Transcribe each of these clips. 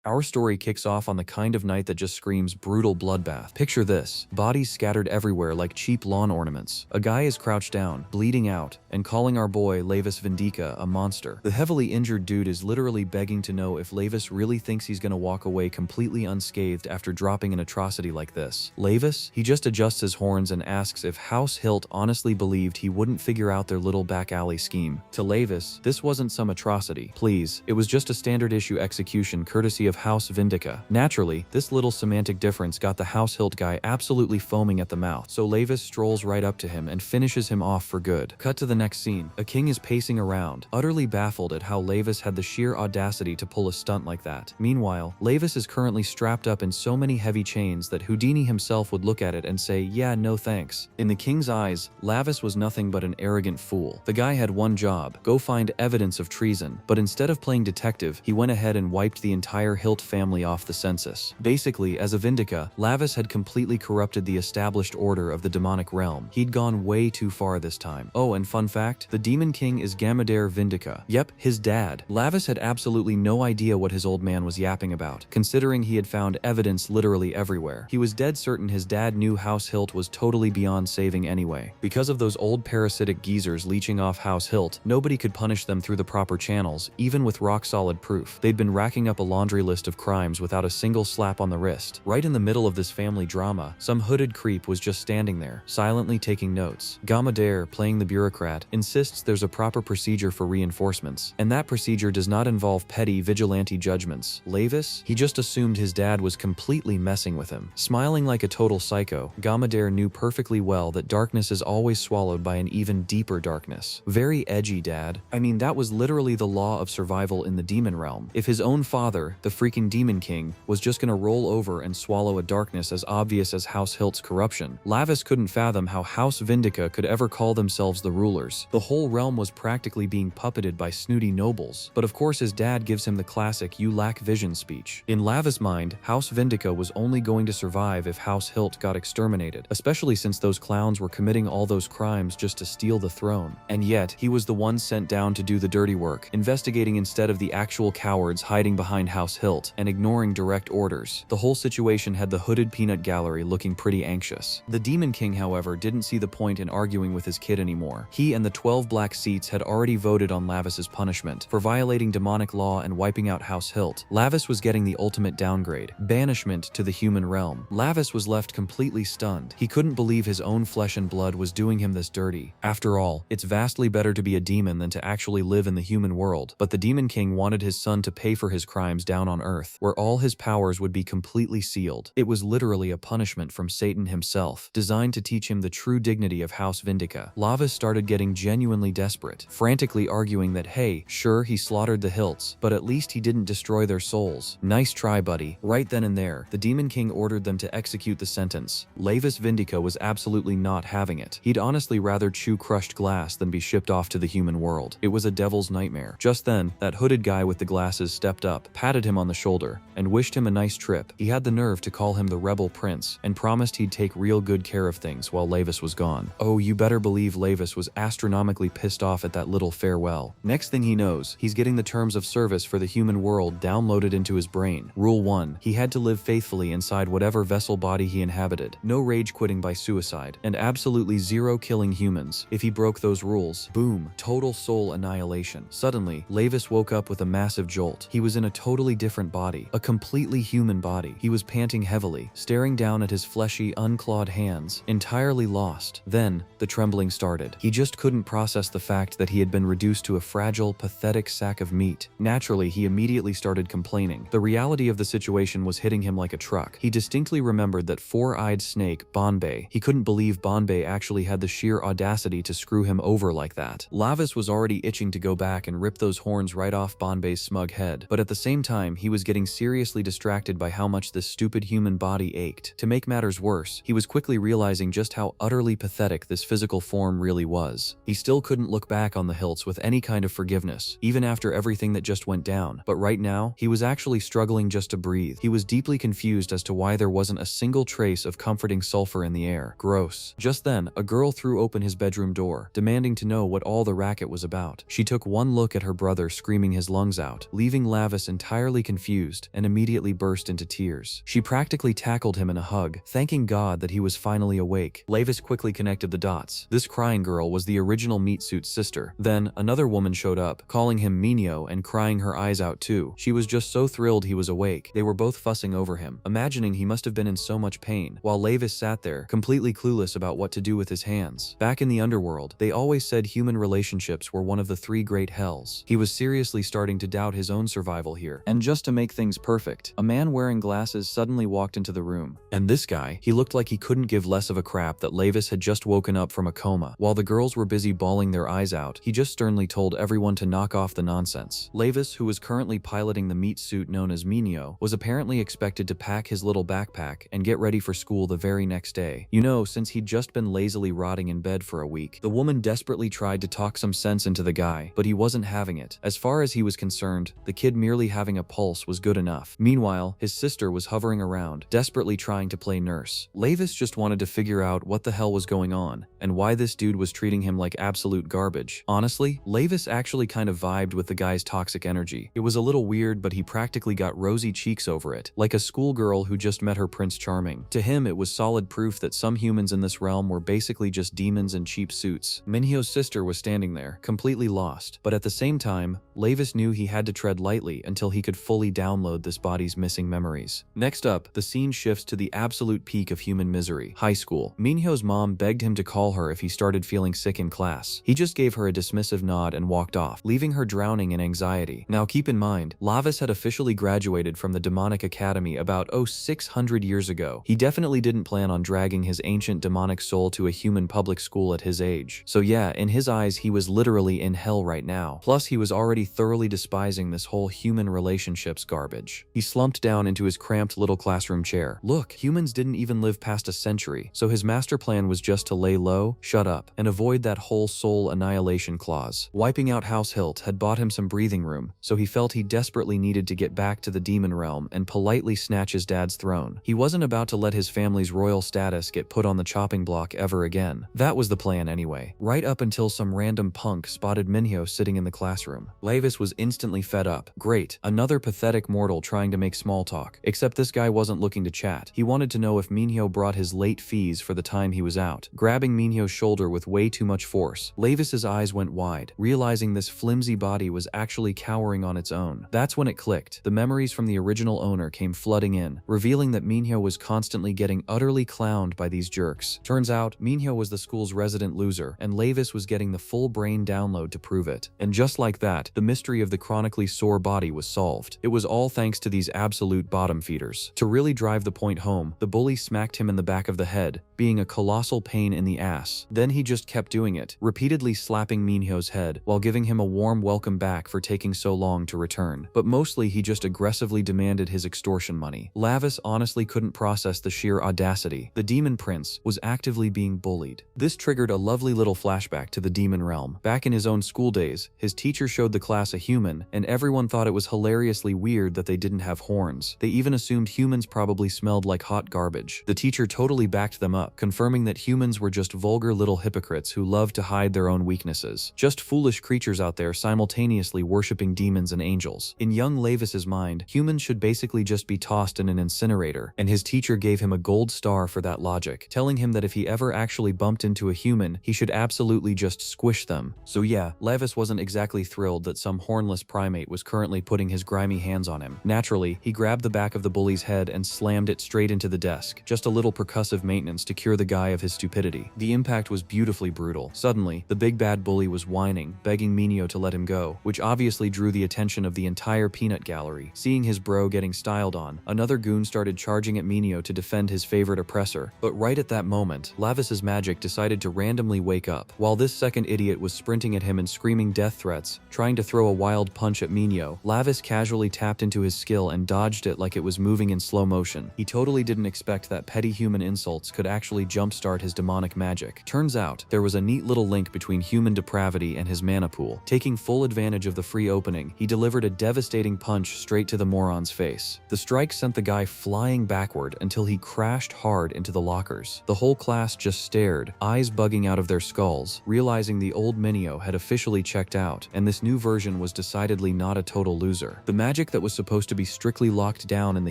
Our story kicks off on the kind of night that just screams brutal bloodbath. Picture this: bodies scattered everywhere like cheap lawn ornaments. A guy is crouched down, bleeding out, and calling our boy Lavis Vindica a monster. The heavily injured dude is literally begging to know if Lavis really thinks he's gonna walk away completely unscathed after dropping an atrocity like this. Lavis? He just adjusts his horns and asks if House Hilt honestly believed he wouldn't figure out their little back alley scheme. To Lavis, this wasn't some atrocity. Please, it was just a standard issue execution courtesy of House Vindica. Naturally, this little semantic difference got the House Hilt guy absolutely foaming at the mouth, so Lavis strolls right up to him and finishes him off for good. Cut to the next scene. A king is pacing around, utterly baffled at how Lavis had the sheer audacity to pull a stunt like that. Meanwhile, Lavis is currently strapped up in so many heavy chains that Houdini himself would look at it and say, yeah, no thanks. In the king's eyes, Lavis was nothing but an arrogant fool. The guy had one job: go find evidence of treason, but instead of playing detective, he went ahead and wiped the entire Hilt family off the census. Basically, as a Vindica, Lavis had completely corrupted the established order of the demonic realm. He'd gone way too far this time. Oh, and fun fact, the Demon King is Gamadair Vindica. Yep, his dad. Lavis had absolutely no idea what his old man was yapping about, considering he had found evidence literally everywhere. He was dead certain his dad knew House Hilt was totally beyond saving anyway. Because of those old parasitic geezers leeching off House Hilt, nobody could punish them through the proper channels, even with rock-solid proof. They'd been racking up a laundry list of crimes without a single slap on the wrist. Right in the middle of this family drama, some hooded creep was just standing there, silently taking notes. Gamadair, playing the bureaucrat, insists there's a proper procedure for reinforcements, and that procedure does not involve petty vigilante judgments. Lavis? He just assumed his dad was completely messing with him. Smiling like a total psycho, Gamadair knew perfectly well that darkness is always swallowed by an even deeper darkness. Very edgy, Dad. I mean, that was literally the law of survival in the demon realm. If his own father, the freaking Demon King, was just gonna roll over and swallow a darkness as obvious as House Hilt's corruption, Lavis couldn't fathom how House Vindica could ever call themselves the rulers. The whole realm was practically being puppeted by snooty nobles. But of course his dad gives him the classic "you lack vision" speech. In Lavis' mind, House Vindica was only going to survive if House Hilt got exterminated, especially since those clowns were committing all those crimes just to steal the throne. And yet, he was the one sent down to do the dirty work, investigating instead of the actual cowards hiding behind House Hilt and ignoring direct orders. The whole situation had the hooded peanut gallery looking pretty anxious. The Demon King, however, didn't see the point in arguing with his kid anymore. He and the 12 black seats had already voted on Lavis's punishment for violating demonic law and wiping out House Hilt. Lavis was getting the ultimate downgrade: banishment to the human realm. Lavis was left completely stunned. He couldn't believe his own flesh and blood was doing him this dirty. After all, it's vastly better to be a demon than to actually live in the human world. But the Demon King wanted his son to pay for his crimes down on Earth, where all his powers would be completely sealed. It was literally a punishment from Satan himself, designed to teach him the true dignity of House Vindica. Lavis started getting genuinely desperate, frantically arguing that, hey, sure, he slaughtered the Hilts, but at least he didn't destroy their souls. Nice try, buddy. Right then and there, the Demon King ordered them to execute the sentence. Lavis Vindica was absolutely not having it. He'd honestly rather chew crushed glass than be shipped off to the human world. It was a devil's nightmare. Just then, that hooded guy with the glasses stepped up, patted him on the shoulder, and wished him a nice trip. He had the nerve to call him the Rebel Prince, and promised he'd take real good care of things while Lavis was gone. Oh, you better believe Lavis was astronomically pissed off at that little farewell. Next thing he knows, he's getting the terms of service for the human world downloaded into his brain. Rule 1. He had to live faithfully inside whatever vessel body he inhabited. No rage quitting by suicide, and absolutely zero killing humans. If he broke those rules, boom, total soul annihilation. Suddenly, Lavis woke up with a massive jolt. He was in a totally different body, a completely human body. He was panting heavily, staring down at his fleshy, unclawed hands, entirely lost. Then, the trembling started. He just couldn't process the fact that he had been reduced to a fragile, pathetic sack of meat. Naturally, he immediately started complaining. The reality of the situation was hitting him like a truck. He distinctly remembered that four-eyed snake, Bonbei. He couldn't believe Bonbei actually had the sheer audacity to screw him over like that. Lavis was already itching to go back and rip those horns right off Bonbei's smug head, but at the same time, he was getting seriously distracted by how much this stupid human body ached. To make matters worse, he was quickly realizing just how utterly pathetic this physical form really was. He still couldn't look back on the Hilts with any kind of forgiveness, even after everything that just went down. But right now, he was actually struggling just to breathe. He was deeply confused as to why there wasn't a single trace of comforting sulfur in the air. Gross. Just then, a girl threw open his bedroom door, demanding to know what all the racket was about. She took one look at her brother screaming his lungs out, leaving Lavis entirely confused confused and immediately burst into tears. She practically tackled him in a hug, thanking God that he was finally awake. Levis quickly connected the dots. This crying girl was the original meat suit's sister. Then, another woman showed up, calling him Minho and crying her eyes out too. She was just so thrilled he was awake. They were both fussing over him, imagining he must have been in so much pain, while Levis sat there, completely clueless about what to do with his hands. Back in the Underworld, they always said human relationships were one of the 3 great hells. He was seriously starting to doubt his own survival here. And just to make things perfect, a man wearing glasses suddenly walked into the room. And this guy, he looked like he couldn't give less of a crap that Levis had just woken up from a coma. While the girls were busy bawling their eyes out, he just sternly told everyone to knock off the nonsense. Levis, who was currently piloting the meat suit known as Minho, was apparently expected to pack his little backpack and get ready for school the very next day. You know, since he'd just been lazily rotting in bed for a week. The woman desperately tried to talk some sense into the guy, but he wasn't having it. As far as he was concerned, the kid merely having a pulse was good enough. Meanwhile, his sister was hovering around, desperately trying to play nurse. Levis just wanted to figure out what the hell was going on, and why this dude was treating him like absolute garbage. Honestly, Levis actually kind of vibed with the guy's toxic energy. It was a little weird, but he practically got rosy cheeks over it, like a schoolgirl who just met her Prince Charming. To him, it was solid proof that some humans in this realm were basically just demons in cheap suits. Minhyo's sister was standing there, completely lost, but at the same time, Levis knew he had to tread lightly until he could fully download this body's missing memories. Next up, the scene shifts to the absolute peak of human misery, high school. Minhyo's mom begged him to call her if he started feeling sick in class. He just gave her a dismissive nod and walked off, leaving her drowning in anxiety. Now keep in mind, Levis had officially graduated from the demonic academy about 600 years ago. He definitely didn't plan on dragging his ancient demonic soul to a human public school at his age. So yeah, in his eyes, he was literally in hell right now. Plus, he was already thoroughly despising this whole human relationships garbage. He slumped down into his cramped little classroom chair. Look, humans didn't even live past a century, so his master plan was just to lay low, shut up, and avoid that whole soul annihilation clause. Wiping out House Hilt had bought him some breathing room, so he felt he desperately needed to get back to the demon realm and politely snatch his dad's throne. He wasn't about to let his family's royal status get put on the chopping block ever again. That was the plan anyway, right up until some random punk spotted Minho sitting in the classroom. Levis was instantly fed up. Great, another pathetic mortal trying to make small talk. Except this guy wasn't looking to chat. He wanted to know if Minho brought his late fees for the time he was out. Grabbing Minho's shoulder with way too much force, Levis's eyes went wide, realizing this flimsy body was actually cowering on its own. That's when it clicked. The memories from the original owner came flooding in, revealing that Minho was constantly getting utterly clowned by these jerks. Turns out, Minho was the school's resident loser, and Levis was getting the full brain download to prove it. And just like that, the mystery of the chronically sore body was solved. It was all thanks to these absolute bottom feeders. To really drive the point home, the bully smacked him in the back of the head, being a colossal pain in the ass. Then he just kept doing it, repeatedly slapping Minho's head, while giving him a warm welcome back for taking so long to return. But mostly he just aggressively demanded his extortion money. Levis honestly couldn't process the sheer audacity. The demon prince was actively being bullied. This triggered a lovely little flashback to the demon realm. Back in his own school days, his teacher showed the class a human, and everyone thought it was hilariously weird that they didn't have horns. They even assumed humans probably smelled like hot garbage. The teacher totally backed them up, confirming that humans were just vulgar little hypocrites who loved to hide their own weaknesses. Just foolish creatures out there simultaneously worshipping demons and angels. In young Levis's mind, humans should basically just be tossed in an incinerator, and his teacher gave him a gold star for that logic, telling him that if he ever actually bumped into a human, he should absolutely just squish them. So yeah, Levis wasn't exactly thrilled that some hornless primate was currently putting his grimy hands on him. Naturally, he grabbed the back of the bully's head and slammed it straight into the desk, just a little percussive maintenance to cure the guy of his stupidity. The impact was beautifully brutal. Suddenly, the big bad bully was whining, begging Minho to let him go, which obviously drew the attention of the entire peanut gallery. Seeing his bro getting styled on, another goon started charging at Minho to defend his favorite oppressor. But right at that moment, Levis's magic decided to randomly wake up. While this second idiot was sprinting at him and screaming death threats, trying to throw a wild punch at Minho, Levis casually tapped into his skill and dodged it like it was moving in slow motion. He totally didn't expect that petty human insults could actually jumpstart his demonic magic. Turns out, there was a neat little link between human depravity and his mana pool. Taking full advantage of the free opening, he delivered a devastating punch straight to the moron's face. The strike sent the guy flying backward until he crashed hard into the lockers. The whole class just stared, eyes bugging out of their skulls, realizing the old Minho had officially checked out, and this new version version was decidedly not a total loser. The magic that was supposed to be strictly locked down in the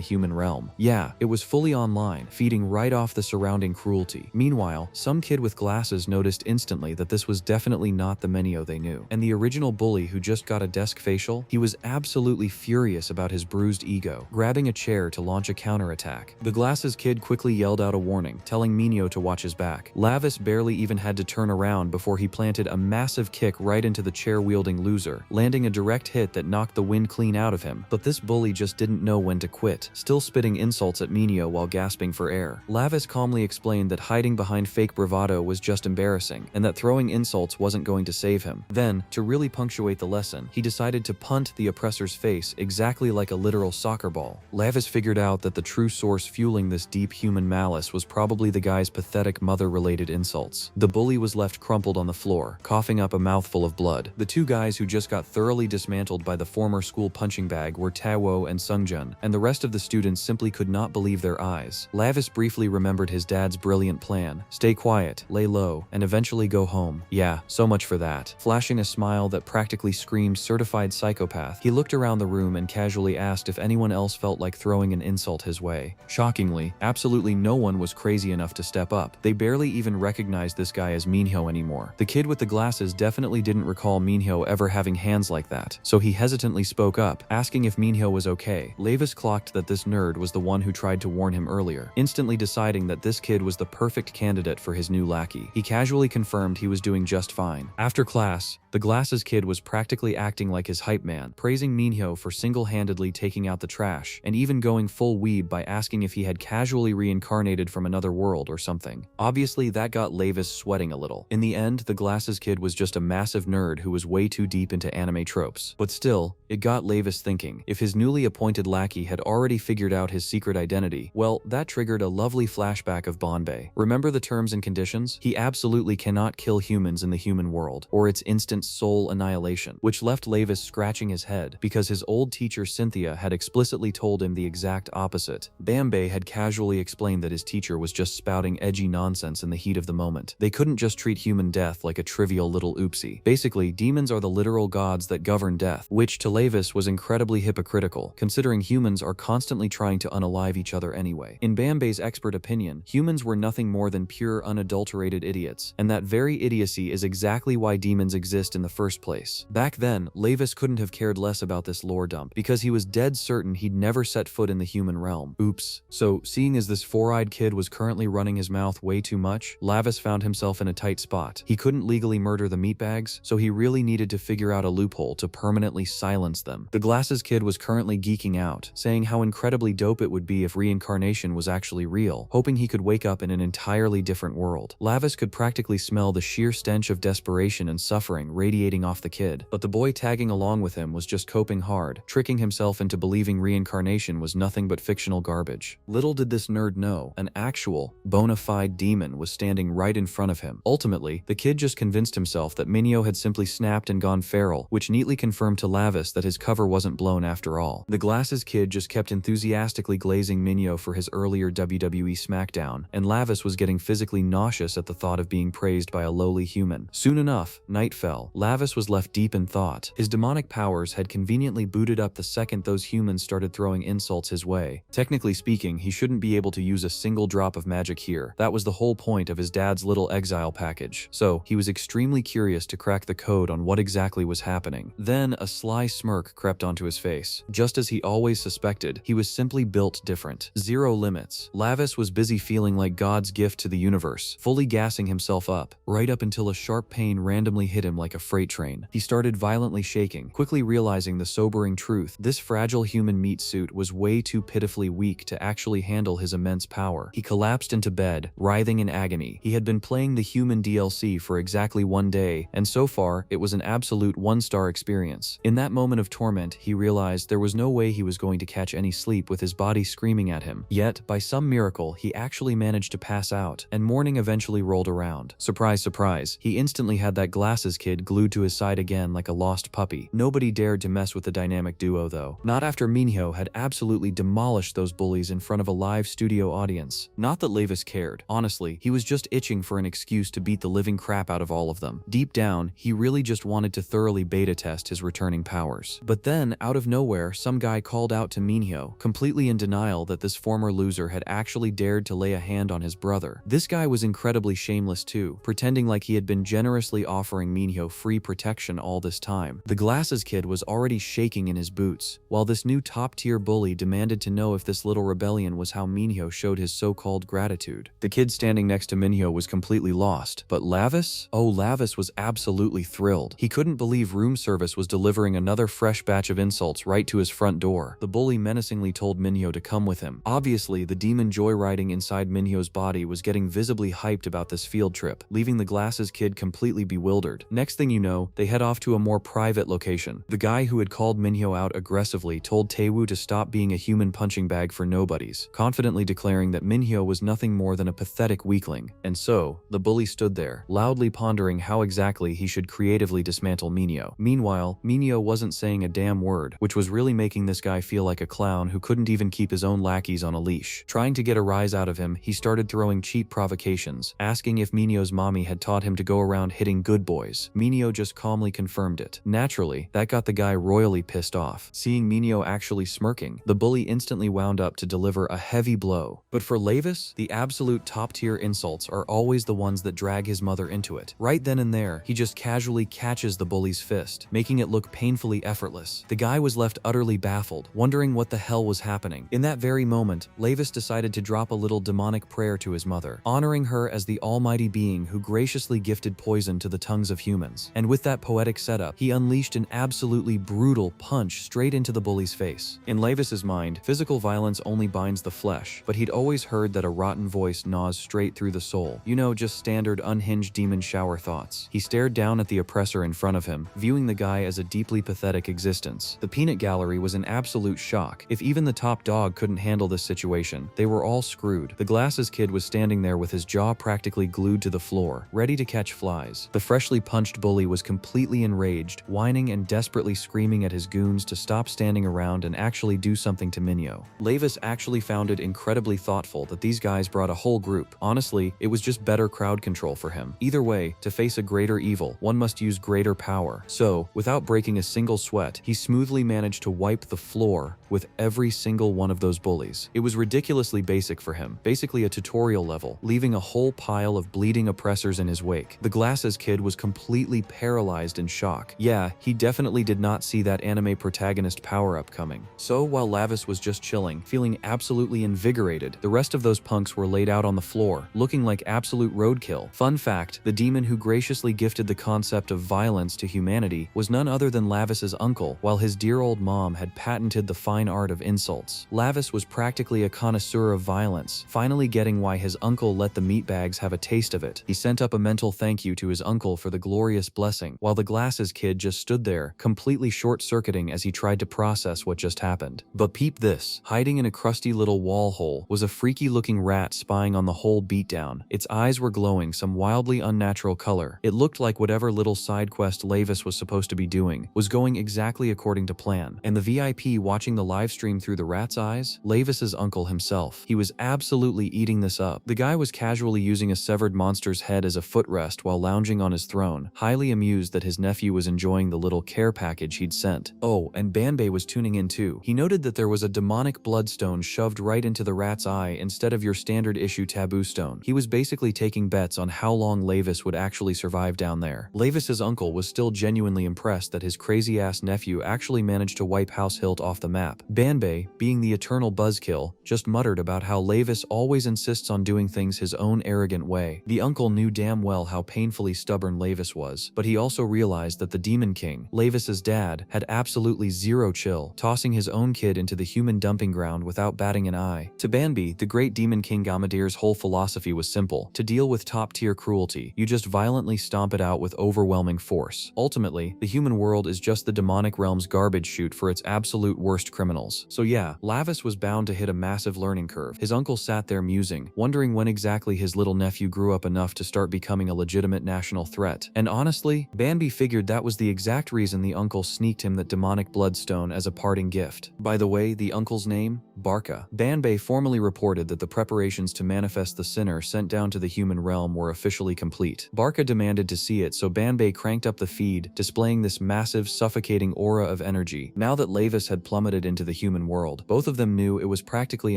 human realm, yeah, it was fully online, feeding right off the surrounding cruelty. Meanwhile, some kid with glasses noticed instantly that this was definitely not the Menhyo they knew. And the original bully who just got a desk facial, he was absolutely furious about his bruised ego, grabbing a chair to launch a counterattack. The glasses kid quickly yelled out a warning, telling Menhyo to watch his back. Lavis barely even had to turn around before he planted a massive kick right into the chair-wielding loser, landing a direct hit that knocked the wind clean out of him. But this bully just didn't know when to quit, still spitting insults at Menhyo while gasping for air. Lavis calmly explained that hiding behind fake bravado was just embarrassing, and that throwing insults wasn't going to save him. Then, to really punctuate the lesson, he decided to punt the oppressor's face exactly like a literal soccer ball. Lavis figured out that the true source fueling this deep human malice was probably the guy's pathetic mother-related insults. The bully was left crumpled on the floor, coughing up a mouthful of blood. The two guys who just got thoroughly dismantled by the former school punching bag were Taewo and Sungjun, and the rest of the students simply could not believe their eyes. Lavis briefly remembered his dad's brilliant plan: stay quiet, lay low, and eventually go home. Yeah, so much for that. Flashing a smile that practically screamed certified psychopath, he looked around the room and casually asked if anyone else felt like throwing an insult his way. Shockingly, absolutely no one was crazy enough to step up. They barely even recognized this guy as Menhyo anymore. The kid with the glasses definitely didn't recall Menhyo ever having hands like that, so he hesitantly spoke up, asking if Menhyo was okay. Lavis clocked that this nerd was the one who tried to warn him earlier, instantly deciding that this kid was the perfect candidate for his new lackey. He casually confirmed he was doing just fine. After class, the glasses kid was practically acting like his hype man, praising Menhyo for single-handedly taking out the trash, and even going full weeb by asking if he had casually reincarnated from another world or something. Obviously, that got Lavis sweating a little. In the end, the glasses kid was just a massive nerd who was way too deep into anime tropes. But still, it got Lavis thinking. If his newly appointed lackey had already figured out his secret identity, well, that triggered a lovely flashback of Bonbei. Remember the terms and conditions? He absolutely cannot kill humans in the human world, or it's instant soul annihilation, which left Lavis scratching his head because his old teacher Cynthia had explicitly told him the exact opposite. Banbei had casually explained that his teacher was just spouting edgy nonsense in the heat of the moment. They couldn't just treat human death like a trivial little oopsie. Basically, demons are the literal gods that govern death, which to Lavis was incredibly hypocritical, considering humans are constantly trying to unalive each other anyway. In Banbei's expert opinion, humans were nothing more than pure unadulterated idiots, and that very idiocy is exactly why demons exist in the first place. Back then, Lavis couldn't have cared less about this lore dump, because he was dead certain he'd never set foot in the human realm. Oops. So, seeing as this four-eyed kid was currently running his mouth way too much, Lavis found himself in a tight spot. He couldn't legally murder the meatbags, so he really needed to figure out a loophole to permanently silence them. The glasses kid was currently geeking out, saying how incredibly dope it would be if reincarnation was actually real, hoping he could wake up in an entirely different world. Lavis could practically smell the sheer stench of desperation and suffering radiating off the kid, but the boy tagging along with him was just coping hard, tricking himself into believing reincarnation was nothing but fictional garbage. Little did this nerd know, an actual, bona fide demon was standing right in front of him. Ultimately, the kid just convinced himself that Menhyo had simply snapped and gone feral, which neatly confirmed to Lavis that his cover wasn't blown after all. The glasses kid just kept enthusiastically glazing Menhyo for his earlier WWE SmackDown, and Lavis was getting physically nauseous at the thought of being praised by a lowly human. Soon enough, night fell. Lavis was left deep in thought. His demonic powers had conveniently booted up the second those humans started throwing insults his way. Technically speaking, he shouldn't be able to use a single drop of magic here. That was the whole point of his dad's little exile package. So, he was extremely curious to crack the code on what exactly was happening. Then, a sly smirk crept onto his face. Just as he always suspected, he was simply built different. Zero limits. Lavis was busy feeling like God's gift to the universe, fully gassing himself up, right up until a sharp pain randomly hit him like a freight train. He started violently shaking, quickly realizing the sobering truth. This fragile human meat suit was way too pitifully weak to actually handle his immense power. He collapsed into bed, writhing in agony. He had been playing the human DLC for exactly one day, and so far, it was an absolute one-star experience. In that moment of torment, he realized there was no way he was going to catch any sleep with his body screaming at him. Yet, by some miracle, he actually managed to pass out, and morning eventually rolled around. Surprise, surprise, he instantly had that glasses kid glued to his side again like a lost puppy. Nobody dared to mess with the dynamic duo though. Not after Menhyo had absolutely demolished those bullies in front of a live studio audience. Not that Lavis cared. Honestly, he was just itching for an excuse to beat the living crap out of all of them. Deep down, he really just wanted to thoroughly bait beta test his returning powers. But then, out of nowhere, some guy called out to Minhyo, completely in denial that this former loser had actually dared to lay a hand on his brother. This guy was incredibly shameless too, pretending like he had been generously offering Minhyo free protection all this time. The glasses kid was already shaking in his boots, while this new top-tier bully demanded to know if this little rebellion was how Minhyo showed his so-called gratitude. The kid standing next to Minhyo was completely lost, but Lavis? Oh, Lavis was absolutely thrilled. He couldn't believe room service was delivering another fresh batch of insults right to his front door. The bully menacingly told Minhyo to come with him. Obviously, the demon joyriding inside Minhyo's body was getting visibly hyped about this field trip, leaving the glasses kid completely bewildered. Next thing you know, they head off to a more private location. The guy who had called Minhyo out aggressively told Taewoo to stop being a human punching bag for nobodies, confidently declaring that Minhyo was nothing more than a pathetic weakling. And so, the bully stood there, loudly pondering how exactly he should creatively dismantle Minhyo. Meanwhile, Minhyo wasn't saying a damn word, which was really making this guy feel like a clown who couldn't even keep his own lackeys on a leash. Trying to get a rise out of him, he started throwing cheap provocations, asking if Minhyo's mommy had taught him to go around hitting good boys. Minhyo just calmly confirmed it. Naturally, that got the guy royally pissed off. Seeing Minhyo actually smirking, the bully instantly wound up to deliver a heavy blow. But for Lavis, the absolute top-tier insults are always the ones that drag his mother into it. Right then and there, he just casually catches the bully's fist, making it look painfully effortless. The guy was left utterly baffled, wondering what the hell was happening. In that very moment, Lavis decided to drop a little demonic prayer to his mother, honoring her as the almighty being who graciously gifted poison to the tongues of humans. And with that poetic setup, he unleashed an absolutely brutal punch straight into the bully's face. In Lavis's mind, physical violence only binds the flesh, but he'd always heard that a rotten voice gnaws straight through the soul. You know, just standard unhinged demon shower thoughts. He stared down at the oppressor in front of him, viewing the guy as a deeply pathetic existence. The peanut gallery was in absolute shock. If even the top dog couldn't handle this situation, they were all screwed. The glasses kid was standing there with his jaw practically glued to the floor, ready to catch flies. The freshly punched bully was completely enraged, whining and desperately screaming at his goons to stop standing around and actually do something to Minhyo. Lavis actually found it incredibly thoughtful that these guys brought a whole group. Honestly, it was just better crowd control for him. Either way, to face a greater evil, one must use greater power. So, without breaking a single sweat, he smoothly managed to wipe the floor with every single one of those bullies. It was ridiculously basic for him, basically a tutorial level, leaving a whole pile of bleeding oppressors in his wake. The glasses kid was completely paralyzed in shock. Yeah, he definitely did not see that anime protagonist power-up coming. So while Lavis was just chilling, feeling absolutely invigorated, the rest of those punks were laid out on the floor, looking like absolute roadkill. Fun fact, the demon who graciously gifted the concept of violence to humanity was none other than Lavis's uncle, while his dear old mom had patented the fine art of insults. Lavis was practically a connoisseur of violence, finally getting why his uncle let the meatbags have a taste of it. He sent up a mental thank you to his uncle for the glorious blessing, while the glasses kid just stood there, completely short-circuiting as he tried to process what just happened. But peep this, hiding in a crusty little wall hole was a freaky-looking rat spying on the whole beatdown. Its eyes were glowing some wildly unnatural color. It looked like whatever little side quest Lavis was supposed to be doing was going exactly according to plan. And the VIP watching the live stream through the rat's eyes? Lavis's uncle himself. He was absolutely eating this up. The guy was casually using a severed monster's head as a footrest while lounging on his throne, highly amused that his nephew was enjoying the little care package he'd sent. Oh, and Banbei was tuning in too. He noted that there was a demonic bloodstone shoved right into the rat's eye instead of your standard issue taboo stone. He was basically taking bets on how long Lavis would actually survive down there. Lavis's uncle was still genuinely impressed that his crazy-ass nephew actually managed to wipe House Hilt off the map. Banbei, being the eternal buzzkill, just muttered about how Lavis always insists on doing things his own arrogant way. The uncle knew damn well how painfully stubborn Lavis was, but he also realized that the Demon King, Lavis's dad, had absolutely zero chill, tossing his own kid into the human dumping ground without batting an eye. To Banbei, the great Demon King Gamadir's whole philosophy was simple. To deal with top-tier cruelty, you just violently stomp it out with overwhelming force. Ultimately, the human world is just the demonic realm's garbage chute for its absolute worst criminals. So yeah, Lavis was bound to hit a massive learning curve. His uncle sat there musing, wondering when exactly his little nephew grew up enough to start becoming a legitimate national threat. And honestly, Banbei figured that was the exact reason the uncle sneaked him that demonic bloodstone as a parting gift. By the way, the uncle's name? Barca. Banbei formally reported that the preparations to manifest the sinner sent down to the human realm were officially complete. Barca demanded to see it, so Banbei cranked up the feed, displaying this massive, suffocating aura of energy. Now that Lavis had plummeted into the human world, both of them knew it was practically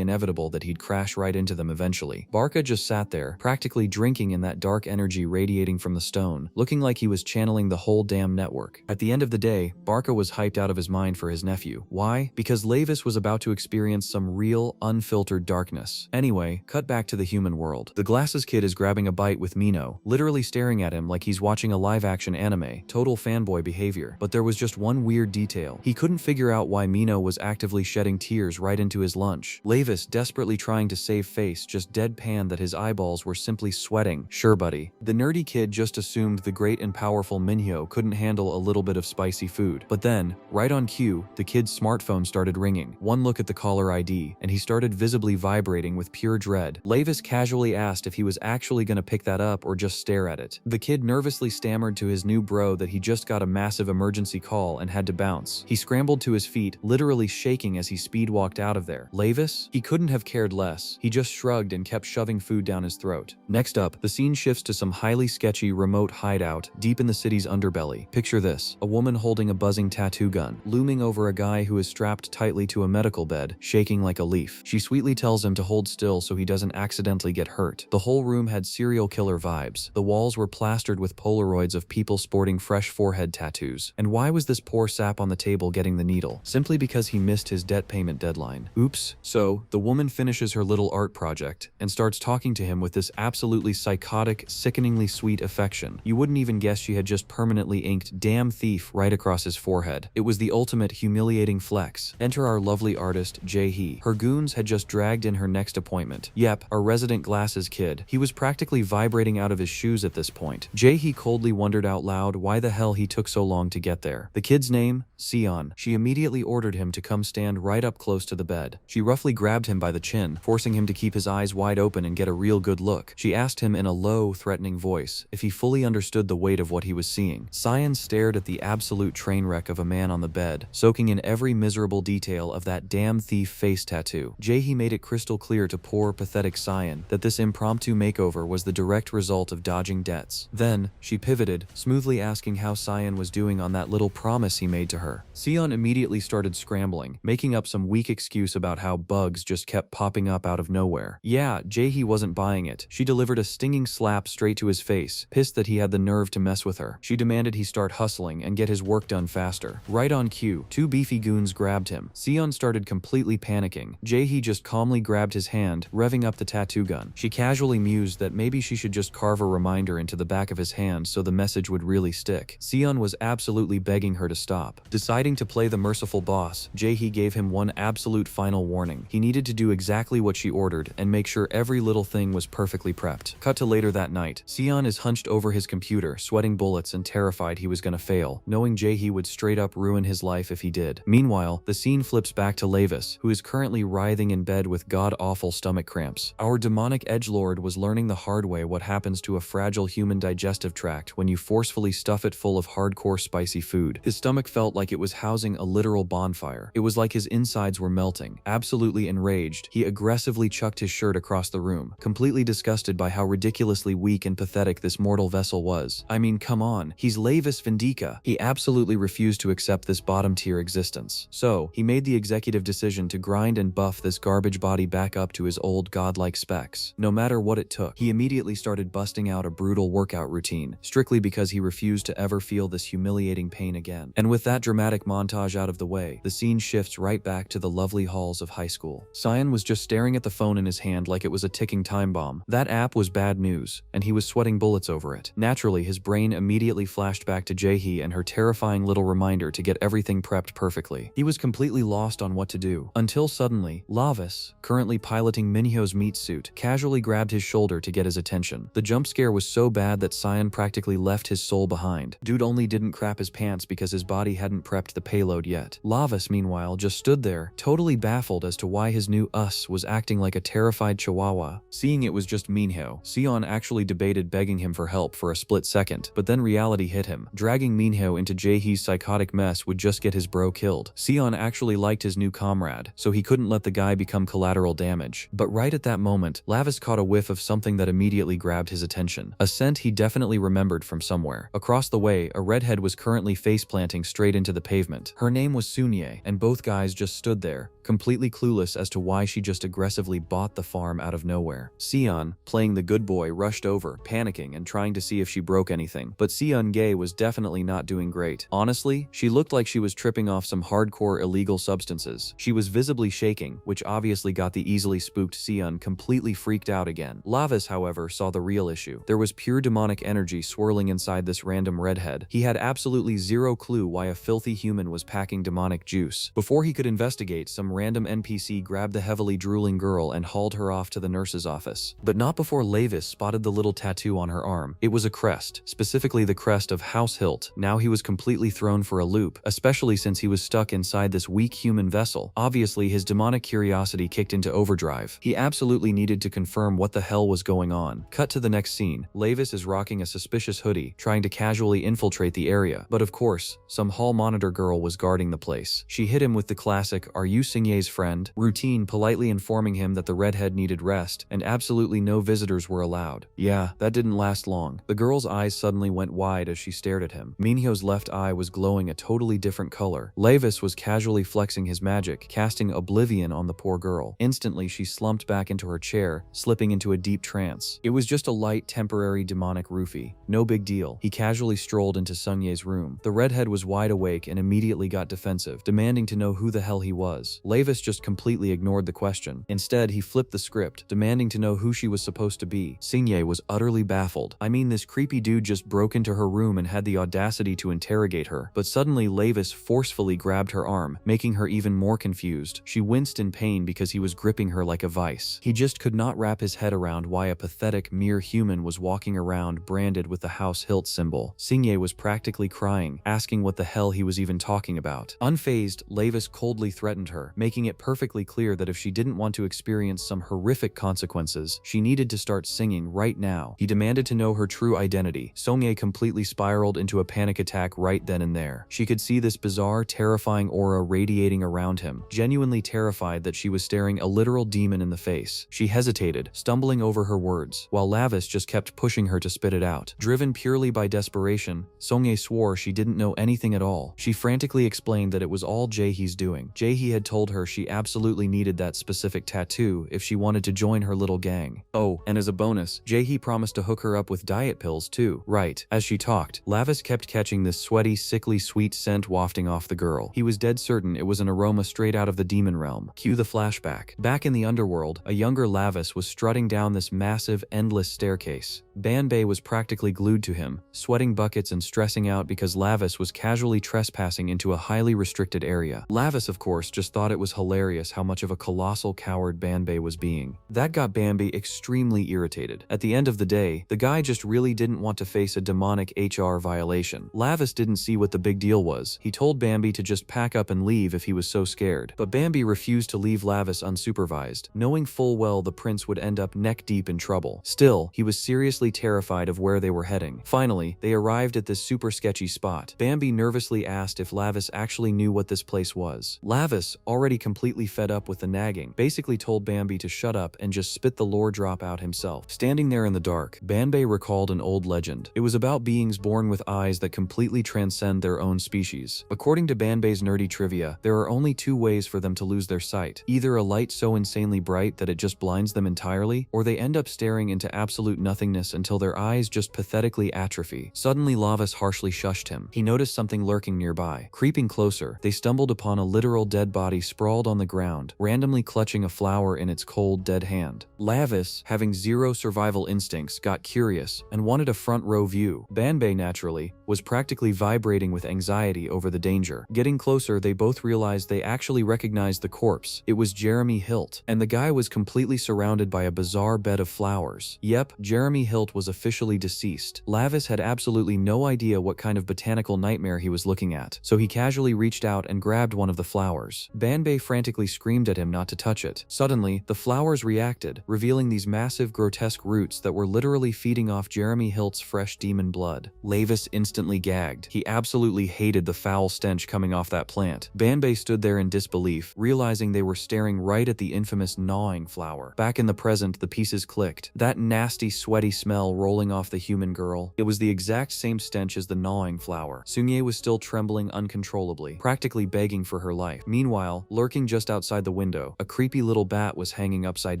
inevitable that he'd crash right into them eventually. Barca just sat there, practically drinking in that dark energy radiating from the stone, looking like he was channeling the whole damn network. At the end of the day, Barca was hyped out of his mind for his nephew. Why? Because Lavis was about to experience some real, unfiltered darkness. Anyway, cut back to the human world. The glasses kid is grabbing a bite with Mino, literally staring at him like he's watching a live-action anime. Total fanboy behavior. But there was just one weird detail. He couldn't figure out why Mino was actively shedding tears right into his lunch. Lavis, desperately trying to save face, just deadpanned that his eyeballs were simply sweating. Sure, buddy. The nerdy kid just assumed the great and powerful Minhyo couldn't handle a little bit of spicy food. But then, right on cue, the kid's smartphone started ringing. One look at the caller ID, and he started visibly vibrating with pure dread. Lavis casually asked if he was actually gonna pick that up or just stare at it. The kid nervously stammered to his new bro that he just got a massive emergency call and had to bounce. He scrambled to his feet, literally shaking as he speed walked out of there. Lavis? He couldn't have cared less. He just shrugged and kept shoving food down his throat. Next up, the scene shifts to some highly sketchy remote hideout deep in the city's underbelly. Picture this: a woman holding a buzzing tattoo gun, looming over a guy who is strapped tightly to a medical bed, shaking like a leaf. She sweetly tells him to hold still so he doesn't accidentally get hurt. The whole room had serial killer vibes. The walls were plastered with Polaroids of people sporting fresh forehead tattoos. And why was this poor sap on the table getting the needle? Simply because he missed his debt payment deadline. Oops. So, the woman finishes her little art project and starts talking to him with this absolutely psychotic, sickeningly sweet affection. You wouldn't even guess she had just permanently inked "damn thief" right across his forehead. It was the ultimate humiliating flex. Enter our lovely artist, Jae-hee. Her goons had just dragged in her next appointment. Yep, our resident glasses kid. He was practically vibrating out of his shoes at this point. Jae-hee coldly wondered out loud why the hell he took so long to get there. The kid's name? Sion. She immediately ordered him to come stand right up close to the bed. She roughly grabbed him by the chin, forcing him to keep his eyes wide open and get a real good look. She asked him in a low, threatening voice if he fully understood the weight of what he was seeing. Sion stared at the absolute train wreck of a man on the bed, soaking in every miserable detail of that damn thief face tattoo. Jae-hee made it crystal clear to poor, pathetic Sion that this impromptu makeover was the direct result of dodging debts. Then, she pivoted, smoothly asking how Sion was doing on that little promise he made to her. Sion immediately started scrambling, making up some weak excuse about how bugs just kept popping up out of nowhere. Yeah, Jae-hee wasn't buying it. She delivered a stinging slap straight to his face, pissed that he had the nerve to mess with her. She demanded he start hustling and get his work done faster. Right on cue, two beefy goons grabbed him. Sion started completely panicking. Jae-hee just calmly grabbed his hand, revving up the tattoo gun. She casually mused that maybe she should just carve a reminder into the back of his hand so the message would really stick. Sion was absolutely begging her to stop. Deciding to play the merciful boss, Jae-hee gave him one absolute final warning. He needed to do exactly what she ordered and make sure every little thing was perfectly prepped. Cut to later that night. Sion is hunched over his computer, sweating bullets and terrified he was gonna fail, knowing Jae-hee would straight up ruin his life if he did. Meanwhile, the scene flips back to Lavis, who is currently writhing in bed with god-awful stomach cramps. Our demonic edgelord was learning the hard way what happens to a fragile human digestive tract when you forcefully stuff it full of hardcore spicy food. His stomach felt like it was housing a literal bonfire. It was like his insides were melting. Absolutely enraged, he aggressively chucked his shirt across the room, completely disgusted by how ridiculously weak and pathetic this mortal vessel was. I mean, come on, he's Lavis Vindica. He absolutely refused to accept this bottom-tier existence. So, he made the executive decision to grind and buff this garbage body back up to his old godlike specs. No matter what it took, he immediately started busting out a brutal workout routine, strictly because he refused to ever feel this humiliating pain again. And with that dramatic montage out of the way, the scene shifts right back to the lovely halls of high school. Sion was just staring at the phone in his hand like it was a ticking time bomb. That app was bad news, and he was sweating bullets over it. Naturally, his brain immediately flashed back to Jae-hee and her terrifying little reminder to get everything prepped perfectly. He was completely lost on what to do, until suddenly, Lavis, currently piloting Minhyo's meat suit, casually grabbed his shoulder to get his attention. The jump scare was so bad that Sion practically left his soul behind. Dude only didn't crap his pants because his body hadn't prepped the payload yet. Lavis, meanwhile, just stood there, totally baffled as to why his new us was acting like a terrified chihuahua. Seeing it was just Minhyo, Sion actually debated begging him for help for a split second, but then reality hit him. Dragging Minhyo into Jae-hee's psychotic mess would just get his bro killed. Sion actually liked his new comrade, so he couldn't let the guy become collateral damage. But right at that moment, Lavis caught a whiff of something that immediately grabbed his attention. A scent he definitely remembered from somewhere. Across the way, a redhead was currently face-planting straight into the pavement. Her name was Sunye, and both guys just stood there, completely clueless as to why she just aggressively bought the farm out of nowhere. Sion, playing the good boy, rushed over, panicking and trying to see if she broke anything. But Sion-gae was definitely not doing great. Honestly, she looked like she was tripping off some hardcore illegal substances. She was visibly shaking, which obviously got the easily spooked Sion completely freaked out again. Lavis, however, saw the real issue. There was pure demonic energy swirling inside this random redhead. He had absolutely zero clue why a filthy human was packing demonic juice. Before he could investigate, some random NPC grabbed the heavily drooling girl and hauled her off to the nurse's office. But not before Lavis spotted the little tattoo on her arm. It was a crest, specifically the crest of House Hilt. Now he was completely thrown for a loop, especially since he was stuck inside this weak human vessel. Obviously, his demonic curiosity kicked into overdrive. He absolutely needed to confirm what the hell was going on. Cut to the next scene. Lavis is rocking a suspicious hoodie, trying to casually infiltrate the area. But of course, some hall monitor girl was guarding the place. She hit him with the classic "Are you Singye's friend?" routine, politely informing him that the redhead needed rest and absolutely no visitors were allowed. Yeah, that didn't last long. The girl's eyes suddenly went wide as she stared at him. Minhyo's left eye was glowing a totally different color. Lavis was casually flexing his magic, casting oblivion on the poor girl. Instantly, she slumped back into her chair, slipping into a deep trance. It was just a light, temporary demonic roofie. No big deal. He casually strolled into Sungye's room. The redhead was wide awake and immediately got defensive, demanding to know who the hell he was. Lavis just completely ignored the question. Instead, he flipped the script, demanding to know who she was supposed to be. Sungye was utterly baffled. I mean, this creepy dude just broke into her room and had the audacity to interrogate her. But suddenly, Lavis forcefully grabbed her arm, making her even more confused. She winced in pain because he was gripping her like a vice. He just could not wrap his head around why a pathetic, mere human was walking around branded with the House Hilt symbol. Sungye was practically crying, asking what the hell he was even talking about. Unfazed, Lavis coldly threatened her, making it perfectly clear that if she didn't want to experience some horrific consequences, she needed to start singing right now. He demanded to know her true identity. Sungye completely spiraled into a panic attack right then and there. She could see this bizarre, terrifying aura radiating around him, genuinely terrified that she was staring a literal demon in the face. She hesitated, stumbling over her words, while Lavis just kept pushing her to spit it out. Driven purely by desperation, Sungye swore she didn't know anything at all. She frantically explained that it was all Jaehee's doing. Jaehee had told her she absolutely needed that specific tattoo if she wanted to join her little gang. Oh, and as a bonus, Jaehee promised to hook her up with diet pills too. Right. As she talked, Lavis kept catching this sweaty, sickly sweet scent wafting off the girl. He was dead certain it was an aroma straight out of the demon realm. Cue the flashback. Back in the underworld, a younger Lavis was strutting down this massive, endless staircase. Banbei was practically glued to him, sweating buckets and stressing out because Lavis was casually trespassing into a highly restricted area. Lavis, of course, just thought it was hilarious how much of a colossal coward Banbei was being. That got Bambi extremely irritated. At the end of the day, the guy just really didn't want to face a demonic HR violation. Lavis didn't see what the big deal was. He told Bambi to just pack up and leave if he was so scared. But Bambi refused to leave Lavis unsupervised, knowing full well the prince would end up neck deep in trouble. Still, he was seriously terrified of where they were heading. Finally, they arrived at this super sketchy spot. Bambi nervously asked if Lavis actually knew what this place was. Lavis, already completely fed up with the nagging, basically told Bambi to shut up and just spit the lore drop out himself. Standing there in the dark, Banbei recalled an old legend. It was about beings born with eyes that completely transcend their own species. According to Banbei's nerdy trivia, there are only two ways for them to lose their sight. Either a light so insanely bright that it just blinds them entirely, or they end up staring into absolute nothingness until their eyes just pathetically atrophy. Suddenly, Lavis harshly shushed him. He noticed something lurking nearby. Creeping closer, they stumbled upon a literal dead body sprawled on the ground, randomly clutching a flower in its cold, dead hand. Lavis, having zero survival instincts, got curious and wanted a front row view. Banbei, naturally, was practically vibrating with anxiety over the danger. Getting closer, they both realized they actually recognized the corpse. It was Jeremy Hilt, and the guy was completely surrounded by a bizarre bed of flowers. Yep, Jeremy Hilt was officially deceased. Lavis had absolutely no idea what kind of botanical nightmare he was looking at, so he casually reached out and grabbed one of the flowers. Banbei frantically screamed at him not to touch it. Suddenly, the flowers reacted, revealing these massive, grotesque roots that were literally feeding off Jeremy Hilt's fresh demon blood. Lavis instantly gagged. He absolutely hated the foul stench coming off that plant. Banbei stood there in disbelief, realizing they were staring right at the infamous gnawing flower. Back in the present, the pieces clicked. That nasty, sweaty smell rolling off the human girl. It was the exact same stench stench is the gnawing flower. Seungye was still trembling uncontrollably, practically begging for her life. Meanwhile, lurking just outside the window, a creepy little bat was hanging upside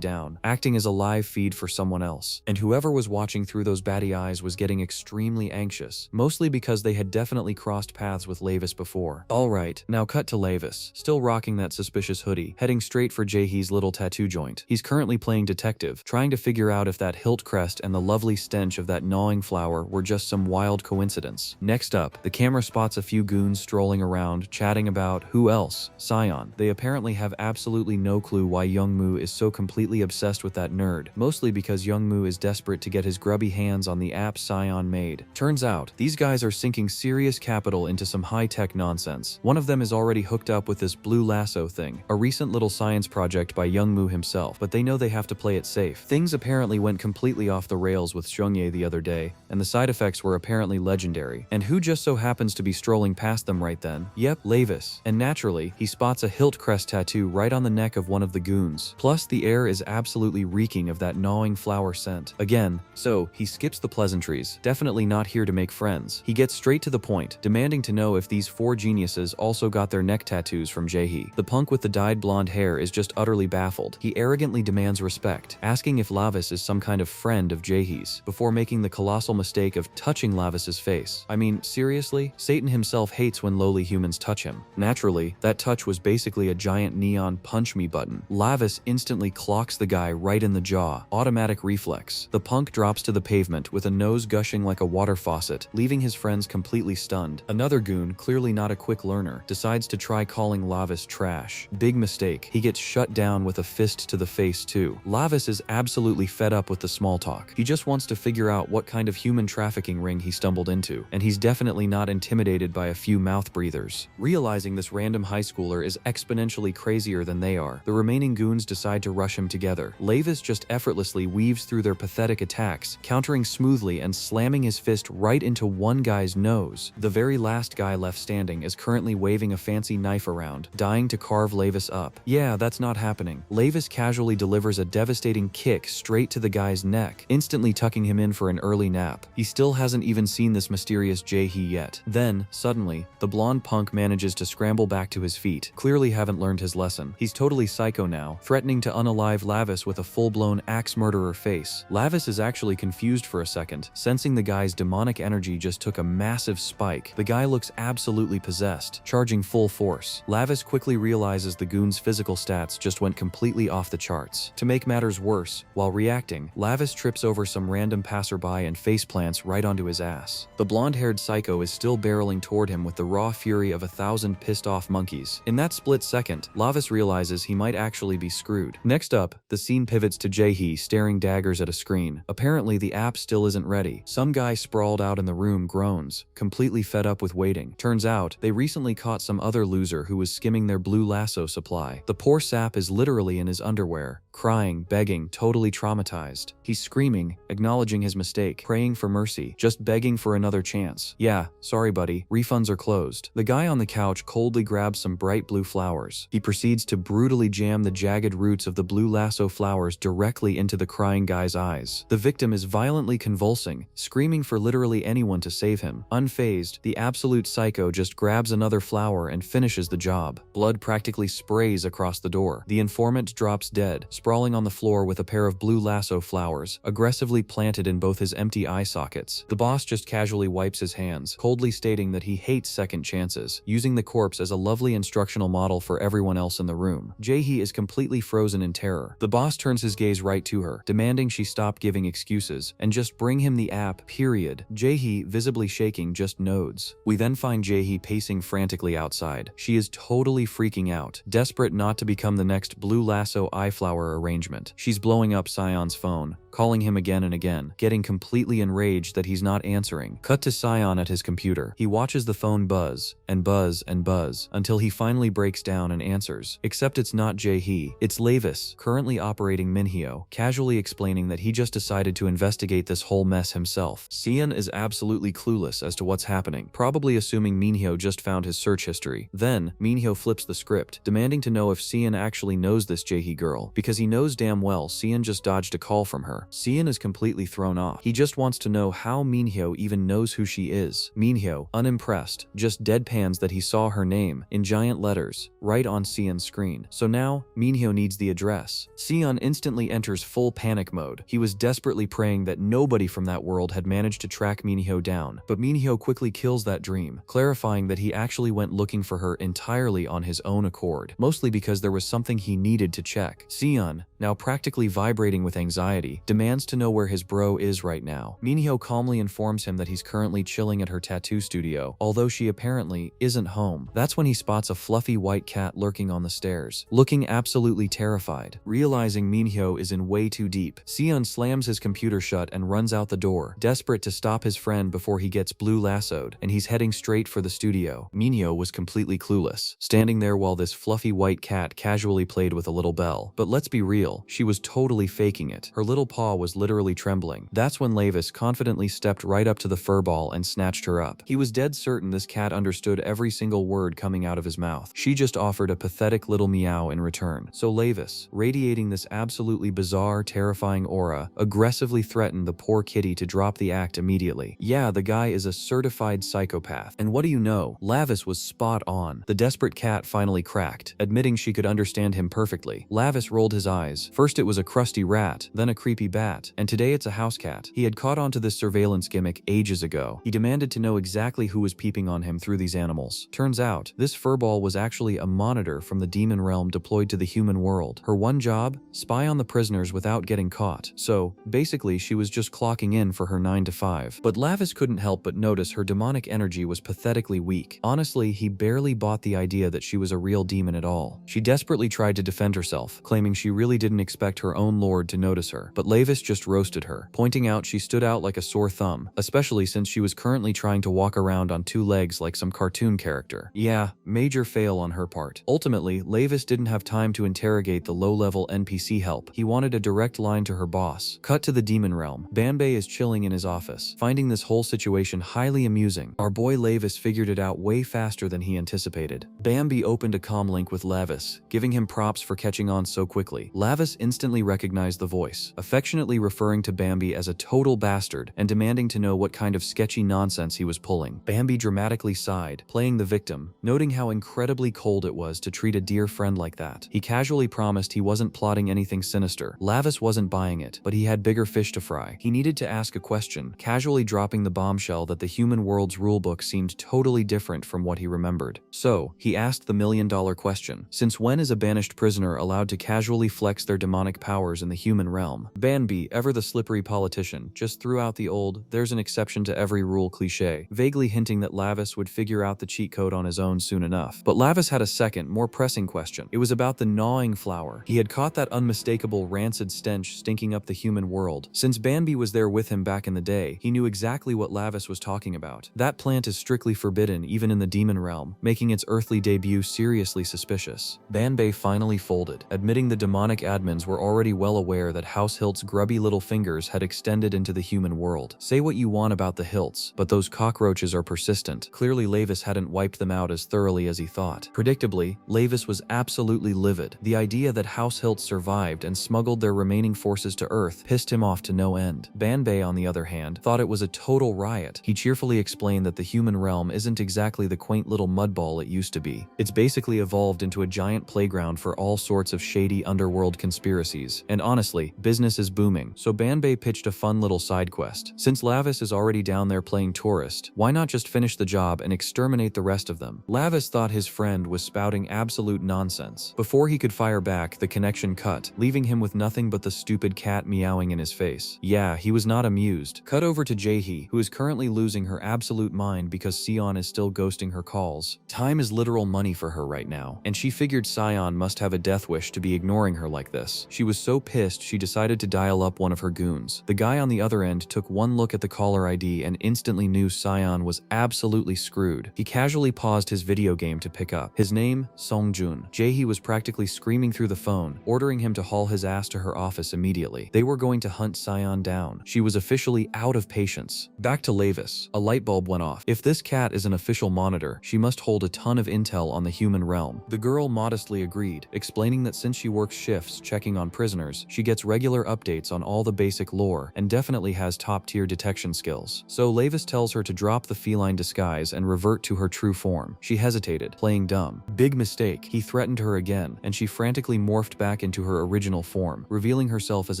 down, acting as a live feed for someone else. And whoever was watching through those batty eyes was getting extremely anxious, mostly because they had definitely crossed paths with Lavis before. Alright, now cut to Lavis, still rocking that suspicious hoodie, heading straight for Jaehee's little tattoo joint. He's currently playing detective, trying to figure out if that hilt crest and the lovely stench of that gnawing flower were just some wild coincidence. Next up, the camera spots a few goons strolling around, chatting about who else? Sion. They apparently have absolutely no clue why Youngmoo is so completely obsessed with that nerd, mostly because Youngmoo is desperate to get his grubby hands on the app Sion made. Turns out, these guys are sinking serious capital into some high-tech nonsense. One of them is already hooked up with this blue lasso thing, a recent little science project by Youngmoo himself, but they know they have to play it safe. Things apparently went completely off the rails with Seungye the other day, and the side effects were apparently legendary. And who just so happens to be strolling past them right then? Yep, Lavis. And naturally, he spots a hilt crest tattoo right on the neck of one of the goons. Plus, the air is absolutely reeking of that gnawing flower scent. Again, so he skips the pleasantries, definitely not here to make friends. He gets straight to the point, demanding to know if these four geniuses also got their neck tattoos from Jaehee. The punk with the dyed blonde hair is just utterly baffled. He arrogantly demands respect, asking if Lavis is some kind of friend of Jaehee's, before making the colossal mistake of touching Lavis's face. I mean, seriously? Satan himself hates when lowly humans touch him. Naturally, that touch was basically a giant neon punch me button. Lavis instantly clocks the guy right in the jaw. Automatic reflex. The punk drops to the pavement with a nose gushing like a water faucet, leaving his friends completely stunned. Another goon, clearly not a quick learner, decides to try calling Lavis trash. Big mistake. He gets shut down with a fist to the face too. Lavis is absolutely fed up with the small talk. He just wants to figure out what kind of human trafficking ring he stumbled into, and he's definitely not intimidated by a few mouth breathers. Realizing this random high schooler is exponentially crazier than they are, the remaining goons decide to rush him together. Lavis just effortlessly weaves through their pathetic attacks, countering smoothly and slamming his fist right into one guy's nose. The very last guy left standing is currently waving a fancy knife around, dying to carve Lavis up. Yeah, that's not happening. Lavis casually delivers a devastating kick straight to the guy's neck, instantly tucking him in for an early nap. He still hasn't even seen this mysterious Jaehee yet. Then, suddenly, the blonde punk manages to scramble back to his feet. Clearly haven't learned his lesson. He's totally psycho now, threatening to unalive Lavis with a full-blown axe murderer face. Lavis is actually confused for a second, sensing the guy's demonic energy just took a massive spike. The guy looks absolutely possessed, charging full force. Lavis quickly realizes the goon's physical stats just went completely off the charts. To make matters worse, while reacting, Lavis trips over some random passerby and faceplants right onto his ass. The blonde-haired psycho is still barreling toward him with the raw fury of 1,000 pissed-off monkeys. In that split second, Lavis realizes he might actually be screwed. Next up, the scene pivots to Jaehee staring daggers at a screen. Apparently, the app still isn't ready. Some guy sprawled out in the room groans, completely fed up with waiting. Turns out, they recently caught some other loser who was skimming their blue lasso supply. The poor sap is literally in his underwear, crying, begging, totally traumatized. He's screaming, acknowledging his mistake, praying for mercy, just begging for another chance. Yeah, sorry buddy, refunds are closed. The guy on the couch coldly grabs some bright blue flowers. He proceeds to brutally jam the jagged roots of the blue lasso flowers directly into the crying guy's eyes. The victim is violently convulsing, screaming for literally anyone to save him. Unfazed, the absolute psycho just grabs another flower and finishes the job. Blood practically sprays across the door. The informant drops dead, sprawling on the floor with a pair of blue lasso flowers, aggressively planted in both his empty eye sockets. The boss just casually wipes his hands, coldly stating that he hates second chances, using the corpse as a lovely instructional model for everyone else in the room. Jaehee is completely frozen in terror. The boss turns his gaze right to her, demanding she stop giving excuses and just bring him the app, period. Jaehee, visibly shaking, just nods. We then find Jaehee pacing frantically outside. She is totally freaking out, desperate not to become the next blue lasso eye flower arrangement. She's blowing up Sion's phone, calling him again and again, getting completely enraged that he's not answering. Cut to Sion at his computer. He watches the phone buzz, and buzz, and buzz, until he finally breaks down and answers. Except it's not Jaehee, it's Lavis, currently operating Minhyo, casually explaining that he just decided to investigate this whole mess himself. Sion is absolutely clueless as to what's happening, probably assuming Minhyo just found his search history. Then, Minhyo flips the script, demanding to know if Sion actually knows this Jaehee girl, because he he knows damn well Sion just dodged a call from her. Sion is completely thrown off. He just wants to know how Minhyo even knows who she is. Minhyo, unimpressed, just deadpans that he saw her name, in giant letters, right on Sion's screen. So now, Minhyo needs the address. Sion instantly enters full panic mode. He was desperately praying that nobody from that world had managed to track Minhyo down, but Minhyo quickly kills that dream, clarifying that he actually went looking for her entirely on his own accord, mostly because there was something he needed to check. Sion, now practically vibrating with anxiety, demands to know where his bro is right now. Minhyo calmly informs him that he's currently chilling at her tattoo studio, although she apparently isn't home. That's when he spots a fluffy white cat lurking on the stairs, looking absolutely terrified. Realizing Minhyo is in way too deep, Sion slams his computer shut and runs out the door, desperate to stop his friend before he gets blue lassoed, and he's heading straight for the studio. Minhyo was completely clueless, standing there while this fluffy white cat casually played with a little bell. But let's be real, she was totally faking it. Her little paw was literally trembling. That's when Lavis confidently stepped right up to the furball and snatched her up. He was dead certain this cat understood every single word coming out of his mouth. She just offered a pathetic little meow in return. So Lavis, radiating this absolutely bizarre, terrifying aura, aggressively threatened the poor kitty to drop the act immediately. Yeah, the guy is a certified psychopath. And what do you know? Lavis was spot on. The desperate cat finally cracked, admitting she could understand him perfectly. Lavis rolled his eyes. First it was a crusty rat, then a creepy bat, and today it's a house cat. He had caught on to this surveillance gimmick ages ago. He demanded to know exactly who was peeping on him through these animals. Turns out, this furball was actually a monitor from the demon realm deployed to the human world. Her one job? Spy on the prisoners without getting caught. So, basically she was just clocking in for her 9 to 5. But Lavis couldn't help but notice her demonic energy was pathetically weak. Honestly, he barely bought the idea that she was a real demon at all. She desperately tried to defend herself, claiming she really didn't expect her own lord to notice her. But Lavis just roasted her, pointing out she stood out like a sore thumb, especially since she was currently trying to walk around on 2 legs like some cartoon character. Yeah, major fail on her part. Ultimately, Lavis didn't have time to interrogate the low-level NPC help. He wanted a direct line to her boss. Cut to the demon realm. Banbei is chilling in his office, finding this whole situation highly amusing. Our boy Lavis figured it out way faster than he anticipated. Bambi opened a comm link with Lavis, giving him props for catching on so quickly. Lavis instantly recognized the voice, affectionately referring to Bambi as a total bastard and demanding to know what kind of sketchy nonsense he was pulling. Bambi dramatically sighed, playing the victim, noting how incredibly cold it was to treat a dear friend like that. He casually promised he wasn't plotting anything sinister. Lavis wasn't buying it, but he had bigger fish to fry. He needed to ask a question, casually dropping the bombshell that the human world's rulebook seemed totally different from what he remembered. So, he asked the million-dollar question. Since when is a banished prisoner allowed to casually flex their demonic powers in the human realm? Banbi, ever the slippery politician, just threw out the old, there's an exception to every rule cliché, vaguely hinting that Lavis would figure out the cheat code on his own soon enough. But Lavis had a second, more pressing question. It was about the gnawing flower. He had caught that unmistakable rancid stench stinking up the human world. Since Banbi was there with him back in the day, he knew exactly what Lavis was talking about. That plant is strictly forbidden even in the demon realm, making its earthly debut seriously suspicious. Banbei finally folded, admitting the demonic admins were already well aware that House Hilt's grubby little fingers had extended into the human world. Say what you want about the Hilts, but those cockroaches are persistent. Clearly Lavis hadn't wiped them out as thoroughly as he thought. Predictably, Lavis was absolutely livid. The idea that House Hilt survived and smuggled their remaining forces to Earth pissed him off to no end. Banbei, on the other hand, thought it was a total riot. He cheerfully explained that the human realm isn't exactly the quaint little mudball it used to be. It's basically evolved into a giant playground for all sorts of shady underworld conspiracies. And honestly, business is booming, so Banbei pitched a fun little side quest. Since Lavis is already down there playing tourist, why not just finish the job and exterminate the rest of them? Lavis thought his friend was spouting absolute nonsense. Before he could fire back, the connection cut, leaving him with nothing but the stupid cat meowing in his face. Yeah, he was not amused. Cut over to Jaehee, who is currently losing her absolute mind because Sion is still ghosting her calls. Time is literal money for her right now, and she figured Sion must have a death wish to be ignoring her like this. She was so pissed she decided to dial up one of her goons. The guy on the other end took one look at the caller ID and instantly knew Sion was absolutely screwed. He casually paused his video game to pick up. His name, Songjun. Jaehee was practically screaming through the phone, ordering him to haul his ass to her office immediately. They were going to hunt Sion down. She was officially out of patience. Back to Lavis. A light bulb went off. If this cat is an official monitor, she must hold a ton of intel on the human realm. The girl modestly agreed, explaining that since she works shift shifts checking on prisoners, she gets regular updates on all the basic lore and definitely has top-tier detection skills. So Lavis tells her to drop the feline disguise and revert to her true form. She hesitated, playing dumb. Big mistake. He threatened her again, and she frantically morphed back into her original form, revealing herself as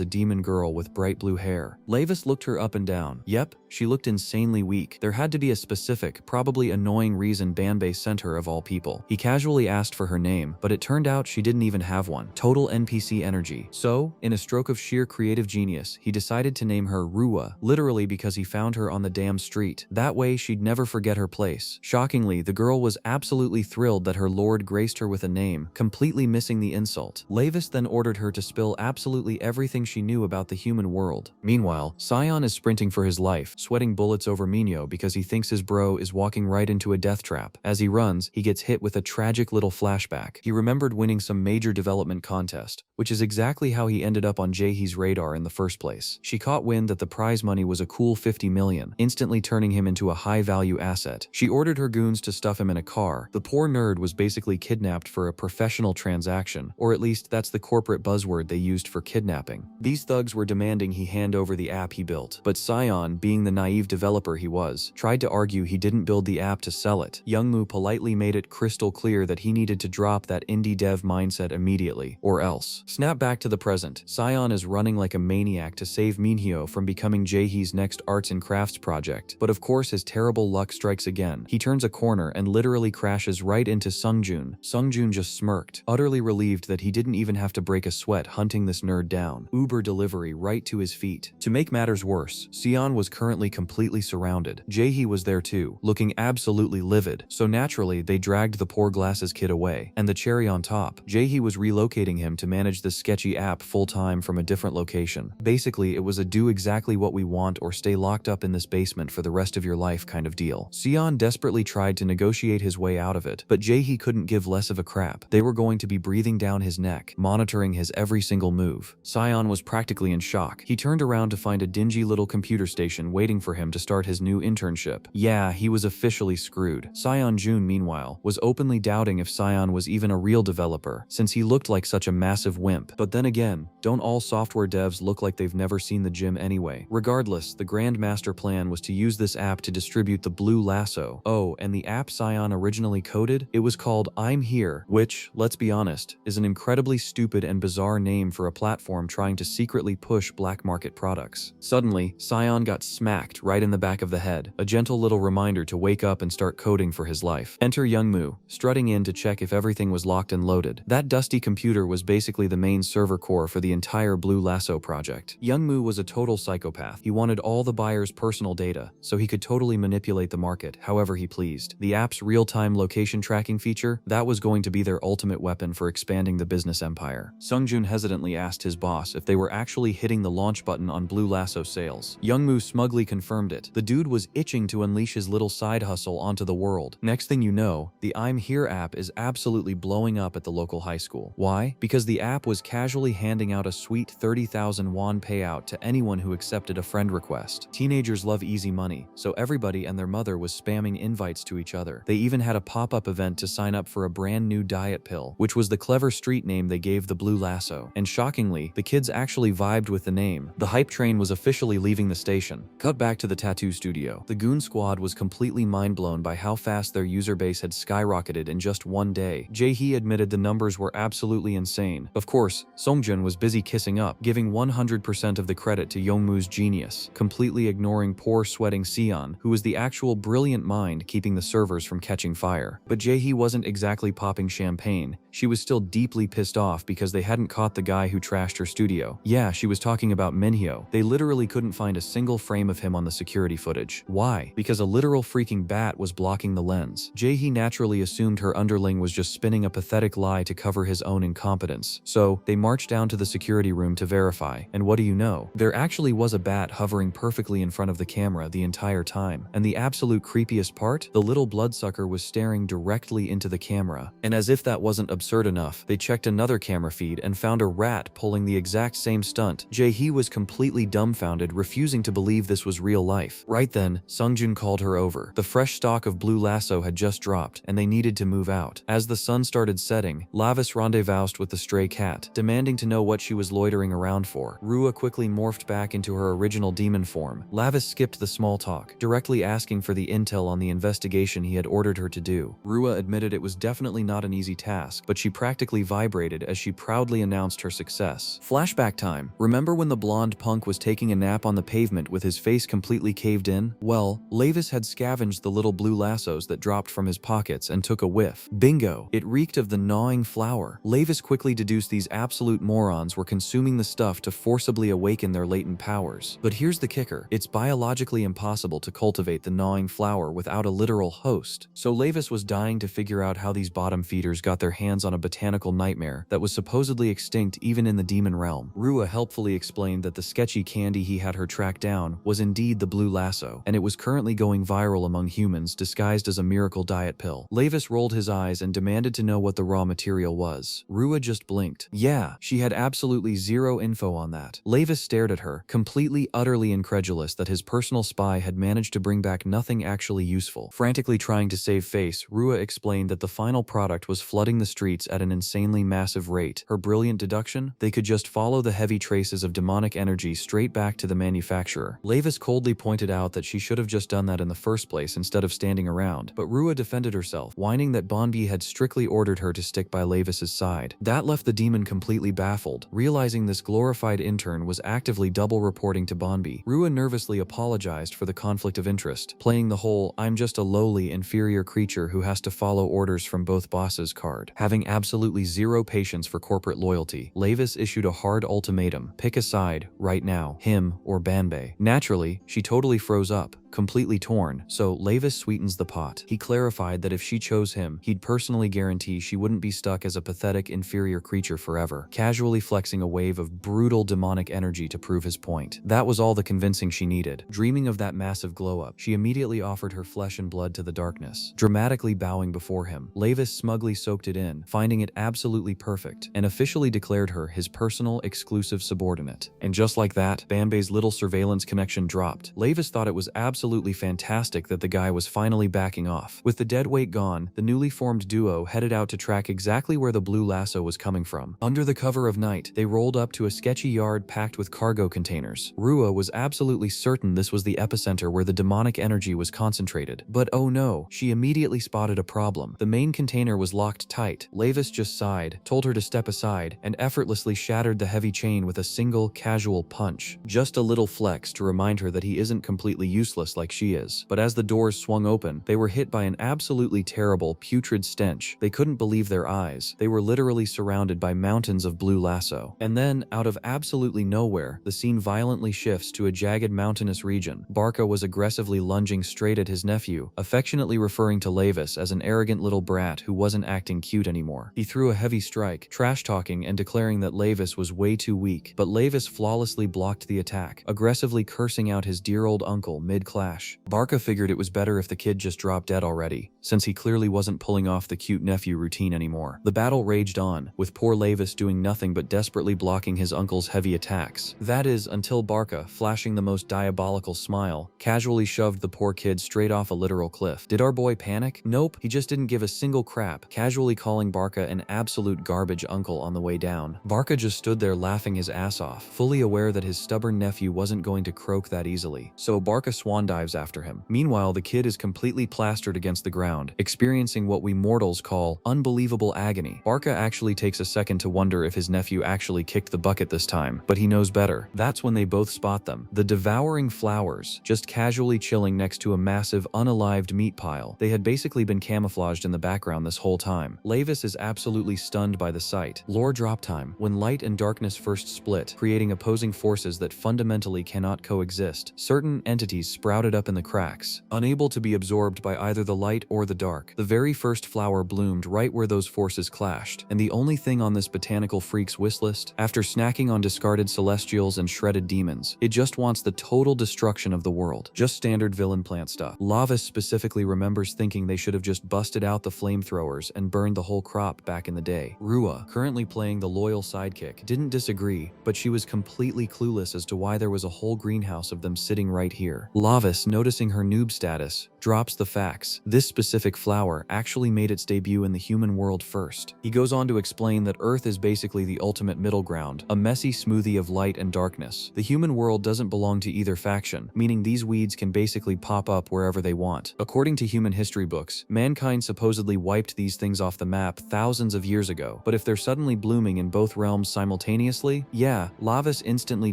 a demon girl with bright blue hair. Lavis looked her up and down. Yep, she looked insanely weak. There had to be a specific, probably annoying reason Banbei sent her of all people. He casually asked for her name, but it turned out she didn't even have one. Total NPC energy. So, in a stroke of sheer creative genius, he decided to name her Ruwa, literally because he found her on the damn street. That way she'd never forget her place. Shockingly, the girl was absolutely thrilled that her lord graced her with a name, completely missing the insult. Lavis then ordered her to spill absolutely everything she knew about the human world. Meanwhile, Sion is sprinting for his life, sweating bullets over Minho because he thinks his bro is walking right into a death trap. As he runs, he gets hit with a tragic little flashback. He remembered winning some major development contest, which is exactly how he ended up on Jaehee's radar in the first place. She caught wind that the prize money was a cool 50 million, instantly turning him into a high-value asset. She ordered her goons to stuff him in a car. The poor nerd was basically kidnapped for a professional transaction, or at least that's the corporate buzzword they used for kidnapping. These thugs were demanding he hand over the app he built, but Sion, being the naive developer he was, tried to argue he didn't build the app to sell it. Youngmoo politely made it crystal clear that he needed to drop that indie dev mindset immediately, or else. Snap back to the present. Sion is running like a maniac to save Minhyo from becoming Jaehee's next arts and crafts project, but of course his terrible luck strikes again. He turns a corner and literally crashes right into Sungjun. Sungjun just smirked, utterly relieved that he didn't even have to break a sweat hunting this nerd down. Uber delivery right to his feet. To make matters worse, Sion was currently completely surrounded. Jaehee was there too, looking absolutely livid, so naturally they dragged the poor glasses kid away. And the cherry on top, Jaehee was relocating him to manage this sketchy app full-time from a different location. Basically, it was a do exactly what we want or stay locked up in this basement for the rest of your life kind of deal. Sion desperately tried to negotiate his way out of it, but Jaehee couldn't give less of a crap. They were going to be breathing down his neck, monitoring his every single move. Sion was practically in shock. He turned around to find a dingy little computer station waiting for him to start his new internship. Yeah, he was officially screwed. Sion Jun, meanwhile, was openly doubting if Sion was even a real developer, since he looked like such a massive wimp. But then again, don't all software devs look like they've never seen the gym anyway? Regardless, the grand master plan was to use this app to distribute the blue lasso. Oh, and the app Sion originally coded? It was called I'm Here, which, let's be honest, is an incredibly stupid and bizarre name for a platform trying to secretly push black market products. Suddenly, Sion got smacked right in the back of the head, a gentle little reminder to wake up and start coding for his life. Enter Youngmoo, strutting in to check if everything was locked and loaded. That dusty computer was basically the main server core for the entire Blue Lasso project. Youngmoo was a total psychopath. He wanted all the buyers' personal data, so he could totally manipulate the market however he pleased. The app's real-time location tracking feature, that was going to be their ultimate weapon for expanding the business empire. Sungjun hesitantly asked his boss if they were actually hitting the launch button on Blue Lasso sales. Youngmoo smugly confirmed it. The dude was itching to unleash his little side hustle onto the world. Next thing you know, the I'm Here app is absolutely blowing up at the local high school. Why? Because the app was casually handing out a sweet 30,000 won payout to anyone who accepted a friend request. Teenagers love easy money, so everybody and their mother was spamming invites to each other. They even had a pop-up event to sign up for a brand new diet pill, which was the clever street name they gave the Blue Lasso. And shockingly, the kids actually vibed with the name. The hype train was officially leaving the station. Cut back to the tattoo studio. The Goon Squad was completely mind-blown by how fast their user base had skyrocketed in just one day. Jaehee admitted the numbers were absolutely insane. Of course, Songjun was busy kissing up, giving 100% of the credit to Youngmoo's genius, completely ignoring poor sweating Sion, who was the actual brilliant mind keeping the servers from catching fire. But Jaehee wasn't exactly popping champagne. She was still deeply pissed off because they hadn't caught the guy who trashed her studio. Yeah, she was talking about Minhyo. They literally couldn't find a single frame of him on the security footage. Why? Because a literal freaking bat was blocking the lens. Jaehee naturally assumed her underling was just spinning a pathetic lie to cover his own incompetence. So, they marched down to the security room to verify, and what do you know? There actually was a bat hovering perfectly in front of the camera the entire time. And the absolute creepiest part? The little bloodsucker was staring directly into the camera. And as if that wasn't absurd enough, they checked another camera feed and found a rat pulling the exact same stunt. Jaehee was completely dumbfounded, refusing to believe this was real life. Right then, Sungjun called her over. The fresh stock of Blue Lasso had just dropped, and they needed to move out. As the sun started setting, Lavis rendezvoused with the stray stray cat, demanding to know what she was loitering around for. Rua quickly morphed back into her original demon form. Lavis skipped the small talk, directly asking for the intel on the investigation he had ordered her to do. Rua admitted it was definitely not an easy task, but she practically vibrated as she proudly announced her success. Flashback time. Remember when the blonde punk was taking a nap on the pavement with his face completely caved in? Well, Lavis had scavenged the little blue lassos that dropped from his pockets and took a whiff. Bingo! It reeked of the gnawing flower. Lavis quickly deduced these absolute morons were consuming the stuff to forcibly awaken their latent powers. But here's the kicker. It's biologically impossible to cultivate the gnawing flower without a literal host. So Lavis was dying to figure out how these bottom feeders got their hands on a botanical nightmare that was supposedly extinct even in the demon realm. Rua helpfully explained that the sketchy candy he had her track down was indeed the blue lasso, and it was currently going viral among humans disguised as a miracle diet pill. Lavis rolled his eyes and demanded to know what the raw material was. Rua just blinked. Yeah, she had absolutely zero info on that. Lavis stared at her, completely utterly incredulous that his personal spy had managed to bring back nothing actually useful. Frantically trying to save face, Rua explained that the final product was flooding the streets at an insanely massive rate. Her brilliant deduction? They could just follow the heavy traces of demonic energy straight back to the manufacturer. Lavis coldly pointed out that she should have just done that in the first place instead of standing around, but Rua defended herself, whining that Bonbi had strictly ordered her to stick by Lavis's side. That left the demon completely baffled, realizing this glorified intern was actively double reporting to Bonbi. Rua nervously apologized for the conflict of interest, playing the whole "I'm just a lowly, inferior creature who has to follow orders from both bosses" card. Having absolutely zero patience for corporate loyalty, Lavis issued a hard ultimatum: pick a side, right now, him or Banbei. Naturally, she totally froze up, completely torn, so Lavis sweetens the pot. He clarified that if she chose him, he'd personally guarantee she wouldn't be stuck as a pathetic, inferior creature forever, casually flexing a wave of brutal demonic energy to prove his point. That was all the convincing she needed. Dreaming of that massive glow-up, she immediately offered her flesh and blood to the darkness, dramatically bowing before him. Lavis smugly soaked it in, finding it absolutely perfect, and officially declared her his personal, exclusive subordinate. And just like that, Banbei's little surveillance connection dropped. Lavis thought it was absolutely fantastic that the guy was finally backing off. With the dead weight gone, the newly formed duo headed out to track exactly where the blue lasso was coming from. Under the cover of night, they rolled up to a sketchy yard packed with cargo containers. Rua was absolutely certain this was the epicenter where the demonic energy was concentrated. But oh no, she immediately spotted a problem. The main container was locked tight. Lavis just sighed, told her to step aside, and effortlessly shattered the heavy chain with a single, casual punch. Just a little flex to remind her that he isn't completely useless like she is. But as the doors swung open, they were hit by an absolutely terrible, putrid stench. They couldn't believe their eyes. They were literally surrounded by mountains of blue lasso. And then, out of absolutely nowhere, the scene violently shifts to a jagged mountainous region. Barca was aggressively lunging straight at his nephew, affectionately referring to Lavis as an arrogant little brat who wasn't acting cute anymore. He threw a heavy strike, trash-talking and declaring that Lavis was way too weak, but Lavis flawlessly blocked the attack, aggressively cursing out his dear old uncle mid-clash. Barca figured it was better if the kid just dropped dead already, since he clearly wasn't pulling off the cute nephew routine anymore. The battle raged on, with poor Lavis doing nothing but desperately blocking his uncle's heavy attacks. That is, until Barca, flashing the most diabolical smile, casually shoved the poor kid straight off a literal cliff. Did our boy panic? Nope, he just didn't give a single crap, casually calling Barca an absolute garbage uncle on the way down. Barca just stood there laughing his ass off, fully aware that his stubborn nephew wasn't going to croak that easily. So Barca swan dives after him. Meanwhile, the kid is completely plastered against the ground, experiencing what we mortals call unbelievable agony. Barca actually takes a second to wonder if his nephew actually kicked the bucket this time, but he knows better. That's when they both spot them. The devouring flowers, just casually chilling next to a massive, unalived meat pile. They had basically been camouflaged in the background this whole time. Lavis is absolutely stunned by the sight. Lore drop time. When light and darkness first split, creating opposing forces that fundamentally cannot coexist, certain entities sprouted up in the cracks, unable to be absorbed by either the light or the dark. The very first flower bloomed right where those forces clashed, and the only thing on this botanical freak's wish list, after snacking on discarded celestials and shredded demons, it just wants the total destruction of the world. Just standard villain plant stuff. Lavis specifically remembers thinking they should have just busted out the flamethrowers and burned the whole crop back in the day. Rua, currently playing the loyal sidekick, didn't disagree, but she was completely clueless as to why there was a whole greenhouse of them sitting right here. Lavis, noticing her noob status, drops the facts. This specific flower actually made its debut in the human world first. He goes on to explain that Earth is basically the ultimate middle ground, a messy smoothie of light and darkness. The human world doesn't belong to either faction, meaning these weeds can basically pop up wherever they want. According to human history books, mankind supposedly wiped these things off the map thousands of years ago, but if they're suddenly blooming in both realms simultaneously, yeah, Lavis instantly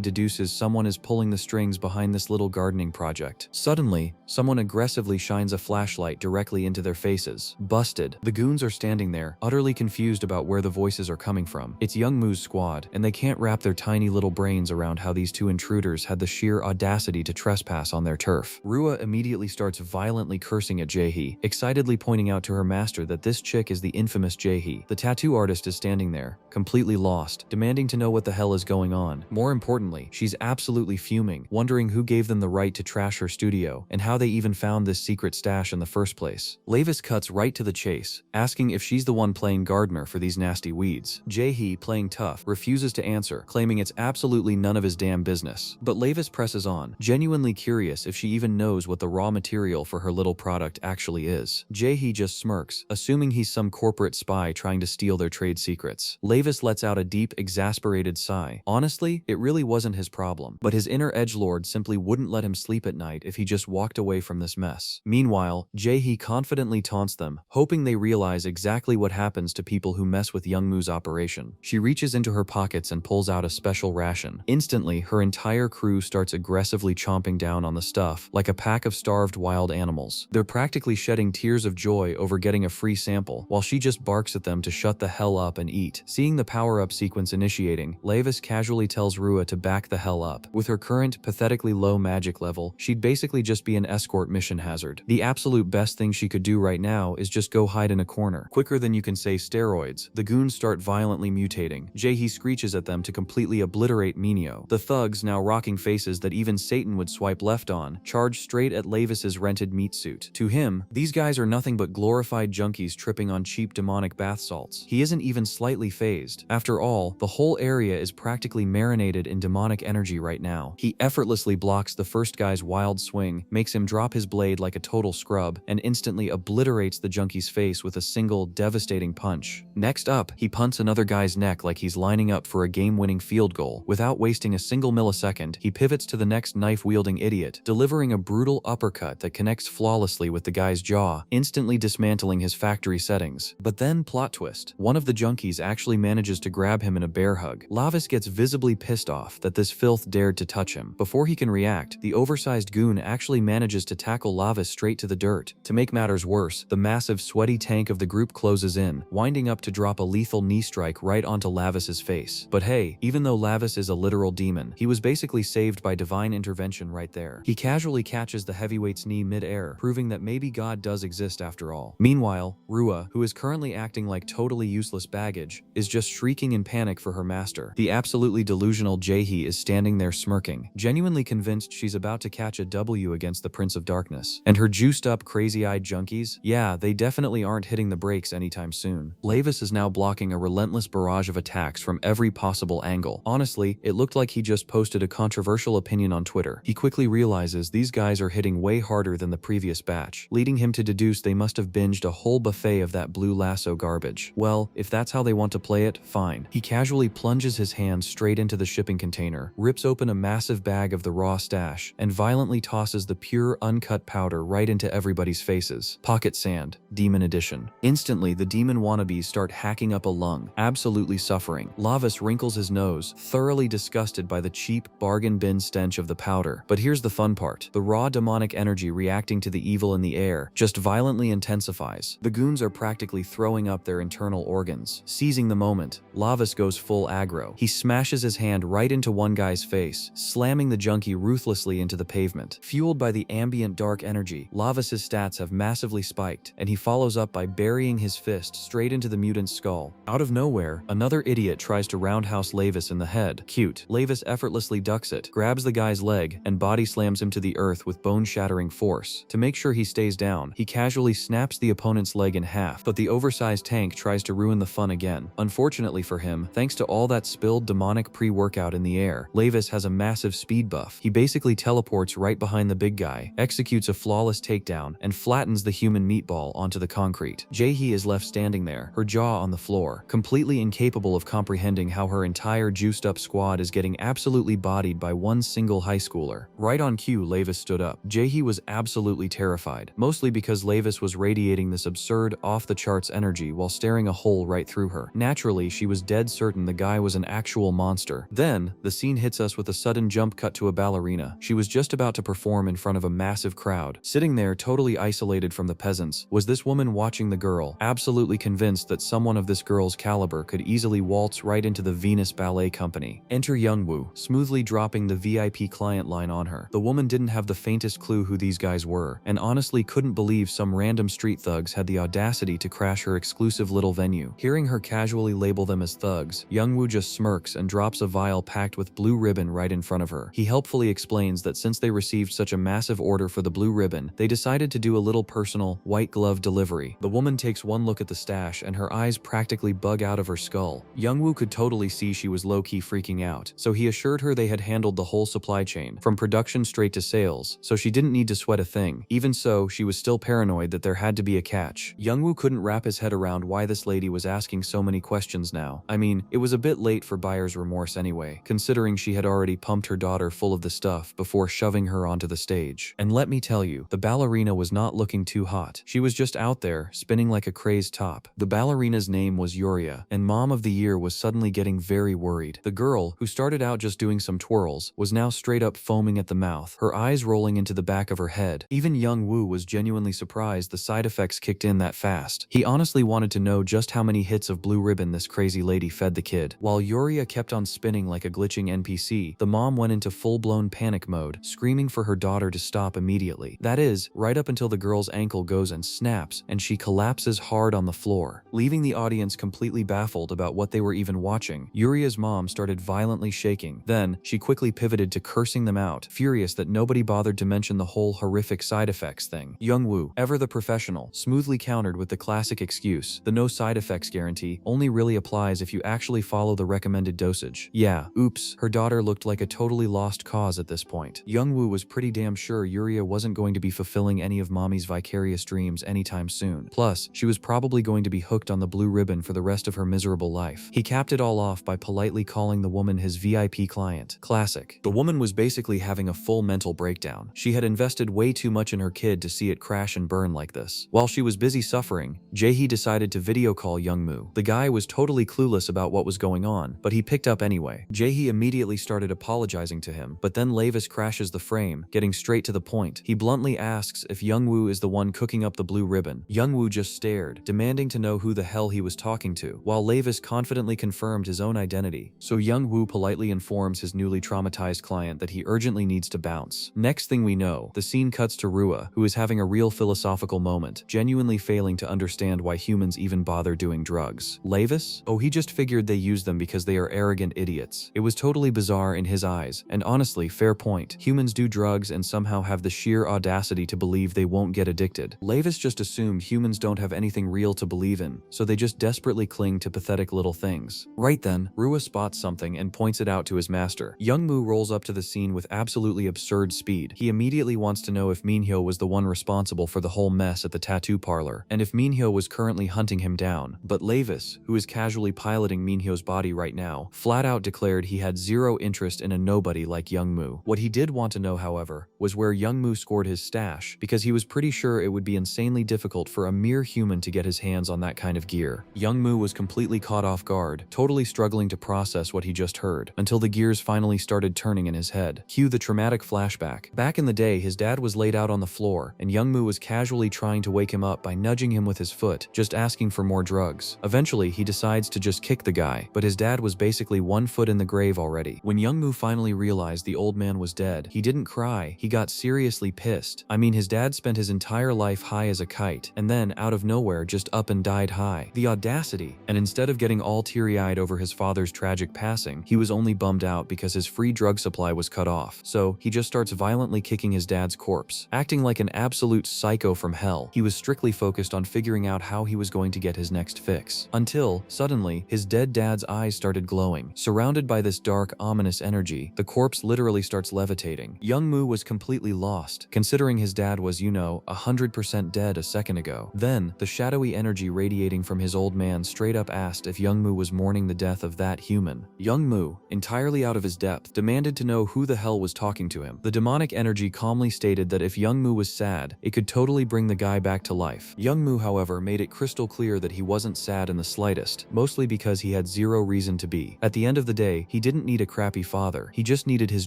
deduces someone is pulling the strings behind this little gardening project. Suddenly, someone aggressively shines a flashlight directly into their faces. Busted. The goons are standing there, utterly confused about where the voices are coming from. It's Young Moo's squad, and they can't wrap their tiny little brains around how these two intruders had the sheer audacity to trespass on their turf. Rua immediately starts violently cursing at Jaehee, excitedly pointing out to her master that this chick is the infamous Jaehee. The tattoo artist is standing there, completely lost, demanding to know what the hell is going on. More importantly, she's absolutely fuming, wondering who gave them the right to trash her studio, and how they even found this secret stash in the first place. Lavis cuts right to the chase, asking if she's the one playing gardener for these nasty weeds. Jaehee, playing tough, refuses to answer, claiming it's absolutely none of his damn business. But Lavis presses on, genuinely curious if she even knows what the raw material for her little product actually is. Jaehee just smirks, assuming he's some corporate spy trying to steal their trade secrets. Lavis lets out a deep, exasperated sigh. Honestly, it really wasn't his problem, but his inner edgelord simply wouldn't let him sleep at night if he just walked away from this mess. Meanwhile, Jaehee confidently taunts them, hoping they realize exactly what happens to people who mess with Young Moo's operation. She reaches into her pockets and pulls out a special ration. Instantly, her entire crew starts aggressively chomping down on the stuff, like a pack of starved wild animals. They're practically shedding tears of joy over getting a free sample, while she just barks at them to shut the hell up and eat. Seeing the power-up sequence initiating, Lavis casually tells Rua to back the hell up. With her current, pathetically low magic level, she'd basically just be an escort mission hazard. The absolute best thing she could do right now is just go hide in a corner. Quicker than you can say steroids, the goons start violently mutating. Jaehee screeches at them to completely obliterate Minyo. The thugs, now rocking faces that even Satan would swipe left on, charge straight at Lavis's rented meat suit. To him, these guys are nothing but glorified junkies tripping on cheap demonic bath salts. He isn't even slightly fazed. After all, the whole area is practically marinated in demonic energy right now. He effortlessly blocks the first guy's wild swing, makes him drop his blade like a total scrub, and instantly obliterates the junkie's face with a single, devastating punch. Next up, he punts another guy's neck like he's lining up for a game-winning field goal. Without wasting a single millisecond, he pivots to the next knife-wielding idiot, delivering a brutal uppercut that connects flawlessly with the guy's jaw, instantly dismantling his factory settings. But then, plot twist, one of the junkies actually manages to grab him in a bear hug. Lavis gets visibly pissed off that this filth dared to touch him. Before he can react, the oversized goon actually manages to tackle Lavis straight to the dirt. To make matters worse, the massive sweaty tank of the group closes in, winding up to drop a lethal knee strike right onto Lavis's face. But hey, even though Lavis is a literal demon, he was basically saved by divine intervention right there. He casually catches the heavyweight's knee mid-air, proving that maybe God does exist after all. Meanwhile, Rua, who is currently acting like totally useless baggage, is just shrieking in panic for her master. The absolutely delusional Jaehee is standing there smirking, genuinely convinced she's about to catch a W against the Prince of Darkness. And her juiced-up, crazy-eyed junkies? Yeah, they definitely aren't hitting the brakes anytime soon. Lavis is now blocking a relentless barrage of attacks from every possible angle. Honestly, it looked like he just posted a controversial opinion on Twitter. He quickly realizes these guys are hitting way harder than the previous batch, leading him to deduce they must have binged a whole buffet of that blue lasso garbage. Well, if that's how they want to play it, fine. He casually plunges his hand straight into the shipping container, rips open a massive bag of the raw stash, and violently tosses the pure, uncut powder right into everybody's faces. Pocket Sand, Demon Edition. Instantly, the demon wannabes start hacking up a lung, absolutely suffering. Lavis wrinkles his nose, thoroughly disgusted by the cheap, bargain bin stench of the powder. But here's the fun part. The raw demonic energy reacting to the evil in the air just violently intensifies. The goons are practically throwing up their internal organs. Seizing the moment, Lavis goes full aggro. He smashes his hand right into one guy's face, slamming the junkie ruthlessly into the pavement. Fueled by the ambient dark energy, Lavis's stats have massively spiked, and he follows up by burying his fist straight into the mutant's skull. Out of nowhere, another idiot tries to roundhouse Lavis in the head. Cute. Lavis effortlessly ducks it, grabs the guy's leg, and body slams him to the earth with bone-shattering force. To make sure he stays down, he casually snaps the opponent's leg in half, but the oversized tank tries to ruin the fun again. Unfortunately for him, thanks to all that spilled demonic pre-workout in the air, Lavis has a massive speed buff. He basically teleports right behind the big guy, executes a flawless flawless takedown and flattens the human meatball onto the concrete. Jae-hee is left standing there, her jaw on the floor, completely incapable of comprehending how her entire juiced-up squad is getting absolutely bodied by one single high schooler. Right on cue, Lavis stood up. Jae-hee was absolutely terrified, mostly because Lavis was radiating this absurd, off-the-charts energy while staring a hole right through her. Naturally, she was dead certain the guy was an actual monster. Then, the scene hits us with a sudden jump cut to a ballerina. She was just about to perform in front of a massive crowd. Sitting there, totally isolated from the peasants, was this woman watching the girl, absolutely convinced that someone of this girl's caliber could easily waltz right into the Venus Ballet Company. Enter Youngwoo, smoothly dropping the VIP client line on her. The woman didn't have the faintest clue who these guys were, and honestly couldn't believe some random street thugs had the audacity to crash her exclusive little venue. Hearing her casually label them as thugs, Youngwoo just smirks and drops a vial packed with blue ribbon right in front of her. He helpfully explains that since they received such a massive order for the blue ribbon, they decided to do a little personal, white glove delivery. The woman takes one look at the stash and her eyes practically bug out of her skull. Youngwoo could totally see she was low-key freaking out, so he assured her they had handled the whole supply chain, from production straight to sales, so she didn't need to sweat a thing. Even so, she was still paranoid that there had to be a catch. Youngwoo couldn't wrap his head around why this lady was asking so many questions now. I mean, it was a bit late for buyer's remorse anyway, considering she had already pumped her daughter full of the stuff before shoving her onto the stage. And let me tell you, the ballerina was not looking too hot. She was just out there, spinning like a crazed top. The ballerina's name was Yuria, and Mom of the Year was suddenly getting very worried. The girl, who started out just doing some twirls, was now straight up foaming at the mouth, her eyes rolling into the back of her head. Even Young Woo was genuinely surprised the side effects kicked in that fast. He honestly wanted to know just how many hits of blue ribbon this crazy lady fed the kid. While Yuria kept on spinning like a glitching NPC, the mom went into full-blown panic mode, screaming for her daughter to stop immediately. That is, right up until the girl's ankle goes and snaps, and she collapses hard on the floor, leaving the audience completely baffled about what they were even watching. Yuria's mom started violently shaking. Then, she quickly pivoted to cursing them out, furious that nobody bothered to mention the whole horrific side effects thing. Youngwoo, ever the professional, smoothly countered with the classic excuse, the no side effects guarantee only really applies if you actually follow the recommended dosage. Yeah, oops, her daughter looked like a totally lost cause at this point. Youngwoo was pretty damn sure Yuria wasn't going to be fulfilling any of mommy's vicarious dreams anytime soon. Plus, she was probably going to be hooked on the blue ribbon for the rest of her miserable life. He capped it all off by politely calling the woman his VIP client. Classic. The woman was basically having a full mental breakdown. She had invested way too much in her kid to see it crash and burn like this. While she was busy suffering, Jae-hee decided to video call Youngmoo. The guy was totally clueless about what was going on, but he picked up anyway. Jae-hee immediately started apologizing to him, but then Lavis crashes the frame, getting straight to the point. He bluntly asks if Youngwoo is the one cooking up the blue ribbon. Youngwoo just stared, demanding to know who the hell he was talking to, while Lavis confidently confirmed his own identity. So Youngwoo politely informs his newly traumatized client that he urgently needs to bounce. Next thing we know, the scene cuts to Rua, who is having a real philosophical moment, genuinely failing to understand why humans even bother doing drugs. Lavis? Oh, he just figured they use them because they are arrogant idiots. It was totally bizarre in his eyes, and honestly, fair point. Humans do drugs and somehow have the sheer audacity to believe they won't get addicted. Lavis just assumed humans don't have anything real to believe in, so they just desperately cling to pathetic little things. Right then, Rua spots something and points it out to his master. Youngmoo rolls up to the scene with absolutely absurd speed. He immediately wants to know if Minhyo was the one responsible for the whole mess at the tattoo parlor, and if Minhyo was currently hunting him down. But Lavis, who is casually piloting Minhyo's body right now, flat out declared he had zero interest in a nobody like Youngmoo. What he did want to know, however, was where Youngmoo scored his stash, because he was pretty sure it would be insanely difficult for a mere human to get his hands on that kind of gear. Youngmoo was completely caught off guard, totally struggling to process what he just heard, until the gears finally started turning in his head. Cue the traumatic flashback. Back in the day, his dad was laid out on the floor, and Youngmoo was casually trying to wake him up by nudging him with his foot, just asking for more drugs. Eventually, he decides to just kick the guy, but his dad was basically 1 foot in the grave already. When Youngmoo finally realized the old man was dead, he didn't cry, he got seriously pissed. I mean, his dad spent his entire life high as a kite, and then, out of nowhere, just up and died high. The audacity. And instead of getting all teary-eyed over his father's tragic passing, he was only bummed out because his free drug supply was cut off. So, he just starts violently kicking his dad's corpse. Acting like an absolute psycho from hell, he was strictly focused on figuring out how he was going to get his next fix. Until, suddenly, his dead dad's eyes started glowing. Surrounded by this dark, ominous energy, the corpse literally starts levitating. Youngmoo was completely lost, considering considering his dad was, 100% dead a second ago. Then, the shadowy energy radiating from his old man straight up asked if Youngmu was mourning the death of that human. Youngmu, entirely out of his depth, demanded to know who the hell was talking to him. The demonic energy calmly stated that if Youngmu was sad, it could totally bring the guy back to life. Youngmu, however, made it crystal clear that he wasn't sad in the slightest, mostly because he had zero reason to be. At the end of the day, he didn't need a crappy father, he just needed his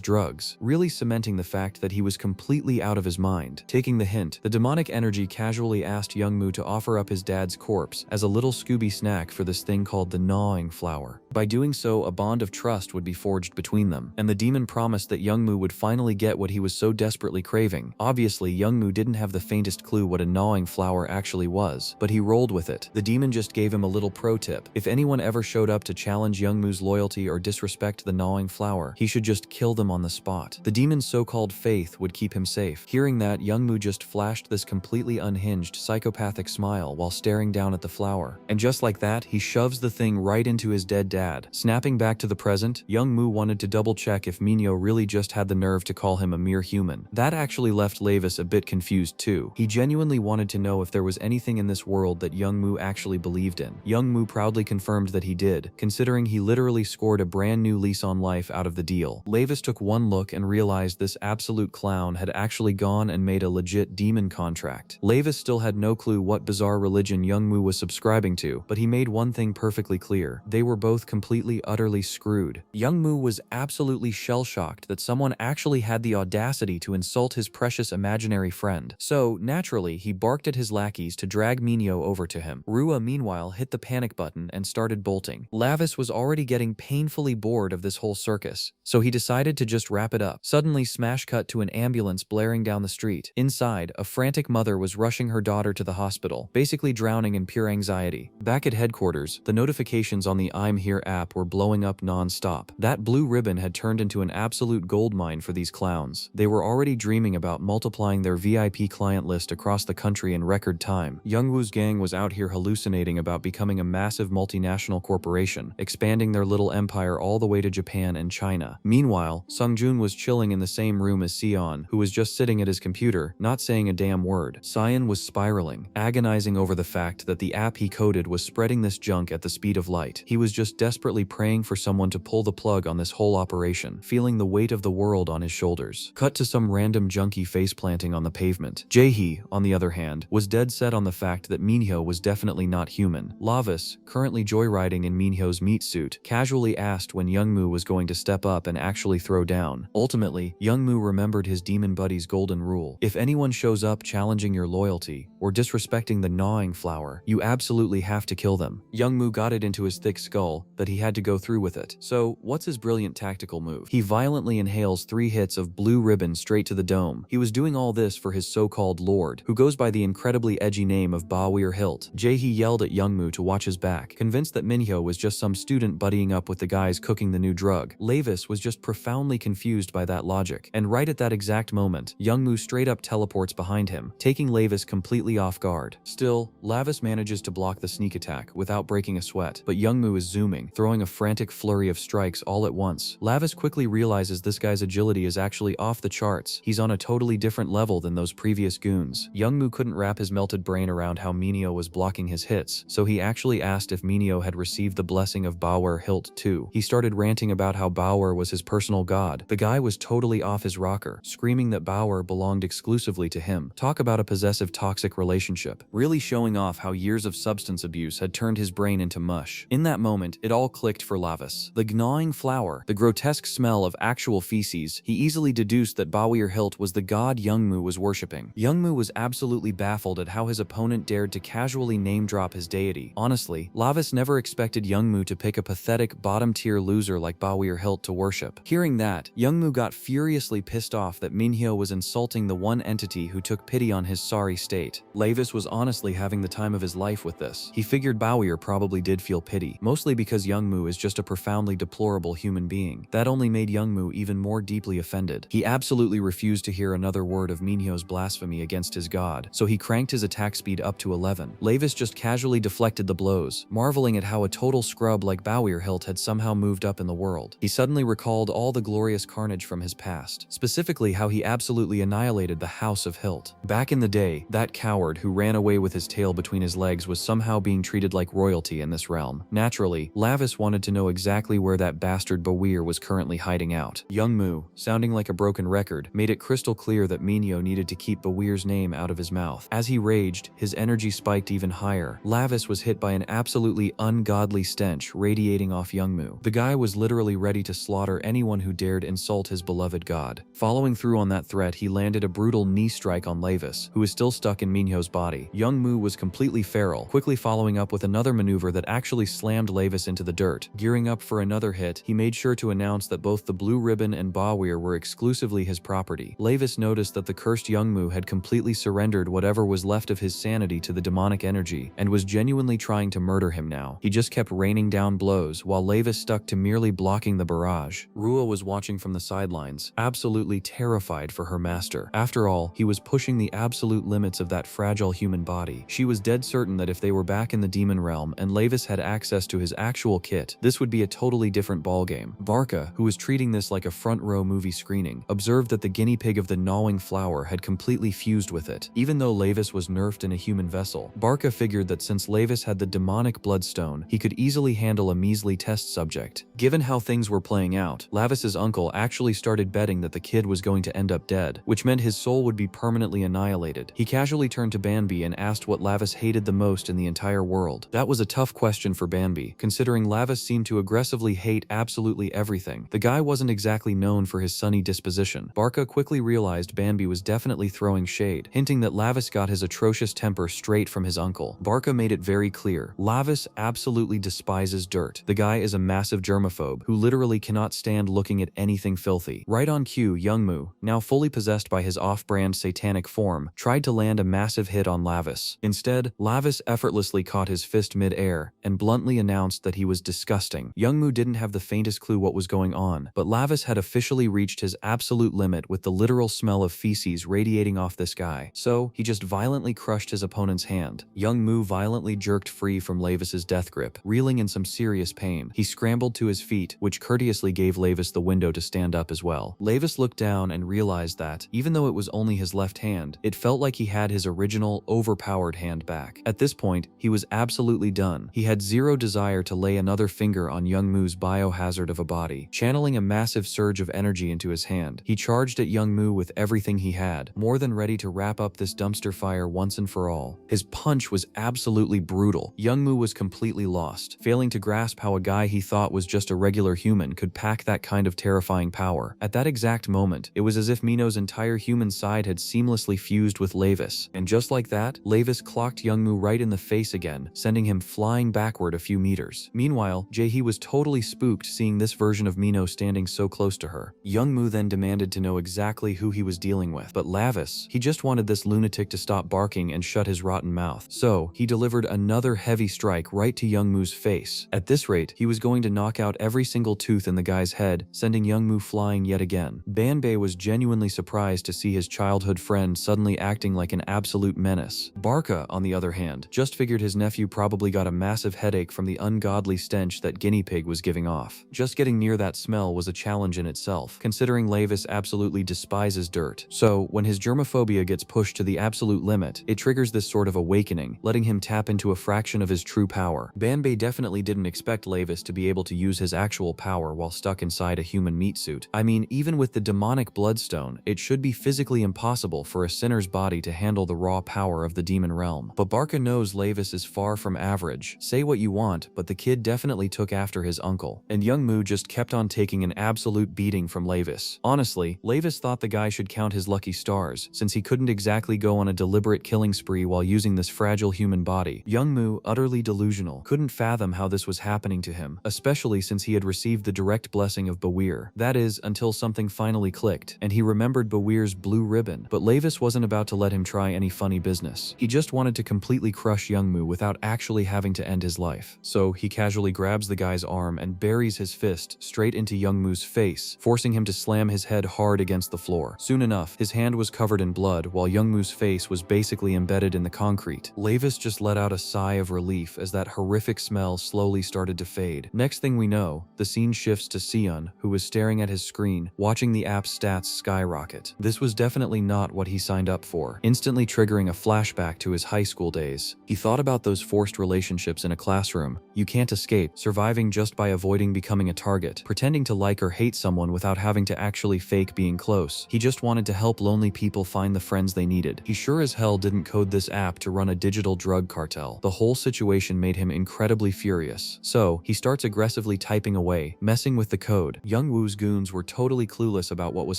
drugs, really cementing the fact that he was completely out of his mind. Taking the hint, the demonic energy casually asked Youngmu to offer up his dad's corpse as a little Scooby snack for this thing called the gnawing flower. By doing so, a bond of trust would be forged between them, and the demon promised that Youngmu would finally get what he was so desperately craving. Obviously, Youngmu didn't have the faintest clue what a gnawing flower actually was, but he rolled with it. The demon just gave him a little pro tip. If anyone ever showed up to challenge Youngmu's loyalty or disrespect the gnawing flower, he should just kill them on the spot. The demon's so-called faith would keep him safe. Hearing that, Youngmu just flashed this completely unhinged, psychopathic smile while staring down at the flower. And just like that, he shoves the thing right into his dead dad. Snapping back to the present, Youngmu wanted to double-check if Minhyo really just had the nerve to call him a mere human. That actually left Lavis a bit confused too. He genuinely wanted to know if there was anything in this world that Youngmu actually believed in. Youngmu proudly confirmed that he did, considering he literally scored a brand new lease on life out of the deal. Lavis took one look and realized this absolute clown had actually gone and made a legit demon contract. Lavis still had no clue what bizarre religion Youngmu was subscribing to, but he made one thing perfectly clear. They were both completely, utterly screwed. Youngmu was absolutely shell-shocked that someone actually had the audacity to insult his precious imaginary friend. So, naturally, he barked at his lackeys to drag Minhyo over to him. Rua, meanwhile, hit the panic button and started bolting. Lavis was already getting painfully bored of this whole circus, so he decided to just wrap it up. Suddenly, smash cut to an ambulance blaring down the street. Inside, a frantic mother was rushing her daughter to the hospital, basically drowning in pure anxiety. Back at headquarters, the notifications on the I'm Here app were blowing up non-stop. That blue ribbon had turned into an absolute goldmine for these clowns. They were already dreaming about multiplying their VIP client list across the country in record time. Youngwoo's gang was out here hallucinating about becoming a massive multinational corporation, expanding their little empire all the way to Japan and China. Meanwhile, Sungjun was chilling in the same room as Sion, who was just sitting at his computer, not saying a damn word. Sion was spiraling, agonizing over the fact that the app he coded was spreading this junk at the speed of light. He was just desperately praying for someone to pull the plug on this whole operation, feeling the weight of the world on his shoulders. Cut to some random junkie face-planting on the pavement. Jaehee, on the other hand, was dead set on the fact that Minhyo was definitely not human. Lavis, currently joyriding in Minhyo's meat suit, casually asked when Youngmu was going to step up and actually throw down. Ultimately, Youngmu remembered his demon buddy's golden rule. If anyone shows up challenging your loyalty, or disrespecting the gnawing flower, you absolutely have to kill them. Youngmu got it into his thick skull that he had to go through with it. So, what's his brilliant tactical move? He violently inhales 3 hits of blue ribbon straight to the dome. He was doing all this for his so-called lord, who goes by the incredibly edgy name of Bawir Hilt. Jaehee yelled at Youngmu to watch his back, convinced that Minhyo was just some student buddying up with the guys cooking the new drug. Lavis was just profoundly confused by that logic, and right at that exact moment, Youngmu straight up teleports behind him, taking Lavis completely off guard. Still, Lavis manages to block the sneak attack without breaking a sweat, but Youngmu is zooming, throwing a frantic flurry of strikes all at once. Lavis quickly realizes this guy's agility is actually off the charts. He's on a totally different level than those previous goons. Youngmu couldn't wrap his melted brain around how Minhyo was blocking his hits, so he actually asked if Minhyo had received the blessing of Bawir Hilt too. He started ranting about how Bawir was his personal god. The guy was totally off his rocker, screaming that Bawir belonged exclusively to him. Talk about a possessive toxic relationship, really showing off how years of substance abuse had turned his brain into mush. In that moment, it all clicked for Lavis. The gnawing flower, the grotesque smell of actual feces, he easily deduced that Bawir Hilt was the god Youngmu was worshipping. Youngmu was absolutely baffled at how his opponent dared to casually name-drop his deity. Honestly, Lavis never expected Youngmu to pick a pathetic, bottom-tier loser like Bawir Hilt to worship. Hearing that, Youngmu got furiously pissed off that Minhyo was insulting the one entity who took pity on his sorry state. Lavis was honestly having the time of his life with this. He figured Bawir probably did feel pity, mostly because Youngmu is just a profoundly deplorable human being. That only made Youngmu even more deeply offended. He absolutely refused to hear another word of Minhyo's blasphemy against his god, so he cranked his attack speed up to 11. Lavis just casually deflected the blows, marveling at how a total scrub like Bawir Hilt had somehow moved up in the world. He suddenly recalled all the glorious carnage from his past, specifically how he absolutely annihilated annihilated the House of Hilt. Back in the day, that coward who ran away with his tail between his legs was somehow being treated like royalty in this realm. Naturally, Lavis wanted to know exactly where that bastard Bawir was currently hiding out. Young Mu, sounding like a broken record, made it crystal clear that Minho needed to keep Bawir's name out of his mouth. As he raged, his energy spiked even higher. Lavis was hit by an absolutely ungodly stench radiating off Young Mu. The guy was literally ready to slaughter anyone who dared insult his beloved god. Following through on that threat, he landed a brutal knee strike on Lavis, who was still stuck in Minho's body. Young Mu was completely feral, quickly following up with another maneuver that actually slammed Lavis into the dirt. Gearing up for another hit, he made sure to announce that both the Blue Ribbon and Bawir were exclusively his property. Lavis noticed that the cursed Young Mu had completely surrendered whatever was left of his sanity to the demonic energy, and was genuinely trying to murder him now. He just kept raining down blows, while Lavis stuck to merely blocking the barrage. Rua was watching from the sidelines, absolutely terrified for her master. After all, he was pushing the absolute limits of that fragile human body. She was dead certain that if they were back in the demon realm and Lavis had access to his actual kit, this would be a totally different ballgame. Barca, who was treating this like a front-row movie screening, observed that the guinea pig of the gnawing flower had completely fused with it. Even though Lavis was nerfed in a human vessel, Barca figured that since Lavis had the demonic bloodstone, he could easily handle a measly test subject. Given how things were playing out, Lavis's uncle actually started betting that the kid was going to end up dead, which meant his soul would be permanently annihilated. He casually turned to Banby and asked what Lavis hated the most in the entire world. That was a tough question for Banby, considering Lavis seemed to aggressively hate absolutely everything. The guy wasn't exactly known for his sunny disposition. Barca quickly realized Banby was definitely throwing shade, hinting that Lavis got his atrocious temper straight from his uncle. Barca made it very clear. Lavis absolutely despises dirt. The guy is a massive germaphobe who literally cannot stand looking at anything filthy. Right on cue, Young Mu, now fully possessed by his off-brand satanic form, tried to land a massive hit on Lavis. Instead, Lavis effortlessly caught his fist mid-air and bluntly announced that he was disgusting. Young Mu didn't have the faintest clue what was going on, but Lavis had officially reached his absolute limit with the literal smell of feces radiating off this guy. So, he just violently crushed his opponent's hand. Young Mu violently jerked free from Lavis's death grip, reeling in some serious pain. He scrambled to his feet, which courteously gave Lavis the window to stand up as well. Lavis looked down and realized that, even though it was only his left hand, it felt like he had his original, overpowered hand back. At this point, he was absolutely done. He had zero desire to lay another finger on Young Mu's biohazard of a body. Channeling a massive surge of energy into his hand, he charged at Young Mu with everything he had, more than ready to wrap up this dumpster fire once and for all. His punch was absolutely brutal. Young Mu was completely lost, failing to grasp how a guy he thought was just a regular human could pack that kind of terrifying power. At that exact moment, it was as if Minho's entire human side had seamlessly fused with Lavis, and just like that, Lavis clocked Young Mu right in the face again, sending him flying backward a few meters. Meanwhile, Jae-hee was totally spooked seeing this version of Minho standing so close to her. Young Mu then demanded to know exactly who he was dealing with, but Lavis, he just wanted this lunatic to stop barking and shut his rotten mouth. So, he delivered another heavy strike right to Young Mu's face. At this rate, he was going to knock out every single tooth in the guy's head, sending Young Mu flying yet again. Banbei was genuinely surprised to see his childhood friend suddenly acting like an absolute menace. Barca, on the other hand, just figured his nephew probably got a massive headache from the ungodly stench that guinea pig was giving off. Just getting near that smell was a challenge in itself, considering Lavis absolutely despises dirt. So, when his germophobia gets pushed to the absolute limit, it triggers this sort of awakening, letting him tap into a fraction of his true power. Banbei definitely didn't expect Lavis to be able to use his actual power while stuck inside a human meat suit. I mean, even with the demonic bloodstone, it should be physically impossible for a sinner's body to handle the raw power of the demon realm. But Barca knows Lavis is far from average. Say what you want, but the kid definitely took after his uncle. And Young Mu just kept on taking an absolute beating from Lavis. Honestly, Lavis thought the guy should count his lucky stars, since he couldn't exactly go on a deliberate killing spree while using this fragile human body. Young Mu, utterly delusional, couldn't fathom how this was happening to him, especially since he had received the direct blessing of Bawir. That is, until something finally clicked, and he remembered Bawir's blue ribbon. But Lavis wasn't about to let him try any funny business. He just wanted to completely crush Young Mu without actually having to end his life. So he casually grabs the guy's arm and buries his fist straight into Young Mu's face, forcing him to slam his head hard against the floor. Soon enough, his hand was covered in blood while Young Mu's face was basically embedded in the concrete. Lavis just let out a sigh of relief as that horrific smell slowly started to fade. Next thing we know, the scene shifts to Seon, who was staring at his screen, watching the app's stats skyrocket. This This was definitely not what he signed up for, instantly triggering a flashback to his high school days. He thought about those forced relationships in a classroom. You can't escape, surviving just by avoiding becoming a target, pretending to like or hate someone without having to actually fake being close. He just wanted to help lonely people find the friends they needed. He sure as hell didn't code this app to run a digital drug cartel. The whole situation made him incredibly furious. So, he starts aggressively typing away, messing with the code. Youngwoo's goons were totally clueless about what was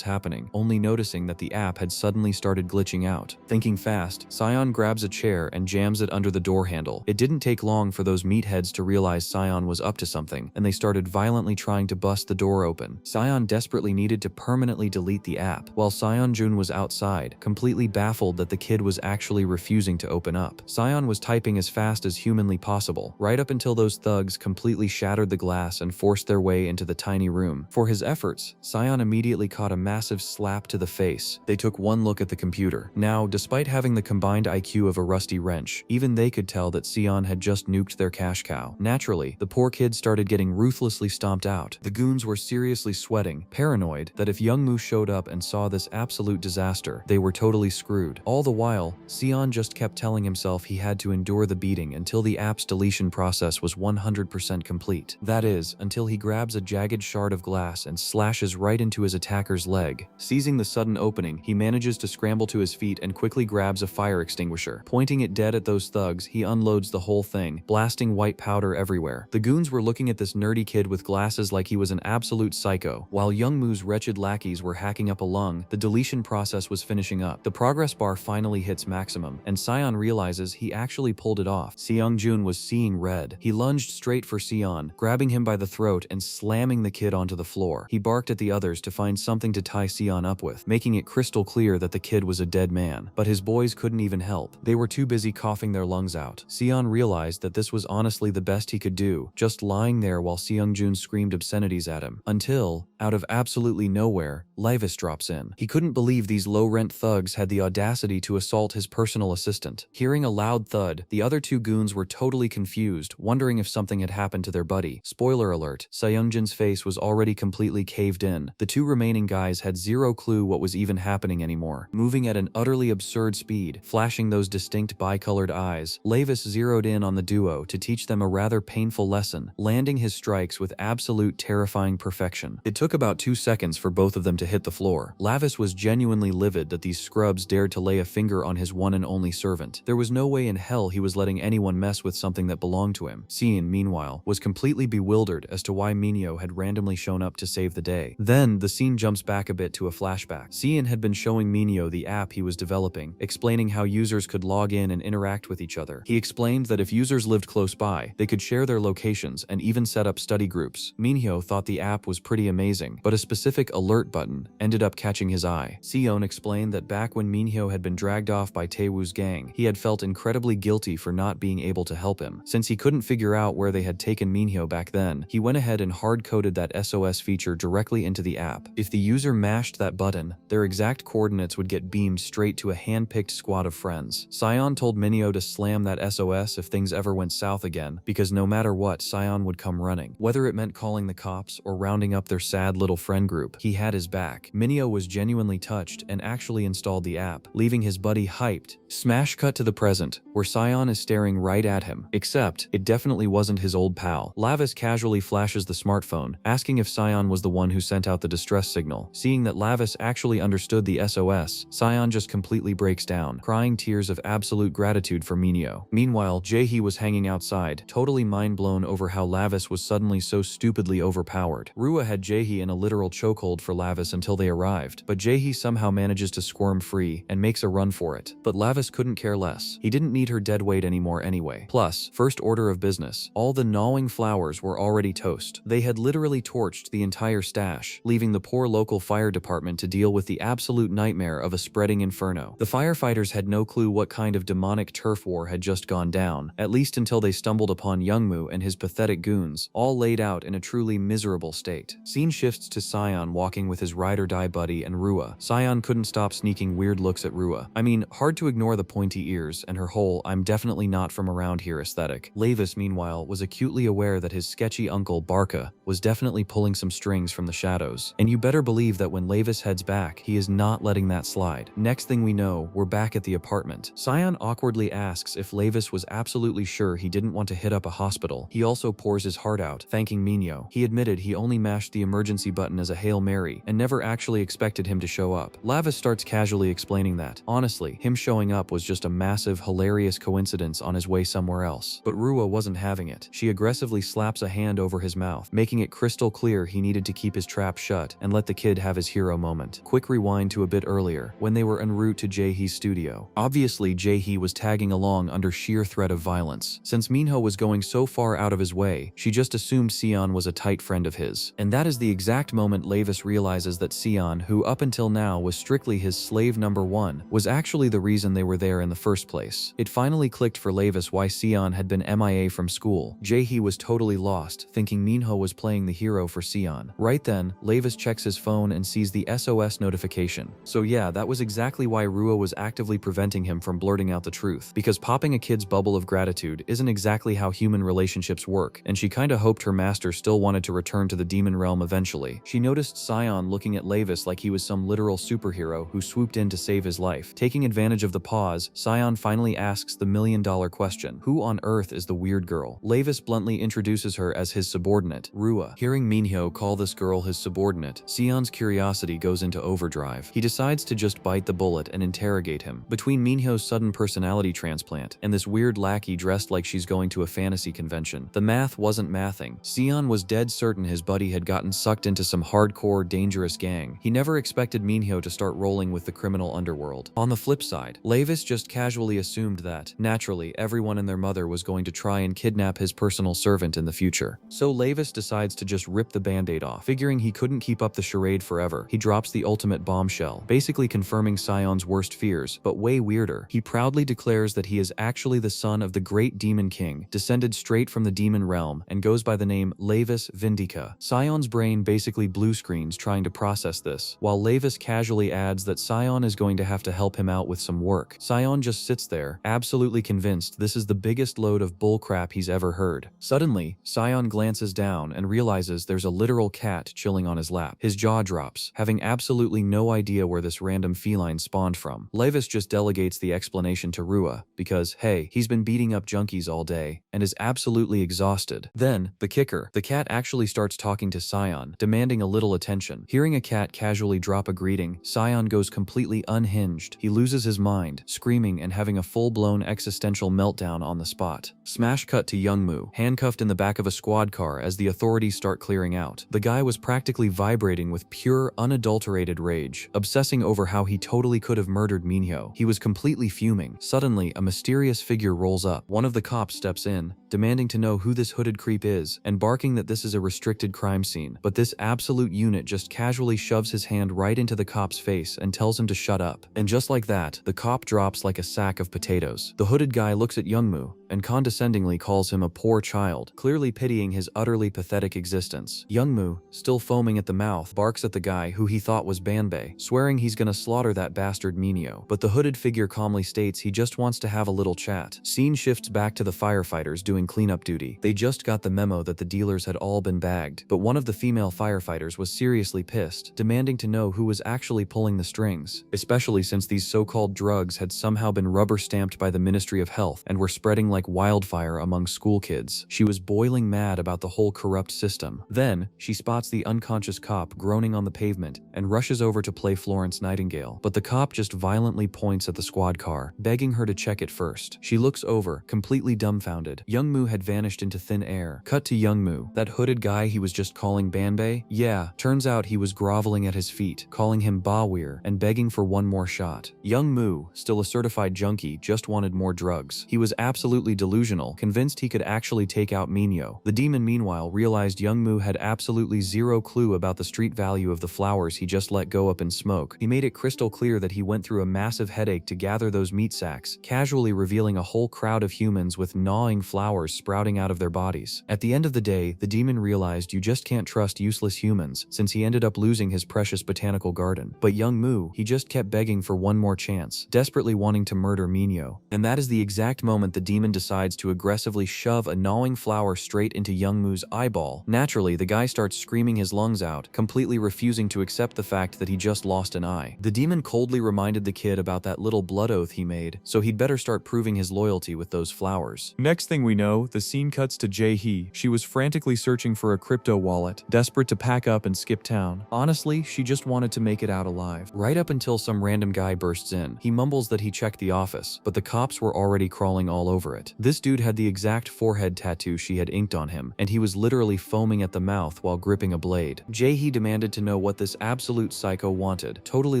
happening, only noticing that the app had suddenly started glitching out. Thinking fast, Sion grabs a chair and jams it under the door handle. It didn't take long for those meatheads to realize Sion was up to something, and they started violently trying to bust the door open. Sion desperately needed to permanently delete the app, while Sion Jun was outside, completely baffled that the kid was actually refusing to open up. Sion was typing as fast as humanly possible, right up until those thugs completely shattered the glass and forced their way into the tiny room. For his efforts, Sion immediately caught a massive slap to the face. They took one look at the computer. Now, despite having the combined IQ of a rusty wrench, even they could tell that Sion had just nuked their cash cow. Naturally, the poor kid started getting ruthlessly stomped out. The goons were seriously sweating, paranoid that if Youngmoo showed up and saw this absolute disaster, they were totally screwed. All the while, Sion just kept telling himself he had to endure the beating until the app's deletion process was 100% complete. That is, until he grabs a jagged shard of glass and slashes right into his attacker's leg. Seizing the sudden opening, he manages to scramble to his feet and quickly grabs a fire extinguisher. Pointing it dead at those thugs, he unloads the whole thing, blasting white powder everywhere. The goons were looking at this nerdy kid with glasses like he was an absolute psycho. While Youngwoo's wretched lackeys were hacking up a lung, the deletion process was finishing up. The progress bar finally hits maximum, and Sion realizes he actually pulled it off. Seongjun was seeing red. He lunged straight for Sion, grabbing him by the throat and slamming the kid onto the floor. He barked at the others to find something to tie Sion up with, making it crystal clear that the kid was a dead man. But his boys couldn't even help. They were too busy coughing their lungs out. Sion realized that this was honestly the best he could do, just lying there while Seongjun screamed obscenities at him. Until, out of absolutely nowhere, Livis drops in. He couldn't believe these low-rent thugs had the audacity to assault his personal assistant. Hearing a loud thud, the other two goons were totally confused, wondering if something had happened to their buddy. Spoiler alert, Seongjun's face was already completely caved in. The two remaining guys had zero clue what was even happening anymore. Moving at an utterly absurd speed, flashing those distinct bicolored eyes, Livis zeroed in on the duo to teach them a rather painful lesson, landing his strikes with absolute terrifying perfection. It took about 2 seconds for both of them to hit the floor. Lavis was genuinely livid that these scrubs dared to lay a finger on his one and only servant. There was no way in hell he was letting anyone mess with something that belonged to him. Cian, meanwhile, was completely bewildered as to why Minyo had randomly shown up to save the day. Then, the scene jumps back a bit to a flashback. Cian had been showing Minyo the app he was developing, explaining how users could log in and interact with each other. He explained that if users lived close by, they could share their locations and even set up study groups. Minyo thought the app was pretty amazing, but a specific alert button ended up catching his eye. Sion explained that back when Minyo had been dragged off by Taewoo's gang, he had felt incredibly guilty for not being able to help him. Since he couldn't figure out where they had taken Minyo back then, he went ahead and hard-coded that SOS feature directly into the app. If the user mashed that button, their exact coordinates would get beamed straight to a hand-picked squad of friends. Sion told Minyo to slam that SOS if things ever went south again, because no matter what, Sion would come running. Whether it meant calling the cops or rounding up their sad little friend group, he had his back. Minyo was genuinely touched and actually installed the app, leaving his buddy hyped. Smash cut to the present, where Sion is staring right at him, except it definitely wasn't his old pal. Lavis casually flashes the smartphone, asking if Sion was the one who sent out the distress signal. Seeing that Lavis actually understood the SOS, Sion just completely breaks down, crying tears of absolute gratitude for Minyo. Meanwhile, Jaehee was hanging outside, totally mind-blown over how Lavis was suddenly so stupidly overpowered. Rua had Jaehee in a literal chokehold for Lavis until they arrived, but Jaehee somehow manages to squirm free and makes a run for it. But Lavis couldn't care less. He didn't need her dead weight anymore anyway. Plus, first order of business, all the gnawing flowers were already toast. They had literally torched the entire stash, leaving the poor local fire department to deal with the absolute nightmare of a spreading inferno. The firefighters had no clue what kind of demonic turf war had just gone down, at least until they stumbled upon Youngmoo and his pathetic goons, all laid out in a truly miserable state. Scene shifts shifts to Sion walking with his ride-or-die buddy and Rua. Sion couldn't stop sneaking weird looks at Rua. I mean, hard to ignore the pointy ears and her whole "I'm definitely not from around here" aesthetic. Levis, meanwhile, was acutely aware that his sketchy uncle, Barca, was definitely pulling some strings from the shadows. And you better believe that when Levis heads back, he is not letting that slide. Next thing we know, we're back at the apartment. Sion awkwardly asks if Levis was absolutely sure he didn't want to hit up a hospital. He also pours his heart out, thanking Minho. He admitted he only mashed the emergency button as a Hail Mary and never actually expected him to show up. Lavis starts casually explaining that, honestly, him showing up was just a massive, hilarious coincidence on his way somewhere else. But Rua wasn't having it. She aggressively slaps a hand over his mouth, making it crystal clear he needed to keep his trap shut and let the kid have his hero moment. Quick rewind to a bit earlier, when they were en route to Jaehee's studio. Obviously, Jaehee was tagging along under sheer threat of violence. Since Minho was going so far out of his way, she just assumed Sion was a tight friend of his. And that is the exact moment Levis realizes that Sion, who up until now was strictly his slave number one, was actually the reason they were there in the first place. It finally clicked for Levis why Sion had been MIA from school. Jaehee was totally lost, thinking Minho was playing the hero for Sion. Right then, Levis checks his phone and sees the SOS notification. So yeah, that was exactly why Rua was actively preventing him from blurting out the truth, because popping a kid's bubble of gratitude isn't exactly how human relationships work, and she kinda hoped her master still wanted to return to the demon realm eventually. She noticed Sion looking at Levis like he was some literal superhero who swooped in to save his life. Taking advantage of the pause, Sion finally asks the million-dollar question: who on earth is the weird girl? Levis bluntly introduces her as his subordinate, Rua. Hearing Minho call this girl his subordinate, Sion's curiosity goes into overdrive. He decides to just bite the bullet and interrogate him. Between Minho's sudden personality transplant and this weird lackey dressed like she's going to a fantasy convention, the math wasn't mathing. Sion was dead certain his buddy had gotten sucked into some hardcore, dangerous gang. He never expected Minho to start rolling with the criminal underworld. On the flip side, Levis just casually assumed that, naturally, everyone and their mother was going to try and kidnap his personal servant in the future. So Levis decides to just rip the band-aid off. Figuring he couldn't keep up the charade forever, he drops the ultimate bombshell, basically confirming Sion's worst fears, but way weirder. He proudly declares that he is actually the son of the great demon king, descended straight from the demon realm, and goes by the name Levis Vindica. Sion's brain basically blue screens trying to process this, while Levis casually adds that Sion is going to have to help him out with some work. Sion just sits there, absolutely convinced this is the biggest load of bullcrap he's ever heard. Suddenly, Sion glances down and realizes there's a literal cat chilling on his lap. His jaw drops, having absolutely no idea where this random feline spawned from. Levis just delegates the explanation to Rua, because, hey, he's been beating up junkies all day, and is absolutely exhausted. Then, the kicker, the cat actually starts talking to Sion, demanding a little attention. Hearing a cat casually drop a greeting, Sion goes completely unhinged. He loses his mind, screaming and having a full-blown existential meltdown on the spot. Smash cut to Youngmoo, handcuffed in the back of a squad car as the authorities start clearing out. The guy was practically vibrating with pure, unadulterated rage, obsessing over how he totally could have murdered Minho. He was completely fuming. Suddenly, a mysterious figure rolls up. One of the cops steps in, demanding to know who this hooded creep is, and barking that this is a restricted crime scene. But this absolute unit just casually shoves his hand right into the cop's face and tells him to shut up. And just like that, the cop drops like a sack of potatoes. The hooded guy looks at Youngmoo and condescendingly calls him a poor child, clearly pitying his utterly pathetic existence. Youngmoo, still foaming at the mouth, barks at the guy who he thought was Banbei, swearing he's gonna slaughter that bastard Minho. But the hooded figure calmly states he just wants to have a little chat. Scene shifts back to the firefighters doing cleanup duty. They just got the memo that the dealers had all been bagged, but one of the female firefighters was seriously pissed, demanding to know who was actually pulling the strings, especially since these so-called drugs had somehow been rubber-stamped by the Ministry of Health and were spreading like wildfire among school kids. She was boiling mad about the whole corrupt system. Then, she spots the unconscious cop groaning on the pavement and rushes over to play Florence Nightingale, but the cop just violently points at the squad car, begging her to check it first. She looks over, completely dumbfounded. Youngmoo had vanished into thin air. Cut to Youngmoo, that hooded guy he was just calling Banbei? Yeah, turns out he was groveling at his feet, calling him Bawir, and begging for one more shot. Youngmoo, still a certified junkie, just wanted more drugs. He was absolutely absolutely delusional, convinced he could actually take out Minyo. The demon meanwhile realized young Mu had absolutely zero clue about the street value of the flowers he just let go up in smoke. He made it crystal clear that he went through a massive headache to gather those meat sacks, casually revealing a whole crowd of humans with gnawing flowers sprouting out of their bodies. At the end of the day, the demon realized you just can't trust useless humans, since he ended up losing his precious botanical garden. But young Mu, he just kept begging for one more chance, desperately wanting to murder Minyo. And that is the exact moment the demon decides to aggressively shove a gnawing flower straight into young Mu's eyeball. Naturally, the guy starts screaming his lungs out, completely refusing to accept the fact that he just lost an eye. The demon coldly reminded the kid about that little blood oath he made, so he'd better start proving his loyalty with those flowers. Next thing we know, the scene cuts to Jae-hee. She was frantically searching for a crypto wallet, desperate to pack up and skip town. Honestly, she just wanted to make it out alive. Right up until some random guy bursts in. He mumbles that he checked the office, but the cops were already crawling all over it. This dude had the exact forehead tattoo she had inked on him, and he was literally foaming at the mouth while gripping a blade. Jae-hee demanded to know what this absolute psycho wanted, totally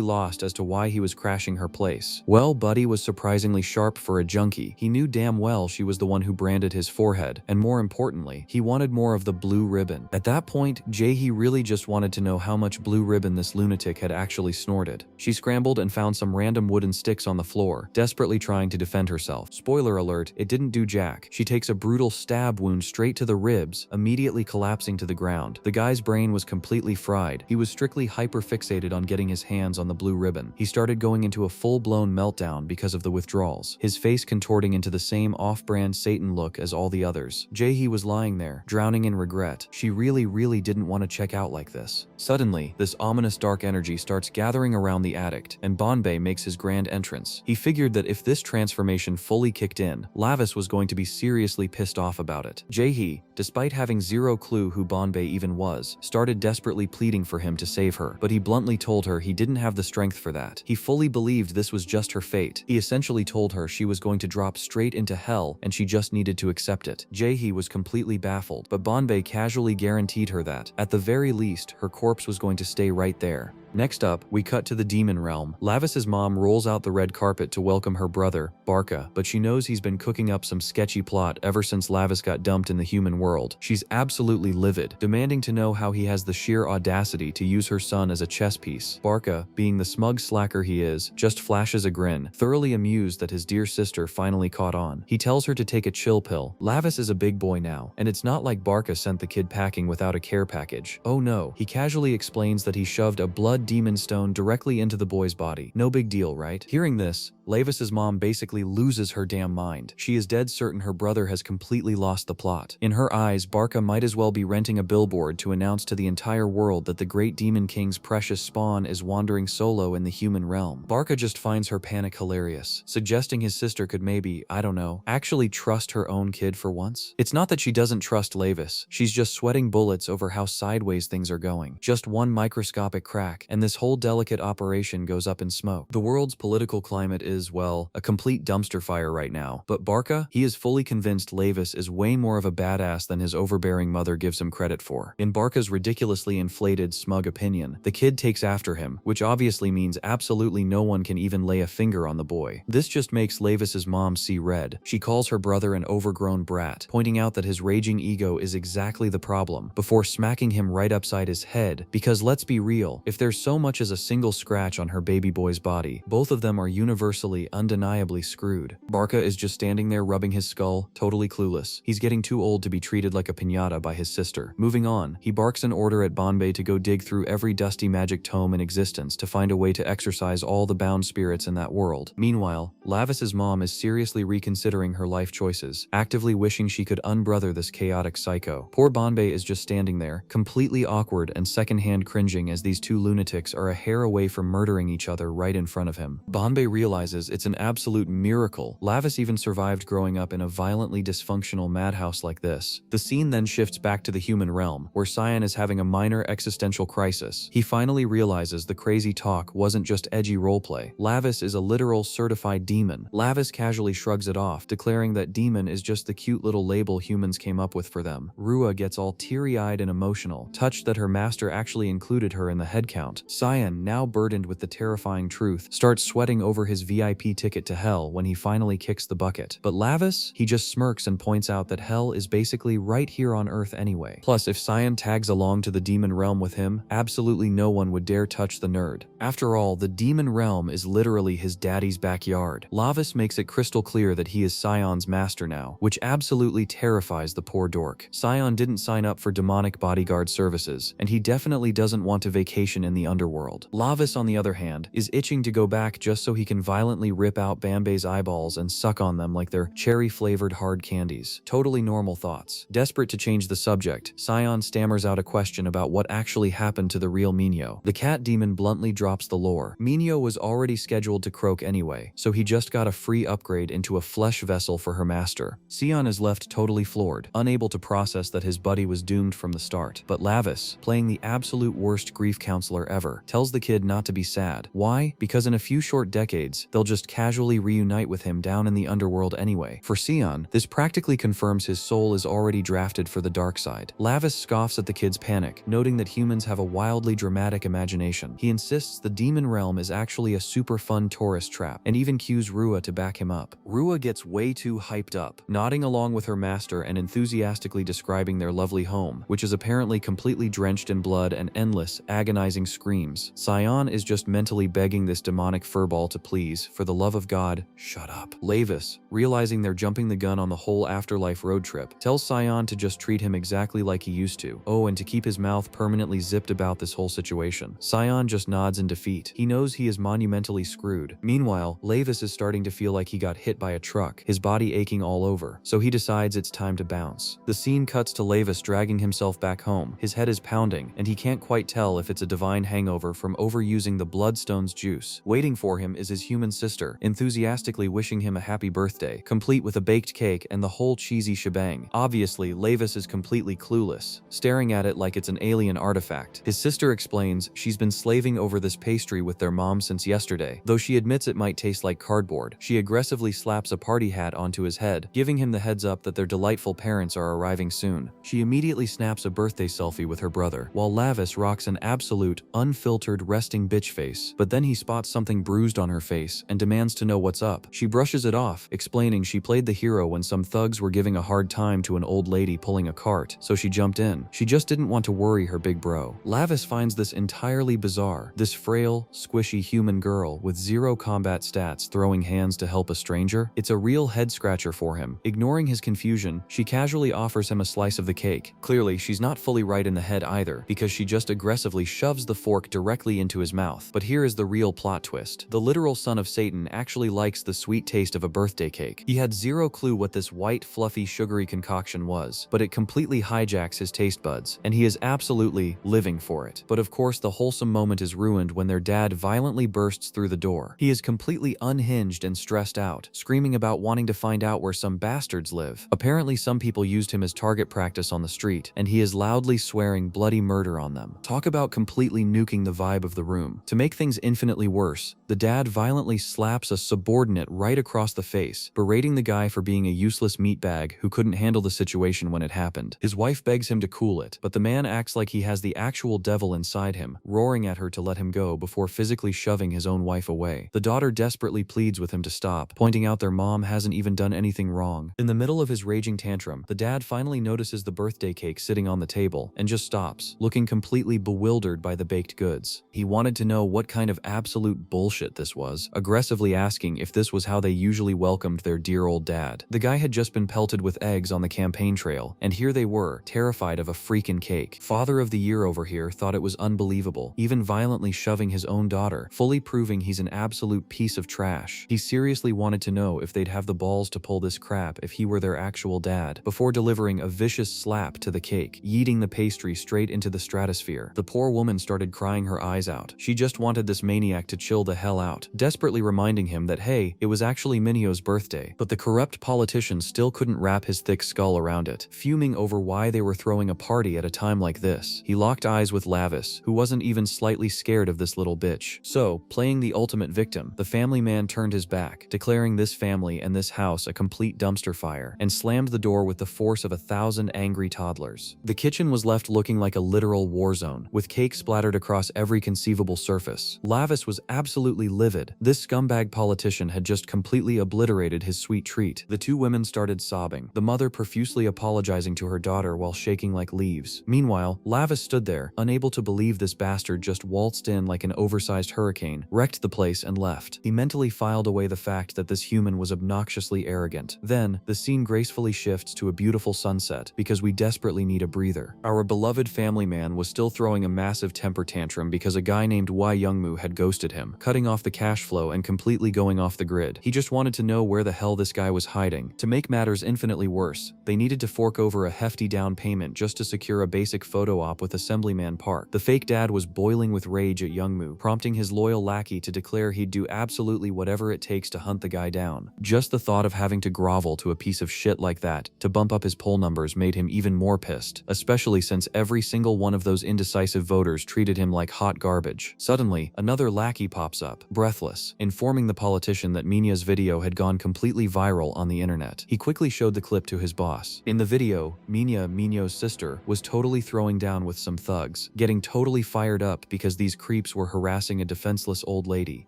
lost as to why he was crashing her place. Well, Buddy was surprisingly sharp for a junkie. He knew damn well she was the one who branded his forehead, and more importantly, he wanted more of the blue ribbon. At that point, Jae-hee really just wanted to know how much blue ribbon this lunatic had actually snorted. She scrambled and found some random wooden sticks on the floor, desperately trying to defend herself. Spoiler alert, it didn't do jack. She takes a brutal stab wound straight to the ribs, immediately collapsing to the ground. The guy's brain was completely fried. He was strictly hyper-fixated on getting his hands on the blue ribbon. He started going into a full-blown meltdown because of the withdrawals, his face contorting into the same off-brand Satan look as all the others. Jae-hee was lying there, drowning in regret. She really didn't want to check out like this. Suddenly, this ominous dark energy starts gathering around the addict, and Banbei makes his grand entrance. He figured that if this transformation fully kicked in, Lavis was going to be seriously pissed off about it. Jae-hee, despite having zero clue who Banbei even was, started desperately pleading for him to save her, but he bluntly told her he didn't have the strength for that. He fully believed this was just her fate. He essentially told her she was going to drop straight into hell and she just needed to accept it. Jae-hee was completely baffled, but Banbei casually guaranteed her that, at the very least, her corpse was going to stay right there. Next up, we cut to the demon realm. Lavis's mom rolls out the red carpet to welcome her brother, Barca, but she knows he's been cooking up some sketchy plot ever since Lavis got dumped in the human world. She's absolutely livid, demanding to know how he has the sheer audacity to use her son as a chess piece. Barca, being the smug slacker he is, just flashes a grin, thoroughly amused that his dear sister finally caught on. He tells her to take a chill pill. Lavis is a big boy now, and it's not like Barca sent the kid packing without a care package. Oh no, he casually explains that he shoved a blood demon stone directly into the boy's body. No big deal, right? Hearing this, Lavis's mom basically loses her damn mind. She is dead certain her brother has completely lost the plot. In her eyes, Barca might as well be renting a billboard to announce to the entire world that the great demon king's precious spawn is wandering solo in the human realm. Barca just finds her panic hilarious, suggesting his sister could maybe, I don't know, actually trust her own kid for once. It's not that she doesn't trust Lavis, she's just sweating bullets over how sideways things are going. Just one microscopic crack, and this whole delicate operation goes up in smoke. The world's political climate is, well, a complete dumpster fire right now. But Barca, he is fully convinced Lavis is way more of a badass than his overbearing mother gives him credit for. In Barca's ridiculously inflated, smug opinion, the kid takes after him, which obviously means absolutely no one can even lay a finger on the boy. This just makes Lavis's mom see red. She calls her brother an overgrown brat, pointing out that his raging ego is exactly the problem, before smacking him right upside his head, because let's be real, if there's so much as a single scratch on her baby boy's body, both of them are universally, undeniably screwed. Barca is just standing there rubbing his skull, totally clueless. He's getting too old to be treated like a piñata by his sister. Moving on, he barks an order at Banbei to go dig through every dusty magic tome in existence to find a way to exorcise all the bound spirits in that world. Meanwhile, Lavis's mom is seriously reconsidering her life choices, actively wishing she could unbrother this chaotic psycho. Poor Banbei is just standing there, completely awkward and secondhand cringing as these two lunatics are a hair away from murdering each other right in front of him. Banbei realizes it's an absolute miracle Lavis even survived growing up in a violently dysfunctional madhouse like this. The scene then shifts back to the human realm, where Cyan is having a minor existential crisis. He finally realizes the crazy talk wasn't just edgy roleplay. Lavis is a literal certified demon. Lavis casually shrugs it off, declaring that demon is just the cute little label humans came up with for them. Rua gets all teary-eyed and emotional, touched that her master actually included her in the headcount. account. Cyan, now burdened with the terrifying truth, starts sweating over his VIP ticket to hell when he finally kicks the bucket. But Lavis, he just smirks and points out that hell is basically right here on Earth anyway. Plus, if Cyan tags along to the demon realm with him, absolutely no one would dare touch the nerd. After all, the demon realm is literally his daddy's backyard. Lavis makes it crystal clear that he is Cyan's master now, which absolutely terrifies the poor dork. Cyan didn't sign up for demonic bodyguard services, and he definitely doesn't want to vacation in the underworld. Lavis, on the other hand, is itching to go back just so he can violently rip out Bambe's eyeballs and suck on them like they're cherry-flavored hard candies. Totally normal thoughts. Desperate to change the subject, Cyan stammers out a question about what actually happened to the real Minho. The cat demon bluntly drops the lore. Minho was already scheduled to croak anyway, so he just got a free upgrade into a flesh vessel for her master. Cyan is left totally floored, unable to process that his buddy was doomed from the start. But Lavis, playing the absolute worst grief counselor ever, tells the kid not to be sad. Why? Because in a few short decades, they'll just casually reunite with him down in the underworld anyway. For Cyan, this practically confirms his soul is already drafted for the dark side. Lavis scoffs at the kid's panic, noting that humans have a wildly dramatic imagination. He insists the demon realm is actually a super fun tourist trap, and even cues Rua to back him up. Rua gets way too hyped up, nodding along with her master and enthusiastically describing their lovely home, which is apparently completely drenched in blood and endless, agonizing screams. Cyan is just mentally begging this demonic furball to please, for the love of God, shut up. Lavis, realizing they're jumping the gun on the whole afterlife road trip, tells Cyan to just treat him exactly like he used to. Oh, and to keep his mouth permanently zipped about this whole situation. Cyan just nods in defeat. He knows he is monumentally screwed. Meanwhile, Lavis is starting to feel like he got hit by a truck, his body aching all over, so he decides it's time to bounce. The scene cuts to Lavis dragging himself back home. His head is pounding, and he can't quite tell if it's a divine hangover from overusing the Bloodstone's juice. Waiting for him is his human sister, enthusiastically wishing him a happy birthday, complete with a baked cake and the whole cheesy shebang. Obviously, Lavis is completely clueless, staring at it like it's an alien artifact. His sister explains she's been slaving over this pastry with their mom since yesterday. Though she admits it might taste like cardboard, she aggressively slaps a party hat onto his head, giving him the heads up that their delightful parents are arriving soon. She immediately snaps a birthday selfie with her brother, while Lavis rocks an absolute, unfiltered resting bitch face, but then he spots something bruised on her face and demands to know what's up. She brushes it off, explaining she played the hero when some thugs were giving a hard time to an old lady pulling a cart, so she jumped in. She just didn't want to worry her big bro. Lavis finds this entirely bizarre. This frail, squishy human girl with zero combat stats throwing hands to help a stranger? It's a real head scratcher for him. Ignoring his confusion, she casually offers him a slice of the cake. Clearly, she's not fully right in the head either, because she just aggressively shoves the fork directly into his mouth. But here is the real plot twist. The literal son of Satan actually likes the sweet taste of a birthday cake. He had zero clue what this white, fluffy, sugary concoction was, but it completely hijacks his taste buds, and he is absolutely living for it. But of course, the wholesome moment is ruined when their dad violently bursts through the door. He is completely unhinged and stressed out, screaming about wanting to find out where some bastards live. Apparently, some people used him as target practice on the street, and he is loudly swearing bloody murder on them. Talk about completely nuking the vibe of the room. To make things infinitely worse, the dad violently slaps a subordinate right across the face, berating the guy for being a useless meatbag who couldn't handle the situation when it happened. His wife begs him to cool it, but the man acts like he has the actual devil inside him, roaring at her to let him go before physically shoving his own wife away. The daughter desperately pleads with him to stop, pointing out their mom hasn't even done anything wrong. In the middle of his raging tantrum, the dad finally notices the birthday cake sitting on the table and just stops, looking completely bewildered by the baked goods. He wanted to know what kind of absolute bullshit this was, aggressively asking if this was how they usually welcomed their dear old dad. The guy had just been pelted with eggs on the campaign trail, and here they were, terrified of a freaking cake. Father of the year over here thought it was unbelievable, even violently shoving his own daughter, fully proving he's an absolute piece of trash. He seriously wanted to know if they'd have the balls to pull this crap if he were their actual dad, before delivering a vicious slap to the cake, yeeting the pastry straight into the stratosphere. The poor woman started crying her eyes out. She just wanted this maniac to chill the hell out, desperately reminding him that hey, it was actually Minho's birthday. But the corrupt politician still couldn't wrap his thick skull around it, fuming over why they were throwing a party at a time like this. He locked eyes with Lavis, who wasn't even slightly scared of this little bitch. So, playing the ultimate victim, the family man turned his back, declaring this family and this house a complete dumpster fire, and slammed the door with the force of 1,000 angry toddlers. The kitchen was left looking like a literal war zone, with cake splattered across across every conceivable surface. Lavis was absolutely livid. This scumbag politician had just completely obliterated his sweet treat. The two women started sobbing, the mother profusely apologizing to her daughter while shaking like leaves. Meanwhile, Lavis stood there, unable to believe this bastard just waltzed in like an oversized hurricane, wrecked the place, and left. He mentally filed away the fact that this human was obnoxiously arrogant. Then, the scene gracefully shifts to a beautiful sunset because we desperately need a breather. Our beloved family man was still throwing a massive temper tantrum because a guy named Wai Youngmoo had ghosted him, cutting off the cash flow and completely going off the grid. He just wanted to know where the hell this guy was hiding. To make matters infinitely worse, they needed to fork over a hefty down payment just to secure a basic photo op with Assemblyman Park. The fake dad was boiling with rage at Youngmoo, prompting his loyal lackey to declare he'd do absolutely whatever it takes to hunt the guy down. Just the thought of having to grovel to a piece of shit like that to bump up his poll numbers made him even more pissed, especially since every single one of those indecisive voters treated him like hot garbage. Suddenly, another lackey pops up, breathless, informing the politician that Minya's video had gone completely viral on the internet. He quickly showed the clip to his boss. In the video, Minya, Minyo's sister, was totally throwing down with some thugs, getting totally fired up because these creeps were harassing a defenseless old lady.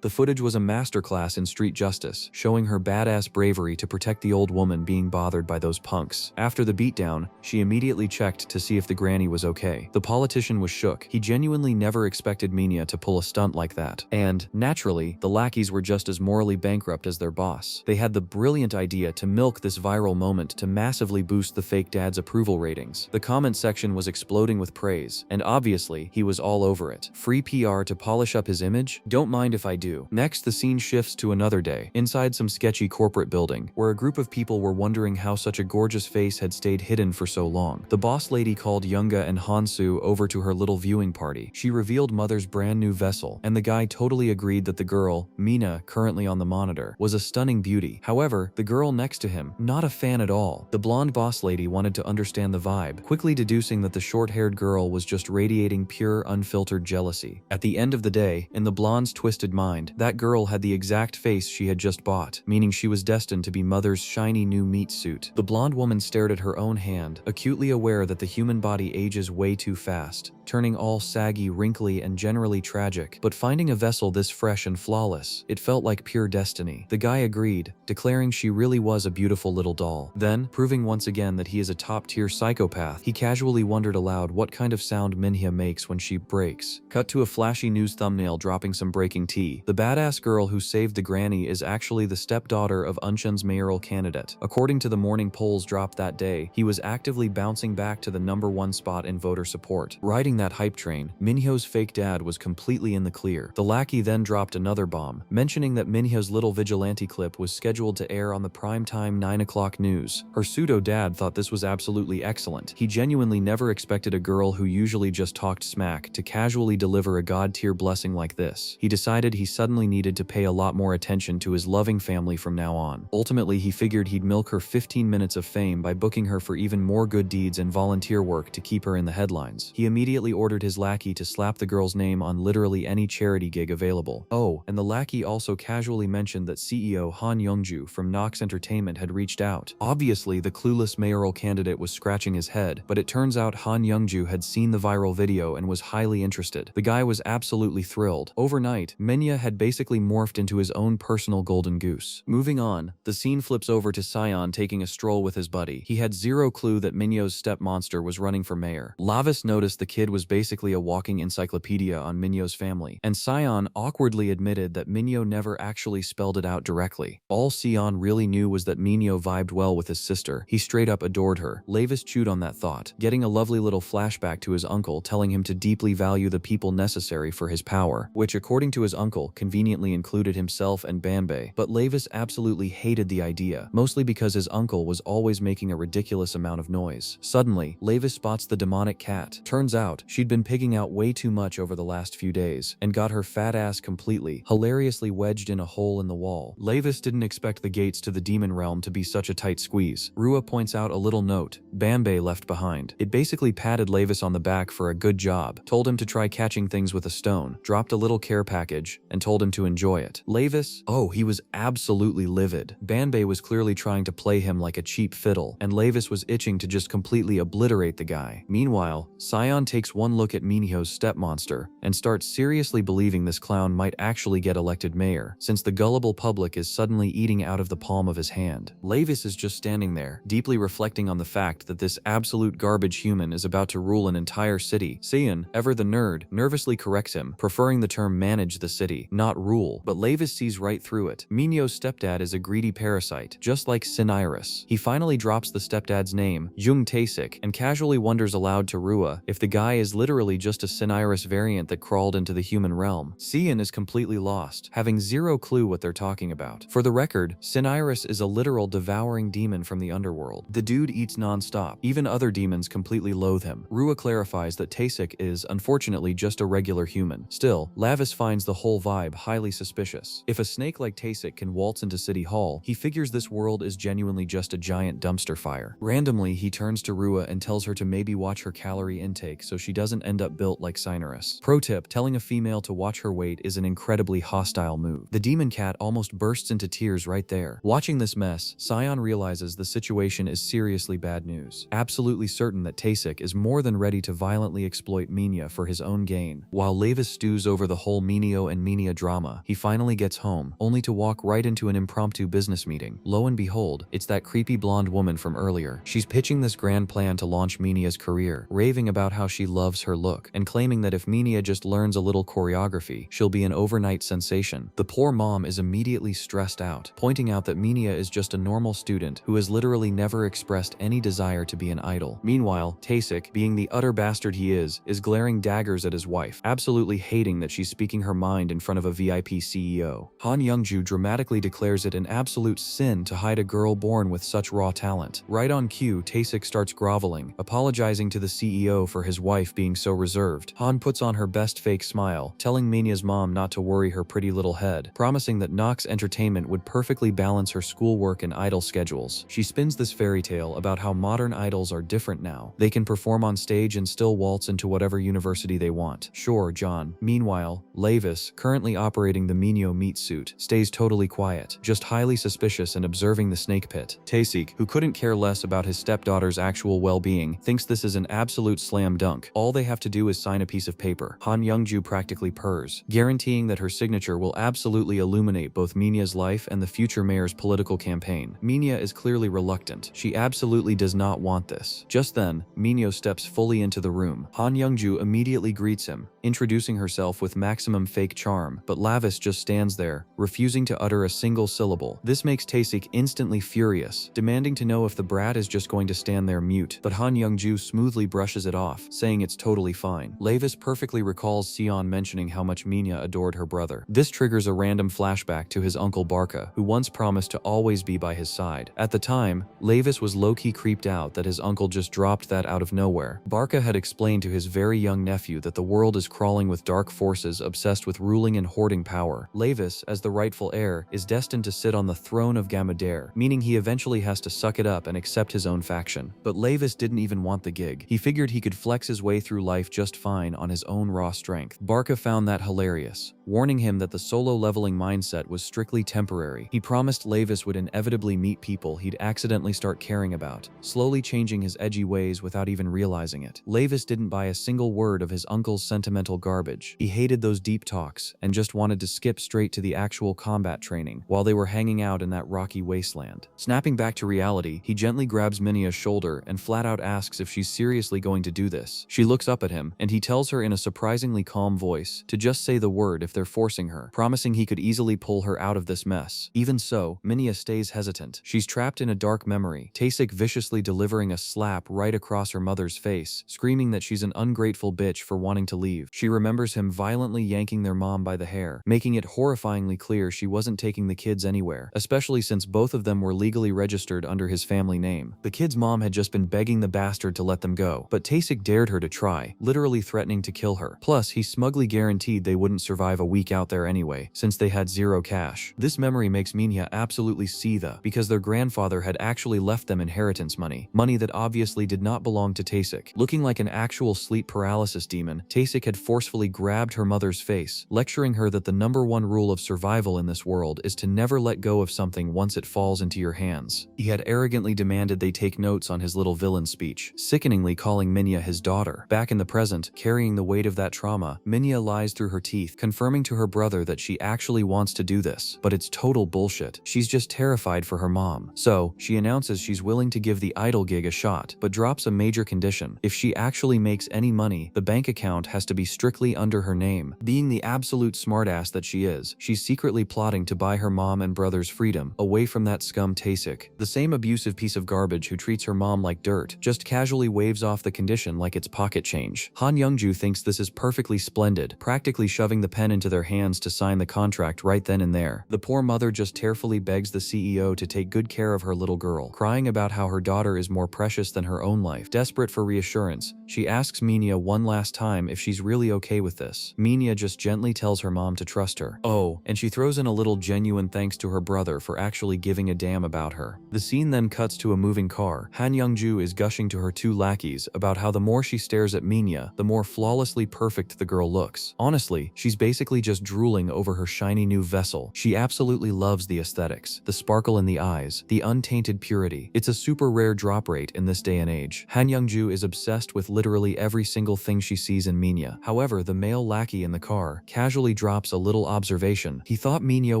The footage was a masterclass in street justice, showing her badass bravery to protect the old woman being bothered by those punks. After the beatdown, she immediately checked to see if the granny was okay. The politician was shook. He genuinely never expected Minya to pull a stunt like that. And, naturally, the lackeys were just as morally bankrupt as their boss. They had the brilliant idea to milk this viral moment to massively boost the fake dad's approval ratings. The comment section was exploding with praise, and obviously, he was all over it. Free PR to polish up his image? Don't mind if I do. Next, the scene shifts to another day, inside some sketchy corporate building, where a group of people were wondering how such a gorgeous face had stayed hidden for so long. The boss lady called Younga and Hansu over to her little viewing party. She revealed Mother's brand new vessel, and the guy totally agreed that the girl, Mina, currently on the monitor, was a stunning beauty. However, the girl next to him, not a fan at all. The blonde boss lady wanted to understand the vibe, quickly deducing that the short-haired girl was just radiating pure, unfiltered jealousy. At the end of the day, in the blonde's twisted mind, that girl had the exact face she had just bought, meaning she was destined to be Mother's shiny new meat suit. The blonde woman stared at her own hand, acutely aware that the human body ages way too fast, turning all saggy, wrinkly, and generally tragic. But finding a vessel this fresh and flawless, it felt like pure destiny. The guy agreed, declaring she really was a beautiful little doll. Then, proving once again that he is a top-tier psychopath, he casually wondered aloud what kind of sound Minhwa makes when she breaks. Cut to a flashy news thumbnail dropping some breaking tea. The badass girl who saved the granny is actually the stepdaughter of Unshan's mayoral candidate. According to the morning polls dropped that day, he was actively bouncing back to the #1 spot in voter support. Riding that hype train, Minhwa's fake dad was completely in the clear. The lackey then dropped another bomb, mentioning that Minhwa's little vigilante clip was scheduled to air on the primetime 9 o'clock news. Her pseudo-dad thought this was absolutely excellent. He genuinely never expected a girl who usually just talked smack to casually deliver a god-tier blessing like this. He decided he suddenly needed to pay a lot more attention to his loving family from now on. Ultimately, he figured he'd milk her 15 minutes of fame by booking her for even more good deeds and volunteer work to keep her in the headlines. He immediately ordered his lackey to slap the girl's name on literally any charity gig available. Oh, and the lackey also casually mentioned that CEO Han Youngju from Nox Entertainment had reached out. Obviously, the clueless mayoral candidate was scratching his head, but it turns out Han Youngju had seen the viral video and was highly interested. The guy was absolutely thrilled. Overnight, Minhwa had basically morphed into his own personal golden goose. Moving on, the scene flips over to Sion taking a stroll with his buddy. He had zero clue that Minhwa's step monster was running for mayor. Lavis noticed the kid was basically a walking encyclopedia on Minhwa's family, and Sion awkwardly admitted that Minhwa never actually spelled it out directly. All Sion really knew was that Minhwa vibed well with his sister. He straight up adored her. Lavis chewed on that thought, getting a lovely little flashback to his uncle telling him to deeply value the people necessary for his power, which according to his uncle conveniently included himself and Banbei. But Lavis absolutely hated the idea, mostly because his uncle was always making a ridiculous amount of noise. Suddenly, Lavis spots the demonic cat. Turns out, she'd been pigging out way too much over the last few days, and got her fat ass completely, hilariously wedged in a hole in the wall. Lavis didn't expect the gates to the demon realm to be such a tight squeeze. Rua points out a little note Banbei left behind. It basically patted Lavis on the back for a good job, told him to try catching things with a stone, dropped a little care package, and told him to enjoy it. Lavis, oh, he was absolutely livid. Banbei was clearly trying to play him like a cheap fiddle, and Lavis was itching to just completely obliterate the guy. Meanwhile, Sion takes gets one look at Minhyo's stepmonster and starts seriously believing this clown might actually get elected mayor, since the gullible public is suddenly eating out of the palm of his hand. Lavis is just standing there, deeply reflecting on the fact that this absolute garbage human is about to rule an entire city. Seiun, ever the nerd, nervously corrects him, preferring the term manage the city, not rule, but Lavis sees right through it. Minhyo's stepdad is a greedy parasite, just like Sinairis. He finally drops the stepdad's name, Jung Taesik, and casually wonders aloud to Rua if the guy is literally just a Sinairis variant that crawled into the human realm. Seiun is completely lost, having zero clue what they're talking about. For the record, Sinairis is a literal devouring demon from the underworld. The dude eats non-stop. Even other demons completely loathe him. Rua clarifies that Taesik is, unfortunately, just a regular human. Still, Lavis finds the whole vibe highly suspicious. If a snake like Taesik can waltz into City Hall, he figures this world is genuinely just a giant dumpster fire. Randomly, he turns to Rua and tells her to maybe watch her calorie intake so she doesn't end up built like Sinairis. Pro tip, telling a female to watch her weight is an incredibly hostile move. The demon cat almost bursts into tears right there. Watching this mess, Sion realizes the situation is seriously bad news. Absolutely certain that Taesik is more than ready to violently exploit Minya for his own gain. While Lavis stews over the whole Minhyo and Minya drama, he finally gets home, only to walk right into an impromptu business meeting. Lo and behold, it's that creepy blonde woman from earlier. She's pitching this grand plan to launch Minya's career, raving about how she loves her look, and claiming that if Minya just learns a little choreography, she'll be an overnight sensation. The poor mom is immediately stressed out, pointing out that Minya is just a normal student who has literally never expressed any desire to be an idol. Meanwhile, Taesik, being the utter bastard he is glaring daggers at his wife, absolutely hating that she's speaking her mind in front of a VIP CEO. Han Youngju dramatically declares it an absolute sin to hide a girl born with such raw talent. Right on cue, Taesik starts groveling, apologizing to the CEO for his wife being so reserved. Han puts on her best fake smile, telling Minya's mom not to worry her pretty little head, promising that Nox Entertainment would perfectly balance her schoolwork and idol schedules. She spins this fairy tale about how modern idols are different now. They can perform on stage and still waltz into whatever university they want. Sure, John. Meanwhile, Lavis, currently operating the Minhyo meat suit, stays totally quiet, just highly suspicious and observing the snake pit. Taesik, who couldn't care less about his stepdaughter's actual well-being, thinks this is an absolute slam dunk. All they have to do is sign a piece of paper. Han Youngju practically purrs, guaranteeing that her signature will absolutely illuminate both Minya's life and the future mayor's political campaign. Minya is clearly reluctant. She absolutely does not want this. Just then, Minhyo steps fully into the room. Han Youngju immediately greets him, introducing herself with maximum fake charm, but Lavis just stands there, refusing to utter a single syllable. This makes Taesik instantly furious, demanding to know if the brat is just going to stand there mute, but Han Youngju smoothly brushes it off, saying it's totally fine. Lavis perfectly recalls Sion mentioning how much Minya adored her brother. This triggers a random flashback to his uncle Barca, who once promised to always be by his side. At the time, Lavis was low-key creeped out that his uncle just dropped that out of nowhere. Barca had explained to his very young nephew that the world is crawling with dark forces obsessed with ruling and hoarding power. Lavis, as the rightful heir, is destined to sit on the throne of Gamadair, meaning he eventually has to suck it up and accept his own faction. But Lavis didn't even want the gig. He figured he could flex his way through life just fine on his own raw strength. Barca found that hilarious, warning him that the solo leveling mindset was strictly temporary. He promised Lavis would inevitably meet people he'd accidentally start caring about, slowly changing his edgy ways without even realizing it. Lavis didn't buy a single word of his uncle's sentimental garbage. He hated those deep talks and just wanted to skip straight to the actual combat training while they were hanging out in that rocky wasteland. Snapping back to reality, he gently grabs Minya's shoulder and flat out asks if she's seriously going to do this. She looks up at him, and he tells her in a surprisingly calm voice to just say the word if they're forcing her, promising he could easily pull her out of this mess. Even so, Minya stays hesitant. She's trapped in a dark memory, Taesik viciously delivering a slap right across her mother's face, screaming that she's an ungrateful bitch for wanting to leave. She remembers him violently yanking their mom by the hair, making it horrifyingly clear she wasn't taking the kids anywhere, especially since both of them were legally registered under his family name. The kid's mom had just been begging the bastard to let them go, but Taesik dared her to try, literally threatening to kill her. Plus, he smugly guaranteed they wouldn't survive a week out there anyway, since they had zero cash. This memory makes Minya absolutely seethe, because their grandfather had actually left them inheritance money that obviously did not belong to Taesik. Looking like an actual sleep paralysis demon, Taesik had forcefully grabbed her mother's face, lecturing her that the #1 rule of survival in this world is to never let go of something once it falls into your hands. He had arrogantly demanded they take notes on his little villain speech, sickeningly calling Minya his daughter. her. Back in the present, carrying the weight of that trauma, Minya lies through her teeth, confirming to her brother that she actually wants to do this. But it's total bullshit. She's just terrified for her mom. So, she announces she's willing to give the idol gig a shot, but drops a major condition. If she actually makes any money, the bank account has to be strictly under her name. Being the absolute smartass that she is, she's secretly plotting to buy her mom and brother's freedom away from that scum Tasik, the same abusive piece of garbage who treats her mom like dirt, just casually waves off the condition like it's pocket change. Han Youngju thinks this is perfectly splendid, practically shoving the pen into their hands to sign the contract right then and there. The poor mother just tearfully begs the CEO to take good care of her little girl, crying about how her daughter is more precious than her own life. Desperate for reassurance, she asks Minya one last time if she's really okay with this. Minya just gently tells her mom to trust her. Oh, and she throws in a little genuine thanks to her brother for actually giving a damn about her. The scene then cuts to a moving car. Han Youngju is gushing to her two lackeys about how the more she stares at Minya, the more flawlessly perfect the girl looks. Honestly, she's basically just drooling over her shiny new vessel. She absolutely loves the aesthetics, the sparkle in the eyes, the untainted purity. It's a super rare drop rate in this day and age. Han Youngju is obsessed with literally every single thing she sees in Minya. However, the male lackey in the car casually drops a little observation. He thought Minya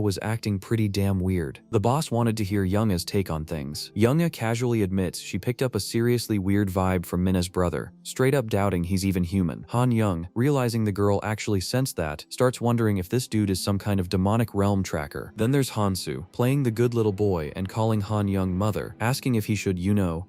was acting pretty damn weird. The boss wanted to hear Younga's take on things. Younga casually admits she picked up a seriously weird vibe from Minna's brother, straight up doubting he's even human. Han Young, realizing the girl actually sensed that, starts wondering if this dude is some kind of demonic realm tracker. Then there's Hansu, playing the good little boy and calling Han Young mother, asking if he should,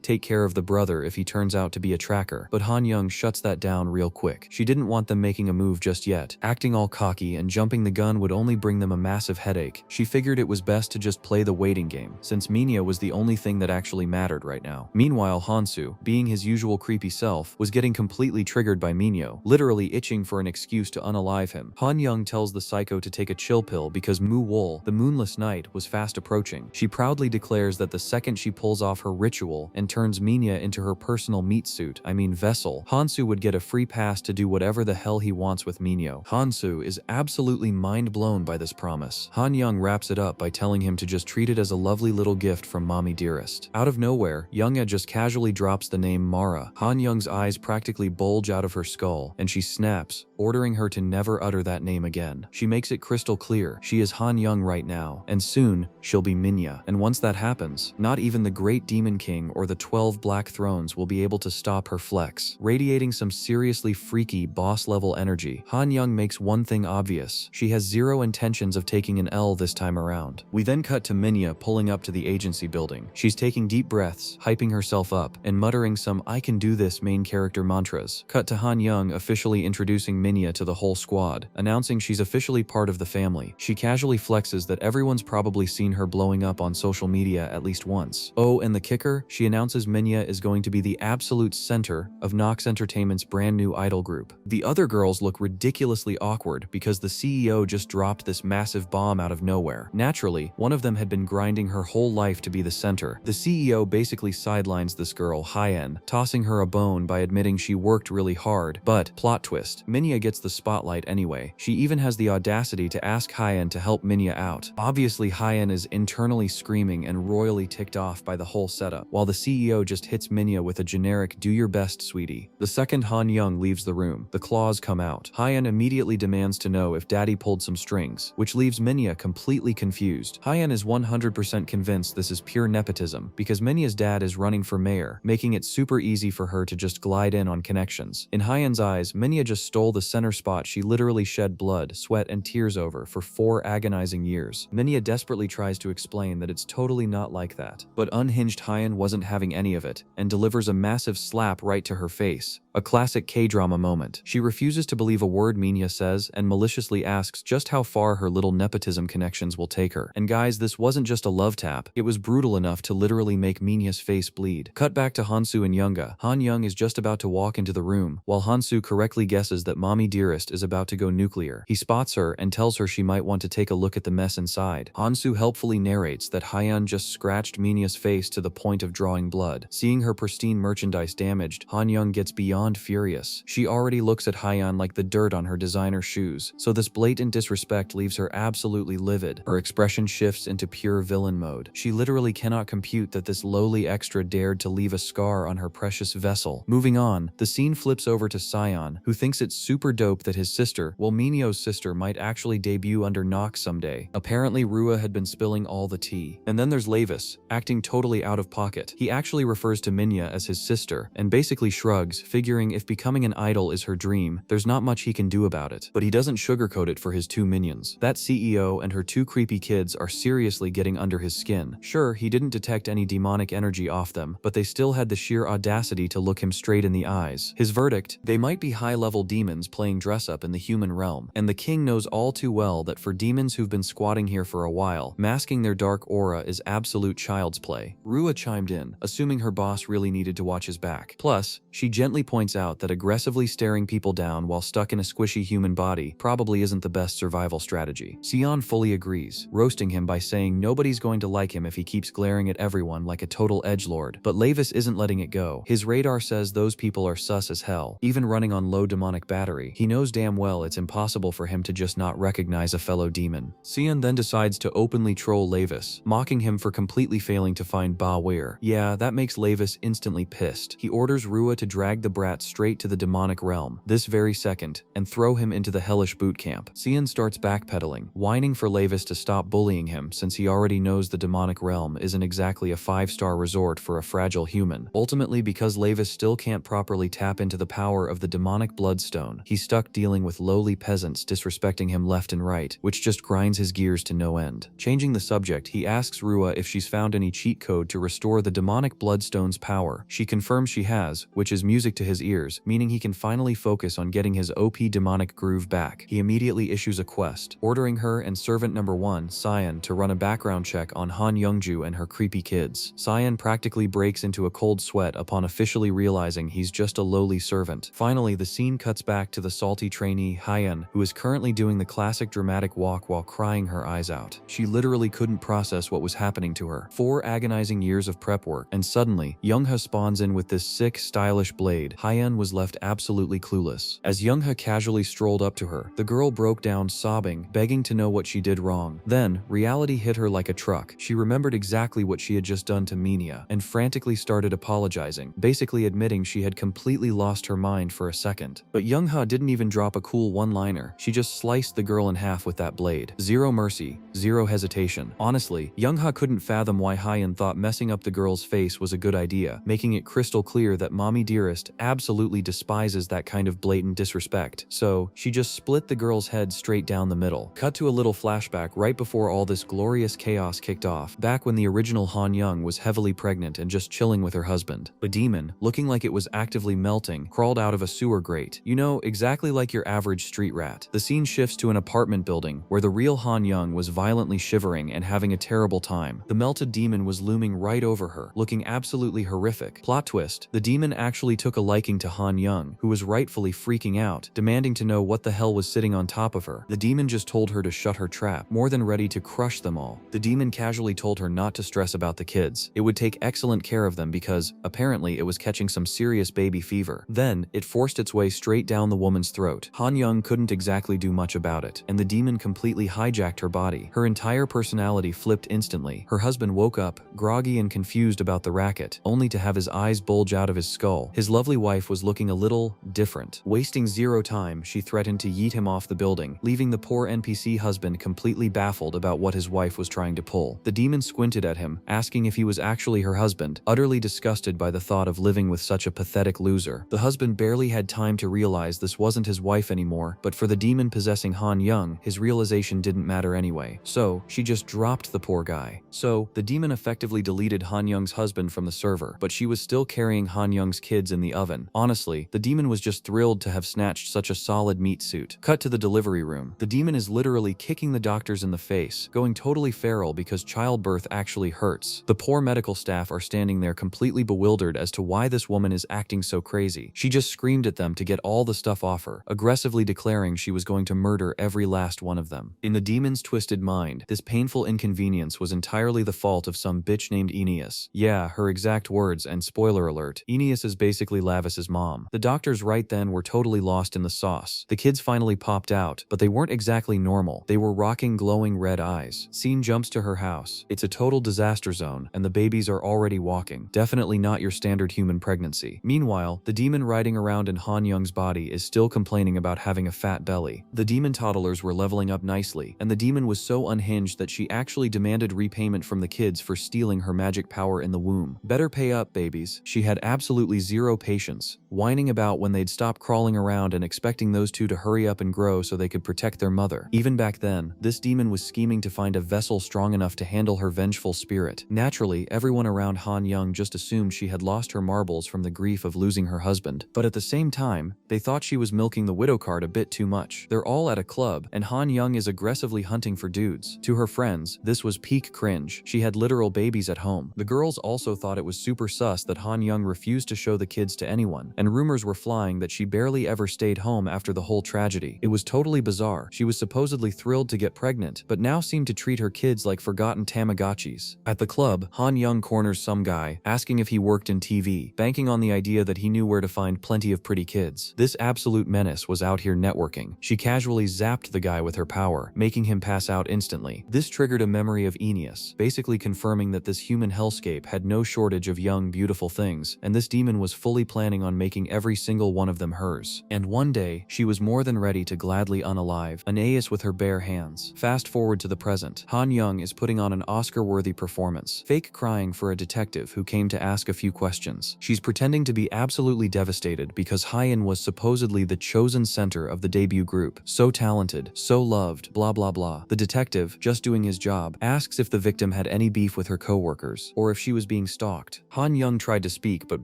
take care of the brother if he turns out to be a tracker. But Han Young shuts that down real quick. She didn't want them making a move just yet. Acting all cocky and jumping the gun would only bring them a massive headache. She figured it was best to just play the waiting game, since Minya was the only thing that actually mattered right now. Meanwhile, Hansu, being his usual creepy self, was getting completely triggered by Minyo, literally itching for an excuse to unalive him. Han Young tells the psycho to take a chill pill because Mu Wol, the moonless night, was fast approaching. She proudly declares that the second she pulls off her ritual and turns Minya into her personal meat suit, vessel, Hansu would get a free pass to do whatever the hell he wants with Minyo. Hansu is absolutely mind blown by this promise. Han Young wraps it up by telling him to just treat it as a lovely little gift from Mommy Dearest. Out of nowhere, Younga just casually drops the name Mara. Han Young's eyes practically bulge out of her skull, and she snaps, ordering her to never utter that name again. She makes it crystal clear she is Han Young right now, and soon she'll be Minya. And once that happens, not even the Great Demon King or the 12 Black Thrones will be able to stop her flex. Radiating some seriously freaky boss-level energy, Han Young makes one thing obvious: she has zero intentions of taking an L this time around. We then cut to Minya pulling up to the agency building. She's taking deep breaths, hyping herself up, and muttering some "I can do this" main character mantras. Cut to Han Young officially introducing Minya to the whole squad, announcing she's officially part of the family. She casually flexes that everyone's probably seen her blowing up on social media at least once. Oh, and the kicker? She announces Minya is going to be the absolute center of Nox Entertainment's brand new idol group. The other girls look ridiculously awkward because the CEO just dropped this massive bomb out of nowhere. Naturally, one of them had been grinding her whole life to be the center. The CEO basically sidelines this girl, Hyen, tossing her a bone by admitting she worked really hard, but, plot twist, Minya gets the spotlight anyway. She even has the audacity to ask Hyen to help Minya out. Obviously, Hyen is internally screaming and royally ticked off by the whole setup, while the CEO just hits Minya with a generic "do your best, sweetie." The second Han Young leaves the room, the claws come out. Hyen immediately demands to know if Daddy pulled some strings, which leaves Minya completely confused. Hyen is 100% convinced this is pure nepotism, because Minya's dad is running for mayor, making it super easy for her to just glide in on connections. In Hyen's eyes, Minya just stole the center spot she literally shed blood, sweat, and tears over for 4 agonizing years. Minya desperately tries to explain that it's totally not like that, but unhinged Hyen wasn't having any of it, and delivers a massive slap right to her face. A classic K-drama moment. She refuses to believe a word Minya says and maliciously asks just how far her little nepotism connections will take her. And guys, this wasn't just a love tap, it was brutal enough to literally make Minya's face bleed. Cut back to Hansu and Younga. Han Young is just about to walk into the room, while Hansu correctly guesses that Mommy Dearest is about to go nuclear. He spots her and tells her she might want to take a look at the mess inside. Hansu helpfully narrates that Hyen just scratched Minya's face to the point of drawing blood. Seeing her pristine merchandise damaged, Han Young gets beyond beyond furious. She already looks at Hyan like the dirt on her designer shoes, so this blatant disrespect leaves her absolutely livid. Her expression shifts into pure villain mode. She literally cannot compute that this lowly extra dared to leave a scar on her precious vessel. Moving on, the scene flips over to Sion, who thinks it's super dope that his sister, well Minyo's sister, might actually debut under Nox someday. Apparently Rua had been spilling all the tea. And then there's Lavis, acting totally out of pocket. He actually refers to Minya as his sister, and basically shrugs, figuring if becoming an idol is her dream, there's not much he can do about it. But he doesn't sugarcoat it for his two minions. That CEO and her two creepy kids are seriously getting under his skin. Sure, he didn't detect any demonic energy off them, but they still had the sheer audacity to look him straight in the eyes. His verdict: they might be high-level demons playing dress-up in the human realm, and the king knows all too well that for demons who've been squatting here for a while, masking their dark aura is absolute child's play. Rua chimed in, assuming her boss really needed to watch his back. Plus, she gently points out that aggressively staring people down while stuck in a squishy human body probably isn't the best survival strategy. Sion fully agrees, roasting him by saying nobody's going to like him if he keeps glaring at everyone like a total edgelord. But Lavis isn't letting it go. His radar says those people are sus as hell, even running on low demonic battery. He knows damn well it's impossible for him to just not recognize a fellow demon. Sion then decides to openly troll Lavis, mocking him for completely failing to find Ba Weir. Yeah, that makes Lavis instantly pissed. He orders Rua to drag the brat straight to the demonic realm, this very second, and throw him into the hellish boot camp. Sion starts backpedaling, whining for Lavis to stop bullying him since he already knows the demonic realm isn't exactly a 5-star resort for a fragile human. Ultimately, because Lavis still can't properly tap into the power of the demonic bloodstone, he's stuck dealing with lowly peasants disrespecting him left and right, which just grinds his gears to no end. Changing the subject, he asks Rua if she's found any cheat code to restore the demonic bloodstone's power. She confirms she has, which is music to his ears, meaning he can finally focus on getting his OP demonic groove back. He immediately issues a quest, ordering her and servant number 1, Sion, to run a background check on Han Youngju and her creepy kids. Sion practically breaks into a cold sweat upon officially realizing he's just a lowly servant. Finally, the scene cuts back to the salty trainee, Hyan, who is currently doing the classic dramatic walk while crying her eyes out. She literally couldn't process what was happening to her. 4 agonizing years of prep work, and suddenly, Youngha spawns in with this sick, stylish blade. Hyan was left absolutely clueless. As Youngha casually strolled up to her, the girl broke down sobbing, begging to know what she did wrong. Then, reality hit her like a truck. She remembered exactly what she had just done to Minya, and frantically started apologizing, basically admitting she had completely lost her mind for a second. But Youngha didn't even drop a cool one-liner. She just sliced the girl in half with that blade. Zero mercy, zero hesitation. Honestly, Youngha couldn't fathom why Hyan thought messing up the girl's face was a good idea, making it crystal clear that Mommy Dearest absolutely despises that kind of blatant disrespect. So, she just split the girl's head straight down the middle. Cut to a little flashback right before all this glorious chaos kicked off, back when the original Han Young was heavily pregnant and just chilling with her husband. A demon, looking like it was actively melting, crawled out of a sewer grate. You know, exactly like your average street rat. The scene shifts to an apartment building, where the real Han Young was violently shivering and having a terrible time. The melted demon was looming right over her, looking absolutely horrific. Plot twist, the demon actually took a liking to Han Young, who was rightfully freaking out, demanding to know what the hell was sitting on top of her. The demon just told her to shut her trap, more than ready to crush them all. The demon casually told her not to stress about the kids. It would take excellent care of them because, apparently, it was catching some serious baby fever. Then, it forced its way straight down the woman's throat. Han Young couldn't exactly do much about it, and the demon completely hijacked her body. Her entire personality flipped instantly. Her husband woke up, groggy and confused about the racket, only to have his eyes bulge out of his skull. His lovely wife was looking a little different. Wasting zero time, she threatened to yeet him off the building, leaving the poor NPC husband completely baffled about what his wife was trying to pull. The demon squinted at him, asking if he was actually her husband, utterly disgusted by the thought of living with such a pathetic loser. The husband barely had time to realize this wasn't his wife anymore, but for the demon possessing Han Young, his realization didn't matter anyway. So, she just dropped the poor guy. So, the demon effectively deleted Han Young's husband from the server, but she was still carrying Han Young's kids in the oven. Honestly, the demon was just thrilled to have snatched such a solid meat suit. Cut to the delivery room. The demon is literally kicking the doctors in the face, going totally feral because childbirth actually hurts. The poor medical staff are standing there completely bewildered as to why this woman is acting so crazy. She just screamed at them to get all the stuff off her, aggressively declaring she was going to murder every last one of them. In the demon's twisted mind, this painful inconvenience was entirely the fault of some bitch named Aeneas. Yeah, her exact words, and spoiler alert, Aeneas is basically Lavis' Alice's mom. The doctors right then were totally lost in the sauce. The kids finally popped out, but they weren't exactly normal. They were rocking glowing red eyes. Scene jumps to her house. It's a total disaster zone, and the babies are already walking. Definitely not your standard human pregnancy. Meanwhile, the demon riding around in Han Young's body is still complaining about having a fat belly. The demon toddlers were leveling up nicely, and the demon was so unhinged that she actually demanded repayment from the kids for stealing her magic power in the womb. Better pay up, babies. She had absolutely zero patience, whining about when they'd stop crawling around and expecting those two to hurry up and grow so they could protect their mother. Even back then, this demon was scheming to find a vessel strong enough to handle her vengeful spirit. Naturally, everyone around Han Young just assumed she had lost her marbles from the grief of losing her husband, but at the same time, they thought she was milking the widow card a bit too much. They're all at a club, and Han Young is aggressively hunting for dudes. To her friends, this was peak cringe. She had literal babies at home. The girls also thought it was super sus that Han Young refused to show the kids to anyone, and rumors were flying that she barely ever stayed home after the whole tragedy. It was totally bizarre. She was supposedly thrilled to get pregnant, but now seemed to treat her kids like forgotten Tamagotchis. At the club, Han Young corners some guy, asking if he worked in TV, banking on the idea that he knew where to find plenty of pretty kids. This absolute menace was out here networking. She casually zapped the guy with her power, making him pass out instantly. This triggered a memory of Aeneas, basically confirming that this human hellscape had no shortage of young, beautiful things, and this demon was fully planning on making every single one of them hers. And one day, she was more than ready to gladly unalive Aeneas with her bare hands. Fast forward to the present. Han Young is putting on an Oscar-worthy performance, fake crying for a detective who came to ask a few questions. She's pretending to be absolutely devastated because Hyen was supposedly the chosen center of the debut group. So talented, so loved, blah blah blah. The detective, just doing his job, asks if the victim had any beef with her co-workers, or if she was being stalked. Han Young tried to speak but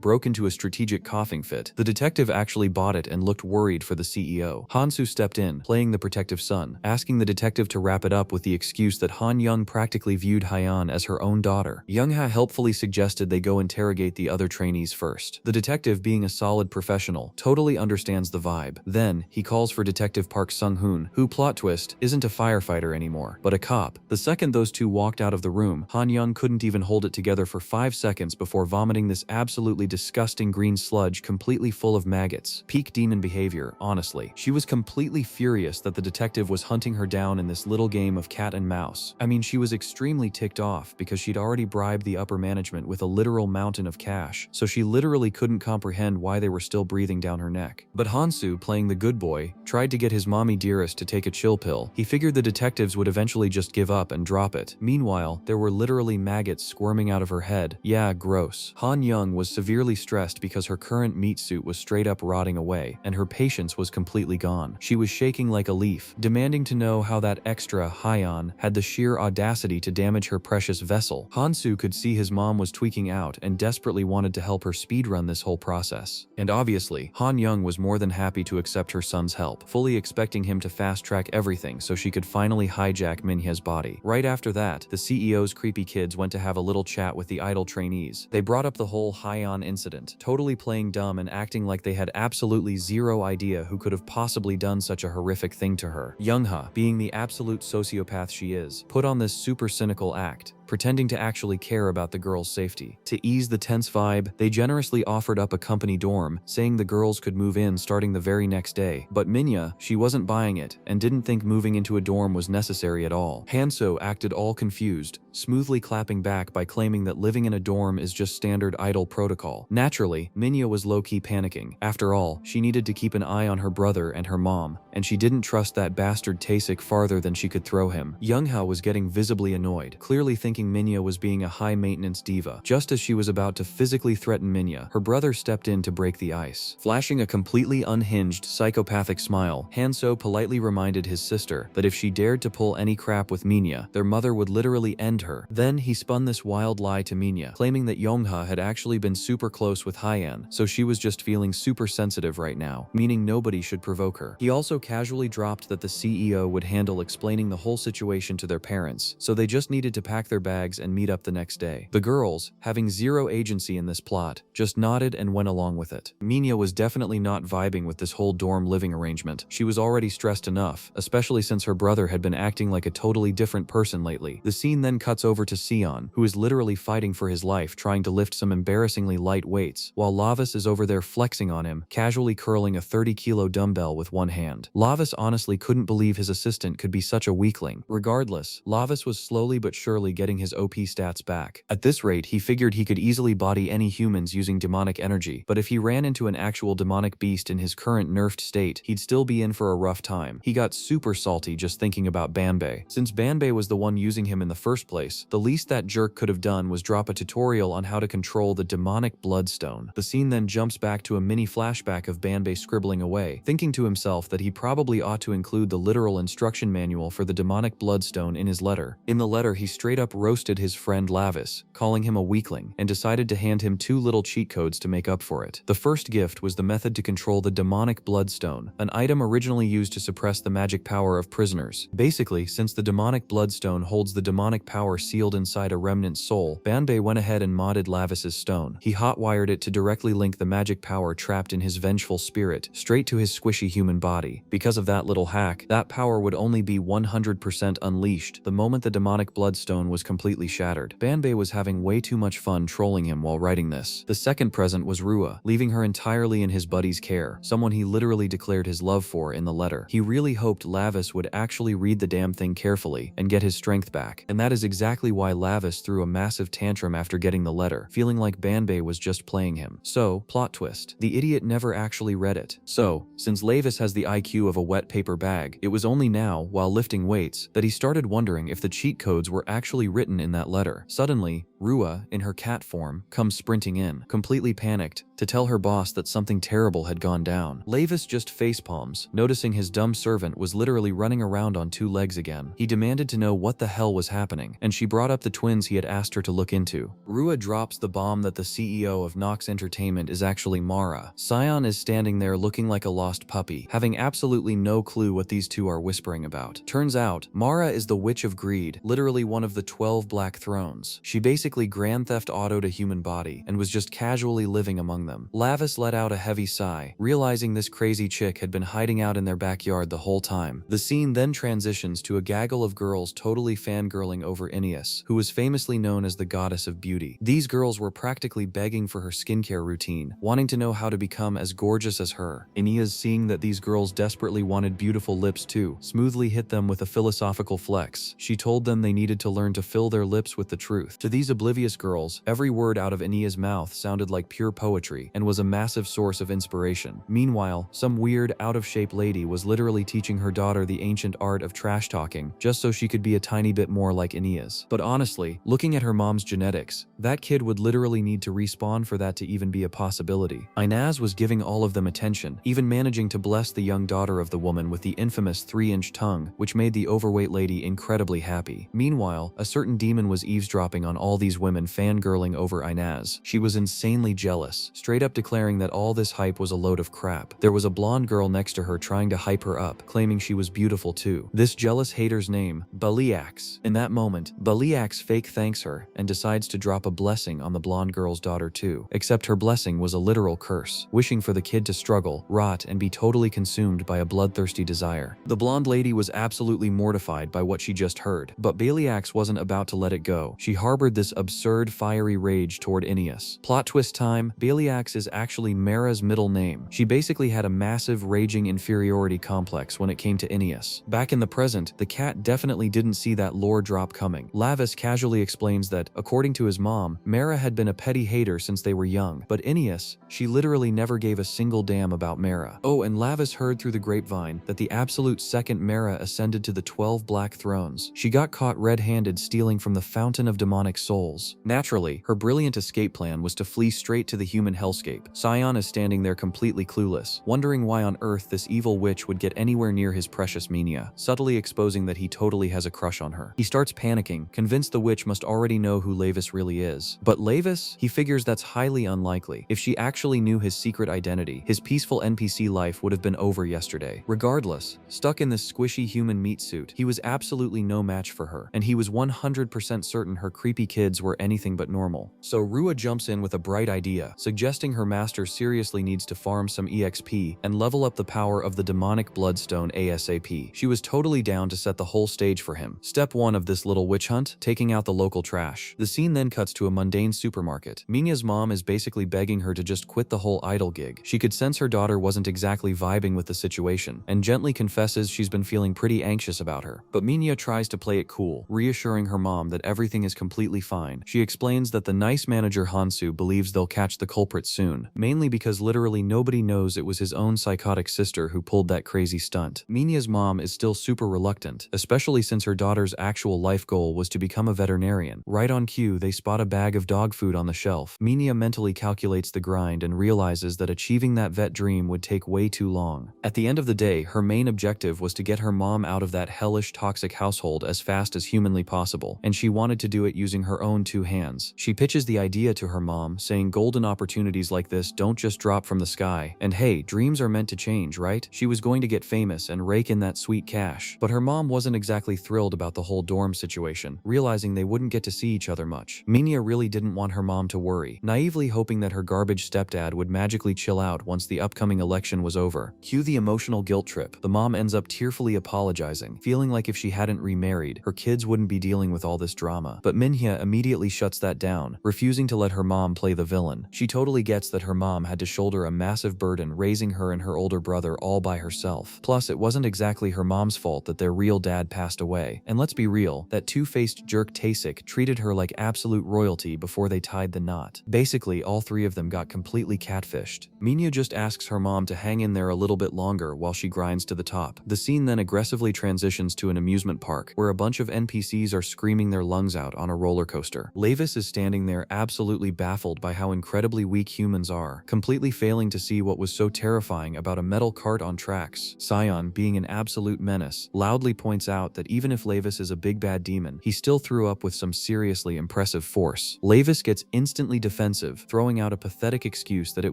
broke into a strategic coughing fit. The detective actually bought it and looked worried for the CEO. Hansu stepped in, playing the protective son, asking the detective to wrap it up with the excuse that Han Young practically viewed Hyan as her own daughter. Young-ha helpfully suggested they go interrogate the other trainees first. The detective, being a solid professional, totally understands the vibe. Then, he calls for Detective Park Sung-hoon, who, plot twist, isn't a firefighter anymore, but a cop. The second those two walked out of the room, Han Young couldn't even hold it together for 5 seconds before vomiting this absolutely disgusting green sludge completely full of maggots. Peak demon behavior, honestly. She was completely furious that the detective was hunting her down in this little game of cat and mouse. I mean, she was extremely ticked off because she'd already bribed the upper management with a literal mountain of cash, so she literally couldn't comprehend why they were still breathing down her neck. But Hansu, playing the good boy, tried to get his mommy dearest to take a chill pill. He figured the detectives would eventually just give up and drop it. Meanwhile, there were literally maggots squirming out of her head. Yeah, gross. Han Young was severely stressed because her current meat suit was straight up rotting away, and her patience was completely gone. She was shaking like a leaf, demanding to know how that extra Hyan had the sheer audacity to damage her precious vessel. Hansu could see his mom was tweaking out and desperately wanted to help her speedrun this whole process. And obviously, Han Young was more than happy to accept her son's help, fully expecting him to fast-track everything so she could finally hijack Minhye's body. Right after that, the CEO's creepy kids went to have a little chat with the idle trainees. They brought up the whole Hyan incident, totally playing dumb and acting like they had absolutely zero idea who could have possibly done such a horrific thing to her. Young-ha, being the absolute sociopath she is, put on this super cynical act, pretending to actually care about the girls' safety. To ease the tense vibe, they generously offered up a company dorm, saying the girls could move in starting the very next day. But Minhye, she wasn't buying it, and didn't think moving into a dorm was necessary at all. Hanso acted all confused, smoothly clapping back by claiming that living in a dorm is just standard idol protocol. Naturally, Minhye was low-key panicking. After all, she needed to keep an eye on her brother and her mom, and she didn't trust that bastard Taesik farther than she could throw him. Young-ha was getting visibly annoyed, clearly thinking Minhye was being a high-maintenance diva. Just as she was about to physically threaten Minhye, her brother stepped in to break the ice. Flashing a completely unhinged, psychopathic smile, Hanso politely reminded his sister that if she dared to pull any crap with Minhye, their mother would literally end her. Then he spun this wild lie to Minhye, claiming that Young-ha had actually been super close with Hyan, so she was just feeling super sensitive right now, meaning nobody should provoke her. He also casually dropped that the CEO would handle explaining the whole situation to their parents, so they just needed to pack their bags bags and meet up the next day. The girls, having zero agency in this plot, just nodded and went along with it. Minya was definitely not vibing with this whole dorm living arrangement. She was already stressed enough, especially since her brother had been acting like a totally different person lately. The scene then cuts over to Sion, who is literally fighting for his life trying to lift some embarrassingly light weights, while Lavis is over there flexing on him, casually curling a 30-kilo dumbbell with one hand. Lavis honestly couldn't believe his assistant could be such a weakling. Regardless, Lavis was slowly but surely getting his OP stats back. At this rate, he figured he could easily body any humans using demonic energy, but if he ran into an actual demonic beast in his current nerfed state, he'd still be in for a rough time. He got super salty just thinking about Banbei. Since Banbei was the one using him in the first place, the least that jerk could have done was drop a tutorial on how to control the demonic bloodstone. The scene then jumps back to a mini flashback of Banbei scribbling away, thinking to himself that he probably ought to include the literal instruction manual for the demonic bloodstone in his letter. In the letter, he straight up roasted his friend Lavis, calling him a weakling, and decided to hand him 2 little cheat codes to make up for it. The first gift was the method to control the demonic bloodstone, an item originally used to suppress the magic power of prisoners. Basically, since the demonic bloodstone holds the demonic power sealed inside a remnant soul, Banbei went ahead and modded Lavis's stone. He hotwired it to directly link the magic power trapped in his vengeful spirit straight to his squishy human body. Because of that little hack, that power would only be 100% unleashed the moment the demonic bloodstone was completely shattered. Banbei was having way too much fun trolling him while writing this. The second present was Rua, leaving her entirely in his buddy's care, someone he literally declared his love for in the letter. He really hoped Lavis would actually read the damn thing carefully and get his strength back, and that is exactly why Lavis threw a massive tantrum after getting the letter, feeling like Banbei was just playing him. So, plot twist, the idiot never actually read it. So, since Lavis has the IQ of a wet paper bag, it was only now, while lifting weights, that he started wondering if the cheat codes were actually written in that letter. Suddenly, Rua, in her cat form, comes sprinting in, completely panicked, to tell her boss that something terrible had gone down. Lavis just facepalms, noticing his dumb servant was literally running around on 2 legs again. He demanded to know what the hell was happening, and she brought up the twins he had asked her to look into. Rua drops the bomb that the CEO of Nox Entertainment is actually Mara. Sion is standing there looking like a lost puppy, having absolutely no clue what these two are whispering about. Turns out, Mara is the Witch of Greed, literally one of the 12 Black Thrones. She basically Grand Theft Auto'd a human body, and was just casually living among them. Lavis let out a heavy sigh, realizing this crazy chick had been hiding out in their backyard the whole time. The scene then transitions to a gaggle of girls totally fangirling over Aeneas, who was famously known as the goddess of beauty. These girls were practically begging for her skincare routine, wanting to know how to become as gorgeous as her. Aeneas, seeing that these girls desperately wanted beautiful lips too, smoothly hit them with a philosophical flex. She told them they needed to learn to fill their lips with the truth. To these oblivious girls, every word out of Aeneas' mouth sounded like pure poetry and was a massive source of inspiration. Meanwhile, some weird, out-of-shape lady was literally teaching her daughter the ancient art of trash-talking just so she could be a tiny bit more like Aeneas. But honestly, looking at her mom's genetics, that kid would literally need to respawn for that to even be a possibility. Inaz was giving all of them attention, even managing to bless the young daughter of the woman with the infamous 3-inch tongue, which made the overweight lady incredibly happy. Meanwhile, a certain demon was eavesdropping on all these women fangirling over Inaz. She was insanely jealous, straight up declaring that all this hype was a load of crap. There was a blonde girl next to her trying to hype her up, claiming she was beautiful too. This jealous hater's name, Bullies. In that moment, Bullies fake thanks her and decides to drop a blessing on the blonde girl's daughter too, except her blessing was a literal curse, wishing for the kid to struggle, rot, and be totally consumed by a bloodthirsty desire. The blonde lady was absolutely mortified by what she just heard, but Bullies wasn't about to let it go. She harbored this absurd fiery rage toward Aeneas. Plot twist time, Bullies is actually Mara's middle name. She basically had a massive raging inferiority complex when it came to Aeneas. Back in the present, the cat definitely didn't see that lore drop coming. Lavis casually explains that, according to his mom, Mara had been a petty hater since they were young, but Aeneas, she literally never gave a single damn about Mara. Oh, and Lavis heard through the grapevine that the absolute second Mara ascended to the 12 Black Thrones, she got caught red-handed stealing from the Fountain of Demonic Souls. souls. Naturally, her brilliant escape plan was to flee straight to the human hellscape. Sion is standing there completely clueless, wondering why on earth this evil witch would get anywhere near his precious Minya, subtly exposing that he totally has a crush on her. He starts panicking, convinced the witch must already know who Lavis really is. But Lavis? He figures that's highly unlikely. If she actually knew his secret identity, his peaceful NPC life would have been over yesterday. Regardless, stuck in this squishy human meat suit, he was absolutely no match for her, and he was 100% certain her creepy kids were anything but normal. So Rua jumps in with a bright idea, suggesting her master seriously needs to farm some EXP and level up the power of the demonic bloodstone ASAP. She was totally down to set the whole stage for him. Step 1 of this little witch hunt, taking out the local trash. The scene then cuts to a mundane supermarket. Minya's mom is basically begging her to just quit the whole idol gig. She could sense her daughter wasn't exactly vibing with the situation, and gently confesses she's been feeling pretty anxious about her. But Minya tries to play it cool, reassuring her mom that everything is completely fine. She explains that the nice manager Hansu believes they'll catch the culprit soon, mainly because literally nobody knows it was his own psychotic sister who pulled that crazy stunt. Minya's mom is still super reluctant, especially since her daughter's actual life goal was to become a veterinarian. Right on cue, they spot a bag of dog food on the shelf. Minya mentally calculates the grind and realizes that achieving that vet dream would take way too long. At the end of the day, her main objective was to get her mom out of that hellish toxic household as fast as humanly possible, and she wanted to do it using her own 2 hands. She pitches the idea to her mom, saying golden opportunities like this don't just drop from the sky, and hey, dreams are meant to change, right? She was going to get famous and rake in that sweet cash. But her mom wasn't exactly thrilled about the whole dorm situation, realizing they wouldn't get to see each other much. Minya really didn't want her mom to worry, naively hoping that her garbage stepdad would magically chill out once the upcoming election was over. Cue the emotional guilt trip. The mom ends up tearfully apologizing, feeling like if she hadn't remarried, her kids wouldn't be dealing with all this drama. But Minya immediately shuts that down, refusing to let her mom play the villain. She totally gets that her mom had to shoulder a massive burden raising her and her older brother all by herself. Plus, it wasn't exactly her mom's fault that their real dad passed away. And let's be real, that two-faced jerk Tasik treated her like absolute royalty before they tied the knot. Basically, all 3 of them got completely catfished. Minya just asks her mom to hang in there a little bit longer while she grinds to the top. The scene then aggressively transitions to an amusement park, where a bunch of NPCs are screaming their lungs out on a roller coaster. Lavis is standing there absolutely baffled by how incredibly weak humans are, completely failing to see what was so terrifying about a metal cart on tracks. Sion, being an absolute menace, loudly points out that even if Lavis is a big bad demon, he still threw up with some seriously impressive force. Lavis gets instantly defensive, throwing out a pathetic excuse that it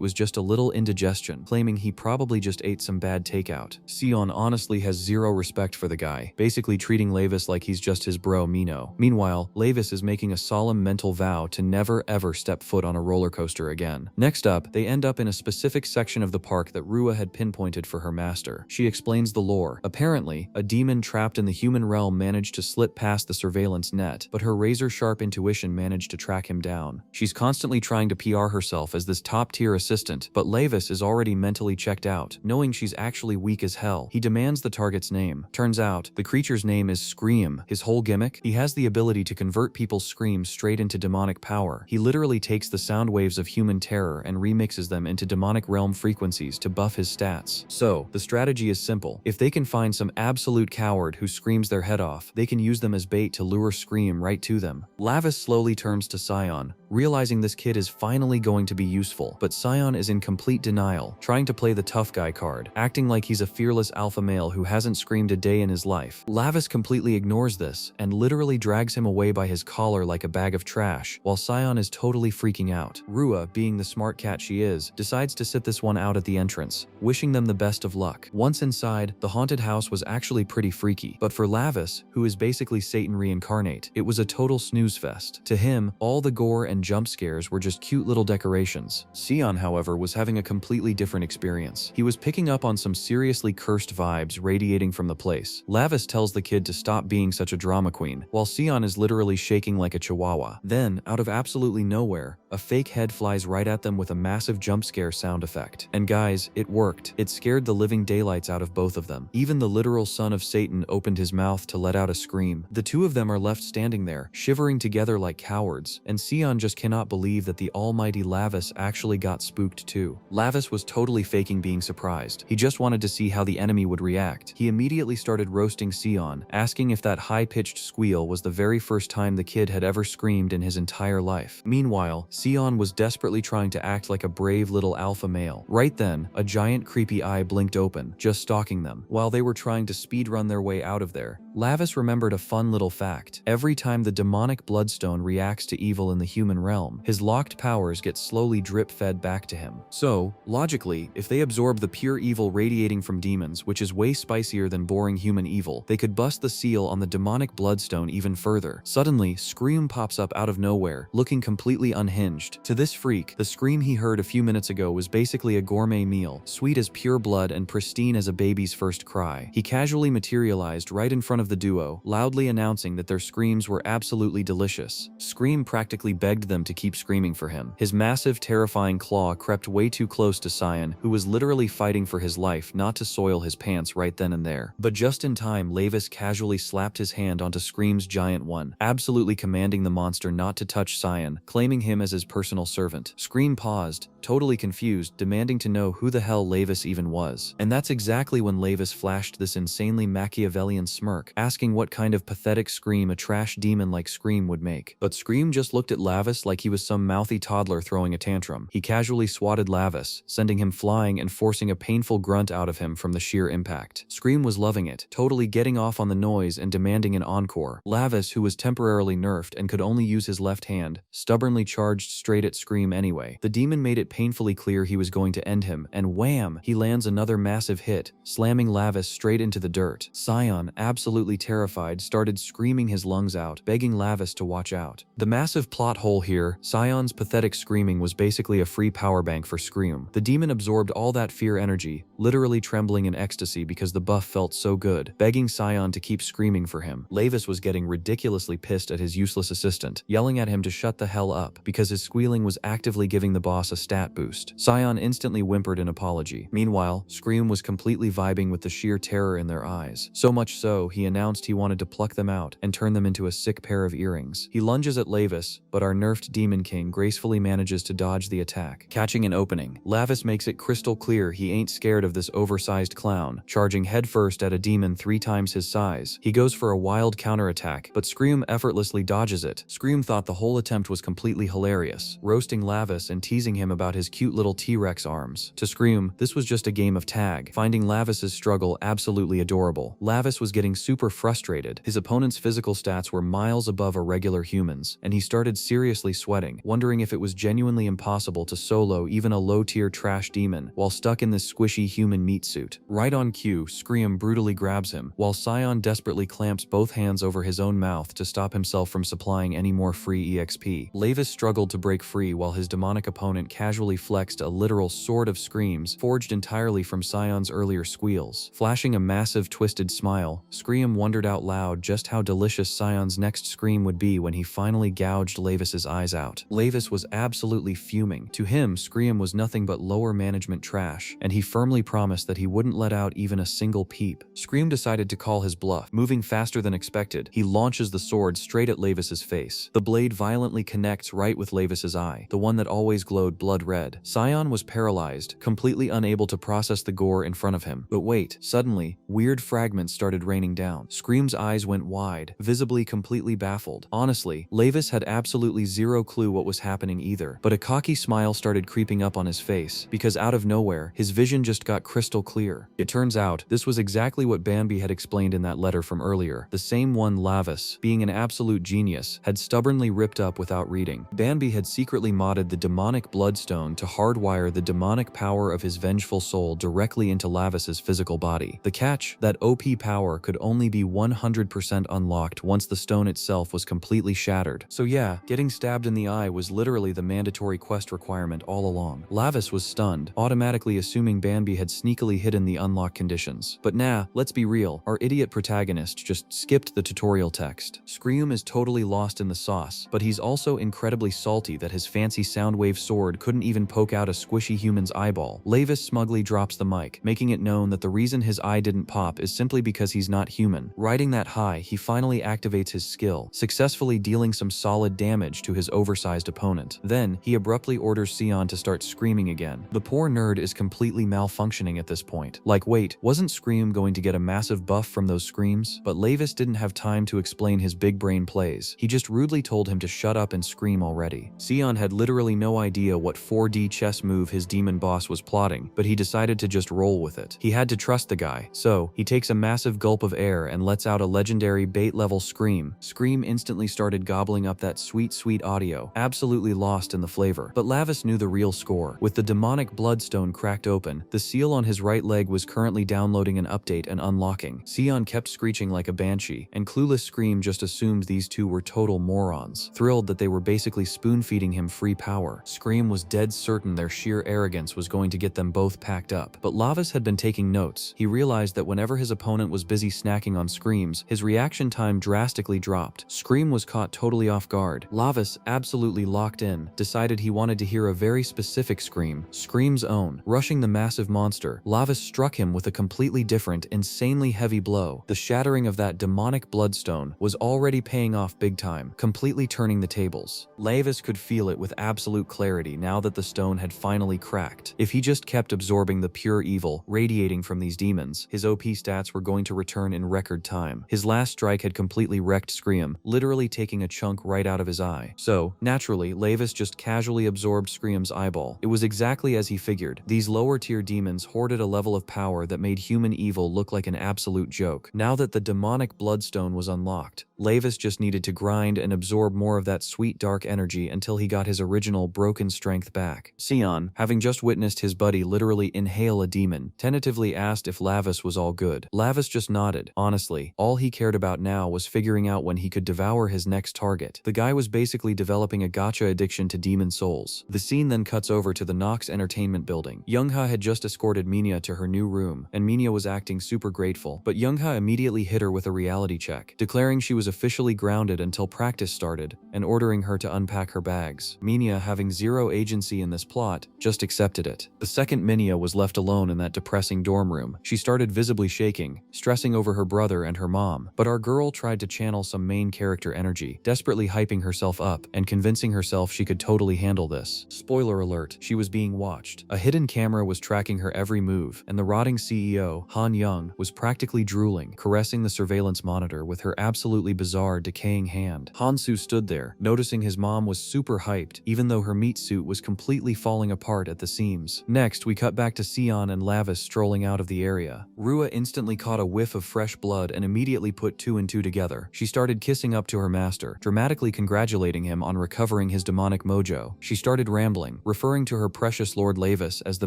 was just a little indigestion, claiming he probably just ate some bad takeout. Sion honestly has zero respect for the guy, basically treating Lavis like he's just his bro Mino. Meanwhile, Lavis is making a solemn mental vow to never ever step foot on a roller coaster again. Next up, they end up in a specific section of the park that Rua had pinpointed for her master. She explains the lore. Apparently, a demon trapped in the human realm managed to slip past the surveillance net, but her razor-sharp intuition managed to track him down. She's constantly trying to PR herself as this top-tier assistant, but Lavis is already mentally checked out, knowing she's actually weak as hell. He demands the target's name. Turns out, the creature's name is Scream. His whole gimmick? He has the ability to convert people's screams straight into demonic power. He literally takes the sound waves of human terror and remixes them into demonic realm frequencies to buff his stats. So, the strategy is simple. If they can find some absolute coward who screams their head off, they can use them as bait to lure Scream right to them. Lavis slowly turns to Sion, realizing this kid is finally going to be useful, but Sion is in complete denial, trying to play the tough guy card, acting like he's a fearless alpha male who hasn't screamed a day in his life. Lavis completely ignores this and literally drags him away by his collar like a bag of trash, while Sion is totally freaking out. Rua, being the smart cat she is, decides to sit this one out at the entrance, wishing them the best of luck. Once inside, the haunted house was actually pretty freaky, but for Lavis, who is basically Satan reincarnate, it was a total snooze fest. To him, all the gore and jump scares were just cute little decorations. Sion, however, was having a completely different experience. He was picking up on some seriously cursed vibes radiating from the place. Lavis tells the kid to stop being such a drama queen, while Sion is literally shaking like a chihuahua. Then, out of absolutely nowhere, a fake head flies right at them with a massive jump scare sound effect. And guys, it worked. It scared the living daylights out of both of them. Even the literal son of Satan opened his mouth to let out a scream. The 2 of them are left standing there, shivering together like cowards, and Sion just cannot believe that the almighty Lavis actually got spooked too. Lavis was totally faking being surprised. He just wanted to see how the enemy would react. He immediately started roasting Sion, asking if that high-pitched squeal was the very first time the kid had ever ever screamed in his entire life. Meanwhile, Sion was desperately trying to act like a brave little alpha male. Right then, a giant creepy eye blinked open, just stalking them. While they were trying to speedrun their way out of there, Lavis remembered a fun little fact. Every time the demonic bloodstone reacts to evil in the human realm, his locked powers get slowly drip-fed back to him. So, logically, if they absorb the pure evil radiating from demons, which is way spicier than boring human evil, they could bust the seal on the demonic bloodstone even further. Suddenly, Scream pops up out of nowhere, looking completely unhinged. To this freak, the scream he heard a few minutes ago was basically a gourmet meal, sweet as pure blood and pristine as a baby's first cry. He casually materialized right in front of the duo, loudly announcing that their screams were absolutely delicious. Scream practically begged them to keep screaming for him. His massive, terrifying claw crept way too close to Sion, who was literally fighting for his life not to soil his pants right then and there. But just in time, Lavis casually slapped his hand onto Scream's giant one, absolutely commanding the monster not to touch Sion, claiming him as his personal servant. Scream paused, totally confused, demanding to know who the hell Lavis even was. And that's exactly when Lavis flashed this insanely Machiavellian smirk, asking what kind of pathetic scream a trash demon like Scream would make. But Scream just looked at Lavis like he was some mouthy toddler throwing a tantrum. He casually swatted Lavis, sending him flying and forcing a painful grunt out of him from the sheer impact. Scream was loving it, totally getting off on the noise and demanding an encore. Lavis, who was temporarily nerfed and could only use his left hand, stubbornly charged straight at Scream anyway. The demon made it painfully clear he was going to end him, and wham! He lands another massive hit, slamming Lavis straight into the dirt. Sion, absolutely terrified, started screaming his lungs out, begging Lavis to watch out. The massive plot hole here, Sion's pathetic screaming was basically a free power bank for Scream. The demon absorbed all that fear energy, literally trembling in ecstasy because the buff felt so good, begging Sion to keep screaming for him. Lavis was getting ridiculously pissed at his useless assistant, yelling at him to shut the hell up, because his squealing was actively giving the boss a stat boost. Sion instantly whimpered an apology. Meanwhile, Scream was completely vibing with the sheer terror in their eyes. So much so, he announced he wanted to pluck them out and turn them into a sick pair of earrings. He lunges at Lavis, but our nerfed Demon King gracefully manages to dodge the attack, catching an opening. Lavis makes it crystal clear he ain't scared of this oversized clown, charging headfirst at a demon 3 times his size. He goes for a wild counterattack, but Scream effortlessly dodges it. Scream thought the whole attempt was completely hilarious, roasting Lavis and teasing him about his cute little T-Rex arms. To Scream, this was just a game of tag, finding Lavis's struggle absolutely adorable. Lavis was getting super frustrated. His opponent's physical stats were miles above a regular human's, and he started seriously sweating, wondering if it was genuinely impossible to solo even a low-tier trash demon while stuck in this squishy human meat suit. Right on cue, Scream brutally grabs him, while Sion desperately clamps both hands over his own mouth to stop himself from supplying any more free EXP. Lavis struggled to break free while his demonic opponent casually flexed a literal sword of screams forged entirely from Sion's earlier squeals. Flashing a massive twisted smile, Scream wondered out loud just how delicious Sion's next scream would be when he finally gouged Lavis's eyes out. Lavis was absolutely fuming. To him, Scream was nothing but lower management trash, and he firmly promised that he wouldn't let out even a single peep. Scream decided to call his bluff. Moving faster than expected, he launches the sword straight at Lavis's face. The blade violently connects right with Lavis's eye, the one that always glowed blood red. Sion was paralyzed, completely unable to process the gore in front of him. But wait, suddenly, weird fragments started raining down. Scream's eyes went wide, visibly completely baffled. Honestly, Lavis had absolutely zero clue what was happening either, but a cocky smile started creeping up on his face, because out of nowhere, his vision just got crystal clear. It turns out, this was exactly what Bambi had explained in that letter from earlier, the same one Lavis, being an absolute genius, had stubbornly ripped up without reading. Bambi had secretly modded the demonic bloodstone to hardwire the demonic power of his vengeful soul directly into Lavis's physical body. The catch, that OP power could only be 100% unlocked once the stone itself was completely shattered. So yeah, getting stabbed in the eye was literally the mandatory quest requirement all along. Lavis was stunned, automatically assuming Bambi had sneakily hidden the unlock conditions. But nah, let's be real, our idiot protagonist just skipped the tutorial text. Scream is totally lost in the sauce, but he's also incredibly salty that his fancy Soundwave sword couldn't even poke out a squishy human's eyeball. Lavis smugly drops the mic, making it known that the reason his eye didn't pop is simply because he's not human human. Riding that high, he finally activates his skill, successfully dealing some solid damage to his oversized opponent. Then, he abruptly orders Sion to start screaming again. The poor nerd is completely malfunctioning at this point. Like, wait, wasn't Scream going to get a massive buff from those screams? But Lavis didn't have time to explain his big brain plays. He just rudely told him to shut up and scream already. Sion had literally no idea what 4D chess move his demon boss was plotting, but he decided to just roll with it. He had to trust the guy, so he takes a massive gulp of air and lets out a legendary bait-level scream. Scream instantly started gobbling up that sweet, sweet audio, absolutely lost in the flavor. But Lavis knew the real score. With the demonic bloodstone cracked open, the seal on his right leg was currently downloading an update and unlocking. Sion kept screeching like a banshee, and clueless Scream just assumed these two were total morons, thrilled that they were basically spoon-feeding him free power. Scream was dead certain their sheer arrogance was going to get them both packed up. But Lavis had been taking notes. He realized that whenever his opponent was busy snacking on screams, his reaction time drastically dropped. Scream was caught totally off guard. Lavis, absolutely locked in, decided he wanted to hear a very specific scream, Scream's own. Rushing the massive monster, Lavis struck him with a completely different, insanely heavy blow. The shattering of that demonic bloodstone was already paying off big time, completely turning the tables. Lavis could feel it with absolute clarity now that the stone had finally cracked. If he just kept absorbing the pure evil radiating from these demons, his OP stats were going to return in record time. His last strike had completely wrecked Scream, literally taking a chunk right out of his eye. So, naturally, Lavis just casually absorbed Scream's eyeball. It was exactly as he figured. These lower-tier demons hoarded a level of power that made human evil look like an absolute joke. Now that the demonic bloodstone was unlocked, Lavis just needed to grind and absorb more of that sweet dark energy until he got his original broken strength back. Sion, having just witnessed his buddy literally inhale a demon, tentatively asked if Lavis was all good. Lavis just nodded. Honestly, all he cared about now was figuring out when he could devour his next target. The guy was basically developing a gacha addiction to demon souls. The scene then cuts over to the Nox entertainment building. Youngha had just escorted Minya to her new room, and Minya was acting super grateful, but Youngha immediately hit her with a reality check, declaring she was officially grounded until practice started, and ordering her to unpack her bags. Minya, having zero agency in this plot, just accepted it. The second Minya was left alone in that depressing dorm room, she started visibly shaking, stressing over her brother and her mom. But our girl tried to channel some main character energy, desperately hyping herself up and convincing herself she could totally handle this. Spoiler alert, she was being watched. A hidden camera was tracking her every move, and the rotting CEO, Han Young, was practically drooling, caressing the surveillance monitor with her absolutely bizarre, decaying hand. Hansu stood there, noticing his mom was super hyped, even though her meat suit was completely falling apart at the seams. Next, we cut back to Sion and Lavis strolling out of the area. Rua instantly caught a whiff of fresh blood and immediately put two and two together. She started kissing up to her master, dramatically congratulating him on recovering his demonic mojo. She started rambling, referring to her precious Lord Lavis as the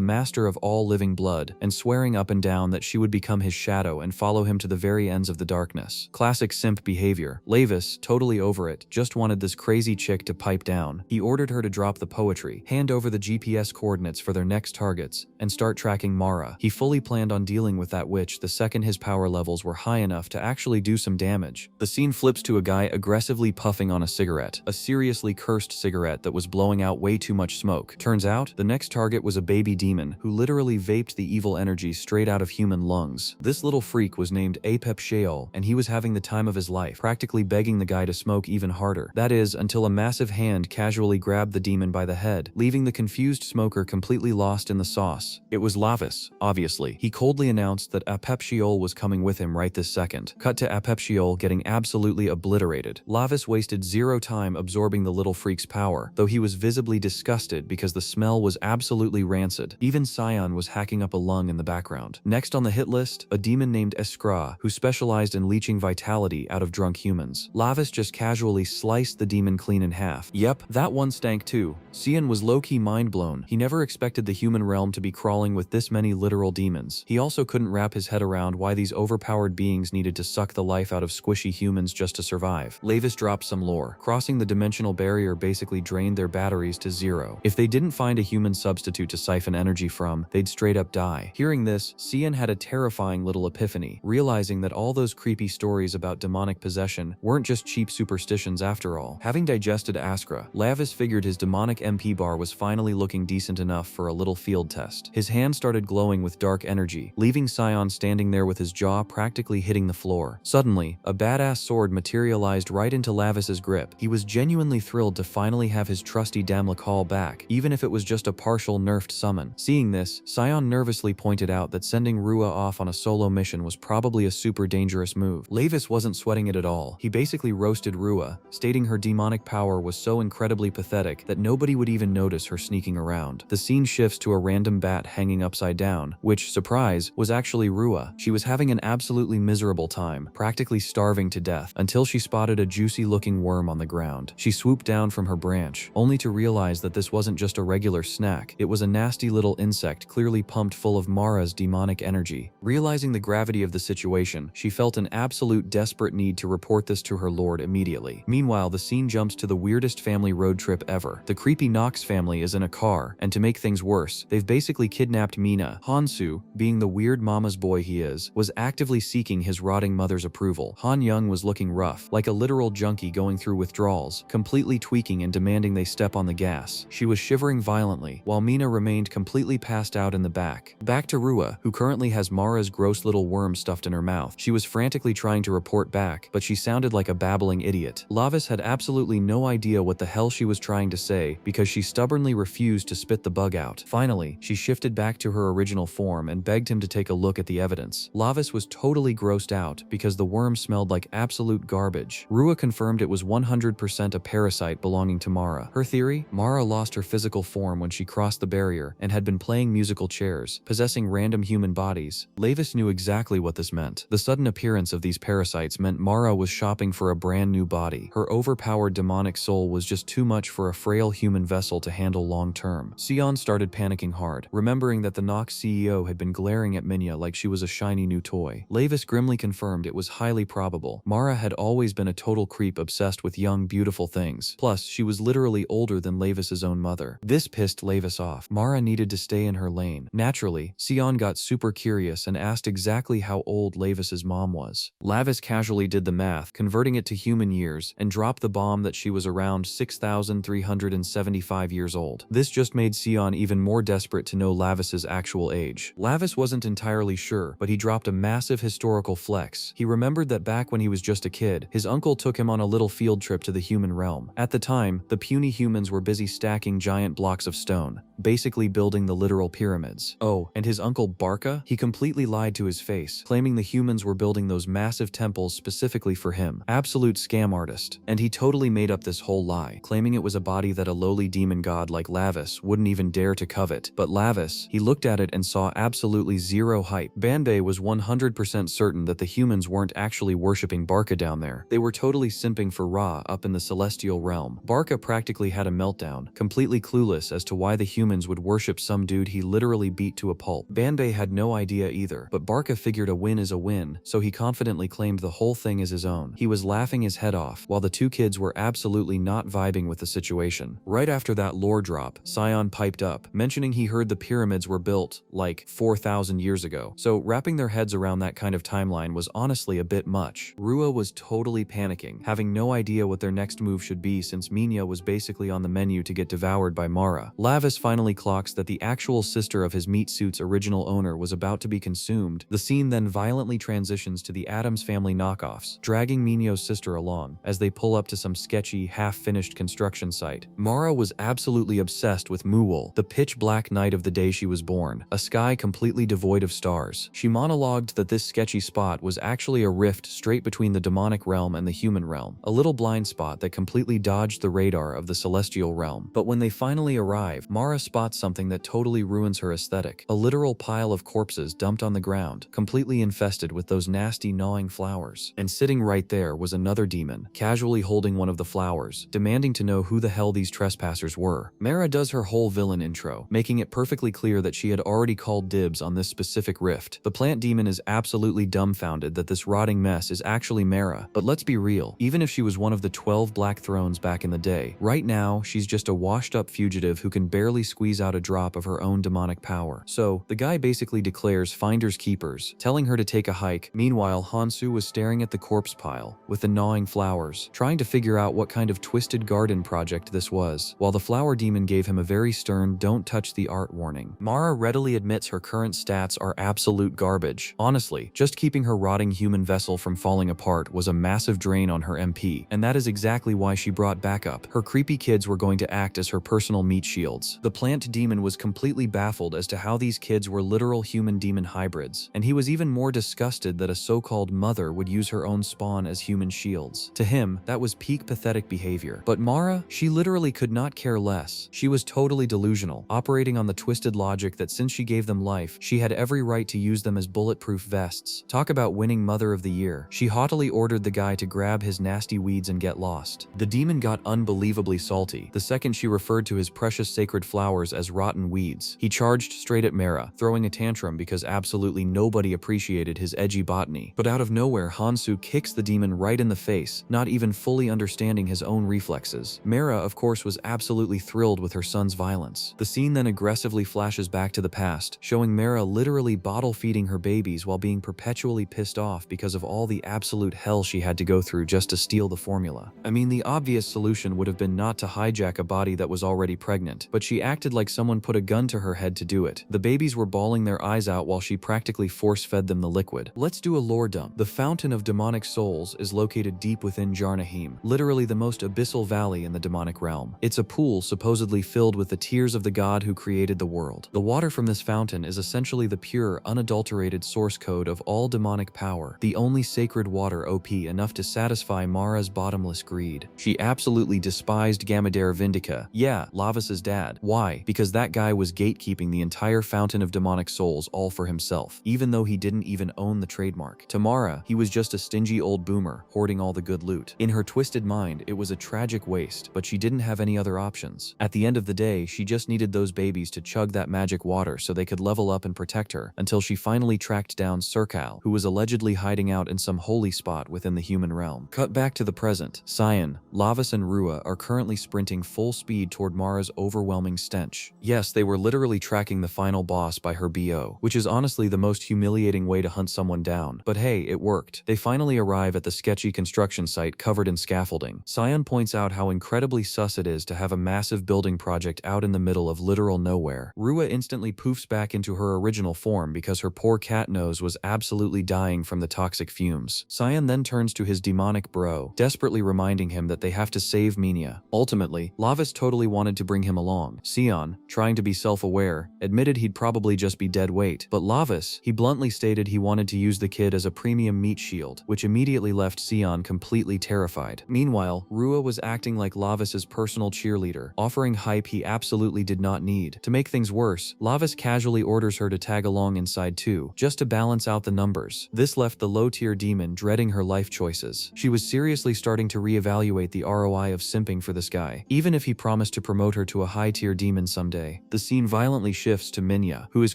master of all living blood, and swearing up and down that she would become his shadow and follow him to the very ends of the darkness. Classic simp behavior. Lavis, totally over it, just wanted this crazy chick to pipe down. He ordered her to drop the poetry, hand over the GPS coordinates for their next targets, and start tracking Mara. He fully planned on dealing with that witch the second his power levels were high enough to actually do some damage. The scene flips to a guy aggressively puffing on a cigarette, a seriously cursed cigarette that was blowing out way too much smoke. Turns out, the next target was a baby demon who literally vaped the evil energy straight out of human lungs. This little freak was named Apep Sheol, and he was having the time of his life, practically begging the guy to smoke even harder. That is, until a massive hand casually grabbed the demon by the head, leaving the confused smoker completely lost in the sauce. It was Lavis, obviously. He coldly announced that Apep Sheol was coming with him right this second. Cut to Apep Sheol getting absolutely obliterated. Lavis wasted zero time absorbing the little freak's power, though he was visibly disgusted because the smell was absolutely rancid. Even Sion was hacking up a lung in the background. Next on the hit list, a demon named Eskra, who specialized in leeching vitality out of drunk humans. Lavis just casually sliced the demon clean in half. Yep, that one stank too. Sion was low-key mind-blown. He never expected the human realm to be crawling with this many literal demons. He also couldn't wrap his head around why these overpowered beings needed to suck the life out of squishy humans just to survive. Lavis dropped some lore. Crossing the dimensional barrier basically drained their batteries to zero. If they didn't find a human substitute to siphon energy from, they'd straight up die. Hearing this, Sion had a terrifying little epiphany, realizing that all those creepy stories about demonic possession weren't just cheap superstitions after all. Having digested Asura, Lavis figured his demonic MP bar was finally looking decent enough for a little field test. His hand started glowing with dark energy, leaving Sion standing there with his jaw practically automatically hitting the floor. Suddenly, a badass sword materialized right into Lavis's grip. He was genuinely thrilled to finally have his trusty Damlachal back, even if it was just a partial nerfed summon. Seeing this, Sion nervously pointed out that sending Rua off on a solo mission was probably a super dangerous move. Lavis wasn't sweating it at all. He basically roasted Rua, stating her demonic power was so incredibly pathetic that nobody would even notice her sneaking around. The scene shifts to a random bat hanging upside down, which, surprise, was actually Rua. She was having an absolutely miserable time, practically starving to death, until she spotted a juicy-looking worm on the ground. She swooped down from her branch, only to realize that this wasn't just a regular snack. It was a nasty little insect clearly pumped full of Mara's demonic energy. Realizing the gravity of the situation, she felt an absolute desperate need to report this to her lord immediately. Meanwhile, the scene jumps to the weirdest family road trip ever. The creepy Knox family is in a car, and to make things worse, they've basically kidnapped Mina. Hansu, being the weird mama's boy he is, was actively seeking his rotting mother's approval. Han Young was looking rough, like a literal junkie going through withdrawals, completely tweaking and demanding they step on the gas. She was shivering violently, while Mina remained completely passed out in the back. Back to Rua, who currently has Mara's gross little worm stuffed in her mouth. She was frantically trying to report back, but she sounded like a babbling idiot. Lavis had absolutely no idea what the hell she was trying to say because she stubbornly refused to spit the bug out. Finally, she shifted back to her original form and begged him to take a look at the evidence. Lavis was totally grossed out because the worm smelled like absolute garbage. Rua confirmed it was 100% a parasite belonging to Mara. Her theory? Mara lost her physical form when she crossed the barrier and had been playing musical chairs, possessing random human bodies. Lavis knew exactly what this meant. The sudden appearance of these parasites meant Mara was shopping for a brand new body. Her overpowered demonic soul was just too much for a frail human vessel to handle long term. Sion started panicking hard, remembering that the Nox CEO had been glaring at Minya like she was a shiny new toy. Lavis grimly confirmed it was highly probable. Mara had always been a total creep obsessed with young, beautiful things. Plus, she was literally older than Lavis's own mother. This pissed Lavis off. Mara needed to stay in her lane. Naturally, Sion got super curious and asked exactly how old Lavis's mom was. Lavis casually did the math, converting it to human years, and dropped the bomb that she was around 6,375 years old. This just made Sion even more desperate to know Lavis's actual age. Lavis wasn't entirely sure, but he dropped a massive historical flex. He remembered that back when he was just a kid, his uncle took him on a little field trip to the human realm. At the time, the puny humans were busy stacking giant blocks of stone, basically building the literal pyramids. Oh, and his uncle Barca? He completely lied to his face, claiming the humans were building those massive temples specifically for him. Absolute scam artist. And he totally made up this whole lie, claiming it was a body that a lowly demon god like Lavis wouldn't even dare to covet. But Lavis, he looked at it and saw absolutely zero hype. Banbei was 100% certain that the humans weren't actually worshipping Barca down there. They were totally simping for Ra up in the celestial realm. Barca practically had a meltdown, completely clueless as to why the humans would worship some dude he literally beat to a pulp. Banbei had no idea either, but Barca figured a win is a win, so he confidently claimed the whole thing as his own. He was laughing his head off, while the two kids were absolutely not vibing with the situation. Right after that lore drop, Sion piped up, mentioning he heard the pyramids were built, like, 4,000 years ago. So wrapping their heads around that kind of timeline was honestly a bit much. Rua was totally panicking, having no idea what their next move should be since Minya was basically on the menu to get devoured by Mara. Lavis finally clocks that the actual sister of his meat suit's original owner was about to be consumed. The scene then violently transitions to the Addams family knockoffs, dragging Minyo's sister along, as they pull up to some sketchy, half-finished construction site. Mara was absolutely obsessed with Muwul, the pitch-black night of the day she was born, a sky completely devoid of stars. She monologued that this sketchy spot was actually a rift straight between the demonic realm and the human realm, a little blind spot that completely dodged the radar of the celestial realm. But when they finally arrive, Mara spots something that totally ruins her aesthetic. A literal pile of corpses dumped on the ground, completely infested with those nasty gnawing flowers. And sitting right there was another demon, casually holding one of the flowers, demanding to know who the hell these trespassers were. Mara does her whole villain intro, making it perfectly clear that she had already called dibs on this specific rift. The plant demon is absolutely dumbfounded that this rotting mess is actually Mara, but let's be real, even if she was one of the 12 Black Thrones back in the day, right now she's just a washed-up fugitive who can barely squeeze out a drop of her own demonic power. So, the guy basically declares finders keepers, telling her to take a hike. Meanwhile, Hansu was staring at the corpse pile, with the gnawing flowers, trying to figure out what kind of twisted garden project this was, while the flower demon gave him a very stern "don't touch the art" warning. Mara readily admits her current stats are absolute garbage. Honestly, just keep keeping her rotting human vessel from falling apart was a massive drain on her MP, and that is exactly why she brought backup. Her creepy kids were going to act as her personal meat shields. The plant demon was completely baffled as to how these kids were literal human-demon hybrids, and he was even more disgusted that a so-called mother would use her own spawn as human shields. To him, that was peak pathetic behavior. But Mara, she literally could not care less. She was totally delusional, operating on the twisted logic that since she gave them life, she had every right to use them as bulletproof vests. Talk about winning Mother of the Year. She haughtily ordered the guy to grab his nasty weeds and get lost. The demon got unbelievably salty the second she referred to his precious sacred flowers as rotten weeds. He charged straight at Mara, throwing a tantrum because absolutely nobody appreciated his edgy botany. But out of nowhere, Hansu kicks the demon right in the face, not even fully understanding his own reflexes. Mara, of course, was absolutely thrilled with her son's violence. The scene then aggressively flashes back to the past, showing Mara literally bottle-feeding her babies while being perpetually pissed off because of all the absolute hell she had to go through just to steal the formula. I mean, the obvious solution would have been not to hijack a body that was already pregnant, but she acted like someone put a gun to her head to do it. The babies were bawling their eyes out while she practically force-fed them the liquid. Let's do a lore dump. The Fountain of Demonic Souls is located deep within Jarnahim, literally the most abyssal valley in the demonic realm. It's a pool supposedly filled with the tears of the god who created the world. The water from this fountain is essentially the pure, unadulterated source code of all demonic power, the only sacred water OP enough to satisfy Mara's bottomless greed. She absolutely despised Gamadare Vindica, yeah, Lavas's dad. Why? Because that guy was gatekeeping the entire Fountain of Demonic Souls all for himself, even though he didn't even own the trademark. To Mara, he was just a stingy old boomer, hoarding all the good loot. In her twisted mind, it was a tragic waste, but she didn't have any other options. At the end of the day, she just needed those babies to chug that magic water so they could level up and protect her, until she finally tracked down Serkal, who was allegedly hiding out in some holy spot within the human realm. Cut back to the present. Cyan, Lavas and Rua are currently sprinting full speed toward Mara's overwhelming stench. Yes, they were literally tracking the final boss by her BO, which is honestly the most humiliating way to hunt someone down. But hey, it worked. They finally arrive at the sketchy construction site covered in scaffolding. Cyan points out how incredibly sus it is to have a massive building project out in the middle of literal nowhere. Rua instantly poofs back into her original form because her poor cat nose was absolutely dying from the toxic fumes. Cyan then turns to his demonic bro, desperately reminding him that they have to save Minya. Ultimately, Lavas totally wanted to bring him along. Sion, trying to be self-aware, admitted he'd probably just be dead weight, but Lavas, he bluntly stated he wanted to use the kid as a premium meat shield, which immediately left Sion completely terrified. Meanwhile, Rua was acting like Lavas's personal cheerleader, offering hype he absolutely did not need. To make things worse, Lavas casually orders her to tag along inside too, just to balance out the numbers. This left the low-tier demon dreading her life choices. She was seriously starting to reevaluate the ROI of simping for this guy, even if he promised to promote her to a high-tier demon someday. The scene violently shifts to Minya, who is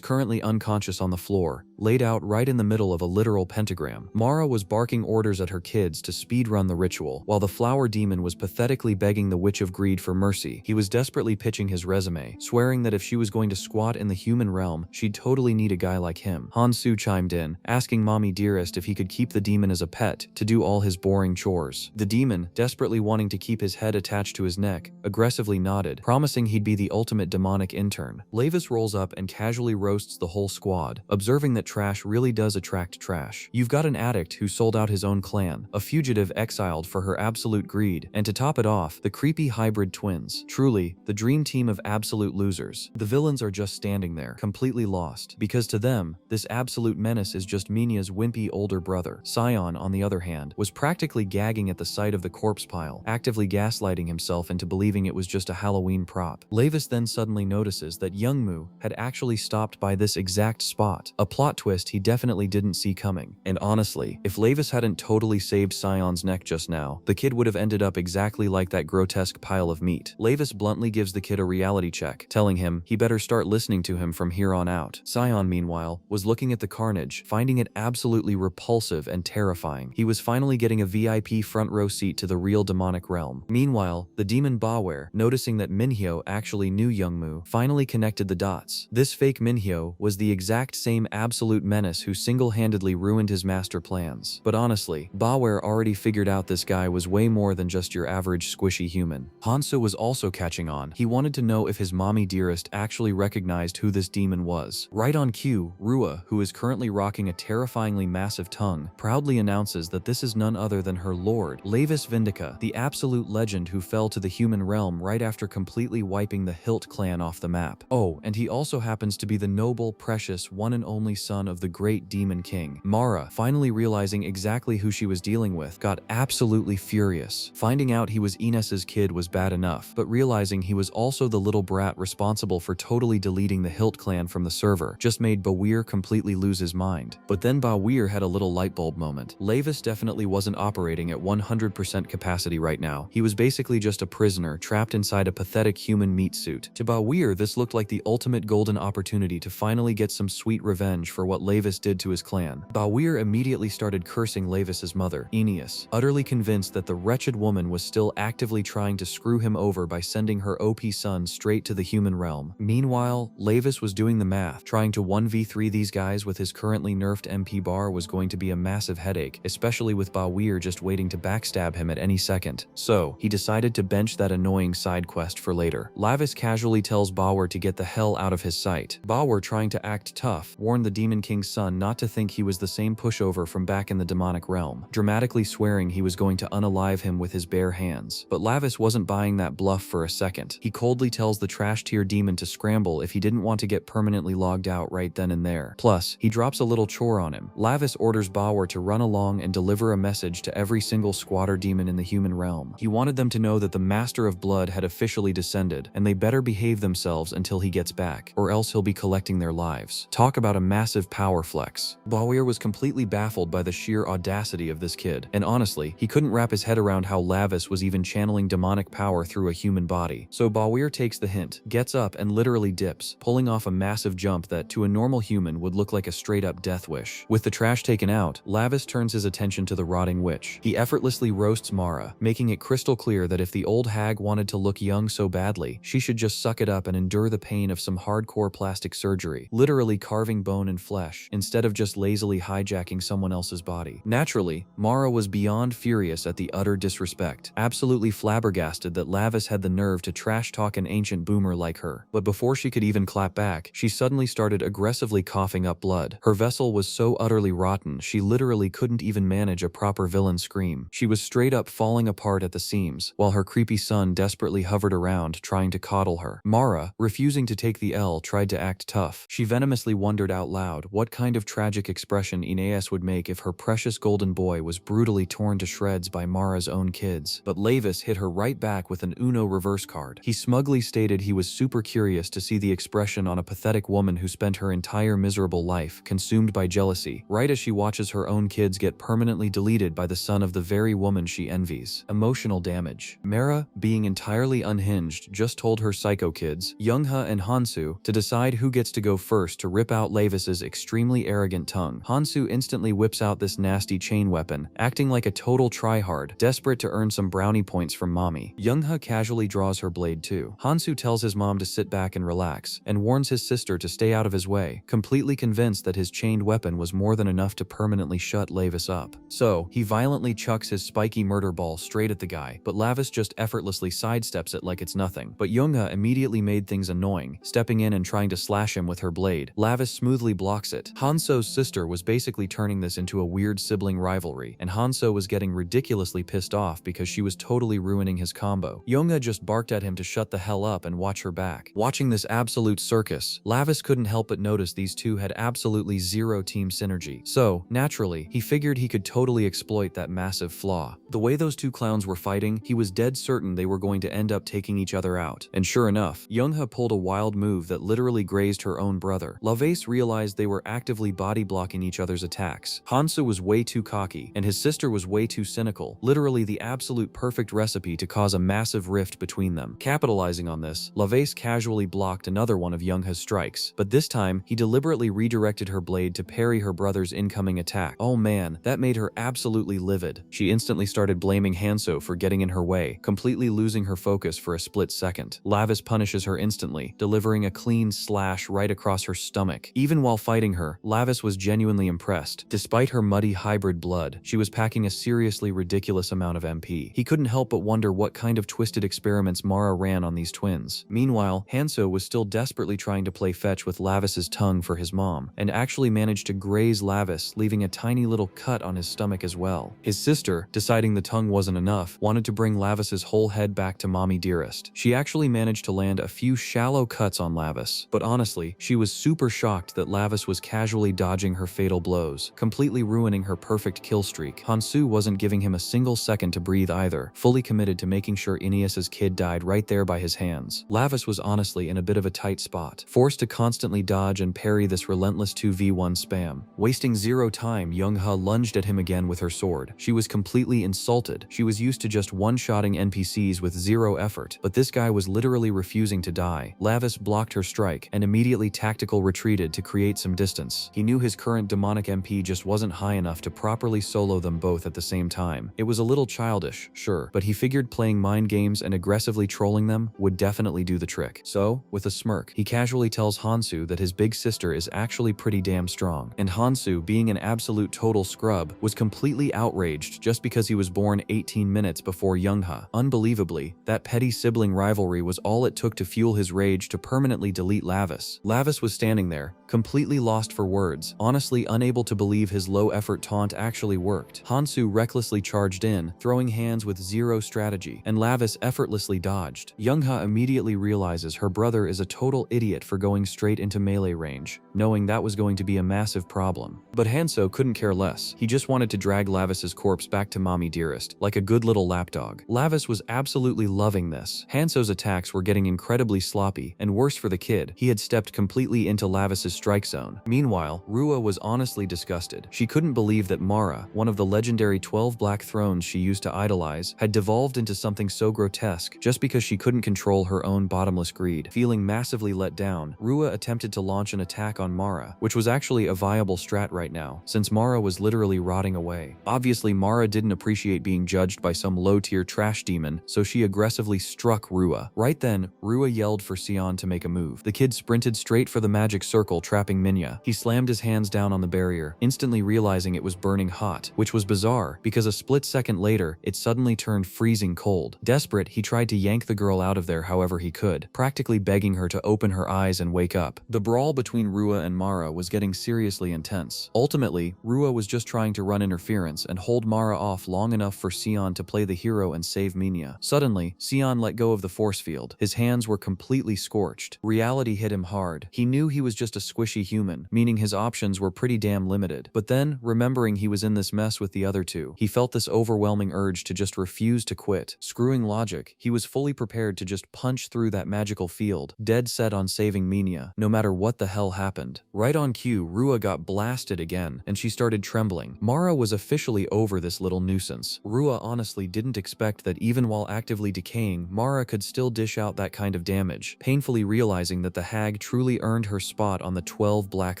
currently unconscious on the floor, laid out right in the middle of a literal pentagram. Mara was barking orders at her kids to speedrun the ritual, while the flower demon was pathetically begging the Witch of Greed for mercy. He was desperately pitching his resume, swearing that if she was going to squat in the human realm, she'd totally need a guy like him. Hansu chimed in, asking Mommy Dearest if he could keep the demon as a pet, to do all his boring chores. The demon, desperately wanting to keep his head attached to his neck, aggressively nodded, promising he'd be the ultimate demonic intern. Lavis rolls up and casually roasts the whole squad, observing that trash really does attract trash. You've got an addict who sold out his own clan, a fugitive exiled for her absolute greed, and to top it off, the creepy hybrid twins. Truly, the dream team of absolute losers. The villains are just standing there, completely lost, because to them, this absolute menace is just Minya's wimpy older brother. Sion, on the other hand, was practically gagging at the sight of the corpse pile, actively gaslighting himself into believing it was just a Halloween prop. Lavis then suddenly notices that Youngmu had actually stopped by this exact spot, a plot twist he definitely didn't see coming. And honestly, if Lavis hadn't totally saved Sion's neck just now, the kid would have ended up exactly like that grotesque pile of meat. Lavis bluntly gives the kid a reality check, telling him he better start listening to him from here on out. Sion, meanwhile, was looking at the carnage, finding it absolutely repulsive and terrifying. He was finally getting a VIP front row seat to the real demonic realm. Meanwhile, the demon Baware, noticing that Minhyo actually knew Youngmu, finally connected the dots. This fake Minhyo was the exact same absolute menace who single-handedly ruined his master plans. But honestly, Baware already figured out this guy was way more than just your average squishy human. Hansu was also catching on. He wanted to know if his mommy dearest actually recognized who this demon was. Right on cue, Rua, who is currently rocking a terrible terrifyingly massive tongue, proudly announces that this is none other than her lord, Lavis Vindica, the absolute legend who fell to the human realm right after completely wiping the Hilt clan off the map. Oh, and he also happens to be the noble, precious, one and only son of the great demon king. Mara, finally realizing exactly who she was dealing with, got absolutely furious. Finding out he was Ines's kid was bad enough, but realizing he was also the little brat responsible for totally deleting the Hilt clan from the server just made Bawir completely lose his mind. But then Bawir had a little lightbulb moment. Lavis definitely wasn't operating at 100% capacity right now. He was basically just a prisoner trapped inside a pathetic human meat suit. To Bawir, this looked like the ultimate golden opportunity to finally get some sweet revenge for what Lavis did to his clan. Bawir immediately started cursing Lavis's mother, Aeneas, utterly convinced that the wretched woman was still actively trying to screw him over by sending her OP son straight to the human realm. Meanwhile, Lavis was doing the math. Trying to 1v3 these guys with his currently nerfed MP bar was going to be a massive headache, especially with Bawir just waiting to backstab him at any second. So, he decided to bench that annoying side quest for later. Lavis casually tells Bawir to get the hell out of his sight. Bawir, trying to act tough, warned the Demon King's son not to think he was the same pushover from back in the demonic realm, dramatically swearing he was going to unalive him with his bare hands. But Lavis wasn't buying that bluff for a second. He coldly tells the trash tier demon to scramble if he didn't want to get permanently logged out right then and there. Plus, he drops a little chore on him. Lavis orders Bawir to run along and deliver a message to every single squatter demon in the human realm. He wanted them to know that the Master of Blood had officially descended, and they better behave themselves until he gets back, or else he'll be collecting their lives. Talk about a massive power flex. Bawir was completely baffled by the sheer audacity of this kid, and honestly, he couldn't wrap his head around how Lavis was even channeling demonic power through a human body. So Bawir takes the hint, gets up and literally dips, pulling off a massive jump that to a normal human would look like a straight up death wish. With the trash taken out, Lavis turns his attention to the rotting witch. He effortlessly roasts Mara, making it crystal clear that if the old hag wanted to look young so badly, she should just suck it up and endure the pain of some hardcore plastic surgery, literally carving bone and flesh, instead of just lazily hijacking someone else's body. Naturally, Mara was beyond furious at the utter disrespect, absolutely flabbergasted that Lavis had the nerve to trash talk an ancient boomer like her. But before she could even clap back, she suddenly started aggressively coughing up blood. Her vessel was so utterly rotten, she literally couldn't even manage a proper villain scream. She was straight up falling apart at the seams, while her creepy son desperately hovered around trying to coddle her. Mara, refusing to take the L, tried to act tough. She venomously wondered out loud what kind of tragic expression Aeneas would make if her precious golden boy was brutally torn to shreds by Mara's own kids. But Lavis hit her right back with an Uno reverse card. He smugly stated he was super curious to see the expression on a pathetic woman who spent her entire miserable life consumed by jealousy, right as she watches her own kids get permanently deleted by the son of the very woman she envies. Emotional damage. Mara, being entirely unhinged, just told her psycho kids, Youngha and Hansu, to decide who gets to go first to rip out Lavis's extremely arrogant tongue. Hansu instantly whips out this nasty chain weapon, acting like a total tryhard, desperate to earn some brownie points from mommy. Youngha casually draws her blade too. Hansu tells his mom to sit back and relax, and warns his sister to stay out of his way, completely convinced that his chained weapon was more than enough to permanently shut Lavis up. So, he violently chucks his spiky murder ball straight at the guy, but Lavis just effortlessly sidesteps it like it's nothing. But Youngha immediately made things annoying, stepping in and trying to slash him with her blade. Lavis smoothly blocks it. Hanso's sister was basically turning this into a weird sibling rivalry, and Hanso was getting ridiculously pissed off because she was totally ruining his combo. Youngha just barked at him to shut the hell up and watch her back. Watching this absolute circus, Lavis couldn't help but notice these two had absolutely zero team synergy. So, naturally, he figured he could totally exploit that massive flaw. The way those two clowns were fighting, he was dead certain they were going to end up taking each other out. And sure enough, Youngha pulled a wild move that literally grazed her own brother. Lavis realized they were actively body blocking each other's attacks. Hansu was way too cocky, and his sister was way too cynical, literally the absolute perfect recipe to cause a massive rift between them. Capitalizing on this, Lavis casually blocked another one of Youngha's strikes, but this time, he deliberately redirected her blade to parry her brother's incoming attack. Oh man, that made her absolutely livid. She instantly started blaming Hanso for getting in her way, completely losing her focus for a split second. Lavis punishes her instantly, delivering a clean slash right across her stomach. Even while fighting her, Lavis was genuinely impressed. Despite her muddy hybrid blood, she was packing a seriously ridiculous amount of MP. He couldn't help but wonder what kind of twisted experiments Mara ran on these twins. Meanwhile, Hanso was still desperately trying to play fetch with Lavis's tongue for his mom, and actually managed to graze Lavis, leaving a tiny little cut on his stomach as well. His sister, deciding the tongue wasn't enough, wanted to bring Lavis's whole head back to Mommy Dearest. She actually managed to land a few shallow cuts on Lavis, but honestly, she was super shocked that Lavis was casually dodging her fatal blows, completely ruining her perfect kill streak. Hansu wasn't giving him a single second to breathe either, fully committed to making sure Aeneas's kid died right there by his hands. Lavis was honestly in a bit of a tight spot, forced to constantly dodge and parry this relentless 2v1 spam. Wasting zero time, Young-ha lunged at him again with her sword. She was completely insulted. She was used to just one-shotting NPCs with zero effort, but this guy was literally refusing to die. Lavis blocked her strike and immediately tactical retreated to create some distance. He knew his current demonic MP just wasn't high enough to properly solo them both at the same time. It was a little childish, sure, but he figured playing mind games and aggressively trolling them would definitely do the trick. So, with a smirk, he casually tells Hansu that his big sister is actually pretty damn strong. And Hansu, being an absolute total scrub, was completely outraged just because he was born 18 minutes before Young-ha. Unbelievably, that petty sibling rivalry was all it took to fuel his rage to permanently delete Lavis. Lavis was standing there, completely lost for words, honestly unable to believe his low-effort taunt actually worked. Hansu recklessly charged in, throwing hands with zero strategy, and Lavis effortlessly dodged. Young-ha immediately realizes her brother is a total idiot for going straight into melee range, knowing that was going to be a massive problem. But Hanso couldn't care less. He just wanted to drag Lavis's corpse back to Mommy Dearest, like a good little lapdog. Lavis was absolutely loving this. Hanso's attacks were getting incredibly sloppy, and worse for the kid, he had stepped completely into Lavis's strike zone. Meanwhile, Rua was honestly disgusted. She couldn't believe that Mara, one of the legendary 12 black thrones she used to idolize, had devolved into something so grotesque just because she couldn't control her own bottomless greed. Feeling massively let down, Rua attempted to launch an attack on Mara, which was actually a viable strat right now, since Mara was literally rotting away. Obviously, Mara didn't appreciate being judged by some low-tier trash demon, so she aggressively struck Rua. Right then, Rua yelled for Sion to make a move. The kid sprinted straight for the magic circle, trapping Minya. He slammed his hands down on the barrier, instantly realizing it was burning hot, which was bizarre, because a split second later, it suddenly turned freezing cold. Desperate, he tried to yank the girl out of there however he could, practically begging her to open her eyes and wake up. The brawl between Rua and Mara was getting seriously intense. Ultimately, Rua was just trying to run interference and hold Mara off long enough for Sion to play the hero and save Minya. Suddenly, Sion let go of the force field. His hands were completely scorched. Reality hit him hard. He knew he was just a squishy human, meaning his options were pretty damn limited. But then, remembering he was in this mess with the other two, he felt this overwhelming urge to just refuse to quit. Screwing logic, he was fully prepared to just punch through that magical field, dead set on saving Minya, no matter what the hell happened. Right on cue, Rua got blasted again, and she started trembling. Mara was officially over this little nuisance. Rua honestly didn't expect that even while actively decaying, Mara could still dish out that kind of damage, painfully realizing that the hag truly earned her spot on the 12 black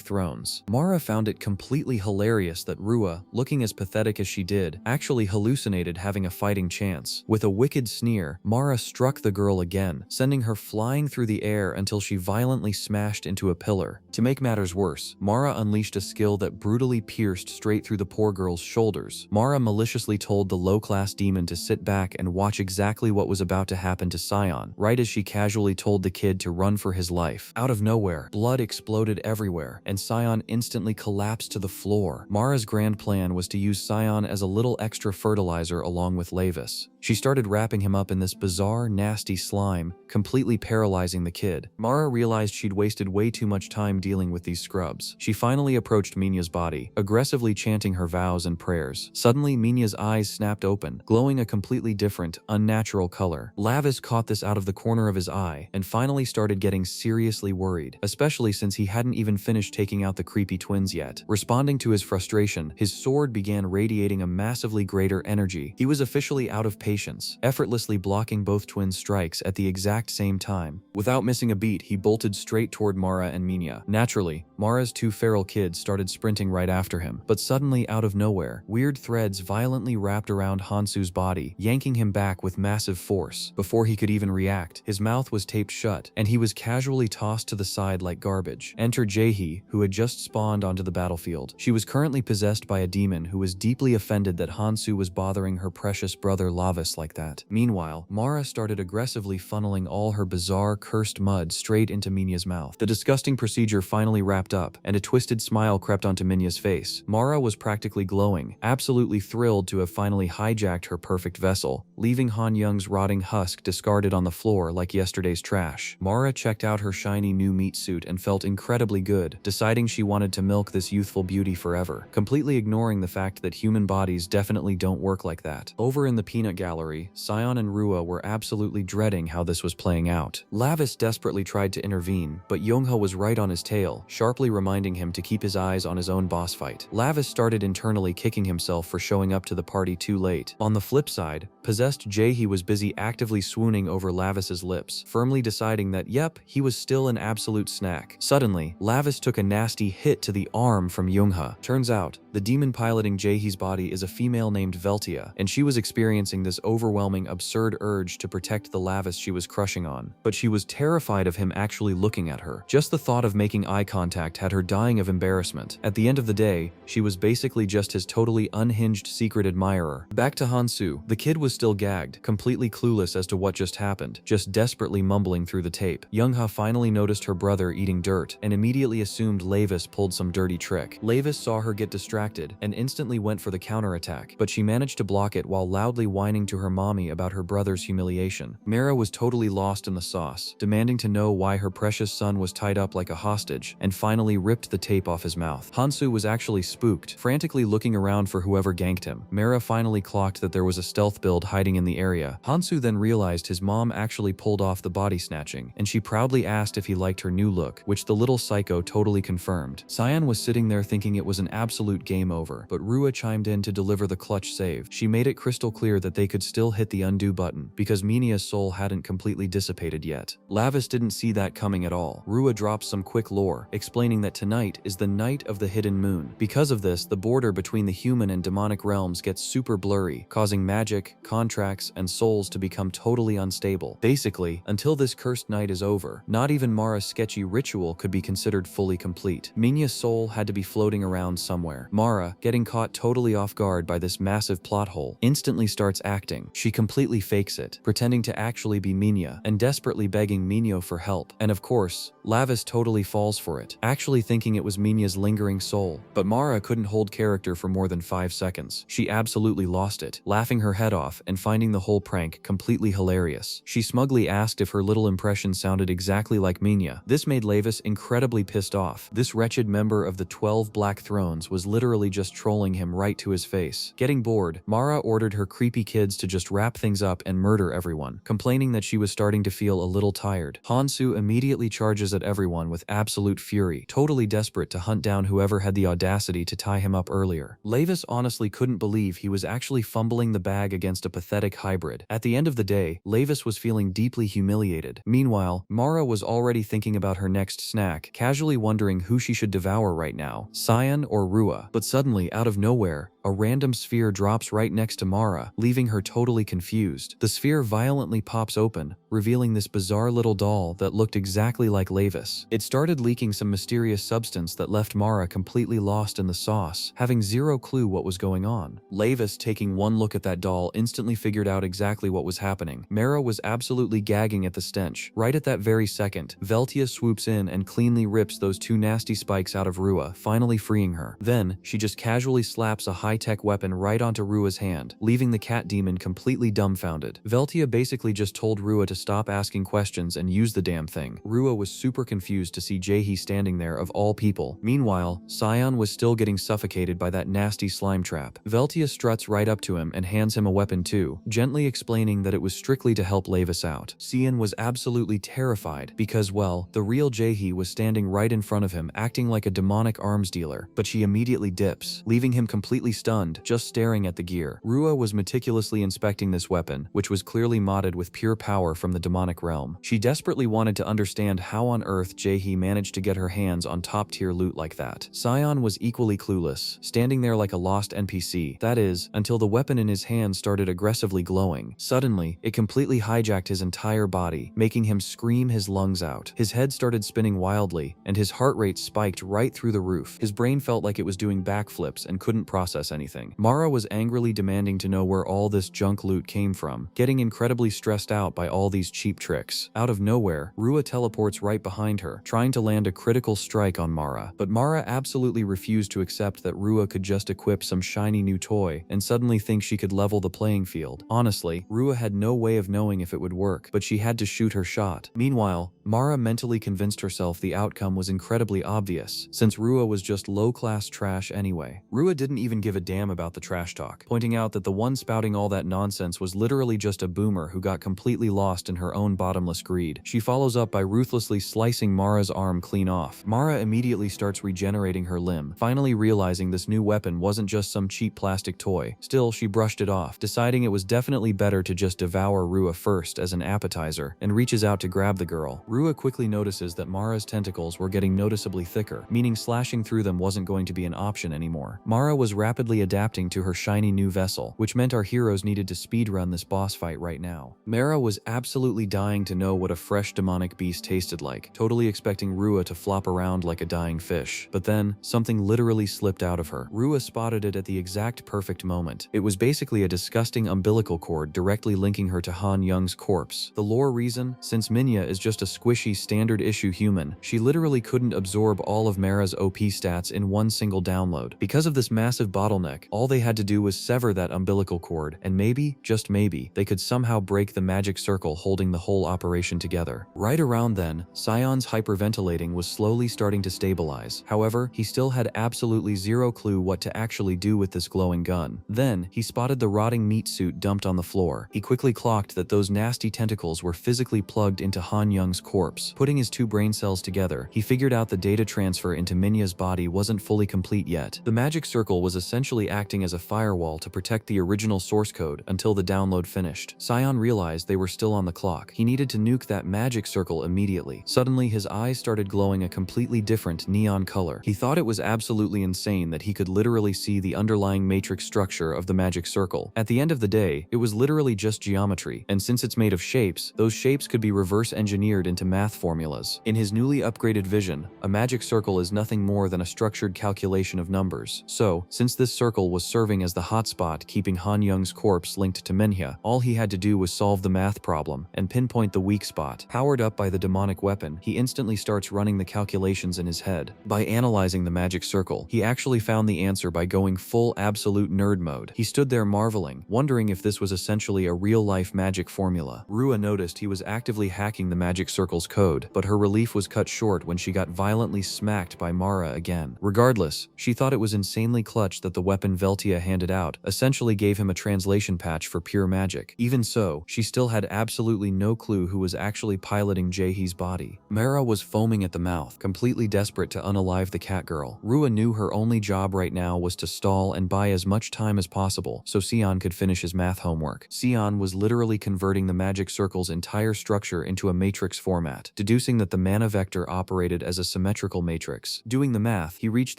thrones. Mara found it completely hilarious that Rua, looking as pathetic as she did, actually hallucinated having a fighting chance. With a wicked sneer, Mara struck the girl again, sending her flying through the air until she violently smashed into a pillar. To make matters worse, Mara unleashed a skill that brutally pierced straight through the poor girl's shoulders. Mara maliciously told the low-class demon to sit back and watch exactly what was about to happen to Sion, right as she casually told the kid to run for his life. Out of nowhere, blood exploded everywhere, and Sion instantly collapsed to the floor. Mara's grand plan was to use Sion as a little extra fertilizer along with Lavis. She started wrapping him up in this bizarre, nasty slime, completely paralyzing the kid. Mara realized she'd wasted way too much time dealing with these scrubs. She finally approached Minya's body, aggressively chanting her vows and prayers. Suddenly, Minya's eyes snapped open, glowing a completely different, unnatural color. Lavis caught this out of the corner of his eye, and finally started getting seriously worried, especially since he hadn't even finished taking out the creepy twins yet. Responding to his frustration, his sword began radiating a massively greater energy. He was officially out of patience, effortlessly blocking both twins' strikes at the exact same time. Without missing a beat, he bolted straight toward Mara and Minya. Naturally, Mara's two feral kids started sprinting right after him, but suddenly, out of nowhere, weird threads violently wrapped around Hansu's body, yanking him back with massive force. Before he could even react, his mouth was taped shut, and he was casually tossed to the side like garbage. Enter Jaehi, who had just spawned onto the battlefield. She was currently possessed by a demon who was deeply offended that Hansu was bothering her precious brother Lavis like that. Meanwhile, Mara started aggressively funneling all her bizarre, cursed mud straight into Minya's mouth. The disgusting procedure finally wrapped up, and a twisted smile crept onto Minya's face. Mara was practically glowing, absolutely thrilled to have finally hijacked her perfect vessel, leaving Han Young's rotting husk discarded on the floor like yesterday's trash. Mara checked out her shiny new meat suit and felt incredibly good, deciding she wanted to milk this youthful beauty forever, completely ignoring the fact that human bodies definitely don't work like that. Over in the peanut gallery, Sion and Rua were absolutely dreading how this was playing out. Lavis desperately tried to intervene, but Yongha was right on his tail, sharply reminding him to keep his eyes on his own boss fight. Lavis started internally kicking himself for showing up to the party too late. On the flip side, possessed Jaehi was busy actively swooning over Lavis's lips, firmly deciding that yep, he was still an absolute snack. Suddenly, Lavis took a nasty hit to the arm from Yongha. Turns out, the demon piloting Jaehi's body is a female named Veltia, and she was experiencing this overwhelming, absurd urge to protect the Lavis she was crushing on. But she was terrified of him actually looking at her. Just the thought of making eye contact had her dying of embarrassment. At the end of the day, she was basically just his totally unhinged secret admirer. Back to Hansu, the kid was still gagged, completely clueless as to what just happened, just desperately mumbling through the tape. Youngha finally noticed her brother eating dirt, and immediately assumed Lavis pulled some dirty trick. Lavis saw her get distracted, and instantly went for the counterattack, but she managed to block it while loudly whining to her mommy about her brother's humiliation. Mara was totally lost in the sauce, demanding to know why her precious son was tied up like a hostage, and finally ripped the tape off his mouth. Hansu was actually spooked, frantically looking around for whoever ganked him. Mara finally clocked that there was a stealth build hiding in the area. Hansu then realized his mom actually pulled off the body snatching, and she proudly asked if he liked her new look, which the little psycho totally confirmed. Cyan was sitting there thinking it was an absolute game over, but Rua chimed in to deliver the clutch save. She made it crystal clear that they could still hit the undo button, because Minia's soul hadn't completely dissipated yet. Lavis didn't see that coming at all. Rua drops some quick lore, explaining that tonight is the night of the hidden moon. Because of this, the border between the human and demonic realms gets super blurry, causing magic, contracts, and souls to become totally unstable. Basically, until this cursed night is over, not even Mara's sketchy ritual could be considered fully complete. Minya's soul had to be floating around somewhere. Mara, getting caught totally off guard by this massive plot hole, instantly starts acting. She completely fakes it, pretending to actually be Minya, and desperately begging Minyo for help. And of course, Lavis totally falls for it, actually thinking it was Minya's lingering soul. But Mara couldn't hold character for more than 5 seconds. She absolutely lost it, laughing her head off and finding the whole prank completely hilarious. She smugly asked if her little impression sounded exactly like Minya. This made Lavis incredibly pissed off. This wretched member of the 12 Black Thrones was literally just trolling him right to his face. Getting bored, Mara ordered her creepy kids to just wrap things up and murder everyone, complaining that she was starting to feel a little tired. Hansu immediately charges at everyone with absolute fury, totally desperate to hunt down whoever had the audacity to tie him up earlier. Lavis honestly couldn't believe he was actually fumbling the bag against a pathetic hybrid. At the end of the day, Lavis was feeling deeply humiliated. Meanwhile, Mara was already thinking about her next snack, casually wondering who she should devour right now, Cyan or Rua. But suddenly, out of nowhere, a random sphere drops right next to Mara, leaving her totally confused. The sphere violently pops open, revealing this bizarre little doll that looked exactly like Lavis. It started leaking some mysterious substance that left Mara completely lost in the sauce, having zero clue what was going on. Lavis, taking one look at that doll, instantly figured out exactly what was happening. Mara was absolutely gagging at the stench. Right at that very second, Veltia swoops in and cleanly rips those 2 nasty spikes out of Rua, finally freeing her. Then, she just casually slaps a high-tech weapon right onto Rua's hand, leaving the cat demon completely dumbfounded. Veltia basically just told Rua to stop asking questions and use the damn thing. Rua was super confused to see Jaehi standing there of all people. Meanwhile, Cyan was still getting suffocated by that nasty slime trap. Veltia struts right up to him and hands him a weapon too, gently explaining that it was strictly to help Lavis out. Cyan was absolutely terrified because, well, the real Jaehi was standing right in front of him, acting like a demonic arms dealer, but she immediately dips, leaving him completely stunned, just staring at the gear. Rua was meticulously inspecting this weapon, which was clearly modded with pure power from the demonic realm. She desperately wanted to understand how on earth Jaehi managed to get her hands on top-tier loot like that. Cyan was equally clueless, standing there like a lost NPC. That is, until the weapon in his hand started aggressively glowing. Suddenly, it completely hijacked his entire body, making him scream his lungs out. His head started spinning wildly, and his heart rate spiked right through the roof. His brain felt like it was doing backflips and couldn't process anything. Mara was angrily demanding to know where all this junk loot came from, getting incredibly stressed out by all these cheap tricks. Out of nowhere, Rua teleports right behind her, trying to land a critical strike on Mara, But Mara absolutely refused to accept that Rua could just equip some shiny new toy and suddenly think she could level the playing field. Honestly, Rua had no way of knowing if it would work, but she had to shoot her shot. Meanwhile, Mara mentally convinced herself the outcome was incredibly obvious, since Rua was just low-class trash anyway. Rua didn't even give a damn about the trash talk, pointing out that the one spouting all that nonsense was literally just a boomer who got completely lost in her own bottomless greed. She follows up by ruthlessly slicing Mara's arm clean off. Mara immediately starts regenerating her limb, finally realizing this new weapon wasn't just some cheap plastic toy. Still, she brushed it off, deciding it was definitely better to just devour Rua first as an appetizer, and reaches out to grab the girl. Rua quickly notices that Mara's tentacles were getting noticeably thicker, meaning slashing through them wasn't going to be an option anymore. Mara was rapidly adapting to her shiny new vessel, which meant our heroes needed to speedrun this boss fight right now. Mara was absolutely dying to know what a fresh demonic beast tasted like, totally expecting Rua to flop around like a dying fish. But then, something literally slipped out of her. Rua spotted it at the exact perfect moment. It was basically a disgusting umbilical cord directly linking her to Han Young's corpse. The lore reason? Since Minya is just a squishy standard issue human, she literally couldn't absorb all of Mara's OP stats in one single download. Because of this massive bottleneck, all they had to do was sever that umbilical cord, and maybe, just maybe, they could somehow break the magic circle holding the whole operation together. Right around then, Sion's hyperventilating was slowly starting to stabilize. However, he still had absolutely zero clue what to actually do with this glowing gun. Then, he spotted the rotting meat suit dumped on the floor. He quickly clocked that those nasty tentacles were physically plugged into Han Young's corpse. Putting his two brain cells together, he figured out the data transfer into Minya's body wasn't fully complete yet. The magic circle was essentially acting as a firewall to protect the original source code until the download finished. Sion realized they were still on the clock. He needed to nuke that magic circle immediately. Suddenly, his eyes started glowing a completely different neon color. He thought it was absolutely insane that he could literally see the underlying matrix structure of the magic circle. At the end of the day, it was literally just geometry, and since it's made of shapes, those shapes could be reverse engineered into math formulas. In his newly upgraded vision, a magic circle is nothing more than a structured calculation of numbers. So, since this circle was serving as the hotspot keeping Han Young's corpse linked to Manhwa, all he had to do was solve the math problem and pinpoint the weak spot. Powered up by the demonic weapon, he instantly starts running the calculations in his head. By analyzing the magic circle, he actually found the answer by going full absolute nerd mode. He stood there marveling, wondering if this was essentially a real-life magic formula. Rua noticed he was actively hacking the magic circle's code, but her relief was cut short when she got violently smacked by Mara again. Regardless, she thought it was insanely clutch that the weapon Veltia handed out essentially gave him a translation patch for pure magic. Even so, she still had absolutely no clue who was actually piloting Jaehee's body. Mara was foaming at the mouth, completely desperate to unalive the cat girl. Rua knew her only job right now was to stall and buy as much time as possible so Sion could finish his math homework. Sion was literally converting the magic circle's entire structure into a matrix format, deducing that the mana vector operated as a symmetrical matrix. Doing the math, he reached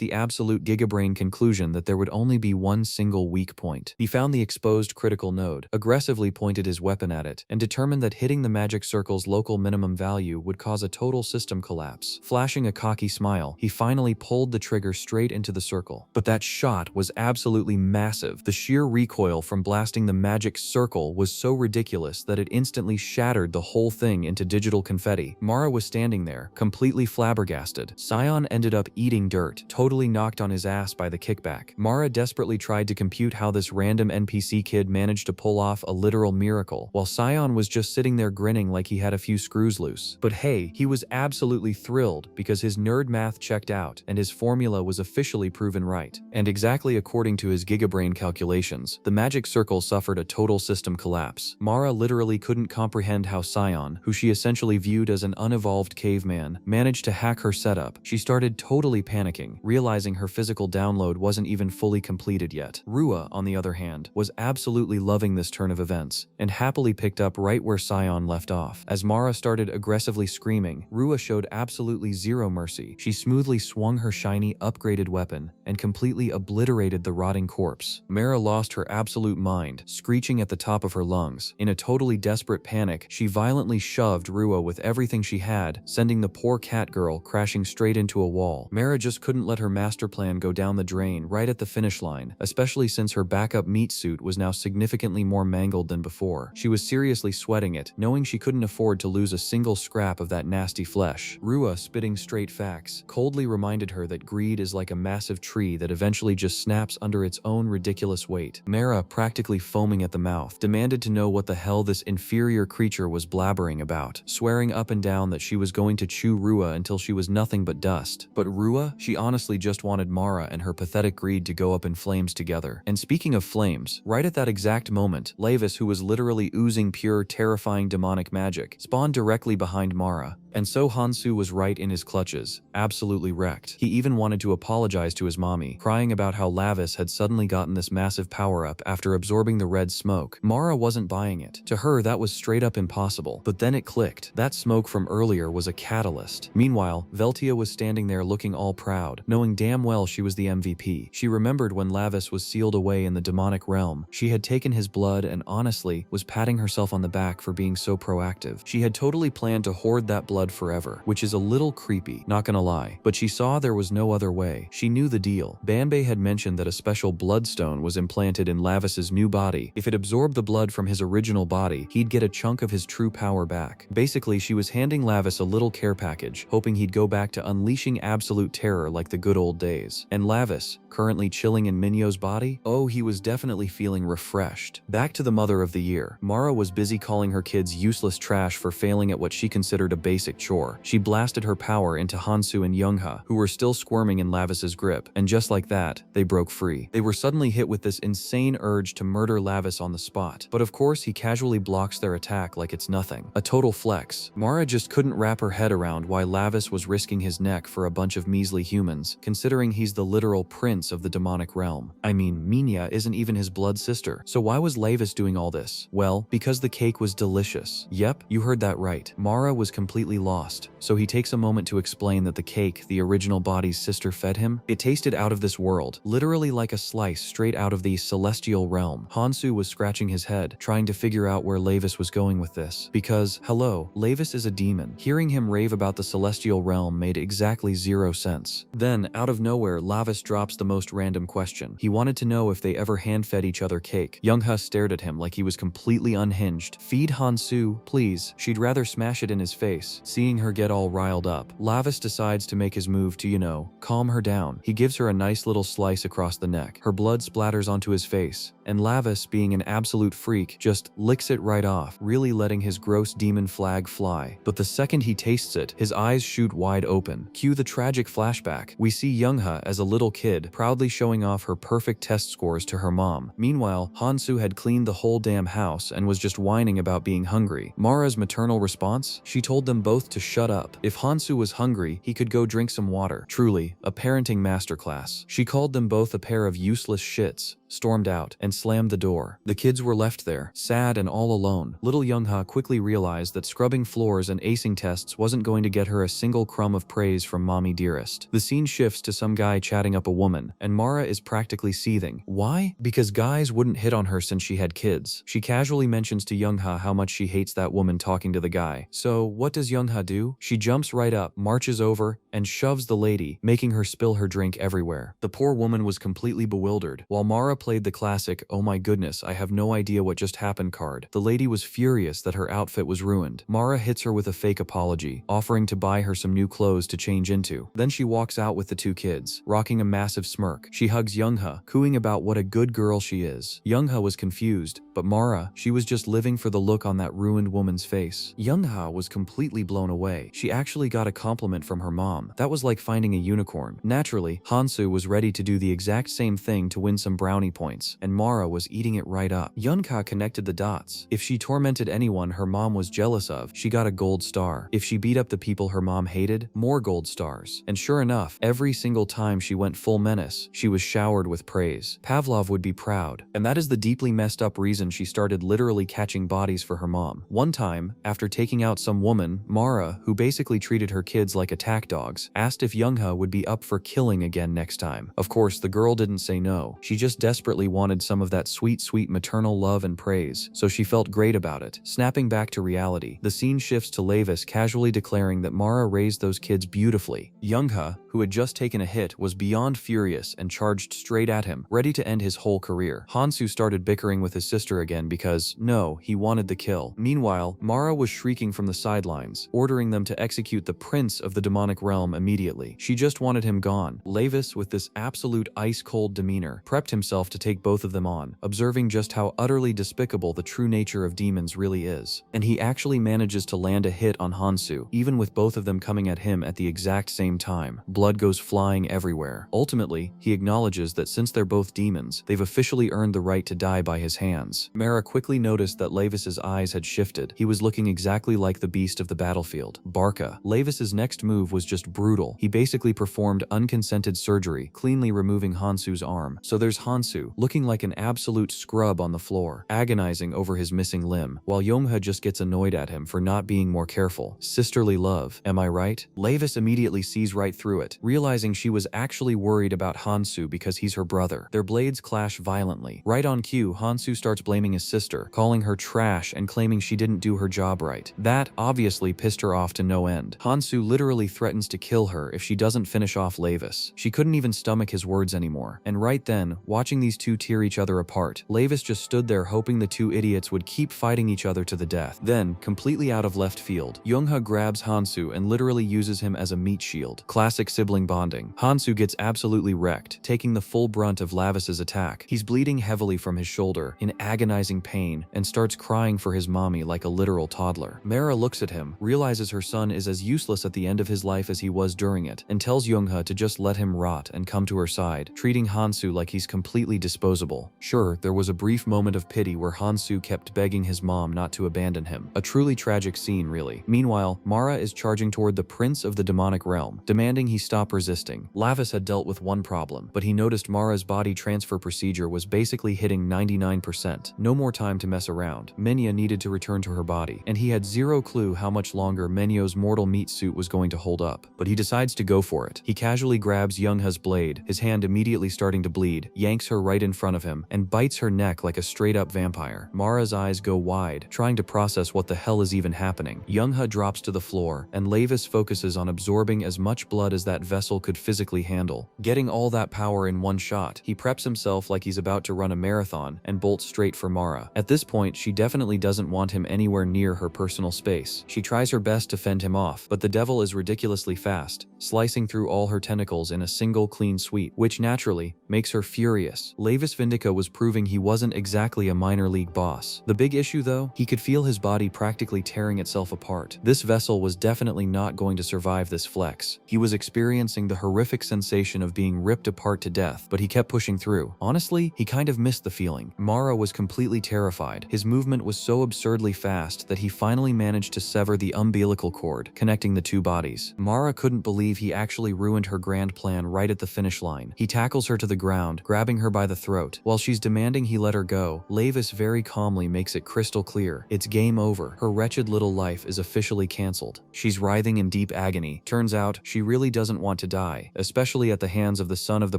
the absolute gigabrain conclusion that there would only be one single weak point. He found the exposed critical node, aggressively pointed his weapon at it, and determined that hitting the magic circle's local minimum value would cause a total system collapse. Flashing a cocky smile, he finally pulled the trigger straight into the circle. But that shot was absolutely massive. The sheer recoil from blasting the magic circle was so ridiculous that it instantly shattered the whole thing into digital confetti. Mara was standing there, completely flabbergasted. Sion ended up eating dirt, totally knocked on his ass by the kickback. Mara desperately tried to compute how this random NPC kid managed to pull off a literal miracle, while Sion was just sitting there grinning like he had a few screws loose. But hey, he was absolutely thrilled because his nerd math checked out and his formula was officially proven right. And exactly according to his gigabrain calculations, the magic circle suffered a total system collapse. Mara literally couldn't comprehend how Sion, who she essentially viewed as an unevolved caveman, managed to hack her setup. She started totally panicking, realizing her physical download wasn't even fully completed yet. Rua, on the other hand, was absolutely loving this turn of events, and happily picked up right where Sion left off. As Mara started aggressively screaming, Rua showed absolutely zero mercy. She smoothly swung her shiny, upgraded weapon, and completely obliterated the rotting corpse. Mara lost her absolute mind, screeching at the top of her lungs. In a totally desperate panic, she violently shoved Rua with everything she had, sending the poor cat girl crashing straight into a wall. Mara just couldn't let her master plan go down the drain right at the finish line, especially since her backup meat suit was now significantly more mangled than before. She was seriously sweating it, knowing she couldn't afford to lose a single scrap of that nasty flesh. Rua, spitting straight facts, coldly reminded her that greed is like a massive tree that eventually just snaps under its own ridiculous weight. Mara, practically foaming at the mouth, demanded to know what the hell this inferior creature was blabbering about, swearing up and down that she was going to chew Rua until she was nothing but dust. But Rua, she honestly just wanted Mara and her pathetic greed to go up in flames together. And speaking of flames, right at that exact moment, Lavis, who was literally oozing pure, terrifying demonic magic, spawned directly behind Mara. And so Hansu was right in his clutches, absolutely wrecked. He even wanted to apologize to his mommy, crying about how Lavis had suddenly gotten this massive power-up after absorbing the red smoke. Mara wasn't buying it. To her, that was straight up impossible. But then it clicked. That smoke from earlier was a catalyst. Meanwhile, Veltia was standing there looking all proud, knowing damn well she was the MVP. She remembered when Lavis was sealed away in the demonic realm. She had taken his blood and honestly was patting herself on the back for being so proactive. She had totally planned to hoard that blood forever, which is a little creepy, not gonna lie. But she saw there was no other way. She knew the deal. Banbei had mentioned that a special bloodstone was implanted in Lavis's new body. If it absorbed the blood from his original body, he'd get a chunk of his true power back. Basically, she was handing Lavis a little care package, hoping he'd go back to unleashing absolute terror like the good old days. And Lavis, currently chilling in Minyo's body? Oh, he was definitely feeling refreshed. Back to the mother of the year. Mara was busy calling her kids useless trash for failing at what she considered a basic chore. She blasted her power into Hansu and Youngha, who were still squirming in Lavis's grip, and just like that, they broke free. They were suddenly hit with this insane urge to murder Lavis on the spot, but of course he casually blocks their attack like it's nothing. A total flex. Mara just couldn't wrap her head around why Lavis was risking his neck for a bunch of measly humans, considering he's the literal prince of the demonic realm. I mean, Minya isn't even his blood sister, so why was Lavis doing all this? Well, because the cake was delicious. Yep, you heard that right. Mara was completely lost, so he takes a moment to explain that the cake the original body's sister fed him, it tasted out of this world, literally like a slice straight out of the celestial realm. Hansu was scratching his head, trying to figure out where Lavis was going with this, because, hello, Lavis is a demon. Hearing him rave about the celestial realm made exactly zero sense. Then, out of nowhere, Lavis drops the most random question. He wanted to know if they ever hand-fed each other cake. Youngha stared at him like he was completely unhinged. Feed Hansu, please. She'd rather smash it in his face. Seeing her get all riled up, Lavis decides to make his move to, calm her down. He gives her a nice little slice across the neck. Her blood splatters onto his face, and Lavis, being an absolute freak, just licks it right off, really letting his gross demon flag fly. But the second he tastes it, his eyes shoot wide open. Cue the tragic flashback. We see Youngha as a little kid, proudly showing off her perfect test scores to her mom. Meanwhile, Hansu had cleaned the whole damn house and was just whining about being hungry. Mara's maternal response? She told them both to shut up. If Hansu was hungry, he could go drink some water. Truly, a parenting masterclass. She called them both a pair of useless shits, stormed out, and slammed the door. The kids were left there, sad and all alone. Little Youngha quickly realized that scrubbing floors and acing tests wasn't going to get her a single crumb of praise from Mommy Dearest. The scene shifts to some guy chatting up a woman, and Mara is practically seething. Why? Because guys wouldn't hit on her since she had kids. She casually mentions to Youngha how much she hates that woman talking to the guy. So what does Youngha do? She jumps right up, marches over, and shoves the lady, making her spill her drink everywhere. The poor woman was completely bewildered. While Mara played the classic, "Oh my goodness, I have no idea what just happened" card, the lady was furious that her outfit was ruined. Mara hits her with a fake apology, offering to buy her some new clothes to change into. Then she walks out with the two kids, rocking a massive smirk. She hugs Youngha, cooing about what a good girl she is. Youngha was confused, but Mara, she was just living for the look on that ruined woman's face. Youngha was completely blown away. She actually got a compliment from her mom. That was like finding a unicorn. Naturally, Hansu was ready to do the exact same thing to win some brownie points, and Mara was eating it right up. Youngha connected the dots. If she tormented anyone her mom was jealous of, she got a gold star. If she beat up the people her mom hated, more gold stars. And sure enough, every single time she went full menace, she was showered with praise. Pavlov would be proud. And that is the deeply messed up reason she started literally catching bodies for her mom. One time, after taking out some woman, Mara, who basically treated her kids like attack dogs, dogs, asked if Youngha would be up for killing again next time. Of course, the girl didn't say no. She just desperately wanted some of that sweet maternal love and praise, so she felt great about it. Snapping back to reality, the scene shifts to Lavis casually declaring that Mara raised those kids beautifully. Youngha, who had just taken a hit, was beyond furious and charged straight at him, ready to end his whole career. Hansu started bickering with his sister again because, no, he wanted the kill. Meanwhile, Mara was shrieking from the sidelines, ordering them to execute the prince of the demonic realm immediately. She just wanted him gone. Lavis, with this absolute ice-cold demeanor, prepped himself to take both of them on, observing just how utterly despicable the true nature of demons really is. And he actually manages to land a hit on Hansu, even with both of them coming at him at the exact same time. Blood goes flying everywhere. Ultimately, he acknowledges that since they're both demons, they've officially earned the right to die by his hands. Mara quickly noticed that Lavis's eyes had shifted. He was looking exactly like the beast of the battlefield, Barca. Lavis's next move was just brutal. He basically performed unconsented surgery, cleanly removing Hansu's arm. So there's Hansu, looking like an absolute scrub on the floor, agonizing over his missing limb, while Youngha just gets annoyed at him for not being more careful. Sisterly love, am I right? Lavis immediately sees right through it, realizing she was actually worried about Hansu because he's her brother. Their blades clash violently. Right on cue, Hansu starts blaming his sister, calling her trash and claiming she didn't do her job right. That obviously pissed her off to no end. Hansu literally threatens to kill her if she doesn't finish off Lavis. She couldn't even stomach his words anymore. And right then, watching these two tear each other apart, Lavis just stood there hoping the two idiots would keep fighting each other to the death. Then, completely out of left field, Youngha grabs Hansu and literally uses him as a meat shield. Classic sibling bonding. Hansu gets absolutely wrecked, taking the full brunt of Lavis's attack. He's bleeding heavily from his shoulder, in agonizing pain, and starts crying for his mommy like a literal toddler. Mara looks at him, realizes her son is as useless at the end of his life as he was during it, and tells Youngha to just let him rot and come to her side, treating Hansu like he's completely disposable. Sure, there was a brief moment of pity where Hansu kept begging his mom not to abandon him. A truly tragic scene, really. Meanwhile, Mara is charging toward the prince of the demonic realm, demanding he stop resisting. Lavis had dealt with one problem, but he noticed Mara's body transfer procedure was basically hitting 99%. No more time to mess around. Menya needed to return to her body, and he had zero clue how much longer Menyo's mortal meat suit was going to hold up. But he decides to go for it. He casually grabs Youngha's blade, his hand immediately starting to bleed, yanks her right in front of him, and bites her neck like a straight-up vampire. Mara's eyes go wide, trying to process what the hell is even happening. Youngha drops to the floor, and Lavis focuses on absorbing as much blood as that vessel could physically handle. Getting all that power in one shot, he preps himself like he's about to run a marathon and bolts straight for Mara. At this point, she definitely doesn't want him anywhere near her personal space. She tries her best to fend him off, but the devil is ridiculously fast, slicing through all her tentacles in a single clean sweep, which naturally makes her furious. Lavis Vindica was proving he wasn't exactly a minor league boss. The big issue though, he could feel his body practically tearing itself apart. This vessel was definitely not going to survive this flex. He was experiencing the horrific sensation of being ripped apart to death, but he kept pushing through. Honestly, he kind of missed the feeling. Mara was completely terrified. His movement was so absurdly fast that he finally managed to sever the umbilical cord connecting the two bodies. Mara couldn't believe he actually ruined her grand plan right at the finish line. He tackles her to the ground, grabbing her by the throat. While she's demanding he let her go, Lavis very calmly makes it crystal clear. It's game over. Her wretched little life is officially cancelled. She's writhing in deep agony. Turns out, she really doesn't want to die, especially at the hands of the son of the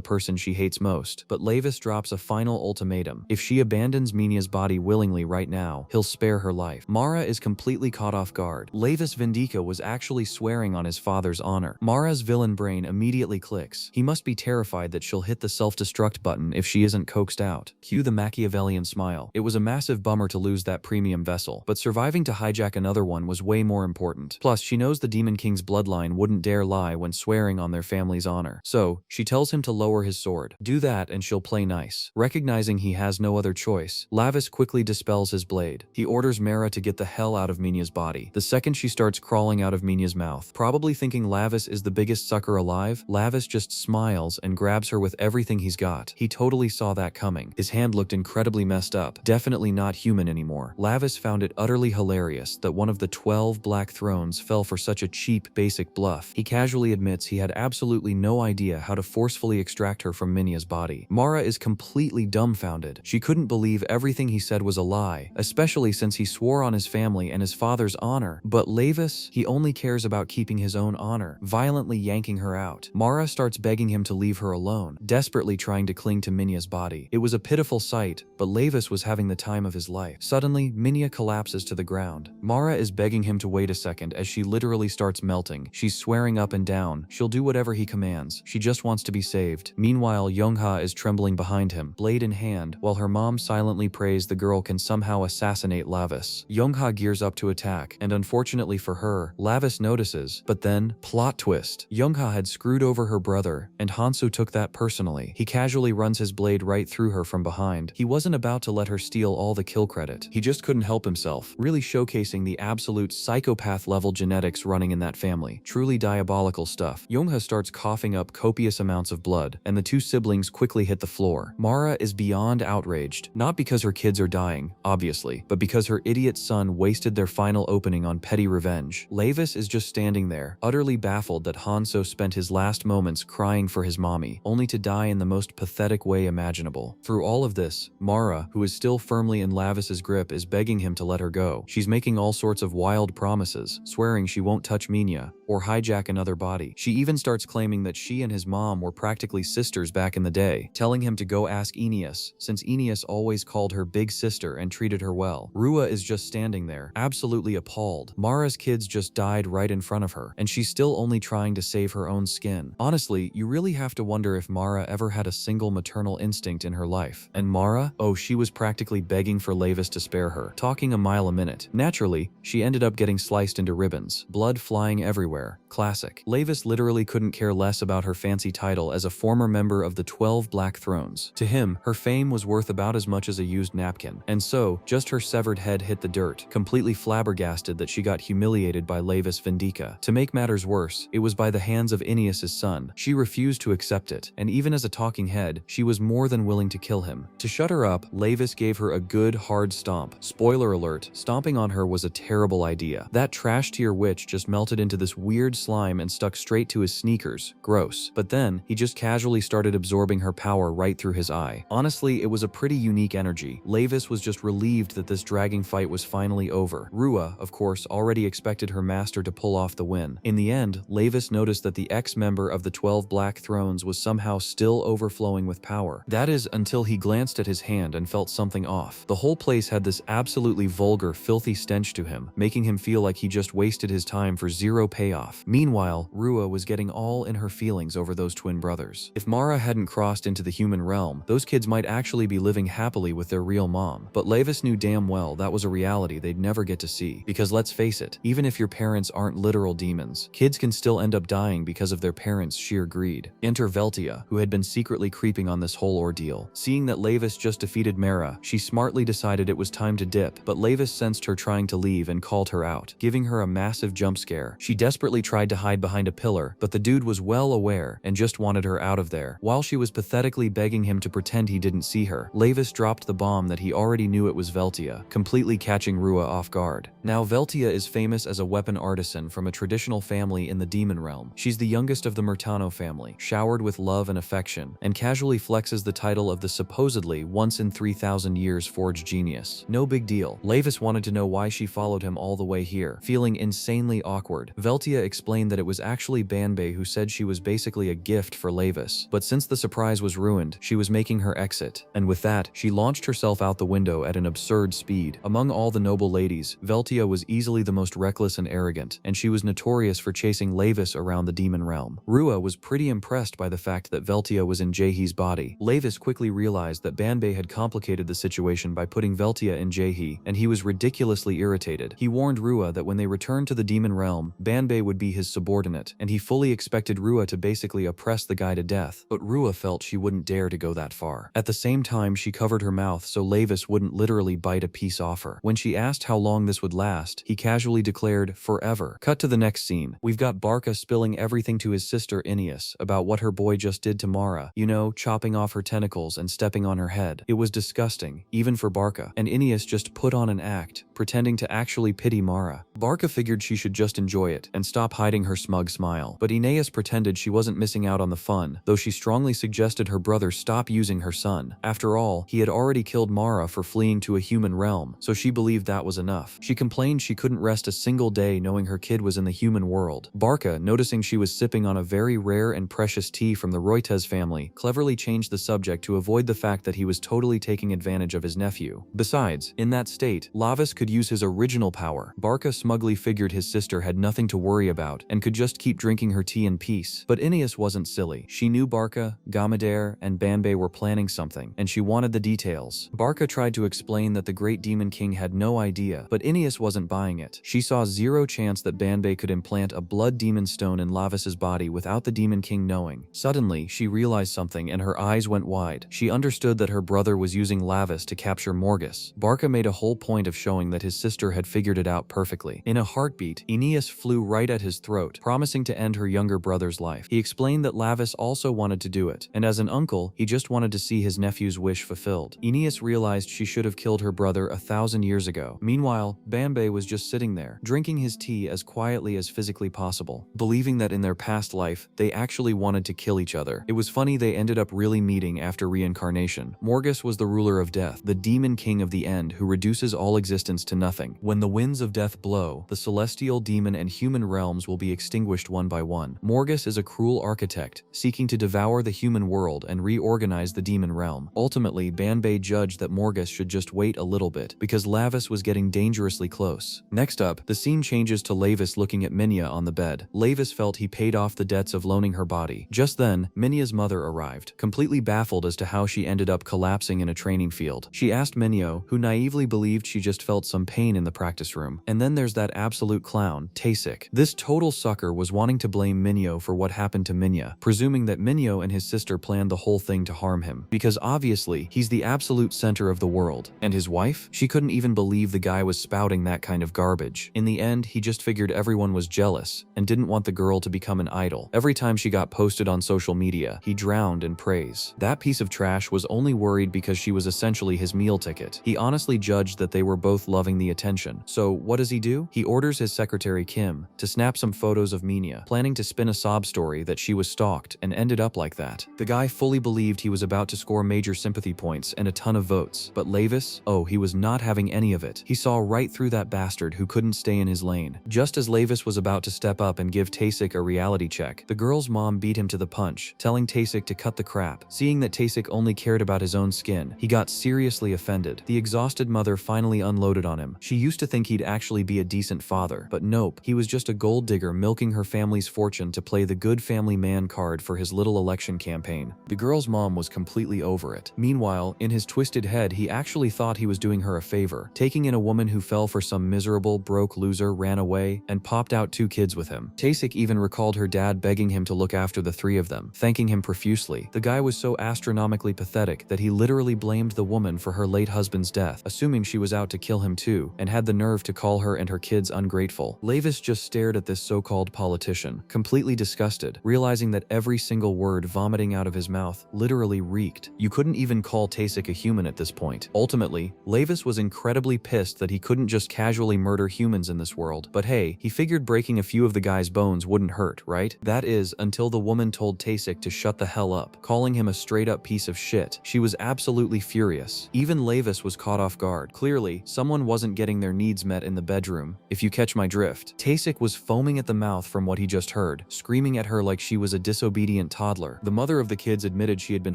person she hates most. But Lavis drops a final ultimatum. If she abandons Minya's body willingly right now, he'll spare her life. Mara is completely caught off guard. Lavis Vindica was actually swearing on his father's honor. Mara's villain brain immediately clicks. He must be terrified that she'll hit the self-destruct button if she isn't coaxed out. Cue the Machiavellian smile. It was a massive bummer to lose that premium vessel, but surviving to hijack another one was way more important. Plus, she knows the Demon King's bloodline wouldn't dare lie when swearing on their family's honor. So, she tells him to lower his sword. Do that and she'll play nice. Recognizing he has no other choice, Lavis quickly dispels his blade. He orders Mara to get the hell out of Minya's body. The second she starts crawling out of Minya's mouth, probably thinking Lavis is the biggest sucker alive, Lavis just smiles and grabs her with everything he's got. He totally saw that coming. His hand looked incredibly messed up, definitely not human anymore. Lavis found it utterly hilarious that one of the 12 Black Thrones fell for such a cheap, basic bluff. He casually admits he had absolutely no idea how to forcefully extract her from Minya's body. Mara is completely dumbfounded. She couldn't believe everything he said was a lie, especially since he swore on his family and his father's honor. But Lavis, he only cares about keeping his own honor. her, violently yanking her out. Mara starts begging him to leave her alone, desperately trying to cling to Minya's body. It was a pitiful sight, but Levis was having the time of his life. Suddenly, Minya collapses to the ground. Mara is begging him to wait a second as she literally starts melting. She's swearing up and down. She'll do whatever he commands. She just wants to be saved. Meanwhile, Youngha is trembling behind him, blade in hand, while her mom silently prays the girl can somehow assassinate Lavis. Youngha gears up to attack, and unfortunately for her, Lavis notices, but then, plot twist. Youngha had screwed over her brother, and Hansu took that personally. He casually runs his blade right through her from behind. He wasn't about to let her steal all the kill credit. He just couldn't help himself, really showcasing the absolute psychopath-level genetics running in that family. Truly diabolical stuff. Youngha starts coughing up copious amounts of blood, and the two siblings quickly hit the floor. Mara is beyond outraged, not because her kids are dying, obviously, but because her idiot son wasted their final opening on petty revenge. Levis is just standing there, utterly baffled that Hanso spent his last moments crying for his mommy, only to die in the most pathetic way imaginable. Through all of this, Mara, who is still firmly in Lavis's grip, is begging him to let her go. She's making all sorts of wild promises, swearing she won't touch Minya or hijack another body. She even starts claiming that she and his mom were practically sisters back in the day, telling him to go ask Aeneas, since Aeneas always called her big sister and treated her well. Rua is just standing there, absolutely appalled. Mara's kids just died right in front of her, and she's still only trying to save her own skin. Honestly, you really have to wonder if Mara ever had a single maternal instinct in her life. And Mara? Oh, she was practically begging for Levis to spare her, talking a mile a minute. Naturally, she ended up getting sliced into ribbons, blood flying everywhere. Classic. Levis literally couldn't care less about her fancy title as a former member of the 12 Black Thrones. To him, her fame was worth about as much as a used napkin. And so, just her severed head hit the dirt, completely flabbergasted that she got humiliated by Levis Vindika. To make matters worse, it was by the hands of Aeneas's son. She refused to accept it, and even as a talking head, she was more than willing to kill him. To shut her up, Levis gave her a good hard stomp. Spoiler alert, stomping on her was a terrible idea. That trash-tier witch just melted into this weird slime and stuck straight to his sneakers. Gross. But then, he just casually started absorbing her power right through his eye. Honestly, it was a pretty unique energy. Levis was just relieved that this dragging fight was finally over. Rua, of course, already expected her master to pull off the win. In the end, Levis noticed that the ex-member of the 12 Black Thrones was somehow still overflowing with power. That is, until he glanced at his hand and felt something off. The whole place had this absolutely vulgar, filthy stench to him, making him feel like he just wasted his time for zero payoff. Meanwhile, Rua was getting all in her feelings over those twin brothers. If Mara hadn't crossed into the human realm, those kids might actually be living happily with their real mom. But Levis knew damn well that was a reality they'd never get to see. Because let's face it, even if your parents aren't literal demons, kids can still end up dying because of their parents' sheer greed. Enter Veltia, who had been secretly creeping on this whole ordeal. Seeing that Levis just defeated Mara, she smartly decided it was time to dip, but Levis sensed her trying to leave and called her out, giving her a massive jump scare. She desperately tried to hide behind a pillar, but the dude was well aware and just wanted her out of there. While she was pathetically begging him to pretend he didn't see her, Levis dropped the bomb that he already knew it was Veltia, completely catching Rua off guard. Now, Veltia is famous as a weapon artisan from a traditional family in the demon realm. She's the youngest of the Murtano family, showered with love and affection, and casually flexes the title of the supposedly once in 3,000 years forged genius. No big deal. Levis wanted to know why she followed him all the way here, feeling insanely awkward. Veltia explained that it was actually Banbei who said she was basically a gift for Levis, but since the surprise was ruined, she was making her exit, and with that, she launched herself out the window at an absurd speed. Among all the noble ladies, Veltia was easily the most reckless and arrogant, and she was notorious for chasing Levis around the demon realm. Rua was pretty impressed by the fact that Veltia was in Jaehee's body. Levis quickly realized that Banbei had complicated the situation by putting Veltia in Jaehee, and he was ridiculously irritated. He warned Rua that when they returned to the demon realm, Banbei would be his subordinate, and he fully expected Rua to basically oppress the guy to death, but Rua felt she wouldn't dare to go that far. At the same time, she covered her mouth so Levis wouldn't literally bite a piece off her. When she asked how long this would last, he casually declared, "Forever." Cut to the next scene. We've got Barca spilling everything to his sister Aeneas about what her boy just did to Mara. You know, chopping off her tentacles and stepping on her head. It was disgusting, even for Barca, and Aeneas just put on an act, pretending to actually pity Mara. Barca figured she should just enjoy it and stop hiding her smug smile. But Aeneas pretended she wasn't missing out on the fun, though she strongly suggested her brother stop using her son. After all, he had already killed Mara for fleeing to a human realm, so she believed that was enough. She complained she couldn't rest a single day knowing her kid was in the human world. Barca, noticing she was sipping on a very rare and precious tea from the Roytes family, cleverly changed the subject to avoid the fact that he was totally taking advantage of his nephew. Besides, in that state, Lavis could use his original power. Barca smugly figured his sister had nothing to worry about and could just keep drinking her tea in peace. But Aeneas wasn't silly. She knew Barca, Gamadare, and Banbe were planning something, and she wanted the details. Barca tried to explain that the Great Demon King had no idea, but Aeneas wasn't buying it. She saw zero chance that Banbe could implant a blood demon stone in Lavis's body without the Demon King knowing. Suddenly, she realized something and her eyes went wide. She understood that her brother was using Lavis to capture Morgus. Barca made a whole point of showing that his sister had figured it out perfectly. In a heartbeat, Aeneas flew right at his throat, promising to end her younger brother's life. He explained that Lavis also wanted to do it, and as an uncle, he just wanted to see his nephew's wish fulfilled. Aeneas realized she should have killed her brother 1,000 years ago. Meanwhile, Banbe was just sitting there, drinking his tea as quietly as physically possible, believing that in their past life, they actually wanted to kill each other. It was funny they ended up really meeting after reincarnation. Morgus was the ruler of death, the demon king of the end who reduces all existence to nothing. When the winds of death blow, the celestial, demon, and human realms will be extinguished one by one. Morgus is a cruel architect, seeking to devour the human world and reorganize the demon realm. Ultimately, Banbe judged that Morgus should just wait a little bit, because Lavis was getting dangerously close. Next up, the scene changes to Lavis looking at Minya on the bed. Lavis felt he paid off the debts of loaning her body. Just then, Minya's mother arrived, completely baffled as to how she ended up collapsing in a training field. She asked Minyo, who naively believed she just felt some pain in the practice room. And then there's that absolute clown, Taesik. This total sucker was wanting to blame Minyo for what happened to Minya, presuming that Minyo and his sister planned the whole thing to harm him. Because obviously, he's the absolute center of the world. And his wife? She couldn't even believe the guy was spouting that kind of garbage. In the end, he just figured everyone was jealous and didn't want the girl to become an idol. Every time she got posted on social media, he drowned in praise. That piece of trash was only worried because she was essentially his meal ticket. He honestly judged that they were both loving the attention. So what does he do? He orders his secretary Kim to snap some photos of Minya, planning to spin a sob story that she was stalked and ended up like that. The guy fully believed he was about to score major sympathy points and a ton of votes, but Lavis? Oh, he was not having any of it. He saw right through that bastard who couldn't stay in his lane. Just as Lavis was about to step up and give Taesik a reality check, the girl's mom beat him to the punch, telling Taesik to cut the crap. Seeing that Taesik only cared about his own skin, he got seriously offended. The exhausted mother finally unloaded on him. She used to think he'd actually be a decent father, but nope, he was just a gold digger milking her family's fortune to play the good family man card for his little election campaign. The girl's mom was completely over it. Meanwhile, in his twisted head, he actually thought he was doing her a favor, taking in a woman who fell for some miserable, broke loser, ran away, and popped out 2 kids with him. Taesik even recalled her dad begging him to look after the 3 of them, thanking him profusely. The guy was so astronomically pathetic that he literally blamed the woman for her late husband's death, assuming she was out to kill him too, and had the nerve to call her and her kids ungrateful. Lavis just stared at this so-called politician, completely disgusted, realizing that every single word vomiting out of his mouth literally reeked. You couldn't even call Taesik a human at this point. Ultimately, Lavis was incredibly pissed that he couldn't just casually murder humans in this world, but hey, he figured breaking a few of the guy's bones wouldn't hurt, right? That is, until the woman told Taesik to shut the hell up, calling him a straight-up piece of shit. She was absolutely furious. Even Lavis was caught off guard. Clearly, someone wasn't getting their needs met in the bedroom, if you catch my drift. Taesik was foaming at the mouth from what he just heard, screaming at her like she was a disobedient toddler. The mother of the kids admitted she had been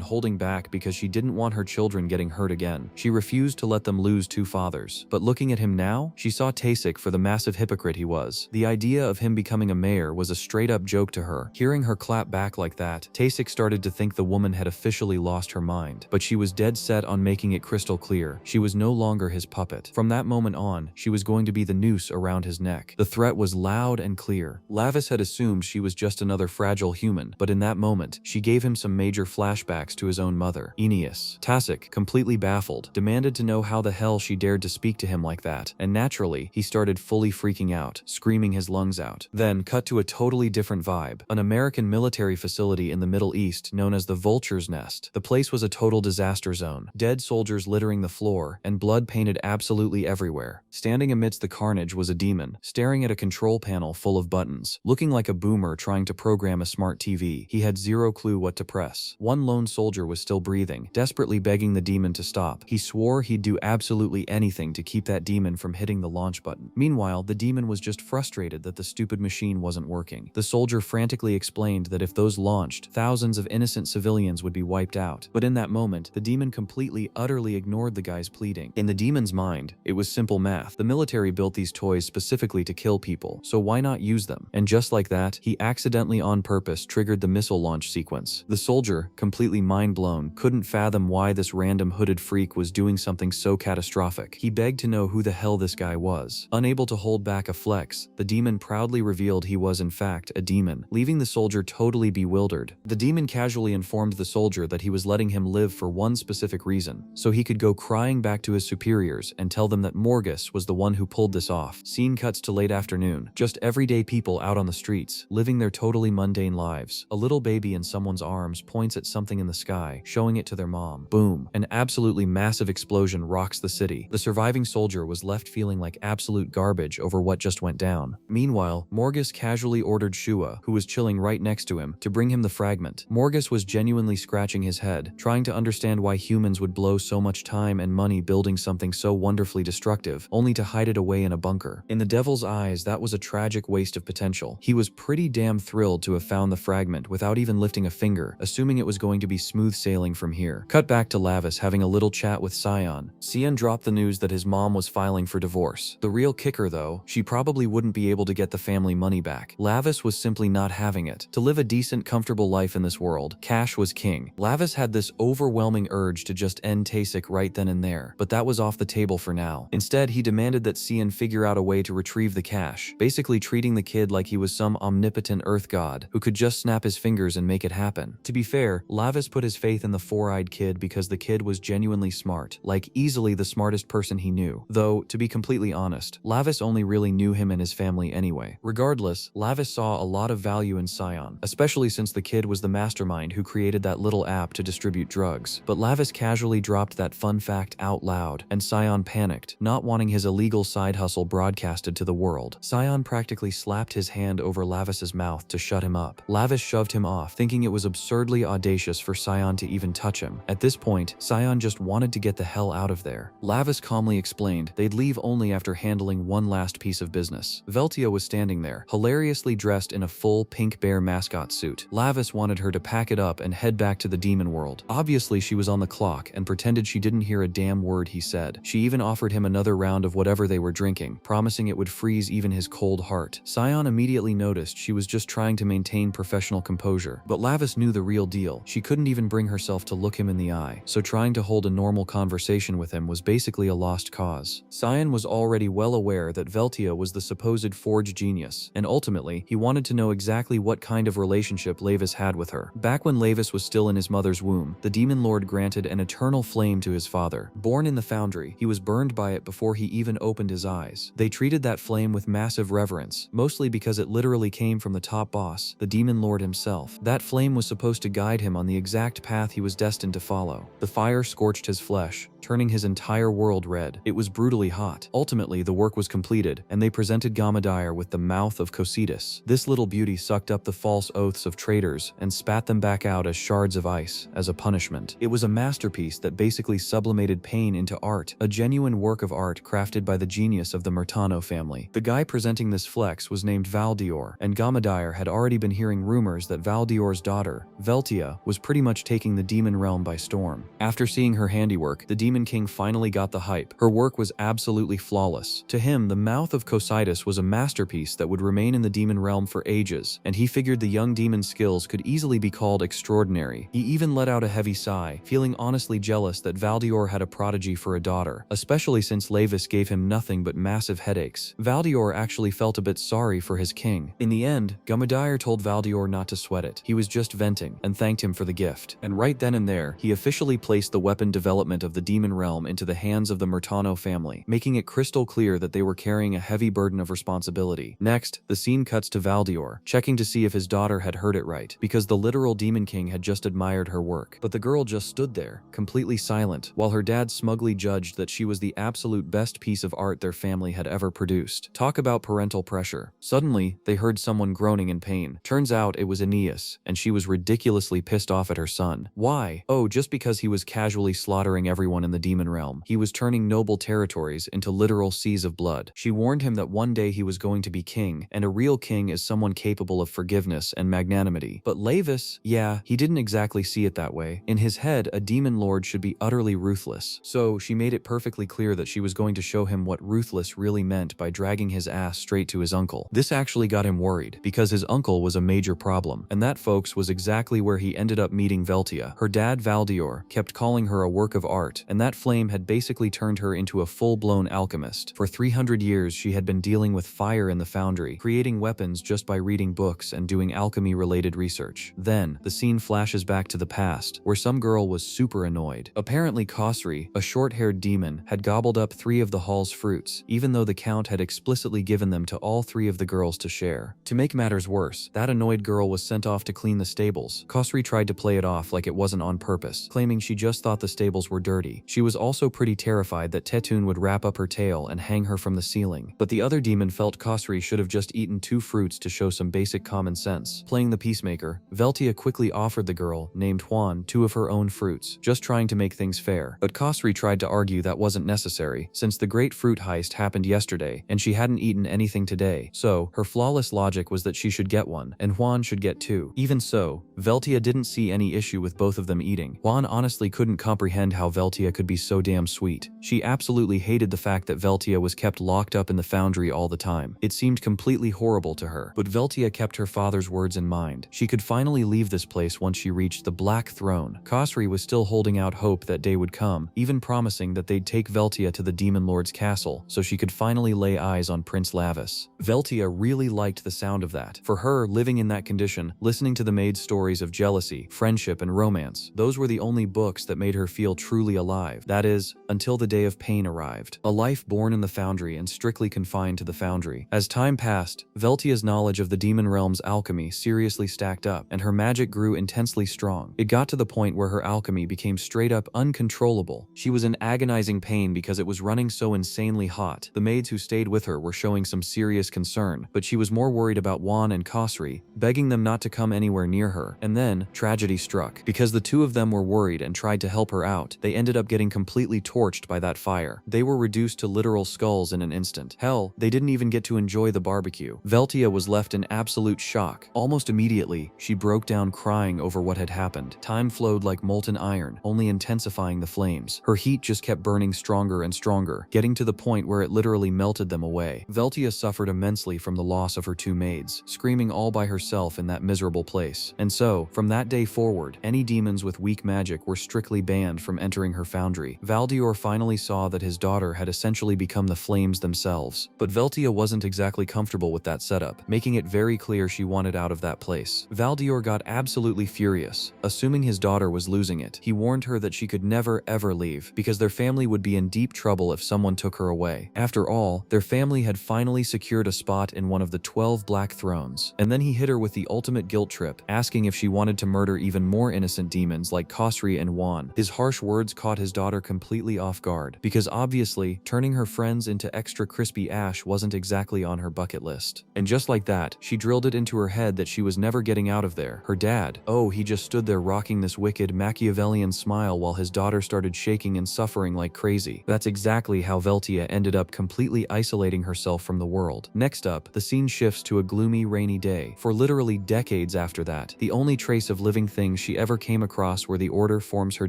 holding back because she didn't want her children getting hurt again. She refused to let them lose 2 fathers. But looking at him now, she saw Taesik for the massive hypocrite he was. The idea of him becoming a mayor was a straight-up joke to her. Hearing her clap back like that, Taesik started to think the woman had officially lost her mind. But she was dead set on making it crystal clear. She was no longer his puppet. From that moment on, she was going to be the noose around his neck. The threat was loud and clear. Lavis had assumed she was just another fragile human, but in that moment, she gave him some major flashbacks to his own mother, Aeneas. Taesik, completely baffled, demanded to know how the hell she dared to speak to him like that, and naturally, he started fully freaking out, screaming his lungs out. Then, cut to a totally different vibe. An American military facility in the Middle East known as the Vulture's Nest. The place was a total disaster zone. Dead soldiers littering the floor, and blood painted absolutely everywhere. Standing amidst the carnage was a demon, staring at a control panel full of buttons, looking like a boomer trying to program a smart TV. He had zero clue what to press. One lone soldier was still breathing, desperately begging the demon to stop. He swore he'd do absolutely anything to keep that demon from hitting the launch button. Meanwhile, the demon was just frustrated that the stupid machine wasn't working. The soldier frantically explained that if those launched, thousands of innocent civilians would be wiped out. But in that moment, the demon completely, utterly ignored the guy's pleading. In the demon's mind, it was simple math. The military built these toys specifically to kill people, so why not use them? And just like that, he accidentally on purpose triggered the missile launch sequence. The soldier, completely mind-blown, couldn't fathom why this random hooded freak was doing something so catastrophic. He begged to know who the hell this guy was. Unable to hold back a flex, the demon proudly revealed he was in fact a demon, leaving the soldier totally bewildered. The demon casually informed the soldier that he was letting him live for one specific reason, so he could go crying back to his superiors and tell them that Morgus was the one who pulled this off. Scene cuts to late afternoon. Just everyday people out on the streets, living their totally mundane lives. A little baby in someone's arms points at something in the sky, showing it to their mom. Boom. An absolutely massive explosion rocks the city. The surviving soldier was left feeling like absolute garbage over what just went down. Meanwhile, Morgus casually ordered Shua, who was chilling right next to him, to bring him the fragment. Morgus was genuinely scratching his head, trying to understand why humans would blow so much time and money building something so wonderfully destructive, only to hide it away in a bunker. In the devil's eyes, that was a tragic waste of potential. He was pretty damn thrilled to have found the fragment without even lifting a finger, assuming it was going to be smooth sailing from here. Cut back to Lavis having a little chat with Sion. Sion dropped the news that his mom was filing for divorce. The real kicker though, she probably wouldn't be able to get the family money back. Lavis was simply not having it. To live a decent, comfortable life in this world, cash was king. Lavis had this overwhelming urge to just end Tasik right then and there, but that was off the table for now. Instead, he demanded that Sion figure out a way to retrieve the cash, basically treating the kid like he was some omnipotent earth god who could just snap his fingers and make it happen. To be fair, Lavis put his faith in the four-eyed kid because the kid was genuinely smart, like easily the smartest person he knew. Though, to be completely honest, Lavis only really knew him and his family anyway. Regardless, Lavis saw a lot of value in Sion, especially since the kid was the mastermind who created that little app to distribute drugs. But Lavis casually dropped that fun fact out loud, and Sion panicked, not wanting his illegal side hustle broadcasted to the world. Sion practically slapped his hand over Lavis's mouth to shut him up. Lavis shoved him off, thinking it was absurdly audacious for Sion to even touch him. At this point, Sion just wanted to get the hell out of there. Lavis calmly explained they'd leave only after handling one last piece of business. Veltia was standing there, hilariously dressed in a full pink bear mascot suit. Lavis wanted her to pack it up and head back to the demon world. Obviously, she was on the clock and pretended she didn't hear a damn word he said. She even offered him another round of whatever they were drinking, promising it would freeze even his cold heart. Sion immediately noticed she was just trying to maintain professional composure, but Lavis knew the real deal. She couldn't even bring herself to look him in the eye, so trying to hold a normal conversation with him was basically a lost cause. Sion was already well aware that Veltia was the supposed forge genius, and ultimately, he wanted to know exactly what kind of relationship Lavis had with her. Back when Lavis was still in his mother's womb, the demon lord granted an eternal flame to his father. Born in the foundry, he was burned by it before he even opened his eyes. They treated that flame with massive reverence, mostly because it literally came from the top boss, the demon lord himself. That flame was supposed to guide him on the exact path he was destined to follow. The fire scorched his flesh, turning his entire world red. It was brutally hot. Ultimately, the work was completed, and they presented Gamadire with the mouth of Cositas. This little beauty sucked up the false oaths of traitors and spat them back out as shards of ice, as a punishment. It was a masterpiece that basically sublimated pain into art, a genuine work of art crafted by the genius of the Murtano family. The guy presenting this flex was named Valdior, and Gamadire had already been hearing rumors that Valdior's daughter, Veltia, was pretty much taking the demon realm by storm. After seeing her handiwork, the Demon King finally got the hype. Her work was absolutely flawless. To him, the mouth of Cositas was a masterpiece that would remain in the demon realm for ages, and he figured the young demon's skills could easily be called extraordinary. He even let out a heavy sigh, feeling honestly jealous that Valdior had a prodigy for a daughter, especially since Lavis gave him nothing but massive headaches. Valdior actually felt a bit sorry for his king. In the end, Gamadire told Valdior not to sweat it. He was just venting, and thanked him for the gift. And right then and there, he officially placed the weapon development of the demon realm into the hands of the Murtano family, making it crystal clear that they were carrying a heavy burden of responsibility. Next, the scene cuts to Valdior, checking to see if his daughter had heard it right, because the literal Demon King had just admired her work. But the girl just stood there, completely silent, while her dad smugly judged that she was the absolute best piece of art their family had ever produced. Talk about parental pressure. there. Suddenly, they heard someone groaning in pain. Turns out it was Aeneas, and she was ridiculously pissed off at her son. Why? Oh, just because he was casually slaughtering everyone in the demon realm. He was turning noble territories into literal seas of blood. She warned him that one day he was going to be king, and a real king is someone capable of forgiveness and magnanimity. But Lavis, yeah, he didn't exactly see it that way. In his head, a demon lord should be utterly ruthless. So she made it perfectly clear that she was going to show him what ruthless really meant by dragging his ass straight to his uncle. This actually got him worried, because his uncle was a major problem, and that, folks, was exactly where he ended up meeting Veltia. Her dad, Valdior, kept calling her a work of art, and that flame had basically turned her into a full-blown alchemist. For 300 years, she had been dealing with fire in the foundry, creating weapons just by reading books and doing alchemy-related research. Then, the scene flashes back to the past, where some girl was super annoyed. Apparently Khosri, a short-haired demon, had gobbled up 3 of the hall's fruits, even though the count had explicitly given them to all 3 of the girls to share. To make matters worse, that annoyed girl was sent off to clean the stables. Khosri tried to play it off like it wasn't on purpose, claiming she just thought the stables were dirty. She was also pretty terrified that Tetun would wrap up her tail and hang her from the ceiling. But the other demon felt Khosri should have just eaten 2 fruits to show some basic common sense. Playing the peacemaker, Veltia quickly offered the girl, named Juan, 2 of her own fruits, just trying to make things fair. But Khosri tried to argue that wasn't necessary, since the great fruit heist happened yesterday, and she hadn't eaten anything today. So, her flawless logic was that she should get 1, and Juan should get 2. Even so, Veltia didn't see any issue with both of them eating. Juan honestly couldn't comprehend how Veltia could be so damn sweet. She absolutely hated the fact that Veltia was kept locked up in the foundry all the time. It seemed completely horrible to her. But Veltia kept her father's words in mind. She could finally leave this place once she reached the Black Throne. Khosri was still holding out hope that day would come, even promising that they'd take Veltia to the Demon Lord's castle so she could finally lay eyes on Prince Lavis. Veltia really liked the sound of that. For her, living in that condition, listening to the maid's stories of jealousy, friendship, and romance, those were the only books that made her feel truly alive. That is, until the day of pain arrived. A life born in the foundry and strictly confined to the foundry. As time passed, Veltia's knowledge of the demon realm's alchemy seriously stacked up, and her magic grew intensely strong. It got to the point where her alchemy became straight up uncontrollable. She was in agonizing pain because it was running so insanely hot. The maids who stayed with her were showing some serious concern, but she was more worried about Juan and Khosri, begging them not to come anywhere near her. And then, tragedy struck. Because the 2 of them were worried and tried to help her out, they ended up getting completely torched by that fire. They were reduced to literal skulls in an instant. Hell, they didn't even get to enjoy the barbecue. Veltia was left in absolute shock. Almost immediately, she broke down crying over what had happened. Time flowed like molten iron, only intensifying the flames. Her heat just kept burning stronger and stronger, getting to the point where it literally melted them away. Veltia suffered immensely from the loss of her 2 maids, screaming all by herself in that miserable place. And so, from that day forward, any demons with weak magic were strictly banned from entering her foundry. Valdior finally saw that his daughter had essentially become the flames themselves. But Veltia wasn't exactly comfortable with that setup, making it very clear she wanted out of that place. Valdior got absolutely furious. Assuming his daughter was losing it, he warned her that she could never ever leave, because their family would be in deep trouble if someone took her away. After all, their family had finally secured a spot in one of the 12 Black Thrones. And then he hit her with the ultimate guilt trip, asking if she wanted to murder even more innocent demons like Khosri and Juan. His harsh words caught his daughter completely off guard, because obviously, turning her friends into extra crispy ash wasn't exactly on her bucket list. And just like that, she drilled it into her head that she was never getting out of there. Her dad, oh, he just stood there rocking this wicked Machiavellian smile while his daughter started shaking and suffering like crazy. That's exactly how Veltia ended up completely isolating herself from the world. Next up, the scene shifts to a gloomy, rainy day. For literally decades after that, the only trace of living things she ever came across were the order forms her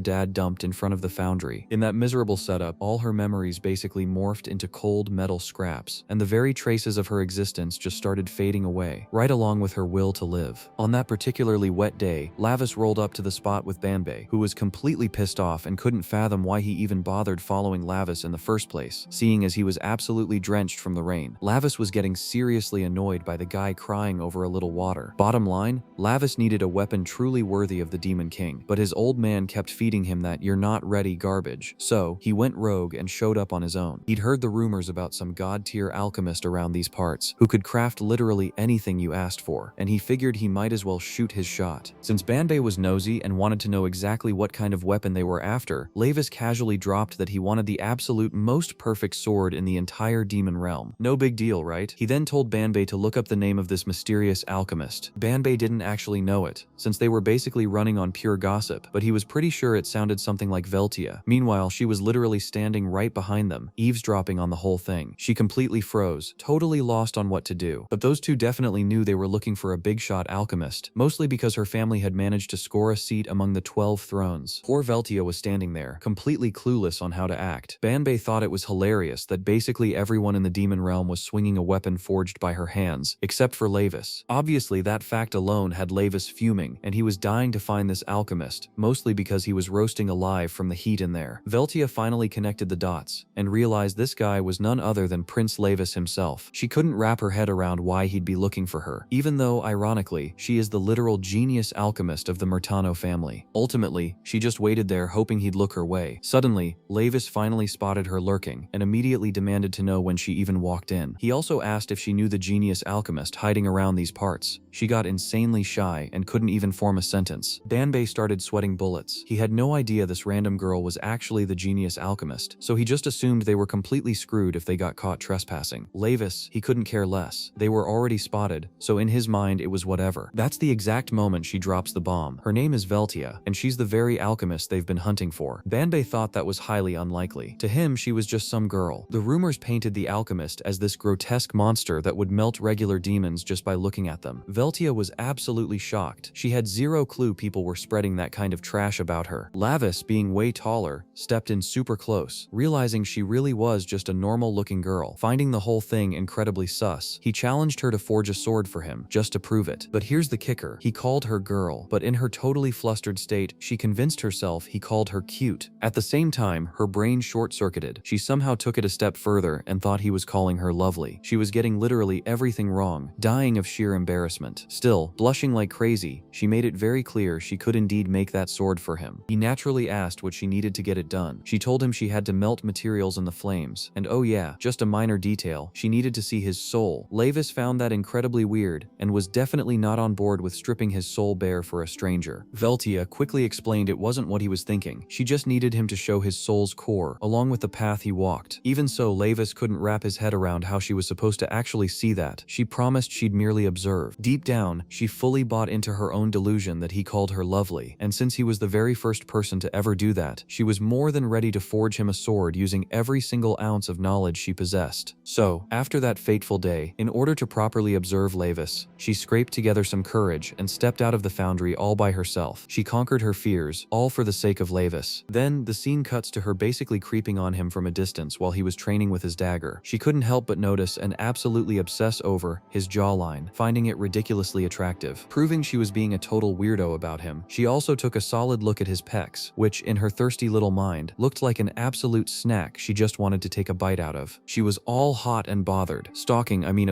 dad dumped in front of the foundry. In that miserable setup, all her memories basically morphed into cold metal scraps, and the very traces of her existence just started fading away, right along with her will to live. On that particularly wet day, Lavis rolled up to the spot with Banbei, who was completely pissed off and couldn't fathom why he even bothered following Lavis in the first place, seeing as he was absolutely drenched from the rain. Lavis was getting seriously annoyed by the guy crying over a little water. Bottom line, Lavis needed a weapon truly worthy of the Demon King, but his old man kept feeding him that "you're not ready" garbage, so he went rogue and showed up on his own. He'd heard the rumors about some god-tier alchemist around these parts, who could craft literally anything you asked for, and he figured he might as well shoot his shot. Since Banbei was nosy and wanted to know exactly what kind of weapon they were after, Lavis casually dropped that he wanted the absolute most perfect sword in the entire demon realm. No big deal, right? He then told Banbei to look up the name of this mysterious alchemist. Banbei didn't actually know it, since they were basically running on pure gossip, but he was pretty sure it sounded something like Veltia. Meanwhile, she was literally standing right behind them, eavesdropping on the whole thing. She completely froze, totally lost on what to do. But those two definitely knew they were looking for a big-shot alchemist, mostly because her family had managed to score a seat among the 12 thrones. Poor Veltia was standing there, completely clueless on how to act. Banbei thought it was hilarious that basically everyone in the demon realm was swinging a weapon forged by her hands, except for Lavis. Obviously, that fact alone had Lavis fuming, and he was dying to find this alchemist, mostly because he was roasting alive from the heat in there. Veltia finally connected the dots, and realized this guy was none other than Prince Lavis himself. She couldn't wrap her head around why he'd be looking for her, even though, ironically, she is the literal genius alchemist of the Murtano family. Ultimately, she just waited there hoping he'd look her way. Suddenly, Lavis finally spotted her lurking, and immediately demanded to know when she even walked in. He also asked if she knew the genius alchemist hiding around these parts. She got insanely shy and couldn't even form a sentence. Banbei started sweating bullets. He had no idea this random girl was actually the genius alchemist, so he just assumed they were completely screwed if they got caught trespassing. Lavis, he couldn't care less. They were already spotted, so in his mind it was whatever. That's the exact moment she drops the bomb. Her name is Veltia, and she's the very alchemist they've been hunting for. Banbei thought that was highly unlikely. To him, she was just some girl. The rumors painted the alchemist as this grotesque monster that would melt regular demons just by looking at them. Veltia was absolutely shocked. She had zero clue people were spreading that kind of trash about her. Lavis, being way taller, stepped in super close, realizing she really was just a normal-looking girl. Finding the whole thing incredibly sus, he challenged her to forge a sword for him, just to prove it. But here's the kicker. He called her girl, but in her totally flustered state, she convinced herself he called her cute. At the same time, her brain short-circuited. She somehow took it a step further and thought he was calling her lovely. She was getting literally everything wrong, dying of sheer embarrassment. Still, blushing like crazy, she made it very clear she could indeed make that sword for him. He naturally asked what she needed to get it done. She told him she had to melt materials in the flames, and oh yeah, just a minor detail, she needed to see his soul. Lavis found that incredibly weird, and was definitely not on board with stripping his soul bare for a stranger. Veltia quickly explained it wasn't what he was thinking. She just needed him to show his soul's core, along with the path he walked. Even so, Lavis couldn't wrap his head around how she was supposed to actually see that. She promised she'd merely observe. Deep down, she fully bought into her own delusion that he called her lovely, and since he was the very first person to ever do that, she was more than ready to forge him a sword using every single ounce of knowledge she possessed. So, after that fateful day, in order to properly observe Lavis, she scraped together some courage and stepped out of the foundry all by herself. She conquered her fears, all for the sake of Lavis. Then, the scene cuts to her basically creeping on him from a distance while he was training with his dagger. She couldn't help but notice and absolutely obsess over his jawline, finding it ridiculously attractive. Proving she was being a total weirdo about him, she also took a solid look at his pecs, which, in her thirsty little mind, looked like an absolute snack she just wanted to take a bite out of. She was all hot and bothered,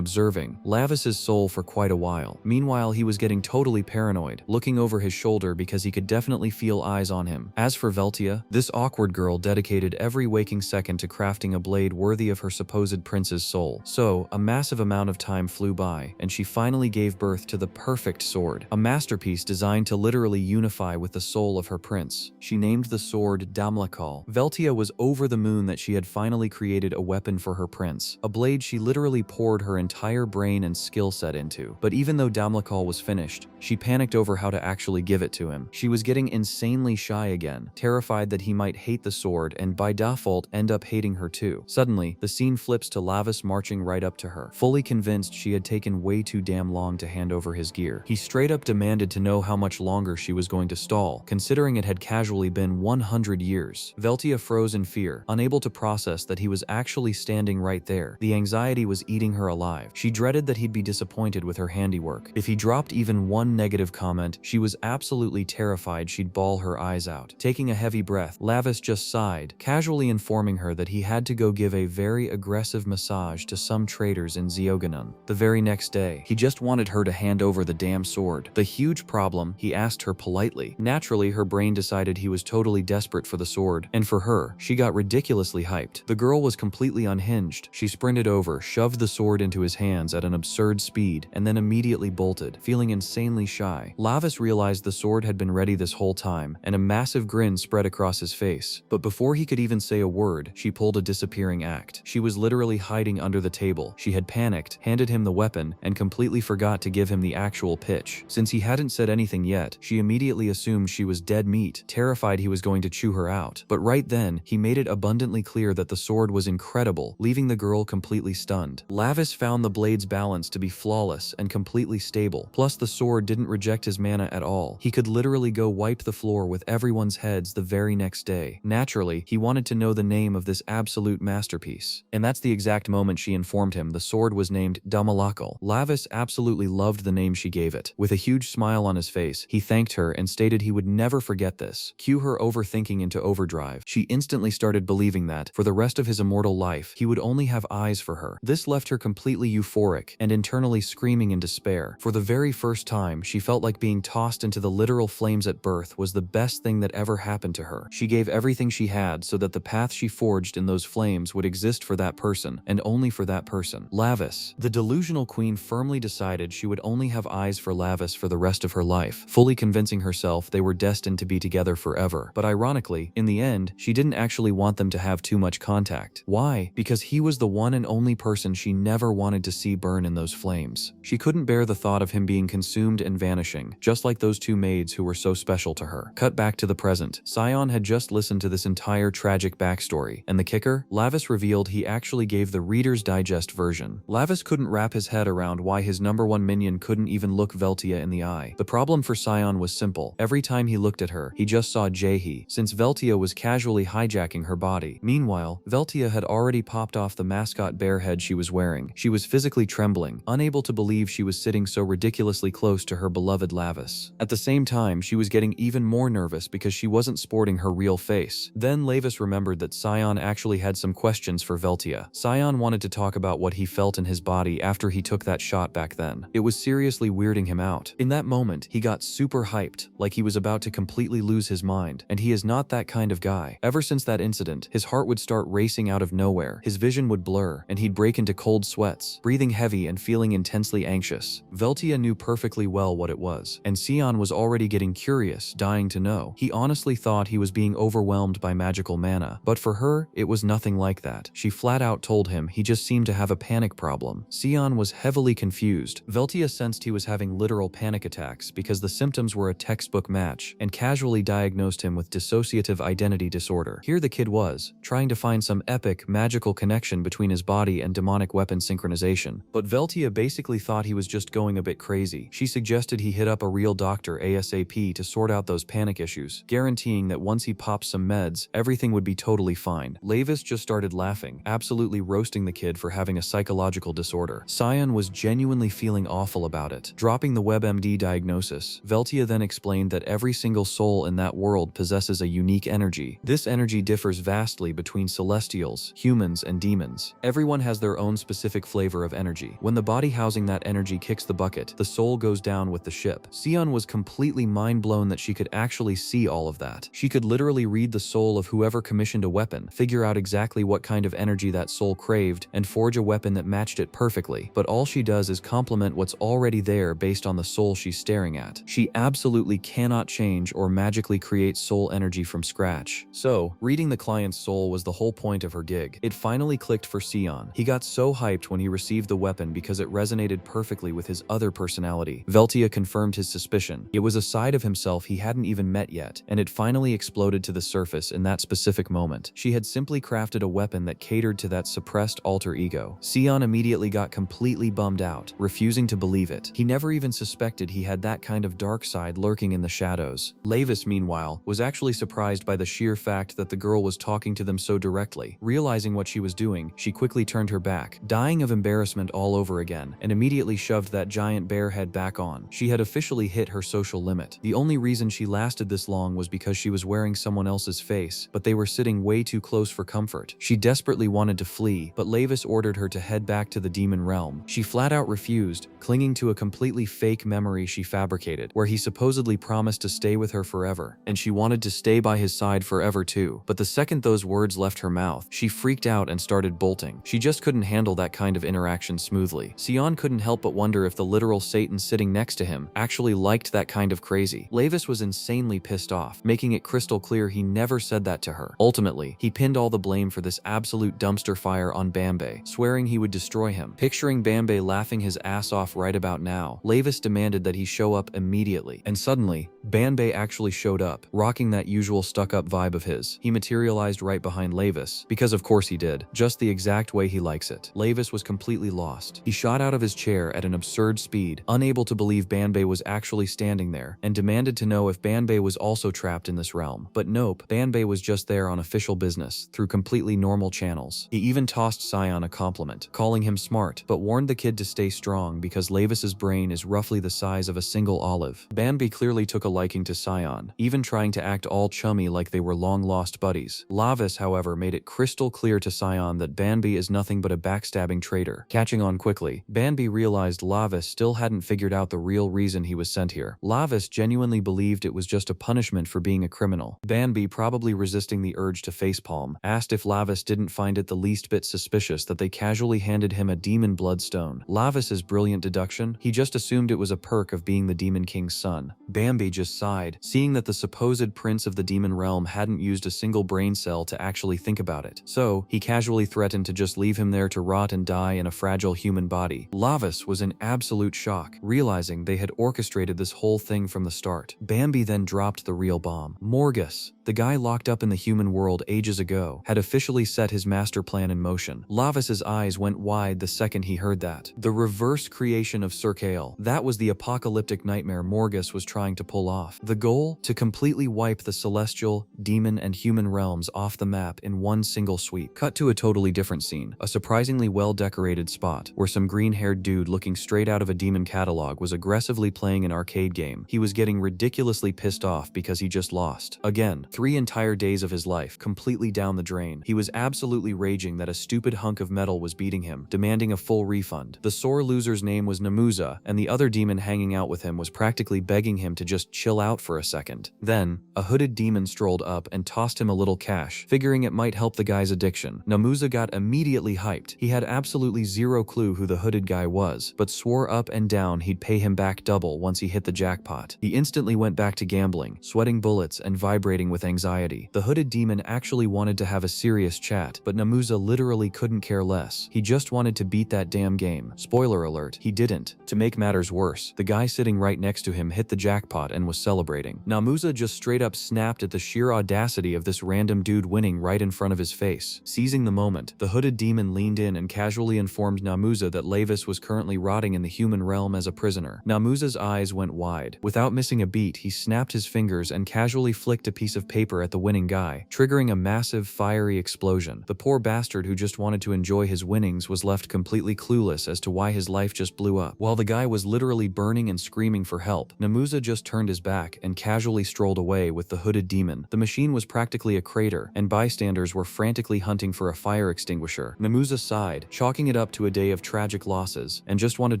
observing Lavis's soul for quite a while. Meanwhile, he was getting totally paranoid, looking over his shoulder because he could definitely feel eyes on him. As for Veltia, this awkward girl dedicated every waking second to crafting a blade worthy of her supposed prince's soul. So, a massive amount of time flew by, and she finally gave birth to the perfect sword, a masterpiece designed to literally unify with the soul of her prince. She named the sword Damlakal. Veltia was over the moon that she had finally created a weapon for her prince, a blade she literally poured her entire brain and skill set into. But even though Damlakal was finished, she panicked over how to actually give it to him. She was getting insanely shy again, terrified that he might hate the sword and by default end up hating her too. Suddenly, the scene flips to Lavis marching right up to her, fully convinced she had taken way too damn long to hand over his gear. He straight up demanded to know how much longer she was going to stall, considering it had casually been 100 years. Veltia froze in fear, unable to process that he was actually standing right there. The anxiety was eating her alive. She dreaded that he'd be disappointed with her handiwork. If he dropped even one negative comment, she was absolutely terrified she'd bawl her eyes out. Taking a heavy breath, Lavis just sighed, casually informing her that he had to go give a very aggressive massage to some traders in Zioganon. The very next day, he just wanted her to hand over the damn sword. The huge problem, he asked her politely. Naturally, her brain decided he was totally desperate for the sword, and for her, she got ridiculously hyped. The girl was completely unhinged. She sprinted over, shoved the sword into his hands at an absurd speed, and then immediately bolted, feeling insanely shy. Lavis realized the sword had been ready this whole time, and a massive grin spread across his face. But before he could even say a word, she pulled a disappearing act. She was literally hiding under the table, she had panicked, handed him the weapon, and completely forgot to give him the actual pitch. Since he hadn't said anything yet, she immediately assumed she was dead meat, terrified he was going to chew her out. But right then, he made it abundantly clear that the sword was incredible, leaving the girl completely stunned. Lavis found the blade's balance to be flawless and completely stable, plus the sword didn't reject his mana at all. He could literally go wipe the floor with everyone's heads the very next day. Naturally, he wanted to know the name of this absolute masterpiece. And that's the exact moment she informed him the sword was named Damalakal. Lavis absolutely loved the name she gave it. With a huge smile on his face, he thanked her and stated he would never forget this. Cue her overthinking into overdrive. She instantly started believing that, for the rest of his immortal life, he would only have eyes for her. This left her completely euphoric and internally screaming in despair. For the very first time, she felt like being tossed into the literal flames at birth was the best thing that ever happened to her. She gave everything she had so that the path she forged in those flames would exist for that person, and only for that person. Lavis. The delusional queen firmly decided she would only have eyes for Lavis for the rest of her life, fully convincing herself they were destined to be together forever. But ironically, in the end, she didn't actually want them to have too much contact. Why? Because he was the one and only person she never wanted to see burn in those flames. She couldn't bear the thought of him being consumed and vanishing, just like those two maids who were so special to her. Cut back to the present. Sion had just listened to this entire tragic backstory, and the kicker? Lavis revealed he actually gave the Reader's Digest version. Lavis couldn't wrap his head around why his #1 minion couldn't even look Veltia in the eye. The problem for Sion was simple. Every time he looked at her, he just saw Jaehi, since Veltia was casually hijacking her body. Meanwhile, Veltia had already popped off the mascot bear head she was wearing. She was physically trembling, unable to believe she was sitting so ridiculously close to her beloved Lavis. At the same time, she was getting even more nervous because she wasn't sporting her real face. Then Lavis remembered that Sion actually had some questions for Veltia. Sion wanted to talk about what he felt in his body after he took that shot back then. It was seriously weirding him out. In that moment, he got super hyped, like he was about to completely lose his mind, and he is not that kind of guy. Ever since that incident, his heart would start racing out of nowhere, his vision would blur, and he'd break into cold sweats, breathing heavy and feeling intensely anxious. Veltia knew perfectly well what it was, and Sion was already getting curious, dying to know. He honestly thought he was being overwhelmed by magical mana, but for her, it was nothing like that. She flat out told him he just seemed to have a panic problem. Sion was heavily confused. Veltia sensed he was having literal panic attacks because the symptoms were a textbook match, and casually diagnosed him with dissociative identity disorder. Here the kid was, trying to find some epic, magical connection between his body and demonic weapon synchronization. But Veltia basically thought he was just going a bit crazy. She suggested he hit up a real doctor ASAP to sort out those panic issues, guaranteeing that once he popped some meds, everything would be totally fine. Lavis just started laughing, absolutely roasting the kid for having a psychological disorder. Sion was genuinely feeling awful about it. Dropping the WebMD diagnosis, Veltia then explained that every single soul in that world possesses a unique energy. This energy differs vastly between celestials, humans, and demons. Everyone has their own specific flavor of energy. When the body housing that energy kicks the bucket, the soul goes down with the ship. Sion was completely mind-blown that she could actually see all of that. She could literally read the soul of whoever commissioned a weapon, figure out exactly what kind of energy that soul craved, and forge a weapon that matched it perfectly. But all she does is complement what's already there based on the soul she's staring at. She absolutely cannot change or magically create soul energy from scratch. So, reading the client's soul was the whole point of her gig. It finally clicked for Sion. He got so hyped when he received the weapon because it resonated perfectly with his other personality. Veltia confirmed his suspicion. It was a side of himself he hadn't even met yet, and it finally exploded to the surface in that specific moment. She had simply crafted a weapon that catered to that suppressed alter ego. Sion immediately got completely bummed out, refusing to believe it. He never even suspected he had that kind of dark side lurking in the shadows. Lavis, meanwhile, was actually surprised by the sheer fact that the girl was talking to them so directly. Realizing what she was doing, she quickly turned her back, dying of embarrassment all over again, and immediately shoved that giant bear head back on. She had officially hit her social limit. The only reason she lasted this long was because she was wearing someone else's face, but they were sitting way too close for comfort. She desperately wanted to flee, but Lavis ordered her to head back to the demon realm. She flat out refused, clinging to a completely fake memory she fabricated, where he supposedly promised to stay with her forever, and she wanted to stay by his side forever too. But the second those words left her mouth, she freaked out and started bolting. She just couldn't handle that kind of interaction smoothly. Sion couldn't help but wonder if the literal Satan sitting next to him actually liked that kind of crazy. Lavis was insanely pissed off, making it crystal clear he never said that to her. Ultimately, he pinned all the blame for this absolute dumpster fire on Bambe, swearing he would destroy him. Picturing Banbei laughing his ass off right about now, Lavis demanded that he show up immediately. And suddenly, Banbei actually showed up, rocking that usual stuck-up vibe of his. He materialized right behind Lavis, because of course he did, just the exact way he likes it. Lavis was completely lost. He shot out of his chair at an absurd speed, unable to believe Banbei was actually standing there, and demanded to know if Banbei was also trapped in this realm. But nope, Banbei was just there on official business, through completely normal channels. He even tossed Sion a compliment, calling him smart, but warned the kid to stay strong because Lavis's brain is roughly the size of a single olive. Banbei clearly took a liking to Sion, even trying to act all chummy like they were long-lost buddies. Lavis, however, made it crystal clear to Sion that Banbei is nothing but a backstabbing traitor. Catching on quickly, Banbei realized Lavis still hadn't figured out the real reason he was sent here. Lavis genuinely believed it was just a punishment for being a criminal. Banbei, probably resisting the urge to facepalm, asked if Lavis didn't find it the least bit suspicious that they casually handed him a demon bloodstone. Lavis's brilliant deduction? He just assumed it was a perk of being the Demon King's son. Banbei just sighed, seeing that the supposed prince of the demon realm hadn't used a single brain cell to actually think about it. So, he casually threatened to just leave him there to rot and die in a fragile human body. Lavis was in absolute shock, realizing they had orchestrated this whole thing from the start. Banbei then dropped the real bomb. Morgus, the guy locked up in the human world ages ago, had officially set his master plan in motion. Lavis's eyes went wide the second he heard that. The reverse creation of Sir Kale. That was the apocalyptic nightmare Morgus was trying to pull off. The goal? To completely wipe the celestial, demon, and human realms off the map in one single sweep. Cut to a totally different scene. A surprisingly well-decorated spot, where some green-haired dude looking straight out of a demon catalog was aggressively playing an arcade game. He was getting ridiculously pissed off because he just lost. Again, 3 entire days of his life, completely down the drain. He was absolutely raging that a stupid hunk of metal was beating him, demanding a full refund. The sore loser's name was Namuza, and the other demon hanging out with him was practically begging him to just chill out for a second. Then, a hooded demon strolled up and tossed him a little cash, figuring it might help the guy's addiction. Namuza got immediately hyped. He had absolutely zero clue who the hooded guy was, but swore up and down he'd pay him back double once he hit the jackpot. He instantly went back to gambling, sweating bullets and vibrating with anxiety. The hooded demon actually wanted to have a serious chat, but Namuza literally couldn't care less. He just wanted to beat that damn game. Spoiler alert, he didn't. To make matters worse, the guy sitting right next to him hit the jackpot and was celebrating. Namuza just straight up snapped at the sheer audacity of this random dude winning right in front of his face. Seizing the moment, the hooded demon leaned in and casually informed Namuza that Lavis was currently rotting in the human realm as a prisoner. Namuza's eyes went wide. Without missing a beat, he snapped his fingers and casually flicked a piece of paper at the winning guy, triggering a massive fiery explosion. The poor bastard who just wanted to enjoy his winnings was left completely clueless as to why his life just blew up. While the guy was literally burning and screaming for help, Namuza just turned his back and casually strolled away with the hooded demon. The machine was practically a crater, and bystanders were frantically hunting for a fire extinguisher. Namuza sighed, chalking it up to a day of tragic losses, and just wanted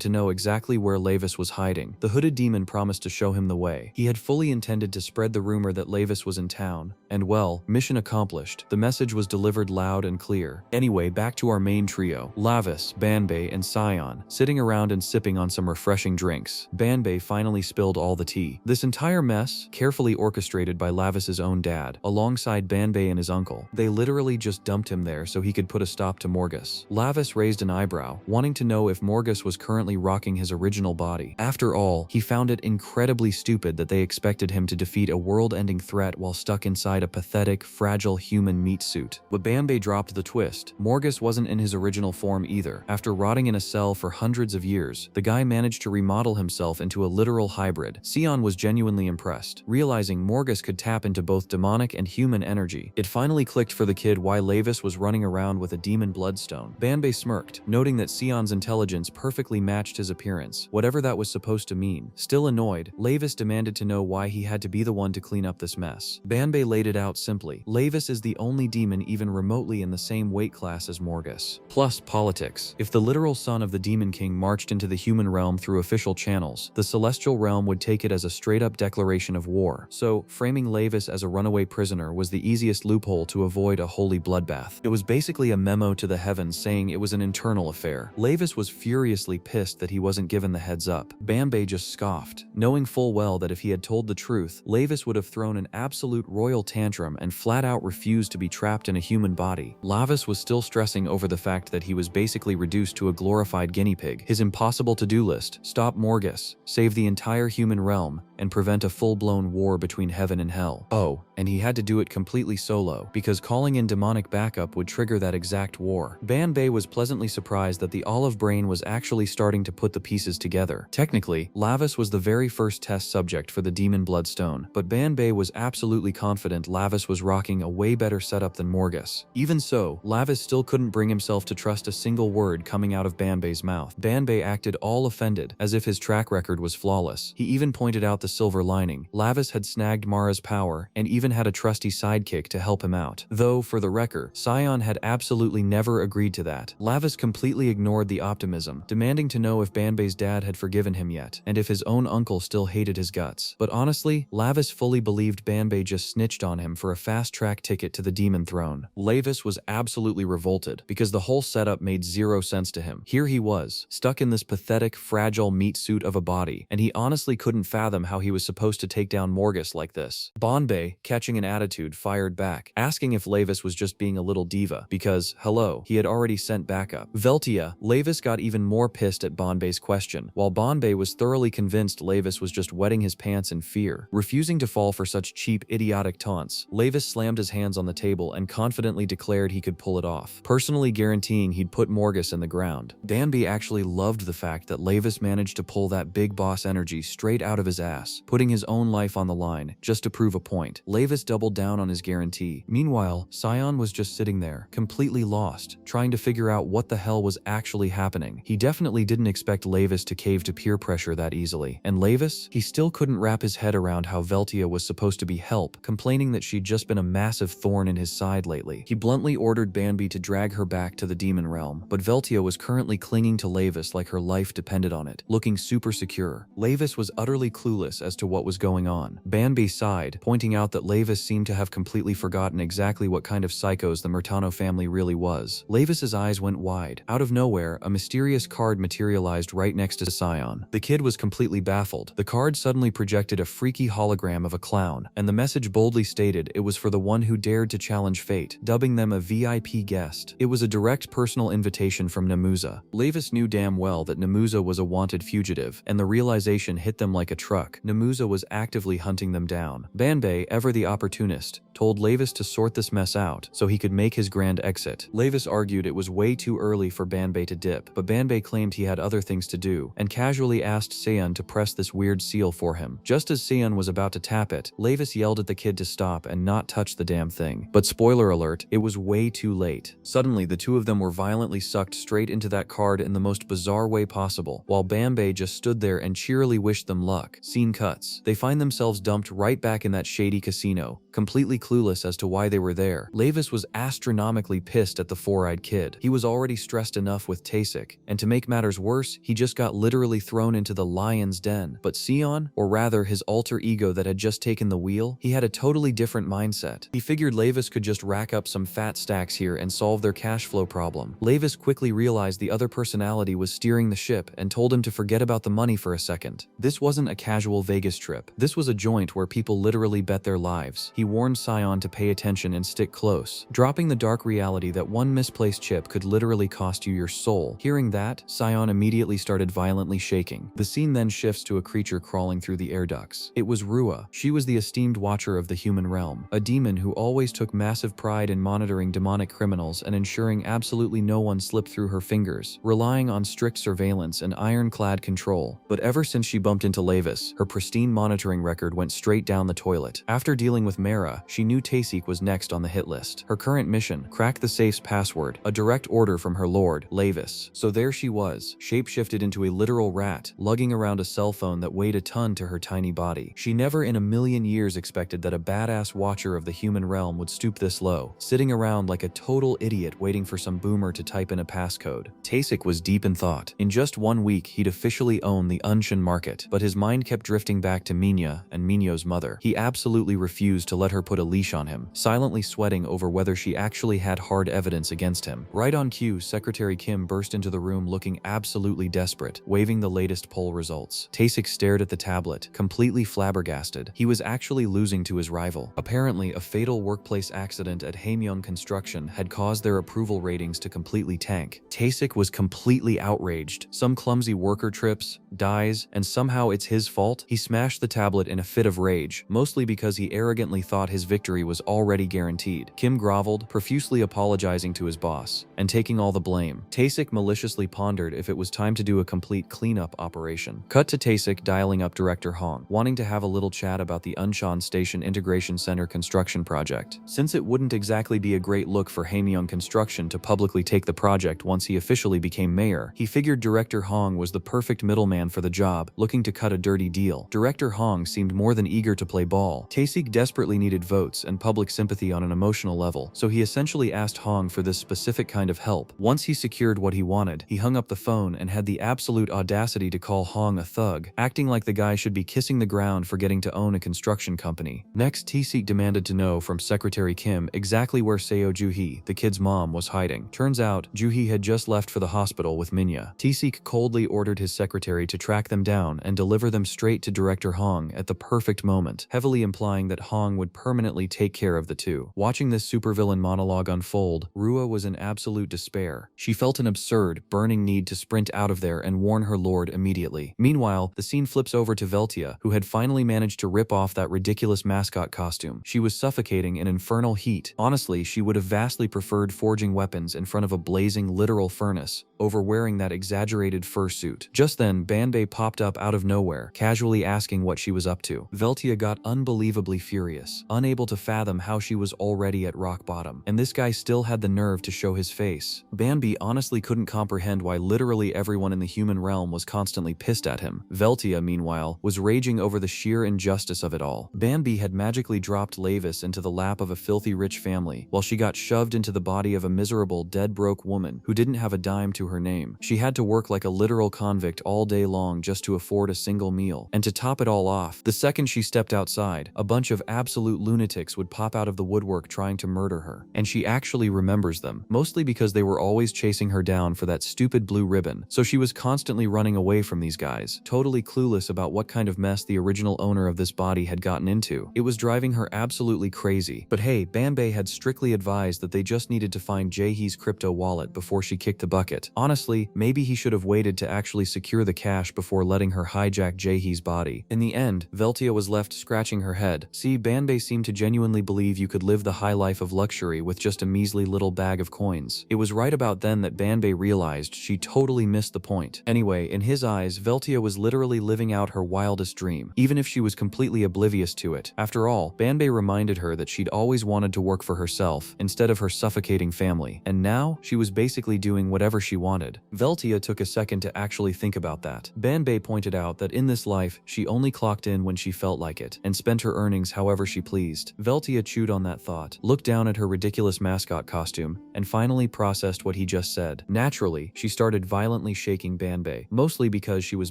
to know exactly where Lavis was hiding. The hooded demon promised to show him the way. He had fully intended to spread the rumor that Lavis was in town, and well, mission accomplished. The message was delivered loud and clear. Anyway, back to our main trio. Lavis, Banbei, and Sion, sitting around and sipping on some refreshing drinks. Banbei finally spilled all the tea. This entire mess, carefully orchestrated by Lavis's own dad, alongside Banbei and his uncle. They literally just dumped him there so he could put a stop to Morgus. Lavis raised an eyebrow, wanting to know if Morgus was currently rocking his original body. After all, he found it incredibly stupid that they expected him to defeat a world-ending threat while stuck inside a pathetic, fragile human meat suit. But Banbei dropped the twist. Morgus wasn't in his original form either. After rotting in a cell for hundreds of years, the guy managed to remodel himself into a literal hybrid. Sion was genuinely impressed, realizing Morgus could tap into both demonic and human energy. It finally clicked for the kid why Lavis was running around with a demon bloodstone. Banbei smirked, noting that Sion's intelligence perfectly matched his appearance, whatever that was supposed to mean. Still annoyed, Lavis demanded to know why he had to be the one to clean up this mess. Banbei laid it out simply. Lavis is the only demon even remotely in the same weight class as Morgus. Plus politics. If the literal son of the Demon King marched into the human realm through official channels, the celestial realm would take it as a straight-up declaration of war. So, framing Lavis as a runaway prisoner was the easiest loophole to avoid a holy bloodbath. It was basically a memo to the heavens saying it was an internal affair. Lavis was furiously pissed that he wasn't given the heads up. Banbei just scoffed, knowing full well that if he had told the truth, Lavis would have thrown an absolute royal tantrum and flat out refused to be trapped in a human body. Lavis was still stressing over the fact that that he was basically reduced to a glorified guinea pig. His impossible to-do list: stop Morgus, save the entire human realm, and prevent a full-blown war between heaven and hell. Oh, and he had to do it completely solo, because calling in demonic backup would trigger that exact war. Banbei was pleasantly surprised that the olive brain was actually starting to put the pieces together. Technically, Lavis was the very first test subject for the demon bloodstone, but Banbei was absolutely confident Lavis was rocking a way better setup than Morgus. Even so, Lavis still couldn't bring himself to trust a single word coming out of Banbei's mouth. Banbei acted all offended, as if his track record was flawless. He even pointed out the silver lining: Lavis had snagged Mara's power, and even had a trusty sidekick to help him out. Though, for the record, Sion had absolutely never agreed to that. Lavis completely ignored the optimism, demanding to know if Banbei's dad had forgiven him yet, and if his own uncle still hated his guts. But honestly, Lavis fully believed Banbei just snitched on him for a fast-track ticket to the demon throne. Lavis was absolutely revolted, because the whole setup made zero sense to him. Here he was, stuck in this pathetic, fragile meat suit of a body, and he honestly couldn't fathom how he was supposed to take down Morgus like this. Banbei, catching an attitude, fired back, asking if Lavis was just being a little diva, because, hello, he had already sent backup. Veltia, Lavis got even more pissed at Banbei's question, while Banbei was thoroughly convinced Lavis was just wetting his pants in fear. Refusing to fall for such cheap, idiotic taunts, Lavis slammed his hands on the table and confidently declared he could pull it off, personally guaranteeing he'd put Morgus in the ground. Banbei actually loved the fact that Lavis managed to pull that big boss energy straight out of his ass, putting his own life on the line, just to prove a point. Lavis doubled down on his guarantee. Meanwhile, Sion was just sitting there, completely lost, trying to figure out what the hell was actually happening. He definitely didn't expect Lavis to cave to peer pressure that easily. And Lavis? He still couldn't wrap his head around how Veltia was supposed to be help, complaining that she'd just been a massive thorn in his side lately. He bluntly ordered Banbei to drag her back to the demon realm, but Veltia was currently clinging to Lavis like her life depended on it, looking super secure. Lavis was utterly clueless as to what was going on. Banbei sighed, pointing out that Lavis seemed to have completely forgotten exactly what kind of psychos the Murtano family really was. Lavis's eyes went wide. Out of nowhere, a mysterious card materialized right next to Sion. The kid was completely baffled. The card suddenly projected a freaky hologram of a clown, and the message boldly stated it was for the one who dared to challenge fate, dubbing them a VIP guest. It was a direct personal invitation from Namuza. Lavis knew damn well that Namuza was a wanted fugitive, and the realization hit them like a truck. Namuza was actively hunting them down. Banbei, ever the opportunist, told Lavis to sort this mess out so he could make his grand exit. Lavis argued it was way too early for Banbei to dip, but Banbei claimed he had other things to do, and casually asked Seiun to press this weird seal for him. Just as Seiun was about to tap it, Lavis yelled at the kid to stop and not touch the damn thing. But spoiler alert, it was way too late. Suddenly, the two of them were violently sucked straight into that card in the most bizarre way possible, while Banbei just stood there and cheerily wished them luck. Scene cuts. They find themselves dumped right back in that shady casino, completely clueless as to why they were there. Lavis was astronomically pissed at the four-eyed kid. He was already stressed enough with Tasik, and to make matters worse, he just got literally thrown into the lion's den. But Sion, or rather his alter ego that had just taken the wheel, he had a totally different mindset. He figured Lavis could just rack up some fat stacks here and solve their cash flow problem. Lavis quickly realized the other personality was steering the ship and told him to forget about the money for a second. This wasn't a casual Vegas trip. This was a joint where people literally bet their lives. He warned Sion to pay attention and stick close, dropping the dark reality that one misplaced chip could literally cost you your soul. Hearing that, Sion immediately started violently shaking. The scene then shifts to a creature crawling through the air ducts. It was Rua. She was the esteemed watcher of the human realm, a demon who always took massive pride in monitoring demonic criminals and ensuring absolutely no one slipped through her fingers, relying on strict surveillance and ironclad control. But ever since she bumped into Lavis, her pristine monitoring record went straight down the toilet. After dealing with Mara, she knew Tasik was next on the hit list. Her current mission: crack the safe's password, a direct order from her lord, Lavis. So there she was, shapeshifted into a literal rat, lugging around a cell phone that weighed a ton to her tiny body. She never in a million years expected that a badass watcher of the human realm would stoop this low, sitting around like a total idiot waiting for some boomer to type in a passcode. Tasik was deep in thought. In just 1 week, he'd officially own the Unshin market, but his mind kept drifting drifting back to Minya and Minyo's mother. He absolutely refused to let her put a leash on him, silently sweating over whether she actually had hard evidence against him. Right on cue, Secretary Kim burst into the room looking absolutely desperate, waving the latest poll results. Taesik stared at the tablet, completely flabbergasted. He was actually losing to his rival. Apparently, a fatal workplace accident at Haemyeon Construction had caused their approval ratings to completely tank. Taesik was completely outraged. Some clumsy worker trips, dies, and somehow it's his fault? He smashed the tablet in a fit of rage, mostly because he arrogantly thought his victory was already guaranteed. Kim groveled, profusely apologizing to his boss, and taking all the blame. Taesik maliciously pondered if it was time to do a complete cleanup operation. Cut to Taesik dialing up Director Hong, wanting to have a little chat about the Unshan Station Integration Center construction project. Since it wouldn't exactly be a great look for Haemyeon Construction to publicly take the project once he officially became mayor, he figured Director Hong was the perfect middleman for the job, looking to cut a dirty deal. Director Hong seemed more than eager to play ball. Taesik desperately needed votes and public sympathy on an emotional level, so he essentially asked Hong for this specific kind of help. Once he secured what he wanted, he hung up the phone and had the absolute audacity to call Hong a thug, acting like the guy should be kissing the ground for getting to own a construction company. Next, Taesik demanded to know from Secretary Kim exactly where Seo Juhee, the kid's mom, was hiding. Turns out, Juhee had just left for the hospital with Minya. Taesik coldly ordered his secretary to track them down and deliver them straight to Director Hong at the perfect moment, heavily implying that Hong would permanently take care of the two. Watching this supervillain monologue unfold, Rua was in absolute despair. She felt an absurd, burning need to sprint out of there and warn her lord immediately. Meanwhile, the scene flips over to Veltia, who had finally managed to rip off that ridiculous mascot costume. She was suffocating in infernal heat. Honestly, she would have vastly preferred forging weapons in front of a blazing literal furnace over wearing that exaggerated fursuit. Just then, Banbei popped up out of nowhere, casually asking what she was up to. Veltia got unbelievably furious, unable to fathom how she was already at rock bottom, and this guy still had the nerve to show his face. Banbei honestly couldn't comprehend why literally everyone in the human realm was constantly pissed at him. Veltia, meanwhile, was raging over the sheer injustice of it all. Banbei had magically dropped Lavis into the lap of a filthy rich family, while she got shoved into the body of a miserable, dead-broke woman who didn't have a dime to her name. She had to work like a literal convict all day long just to afford a single meal. And to top it all off, the second she stepped outside, a bunch of absolute lunatics would pop out of the woodwork trying to murder her. And she actually remembers them, mostly because they were always chasing her down for that stupid blue ribbon, so she was constantly running away from these guys, totally clueless about what kind of mess the original owner of this body had gotten into. It was driving her absolutely crazy. But hey, Banbei had strictly advised that they just needed to find Jaehee's crypto wallet before she kicked the bucket. Honestly, maybe he should have waited to actually secure the cash before letting her hijack Jaehee's body. In the end, Veltia was left scratching her head. See, Banbei seemed to genuinely believe you could live the high life of luxury with just a measly little bag of coins. It was right about then that Banbei realized she totally missed the point. Anyway, in his eyes, Veltia was literally living out her wildest dream, even if she was completely oblivious to it. After all, Banbei reminded her that she'd always wanted to work for herself instead of her suffocating family, and now she was basically doing whatever she wanted. Veltia took a second to actually think about that. Banbei pointed out that in this life, she only clocked in when she felt like it, and spent her earnings however she pleased. Veltia chewed on that thought, looked down at her ridiculous mascot costume, and finally processed what he just said. Naturally, she started violently shaking Banbei, mostly because she was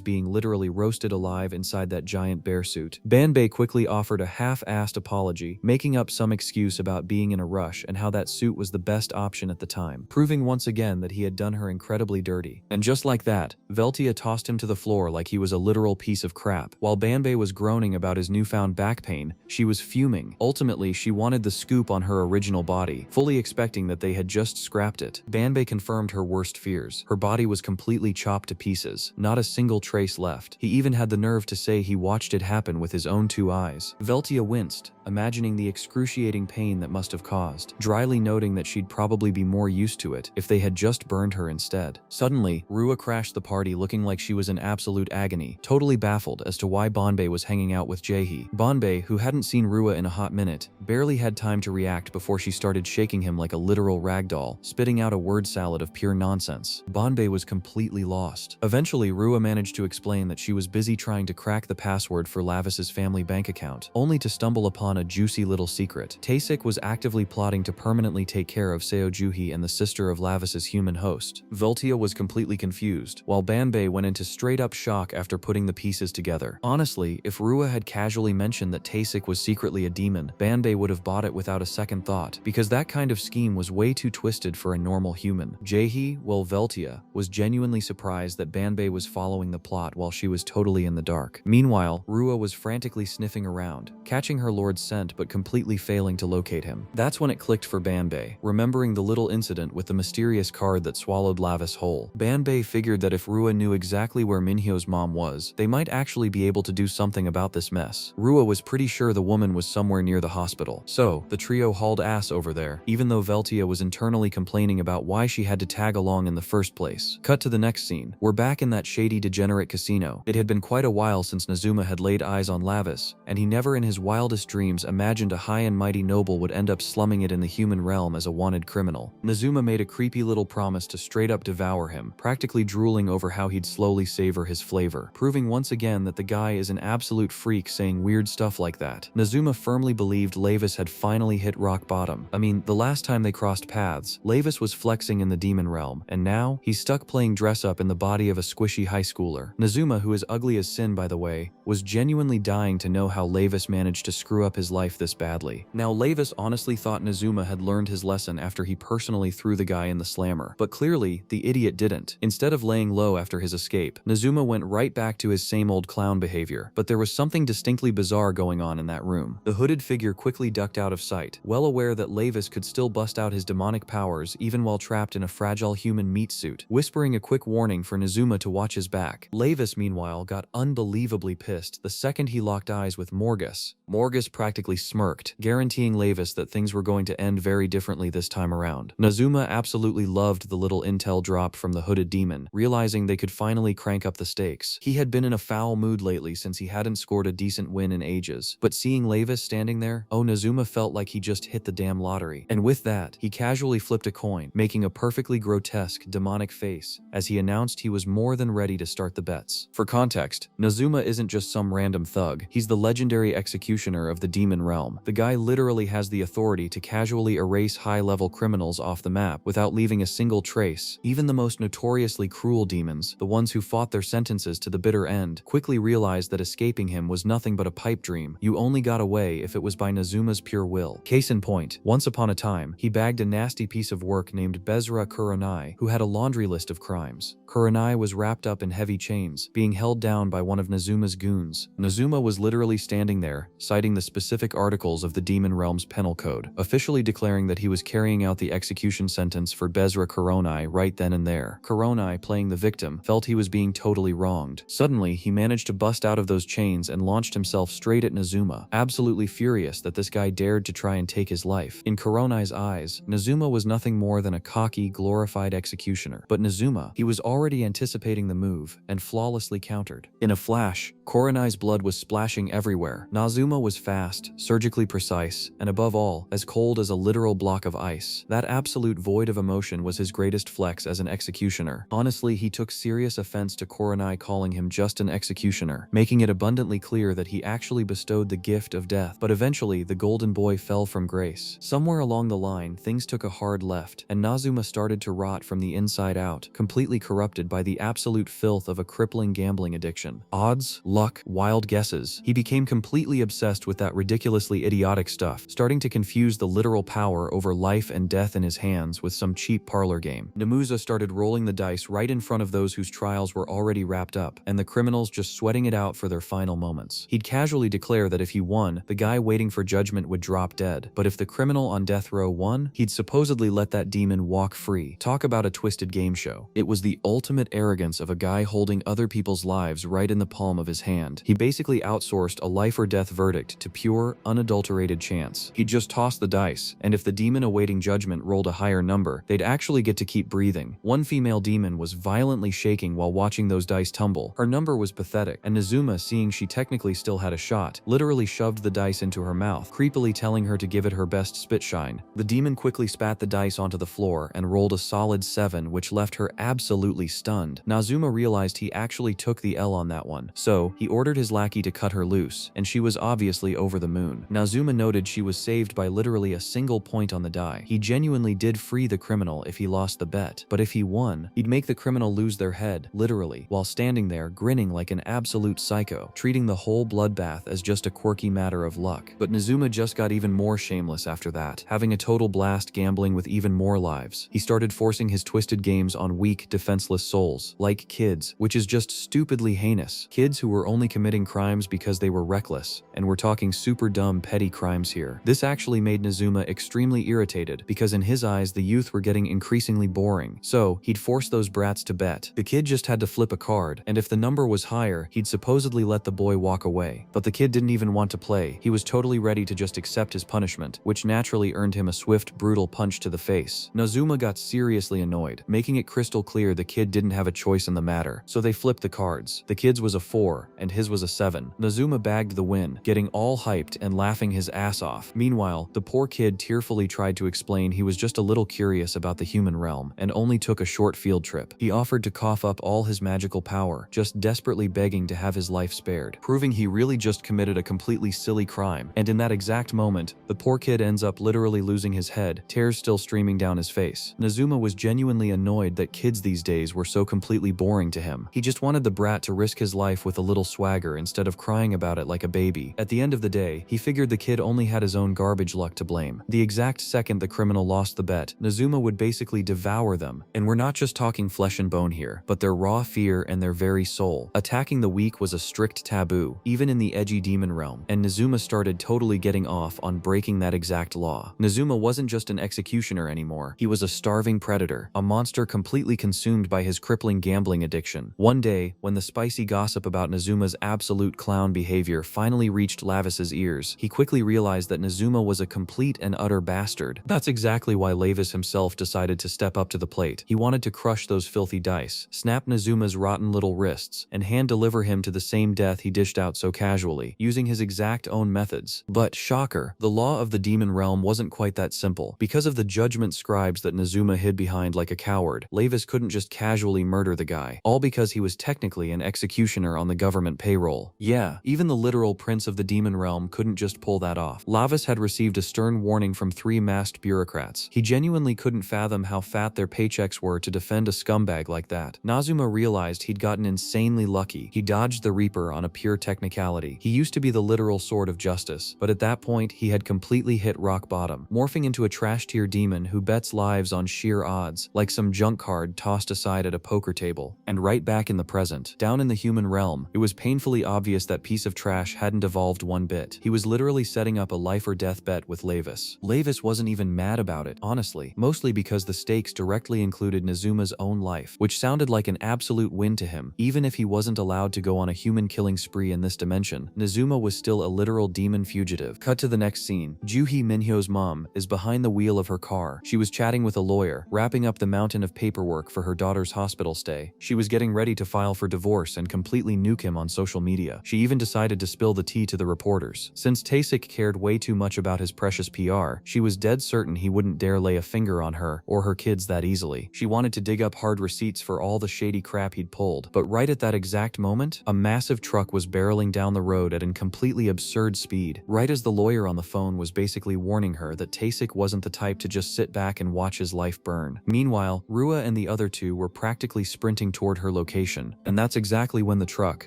being literally roasted alive inside that giant bear suit. Banbei quickly offered a half-assed apology, making up some excuse about being in a rush and how that suit was the best option at the time, proving once again that he had done her incredibly dirty. And just like that, Veltia tossed him to the floor like he was a literal piece of crap. While Banbei was groaning about his newfound back pain, she was fuming. Ultimately, she wanted the scoop on her original body, fully expecting that they had just scrapped it. Banbei confirmed her worst fears. Her body was completely chopped to pieces, not a single trace left. He even had the nerve to say he watched it happen with his own 2 eyes. Veltia winced, imagining the excruciating pain that must have caused, dryly noting that she'd probably be more used to it if they had just burned her instead. Suddenly, Rua crashed the party looking like she was in absolute agony, totally baffled as to why Banbei was hanging out with Jaehee. Banbei, who hadn't seen Rua in a hot minute, barely had time to react before she started shaking him like a literal ragdoll, spitting out a word salad of pure nonsense. Banbei was completely lost. Eventually, Rua managed to explain that she was busy trying to crack the password for Lavis's family bank account, only to stumble upon a juicy little secret. Taesik was actively plotting to permanently take care of Seo Juhee and the sister of Lavis's human host. Veltia was completely confused, while Banbei went into straight-up shock after putting the pieces together. together. Honestly, if Rua had casually mentioned that Taesik was secretly a demon, Banbei would have bought it without a second thought, because that kind of scheme was way too twisted for a normal human. Jaehi, well Veltia, was genuinely surprised that Banbei was following the plot while she was totally in the dark. Meanwhile, Rua was frantically sniffing around, catching her lord's scent but completely failing to locate him. That's when it clicked for Banbei, remembering the little incident with the mysterious card that swallowed Lavis whole. Banbei figured that if Rua knew exactly where Minhyo's mom was, they might actually be able to do something about this mess. Rua was pretty sure the woman was somewhere near the hospital, so the trio hauled ass over there, even though Veltia was internally complaining about why she had to tag along in the first place. Cut to the next scene. We're back in that shady degenerate casino. It had been quite a while since Nazuma had laid eyes on Lavis, and he never in his wildest dreams imagined a high and mighty noble would end up slumming it in the human realm as a wanted criminal. Nazuma made a creepy little promise to straight up devour him, practically drooling over how he'd slowly savor his flavor, proving once again that the guy is an absolute freak saying weird stuff like that. Nazuma firmly believed Lavis had finally hit rock bottom. I mean, the last time they crossed paths, Lavis was flexing in the demon realm, and now he's stuck playing dress up in the body of a squishy high schooler. Nazuma, who is ugly as sin by the way, was genuinely dying to know how Lavis managed to screw up his life this badly. Now Lavis honestly thought Nazuma had learned his lesson after he personally threw the guy in the slammer, but clearly the idiot didn't. Instead of laying low after his escape, Nazuma went right back to his same old clown behavior, but there was something distinctly bizarre going on in that room. The hooded figure quickly ducked out of sight, well aware that Lavis could still bust out his demonic powers even while trapped in a fragile human meat suit, whispering a quick warning for Nazuma to watch his back. Lavis, meanwhile, got unbelievably pissed the second he locked eyes with Morgus. Morgus practically smirked, guaranteeing Lavis that things were going to end very differently this time around. Nazuma absolutely loved the little intel drop from the hooded demon, realizing they could finally crank up the stakes. He had been in a foul mood lately since he hadn't scored a decent win in ages, but seeing Lavis standing there, oh, Nazuma felt like he just hit the damn lottery. And with that, he casually flipped a coin, making a perfectly grotesque, demonic face, as he announced he was more than ready to start the bets. For context, Nazuma isn't just some random thug, he's the legendary executioner of the demon realm. The guy literally has the authority to casually erase high-level criminals off the map without leaving a single trace. Even the most notoriously cruel demons, the ones who fought their sentences to the bitter end, quickly realized that escaping him was nothing but a pipe dream. You only got away if it was by Nazuma's pure will. Case in point, once upon a time, he bagged a nasty piece of work named Bezra Kuronai, who had a laundry list of crimes. Kuronai was wrapped up in heavy chains, being held down by one of Nazuma's goons. Nazuma was literally standing there, citing the specific articles of the Demon Realm's penal code, officially declaring that he was carrying out the execution sentence for Bezra Kuronai right then and there. Kuronai, playing the victim, felt he was being totally wronged. Suddenly, he managed to bust out of those chains and launched himself straight at Nazuma, absolutely furious that this guy dared to try and take his life. In Kuronai's eyes, Nazuma was nothing more than a cocky, glorified executioner. But Nazuma, he was already anticipating the move and flawlessly countered. In a flash, Kuronai's blood was splashing everywhere. Nazuma was fast, surgically precise, and above all, as cold as a literal block of ice. That absolute void of emotion was his greatest flex as an executioner. Honestly, he took serious offense to Kuronai calling him just an executioner, making it abundantly clear that he actually bestowed the gift of death. But eventually, the golden boy fell from grace. Somewhere along the line, things took a hard left, and Nazuma started to rot from the inside out, completely corrupted by the absolute filth of a crippling gambling addiction. Odds, luck, wild guesses. He became completely obsessed with that ridiculously idiotic stuff, starting to confuse the literal power over life and death in his hands with some cheap parlor game. Namuza started rolling the dice right in front of those whose trials were already wrapped up, and the criminals just sweating it out for their final moments. He'd casually declare that if he won, the guy waiting for judgment would drop dead, but if the criminal on death row won, he'd supposedly let that demon walk free. Talk about a twisted game show. It was the ultimate arrogance of a guy holding other people's lives right in the palm of his hand. He basically outsourced a life or death verdict to pure, unadulterated chance. He'd just toss the dice, and if the demon awaiting judgment rolled a higher number, they'd actually get to keep breathing. One female demon was violently shaking while watching those dice tumble. Her number was pathetic, and Nazuma, seeing she technically still had a shot, literally shoved the dice into her mouth, creepily telling her to give it her best spit shine. The demon quickly spat the dice onto the floor and rolled a solid 7, which left her absolutely stunned. Nazuma realized he actually took the L on that one, so So, he ordered his lackey to cut her loose, and she was obviously over the moon. Nazuma noted she was saved by literally a single point on the die. He genuinely did free the criminal if he lost the bet, but if he won, he'd make the criminal lose their head, literally, while standing there grinning like an absolute psycho, treating the whole bloodbath as just a quirky matter of luck. But Nazuma just got even more shameless after that, having a total blast gambling with even more lives. He started forcing his twisted games on weak, defenseless souls, like kids, which is just stupidly heinous. Kids who were only committing crimes because they were reckless, and we're talking super dumb, petty crimes here. This actually made Nazuma extremely irritated, because in his eyes the youth were getting increasingly boring. So, he'd force those brats to bet. The kid just had to flip a card, and if the number was higher, he'd supposedly let the boy walk away. But the kid didn't even want to play. He was totally ready to just accept his punishment, which naturally earned him a swift, brutal punch to the face. Nazuma got seriously annoyed, making it crystal clear the kid didn't have a choice in the matter. So they flipped the cards. The kid's was a 4, and his was a 7. Nazuma bagged the win, getting all hyped and laughing his ass off. Meanwhile, the poor kid tearfully tried to explain he was just a little curious about the human realm, and only took a short field trip. He offered to cough up all his magical power, just desperately begging to have his life spared, proving he really just committed a completely silly crime. And in that exact moment, the poor kid ends up literally losing his head, tears still streaming down his face. Nazuma was genuinely annoyed that kids these days were so completely boring to him. He just wanted the brat to risk his life with a little swagger instead of crying about it like a baby. At the end of the day, he figured the kid only had his own garbage luck to blame. The exact second the criminal lost the bet, Nazuma would basically devour them. And we're not just talking flesh and bone here, but their raw fear and their very soul. Attacking the weak was a strict taboo, even in the edgy demon realm, and Nazuma started totally getting off on breaking that exact law. Nazuma wasn't just an executioner anymore. He was a starving predator, a monster completely consumed by his crippling gambling addiction. One day, when the spicy gossip about Nazuma's absolute clown behavior finally reached Lavis's ears, he quickly realized that Nazuma was a complete and utter bastard. That's exactly why Lavis himself decided to step up to the plate. He wanted to crush those filthy dice, snap Nazuma's rotten little wrists, and hand-deliver him to the same death he dished out so casually, using his exact own methods. But, shocker, the law of the demon realm wasn't quite that simple. Because of the judgment scribes that Nazuma hid behind like a coward, Lavis couldn't just casually murder the guy, all because he was technically an executioner on the government payroll. Yeah, even the literal prince of the demon realm couldn't just pull that off. Lavis had received a stern warning from 3 masked bureaucrats. He genuinely couldn't fathom how fat their paychecks were to defend a scumbag like that. Nazuma realized he'd gotten insanely lucky. He dodged the Reaper on a pure technicality. He used to be the literal sword of justice, but at that point, he had completely hit rock bottom, morphing into a trash-tier demon who bets lives on sheer odds, like some junk card tossed aside at a poker table. And right back in the present, down in the human realm, it was painfully obvious that piece of trash hadn't evolved one bit. He was literally setting up a life or death bet with Lavis. Lavis wasn't even mad about it, honestly, mostly because the stakes directly included Nazuma's own life, which sounded like an absolute win to him. Even if he wasn't allowed to go on a human-killing spree in this dimension, Nazuma was still a literal demon fugitive. Cut to the next scene. Juhi Minhyo's mom is behind the wheel of her car. She was chatting with a lawyer, wrapping up the mountain of paperwork for her daughter's hospital stay. She was getting ready to file for divorce and completely nuke him on social media. She even decided to spill the tea to the reporters. Since Taesik cared way too much about his precious PR, she was dead certain he wouldn't dare lay a finger on her or her kids that easily. She wanted to dig up hard receipts for all the shady crap he'd pulled. But right at that exact moment, a massive truck was barreling down the road at an completely absurd speed, right as the lawyer on the phone was basically warning her that Taesik wasn't the type to just sit back and watch his life burn. Meanwhile, Rua and the other two were practically sprinting toward her location, and that's exactly when the truck,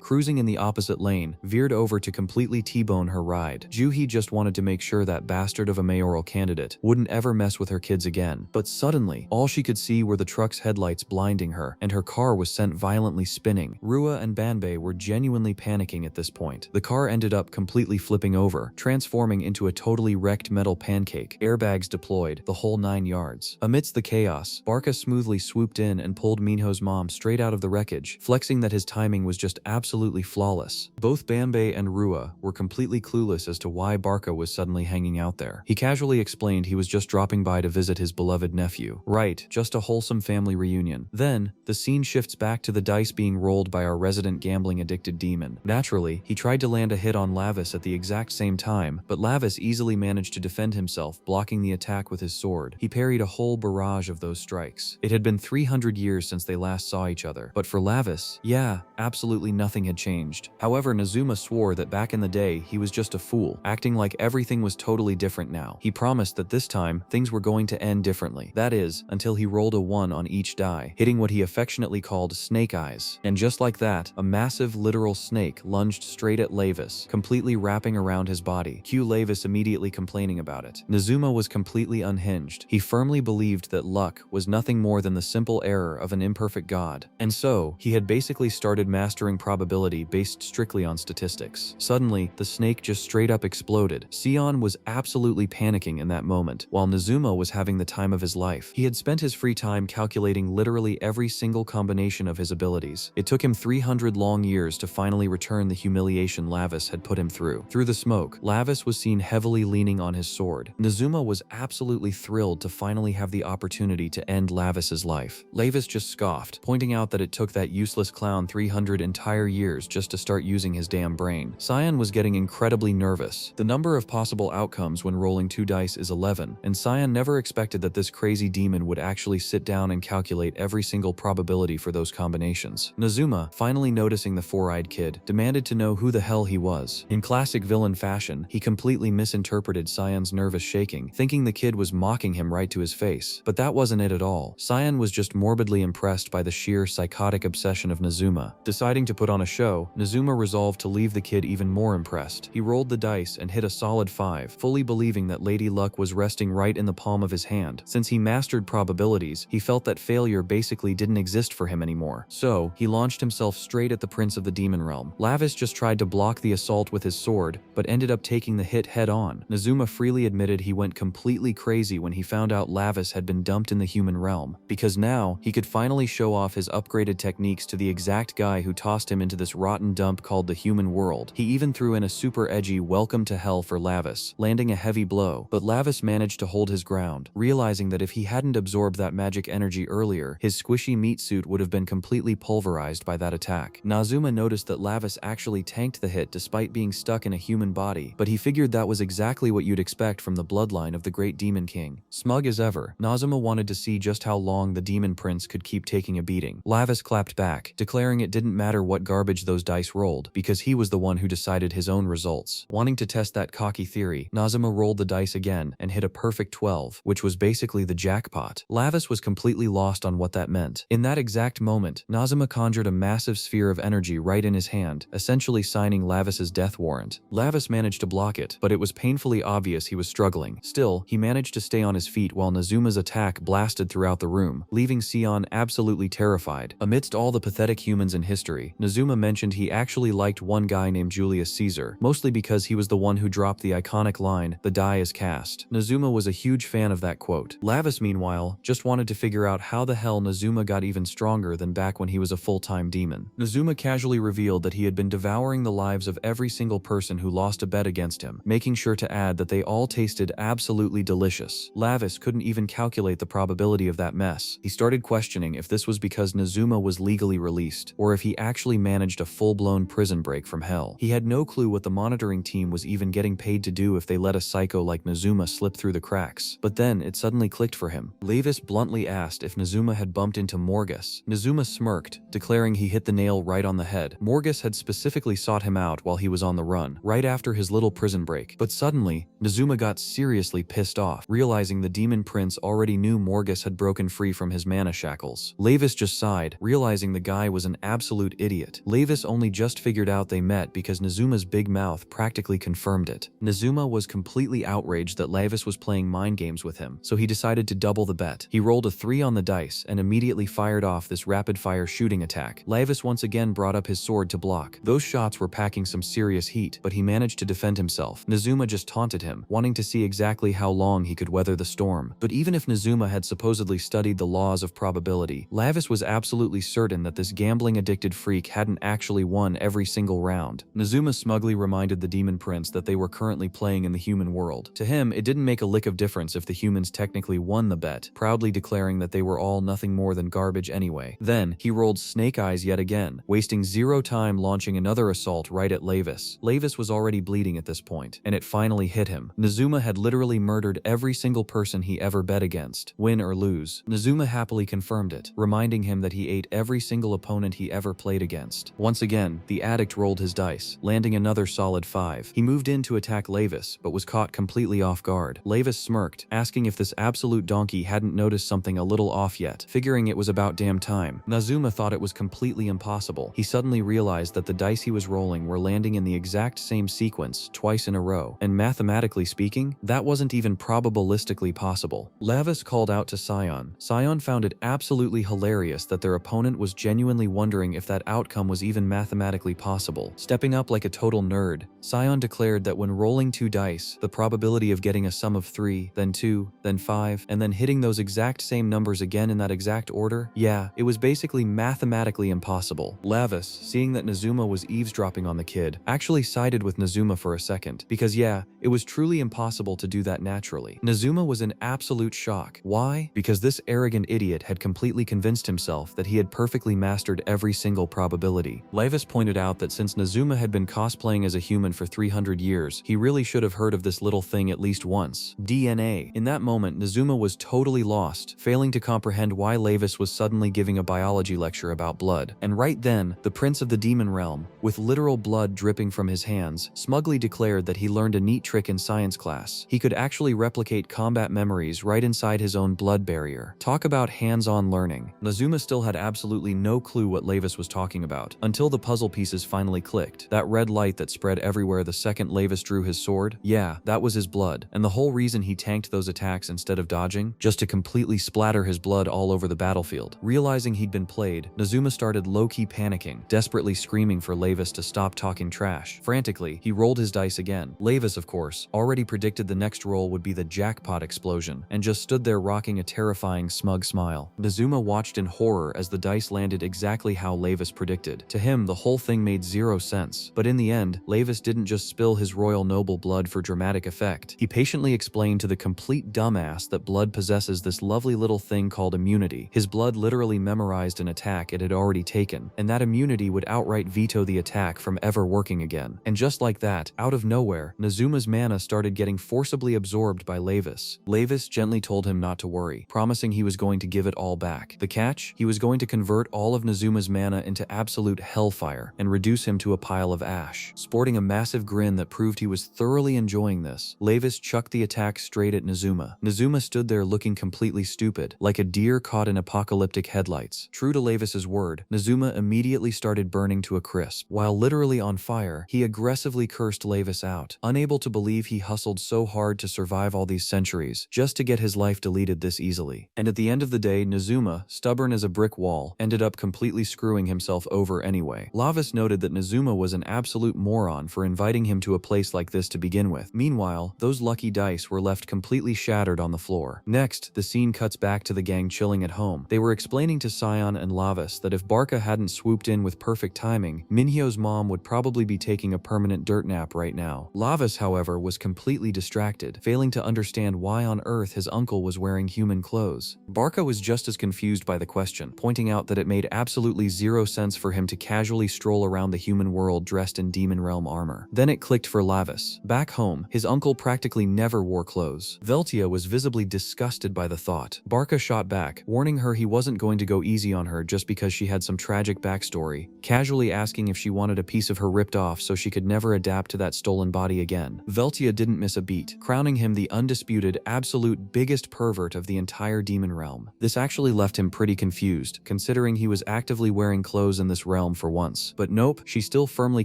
cruising in the opposite lane, veered over to completely T-bone her ride. Juhi just wanted to make sure that bastard of a mayoral candidate wouldn't ever mess with her kids again. But suddenly, all she could see were the truck's headlights blinding her, and her car was sent violently spinning. Rua and Banbei were genuinely panicking at this point. The car ended up completely flipping over, transforming into a totally wrecked metal pancake, airbags deployed, the whole 9 yards. Amidst the chaos, Barca smoothly swooped in and pulled Minho's mom straight out of the wreckage, flexing that his timing was just absolutely flawless. Both Banbei and Rua were completely clueless as to why Barca was suddenly hanging out there. He casually explained he was just dropping by to visit his beloved nephew. Right, just a wholesome family reunion. Then, the scene shifts back to the dice being rolled by our resident gambling-addicted demon. Naturally, he tried to land a hit on Lavis at the exact same time, but Lavis easily managed to defend himself, blocking the attack with his sword. He parried a whole barrage of those strikes. It had been 300 years since they last saw each other, but for Lavis, yeah, absolutely nothing had changed. However, Nazuma swore that back in the day he was just a fool, acting like everything was totally different now. He promised that this time things were going to end differently. That is, until he rolled a 1 on each die, hitting what he affectionately called snake eyes. And just like that, a massive literal snake lunged straight at Lavis, completely wrapping around his body. Cue Lavis immediately complaining about it. Nazuma was completely unhinged. He firmly believed that luck was nothing more than the simple error of an imperfect god. And so, he had basically started mastering probability based strictly on statistics. Suddenly, the snake just straight up exploded. Sion was absolutely panicking in that moment, while Nazuma was having the time of his life. He had spent his free time calculating literally every single combination of his abilities. It took him 300 long years to finally return the humiliation Lavis had put him through. Through the smoke, Lavis was seen heavily leaning on his sword. Nazuma was absolutely thrilled to finally have the opportunity to end Lavis's life. Lavis just scoffed, pointing out that it took that useless clown 300 entire years just to start using his damn brain. Sion was getting incredibly nervous. The number of possible outcomes when rolling 2 dice is 11, and Sion never expected that this crazy demon would actually sit down and calculate every single probability for those combinations. Nazuma, finally noticing the four-eyed kid, demanded to know who the hell he was. In classic villain fashion, he completely misinterpreted Sion's nervous shaking, thinking the kid was mocking him right to his face. But that wasn't it at all. Sion was just morbidly impressed by the sheer psychotic obsession of Nazuma. Deciding to put on a show, Nazuma resolved to leave the kid even more impressed. He rolled the dice and hit a solid 5, fully believing that Lady Luck was resting right in the palm of his hand. Since he mastered probabilities, he felt that failure basically didn't exist for him anymore. So, he launched himself straight at the Prince of the Demon Realm. Lavis just tried to block the assault with his sword, but ended up taking the hit head on. Nazuma freely admitted he went completely crazy when he found out Lavis had been dumped in the human realm, because now he could finally show off his upgraded techniques to the exact guy who tossed him into this rotten dump called the human world. He even threw in a super edgy welcome to hell for Lavis, landing a heavy blow, but Lavis managed to hold his ground, realizing that if he hadn't absorbed that magic energy earlier, his squishy meat suit would have been completely pulverized by that attack. Nazuma noticed that Lavis actually tanked the hit despite being stuck in a human body, but he figured that was exactly what you'd expect from the bloodline of the great demon king. Smug as ever, Nazuma wanted to see just how long the demon prince could keep taking a beating. Lavis clapped back, declaring it didn't matter what garbage those dice rolled, because he was the one who decided his own results. Wanting to test that cocky theory, Nazuma rolled the dice again and hit a perfect 12, which was basically the jackpot. Lavis was completely lost on what that meant. In that exact moment, Nazuma conjured a massive sphere of energy right in his hand, essentially signing Lavis's death warrant. Lavis managed to block it, but it was painfully obvious he was struggling. Still, he managed to stay on his feet while Nazuma's attack blasted throughout the room, leaving Sion absolutely terrified. Amidst all the pathetic humans in history, Nazuma mentioned he actually liked one guy named Julius Caesar, mostly because he was the one who dropped the iconic line, "The die is cast." Nazuma was a huge fan of that quote. Lavis, meanwhile, just wanted to figure out how the hell Nazuma got even stronger than back when he was a full-time demon. Nazuma casually revealed that he had been devouring the lives of every single person who lost a bet against him, making sure to add that they all tasted absolutely delicious. Lavis couldn't even calculate the probability of that mess. He started questioning if this was because Nazuma was legally released, or if he actually managed a full-blown prison break from hell. He had no clue what the monitoring team was even getting paid to do if they let a psycho like Nazuma slip through the cracks. But then, it suddenly clicked for him. Lavis bluntly asked if Nazuma had bumped into Morgus. Nazuma smirked, declaring he hit the nail right on the head. Morgus had specifically sought him out while he was on the run, right after his little prison break. But suddenly, Nazuma got seriously pissed off, realizing the demon prince already knew Morgus had broken free from his mana shackles. Lavis just sighed, realizing the guy was an absolute idiot. Lavis only just figured out they met because Nazuma's big mouth practically confirmed it. Nazuma was completely outraged that Lavis was playing mind games with him, so he decided to double the bet. He rolled a 3 on the dice and immediately fired off this rapid-fire shooting attack. Lavis once again brought up his sword to block. Those shots were packing some serious heat, but he managed to defend himself. Nazuma just taunted him, wanting to see exactly how long he could weather the storm. But even if Nazuma had supposedly studied the laws of probability, Lavis was absolutely certain that this gambling-addicted freak hadn't actually won every single round. Nazuma smugly reminded the demon prince that they were currently playing in the human world. To him, it didn't make a lick of difference if the humans technically won the bet, proudly declaring that they were all nothing more than garbage anyway. Then, he rolled snake eyes yet again, wasting 0 time launching another assault right at Lavis. Lavis was already bleeding at this point, and it finally hit him. Nazuma had literally murdered every single person he ever bet against, win or lose. Nazuma happily confirmed it, reminding him that he ate every single opponent he ever played against. Once Once again, the addict rolled his dice, landing another solid 5. He moved in to attack Lavis, but was caught completely off guard. Lavis smirked, asking if this absolute donkey hadn't noticed something a little off yet, figuring it was about damn time. Nazuma thought it was completely impossible. He suddenly realized that the dice he was rolling were landing in the exact same sequence twice in a row, and mathematically speaking, that wasn't even probabilistically possible. Lavis called out to Sion. Sion found it absolutely hilarious that their opponent was genuinely wondering if that outcome was even mathematically possible. Stepping up like a total nerd, Sion declared that when rolling 2 dice, the probability of getting a sum of 3, then 2, then 5, and then hitting those exact same numbers again in that exact order, yeah, it was basically mathematically impossible. Lavis, seeing that Nazuma was eavesdropping on the kid, actually sided with Nazuma for a second, because yeah, it was truly impossible to do that naturally. Nazuma was in absolute shock. Why? Because this arrogant idiot had completely convinced himself that he had perfectly mastered every single probability. Lavis pointed out that since Nazuma had been cosplaying as a human for 300 years, he really should have heard of this little thing at least once. DNA. In that moment, Nazuma was totally lost, failing to comprehend why Lavis was suddenly giving a biology lecture about blood. And right then, the prince of the demon realm, with literal blood dripping from his hands, smugly declared that he learned a neat trick in science class. He could actually replicate combat memories right inside his own blood barrier. Talk about hands-on learning. Nazuma still had absolutely no clue what Lavis was talking about, until the puzzle pieces finally clicked. That red light that spread everywhere the second Lavis drew his sword, yeah, that was his blood. And the whole reason he tanked those attacks instead of dodging, just to completely splatter his blood all over the battlefield. Realizing he'd been played, Nazuma started low-key panicking, desperately screaming for Lavis to stop talking trash. Frantically, he rolled his dice again. Lavis, of course, already predicted the next roll would be the jackpot explosion, and just stood there rocking a terrifying smug smile. Nazuma watched in horror as the dice landed exactly how Lavis predicted. To him, the whole thing made zero sense. But in the end, Lavis didn't just spill his royal noble blood for dramatic effect. He patiently explained to the complete dumbass that blood possesses this lovely little thing called immunity. His blood literally memorized an attack it had already taken, and that immunity would outright veto the attack from ever working again. And just like that, out of nowhere, Nazuma's mana started getting forcibly absorbed by Lavis. Lavis gently told him not to worry, promising he was going to give it all back. The catch? He was going to convert all of Nazuma's mana into absolute hellfire and reduce him to a pile of ash. Sporting a massive grin that proved he was thoroughly enjoying this, Lavis chucked the attack straight at Nazuma. Nazuma stood there looking completely stupid, like a deer caught in apocalyptic headlights. True to Lavis's word, Nazuma immediately started burning to a crisp. While literally on fire, he aggressively cursed Lavis out, unable to believe he hustled so hard to survive all these centuries, just to get his life deleted this easily. And at the end of the day, Nazuma, stubborn as a brick wall, ended up completely screwing himself over anyway. Lavis noted that Nazuma was an absolute moron for inviting him to a place like this to begin with. Meanwhile, those lucky dice were left completely shattered on the floor. Next, the scene cuts back to the gang chilling at home. They were explaining to Sion and Lavis that if Barca hadn't swooped in with perfect timing, Minhyo's mom would probably be taking a permanent dirt nap right now. Lavis, however, was completely distracted, failing to understand why on earth his uncle was wearing human clothes. Barca was just as confused by the question, pointing out that it made absolutely zero sense for him to casually stroll around the human world dressed in demon realm armor. Then it clicked for Lavis. Back home, his uncle practically never wore clothes. Veltia was visibly disgusted by the thought. Barca shot back, warning her he wasn't going to go easy on her just because she had some tragic backstory, casually asking if she wanted a piece of her ripped off so she could never adapt to that stolen body again. Veltia didn't miss a beat, crowning him the undisputed, absolute biggest pervert of the entire demon realm. This actually left him pretty confused, considering he was actively wearing clothes in this realm for once. But nope, she still firmly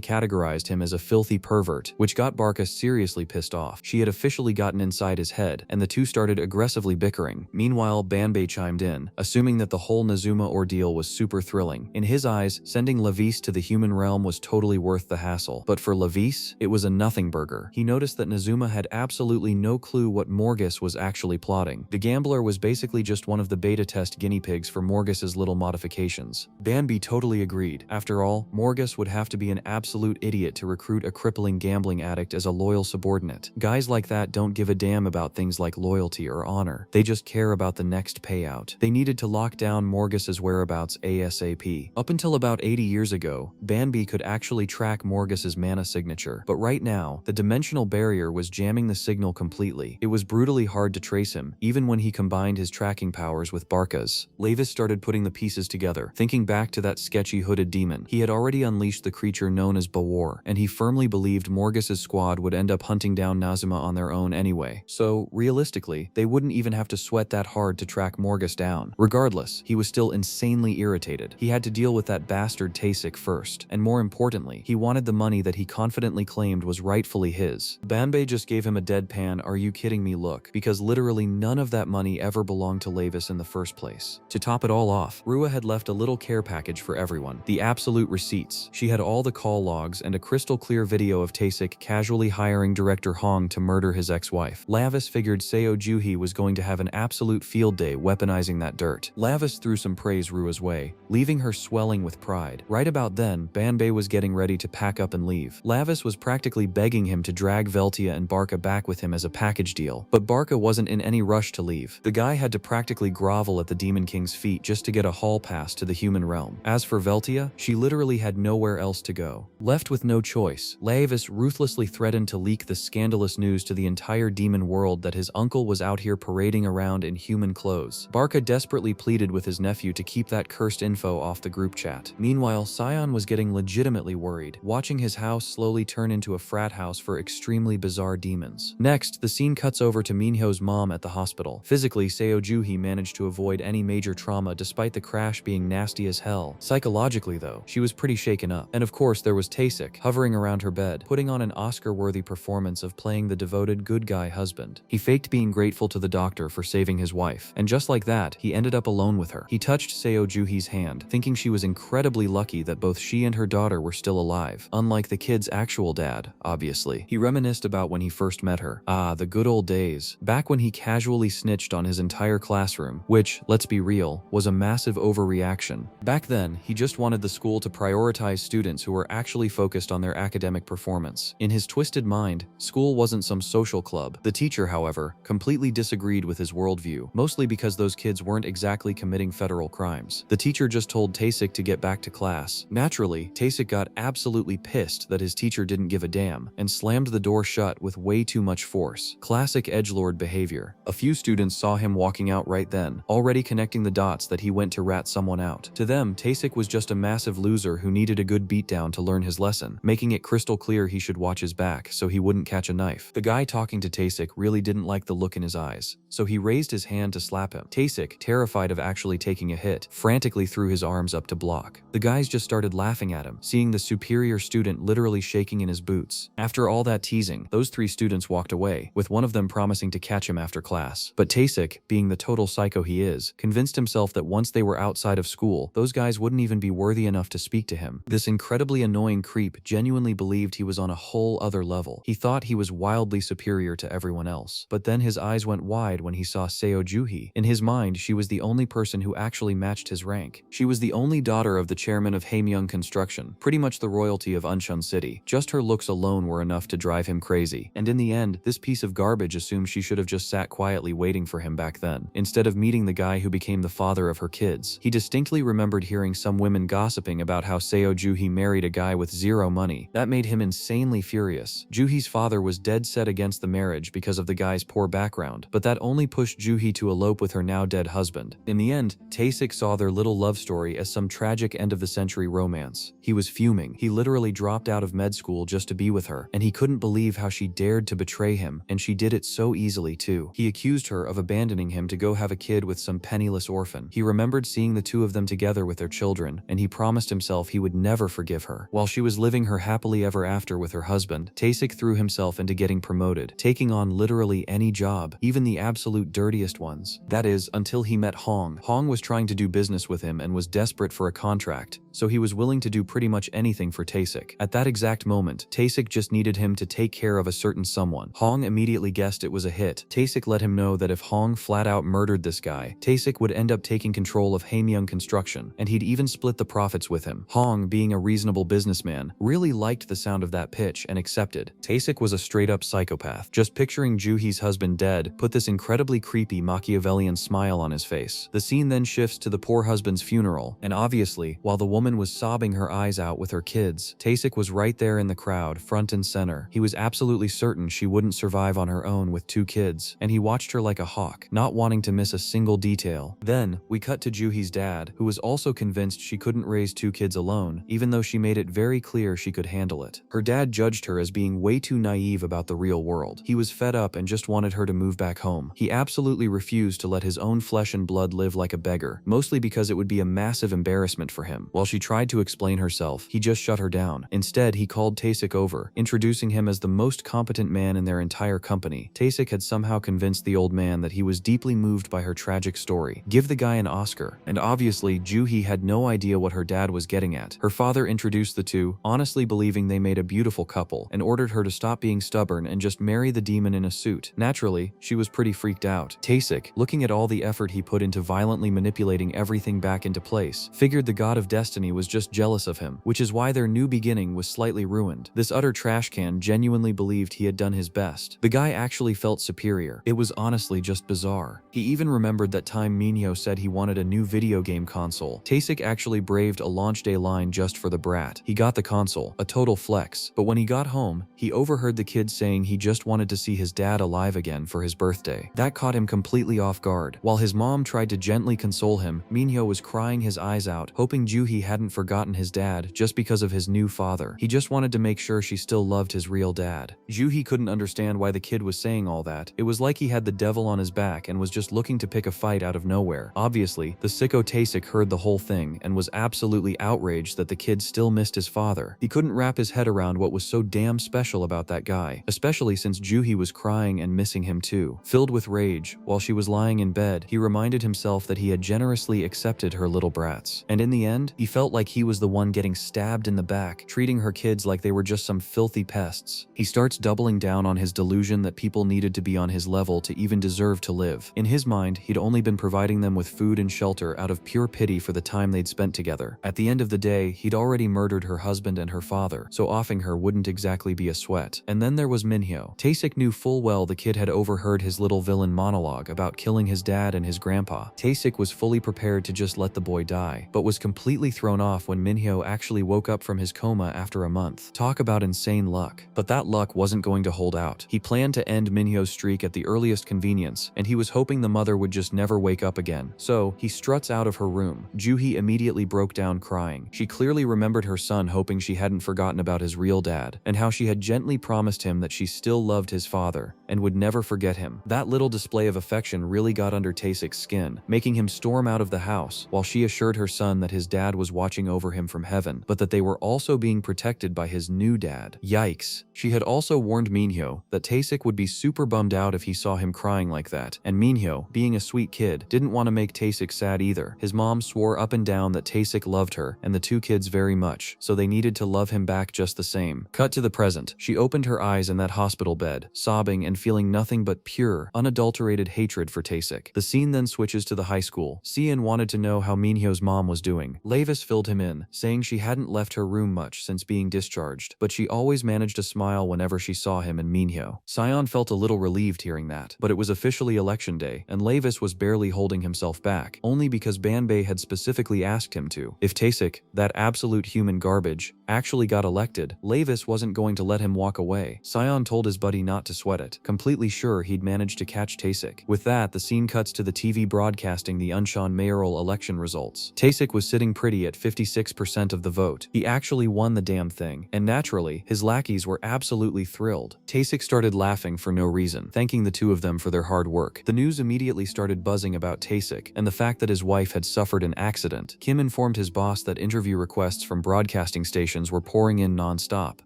categorized him as a filthy pervert, which got Barca seriously pissed off. She had officially gotten inside his head, and the two started aggressively bickering. Meanwhile, Banbei chimed in, assuming that the whole Nazuma ordeal was super thrilling. In his eyes, sending Lavis to the human realm was totally worth the hassle. But for Lavis, it was a nothing burger. He noticed that Nazuma had absolutely no clue what Morgus was actually plotting. The gambler was basically just one of the beta test guinea pigs for Morgus's little modifications. Banbei totally agreed. After all, Morgus would have to be an absolute idiot to recruit a crippling gambling addict as a loyal subordinate. Guys like that don't give a damn about things like loyalty or honor. They just care about the next payout. They needed to lock down Morgus's whereabouts ASAP. Up until about 80 years ago, Banbei could actually track Morgus's mana signature, but right now, the dimensional barrier was jamming the signal completely. It was brutally hard to trace him, even when he combined his tracking powers with Barca's. Lavis started putting the pieces together, thinking back to that sketchy hooded demon. plan. He had already unleashed the creature known as Bawar, and he firmly believed Morgus's squad would end up hunting down Nazuma on their own anyway. So, realistically, they wouldn't even have to sweat that hard to track Morgus down. Regardless, he was still insanely irritated. He had to deal with that bastard Tasik first, and more importantly, he wanted the money that he confidently claimed was rightfully his. Banbei just gave him a deadpan "are you kidding me" look, because literally none of that money ever belonged to Levis in the first place. To top it all off, Rua had left a little care package for everyone. The absolute receipts. She had all the call logs and a crystal clear video of Tasik casually hiring director Hong to murder his ex-wife. Lavis figured Seo Juhi was going to have an absolute field day weaponizing that dirt. Lavis threw some praise Rua's way, leaving her swelling with pride. Right about then, Banbei was getting ready to pack up and leave. Lavis was practically begging him to drag Veltia and Barca back with him as a package deal, but Barca wasn't in any rush to leave. The guy had to practically grovel at the Demon King's feet just to get a hall pass to the human realm. As for Veltia, she literally had nowhere else to go. Left with no choice, Lavis ruthlessly threatened to leak the scandalous news to the entire demon world that his uncle was out here parading around in human clothes. Barca desperately pleaded with his nephew to keep that cursed info off the group chat. Meanwhile, Sion was getting legitimately worried, watching his house slowly turn into a frat house for extremely bizarre demons. Next, the scene cuts over to Minho's mom at the hospital. Physically, Seo Juhi managed to avoid any major trauma despite the crash being nasty as hell. Psychologically though, she was pretty shaken up. And of course there was Tasik, hovering around her bed, putting on an Oscar-worthy performance of playing the devoted good guy husband. He faked being grateful to the doctor for saving his wife, and just like that, he ended up alone with her. He touched Seo Juhi's hand, thinking she was incredibly lucky that both she and her daughter were still alive, unlike the kid's actual dad, obviously. He reminisced about when he first met her. Ah, the good old days. Back when he casually snitched on his entire classroom, which, let's be real, was a massive overreaction. Back then, he just wanted the school to prioritize students who were actually focused on their academic performance. In his twisted mind, school wasn't some social club. The teacher, however, completely disagreed with his worldview, mostly because those kids weren't exactly committing federal crimes. The teacher just told Tasik to get back to class. Naturally, Tasik got absolutely pissed that his teacher didn't give a damn, and slammed the door shut with way too much force. Classic edgelord behavior. A few students saw him walking out right then, already connecting the dots that he went to rat someone out. To them, Tasik was just a massive loser who needed a good beatdown to learn his lesson, making it crystal clear he should watch his back so he wouldn't catch a knife. The guy talking to Tasik really didn't like the look in his eyes, so he raised his hand to slap him. Tasik, terrified of actually taking a hit, frantically threw his arms up to block. The guys just started laughing at him, seeing the superior student literally shaking in his boots. After all that teasing, those three students walked away, with one of them promising to catch him after class. But Tasik, being the total psycho he is, convinced himself that once they were outside of school, those guys wouldn't even be worthy enough to speak to him. This incredibly annoying creep genuinely believed he was on a whole other level. He thought he was wildly superior to everyone else. But then his eyes went wide when he saw Seo Juhi. In his mind, she was the only person who actually matched his rank. She was the only daughter of the chairman of Haemyoung Construction, pretty much the royalty of Unshun City. Just her looks alone were enough to drive him crazy. And in the end, this piece of garbage assumed she should have just sat quietly waiting for him back then, instead of meeting the guy who became the father of her kids. He distinctly remembered hearing some women gossiping about how Seo Juhi married a guy with zero money. That made him insanely furious. Juhi's father was dead set against the marriage because of the guy's poor background, but that only pushed Juhi to elope with her now dead husband. In the end, Tasik saw their little love story as some tragic end-of-the-century romance. He was fuming. He literally dropped out of med school just to be with her, and he couldn't believe how she dared to betray him, and she did it so easily too. He accused her of abandoning him to go have a kid with some penniless orphan. He remembered seeing the two of them together with their children, and he promised himself he would never forgive her. While she was living her happily ever after with her husband, Tasik threw himself into getting promoted, taking on literally any job, even the absolute dirtiest ones. That is, until he met Hong. Hong was trying to do business with him and was desperate for a contract, so he was willing to do pretty much anything for Tasik. At that exact moment, Tasik just needed him to take care of a certain someone. Hong immediately guessed it was a hit. Tasik let him know that if Hong flat out murdered this guy, Tasik would end up taking control of Haemyoung Construction, and he'd even split the profits with him. Hong, being a reasonable businessman, really liked the sound of that pitch and accepted. Tasik was a straight-up psychopath. Just picturing Juhi's husband dead put this incredibly creepy Machiavellian smile on his face. The scene then shifts to the poor husband's funeral, and obviously, while the woman was sobbing her eyes out with her kids, Tasik was right there in the crowd, front and center. He was absolutely certain she wouldn't survive on her own with two kids, and he watched her like a hawk, not wanting to miss a single detail. Then, we cut to Juhi's dad, who was also convinced she couldn't raise two two kids alone, even though she made it very clear she could handle it. Her dad judged her as being way too naive about the real world. He was fed up and just wanted her to move back home. He absolutely refused to let his own flesh and blood live like a beggar, mostly because it would be a massive embarrassment for him. While she tried to explain herself, he just shut her down. Instead, he called Taesik over, introducing him as the most competent man in their entire company. Taesik had somehow convinced the old man that he was deeply moved by her tragic story. Give the guy an Oscar. And obviously, Juhi had no idea what her dad was getting at. Her father introduced the two, honestly believing they made a beautiful couple, and ordered her to stop being stubborn and just marry the demon in a suit. Naturally, she was pretty freaked out. Taesik, looking at all the effort he put into violently manipulating everything back into place, figured the god of destiny was just jealous of him, which is why their new beginning was slightly ruined. This utter trash can genuinely believed he had done his best. The guy actually felt superior. It was honestly just bizarre. He even remembered that time Minhyo said he wanted a new video game console. Taesik actually braved a launch day line just for the brat. He got the console, a total flex, but when he got home, he overheard the kid saying he just wanted to see his dad alive again for his birthday. That caught him completely off guard. While his mom tried to gently console him, Minhyo was crying his eyes out, hoping Juhi hadn't forgotten his dad just because of his new father. He just wanted to make sure she still loved his real dad. Juhi couldn't understand why the kid was saying all that. It was like he had the devil on his back and was just looking to pick a fight out of nowhere. Obviously, the sicko Taesik heard the whole thing and was absolutely outraged that the kid still missed his father. He couldn't wrap his head around what was so damn special about that guy, especially since Juhi was crying and missing him too. Filled with rage, while she was lying in bed, he reminded himself that he had generously accepted her little brats. And in the end, he felt like he was the one getting stabbed in the back, treating her kids like they were just some filthy pests. He starts doubling down on his delusion that people needed to be on his level to even deserve to live. In his mind, he'd only been providing them with food and shelter out of pure pity for the time they'd spent together. At the end of the day, he'd already murdered her husband and her father, so offing her wouldn't exactly be a sweat. And then there was Minhyo. Taesik knew full well the kid had overheard his little villain monologue about killing his dad and his grandpa. Taesik was fully prepared to just let the boy die, but was completely thrown off when Minhyo actually woke up from his coma after a month. Talk about insane luck. But that luck wasn't going to hold out. He planned to end Minhyo's streak at the earliest convenience, and he was hoping the mother would just never wake up again. So, he struts out of her room. Juhi immediately broke down crying. She clearly remembered her son, hoping she hadn't forgotten about his real dad, and how she had gently promised him that she still loved his father and would never forget him. That little display of affection really got under Taesik's skin, making him storm out of the house, while she assured her son that his dad was watching over him from heaven, but that they were also being protected by his new dad. Yikes. She had also warned Minhyo that Taesik would be super bummed out if he saw him crying like that, and Minhyo, being a sweet kid, didn't want to make Taesik sad either. His mom swore up and down that Taesik loved her and the two kids very much, so they needed to love him back just the same. Cut to the present. She opened her eyes in that hospital bed, sobbing and feeling nothing but pure, unadulterated hatred for Taesik. The scene then switches to the high school. Sian wanted to know how Minhyo's mom was doing. Lavis filled him in, saying she hadn't left her room much since being discharged, but she always managed to smile whenever she saw him and Minhyo. Sion felt a little relieved hearing that, but it was officially election day, and Lavis was barely holding himself back, only because Banbei had specifically asked him to. If Taesik, that absolute human garbage, actually got elected, Lavis wasn't going to let him walk away. Sion told his buddy not to sweat it, completely sure he'd managed to catch Taesik. With that, the scene cuts to the TV broadcasting the Unshan mayoral election results. Taesik was sitting pretty at 56% of the vote. He actually won the damn thing, and naturally, his lackeys were absolutely thrilled. Taesik started laughing for no reason, thanking the two of them for their hard work. The news immediately started buzzing about Taesik and the fact that his wife had suffered an accident. Kim informed his boss that interview requests from broadcasting stations were pouring in non-stop.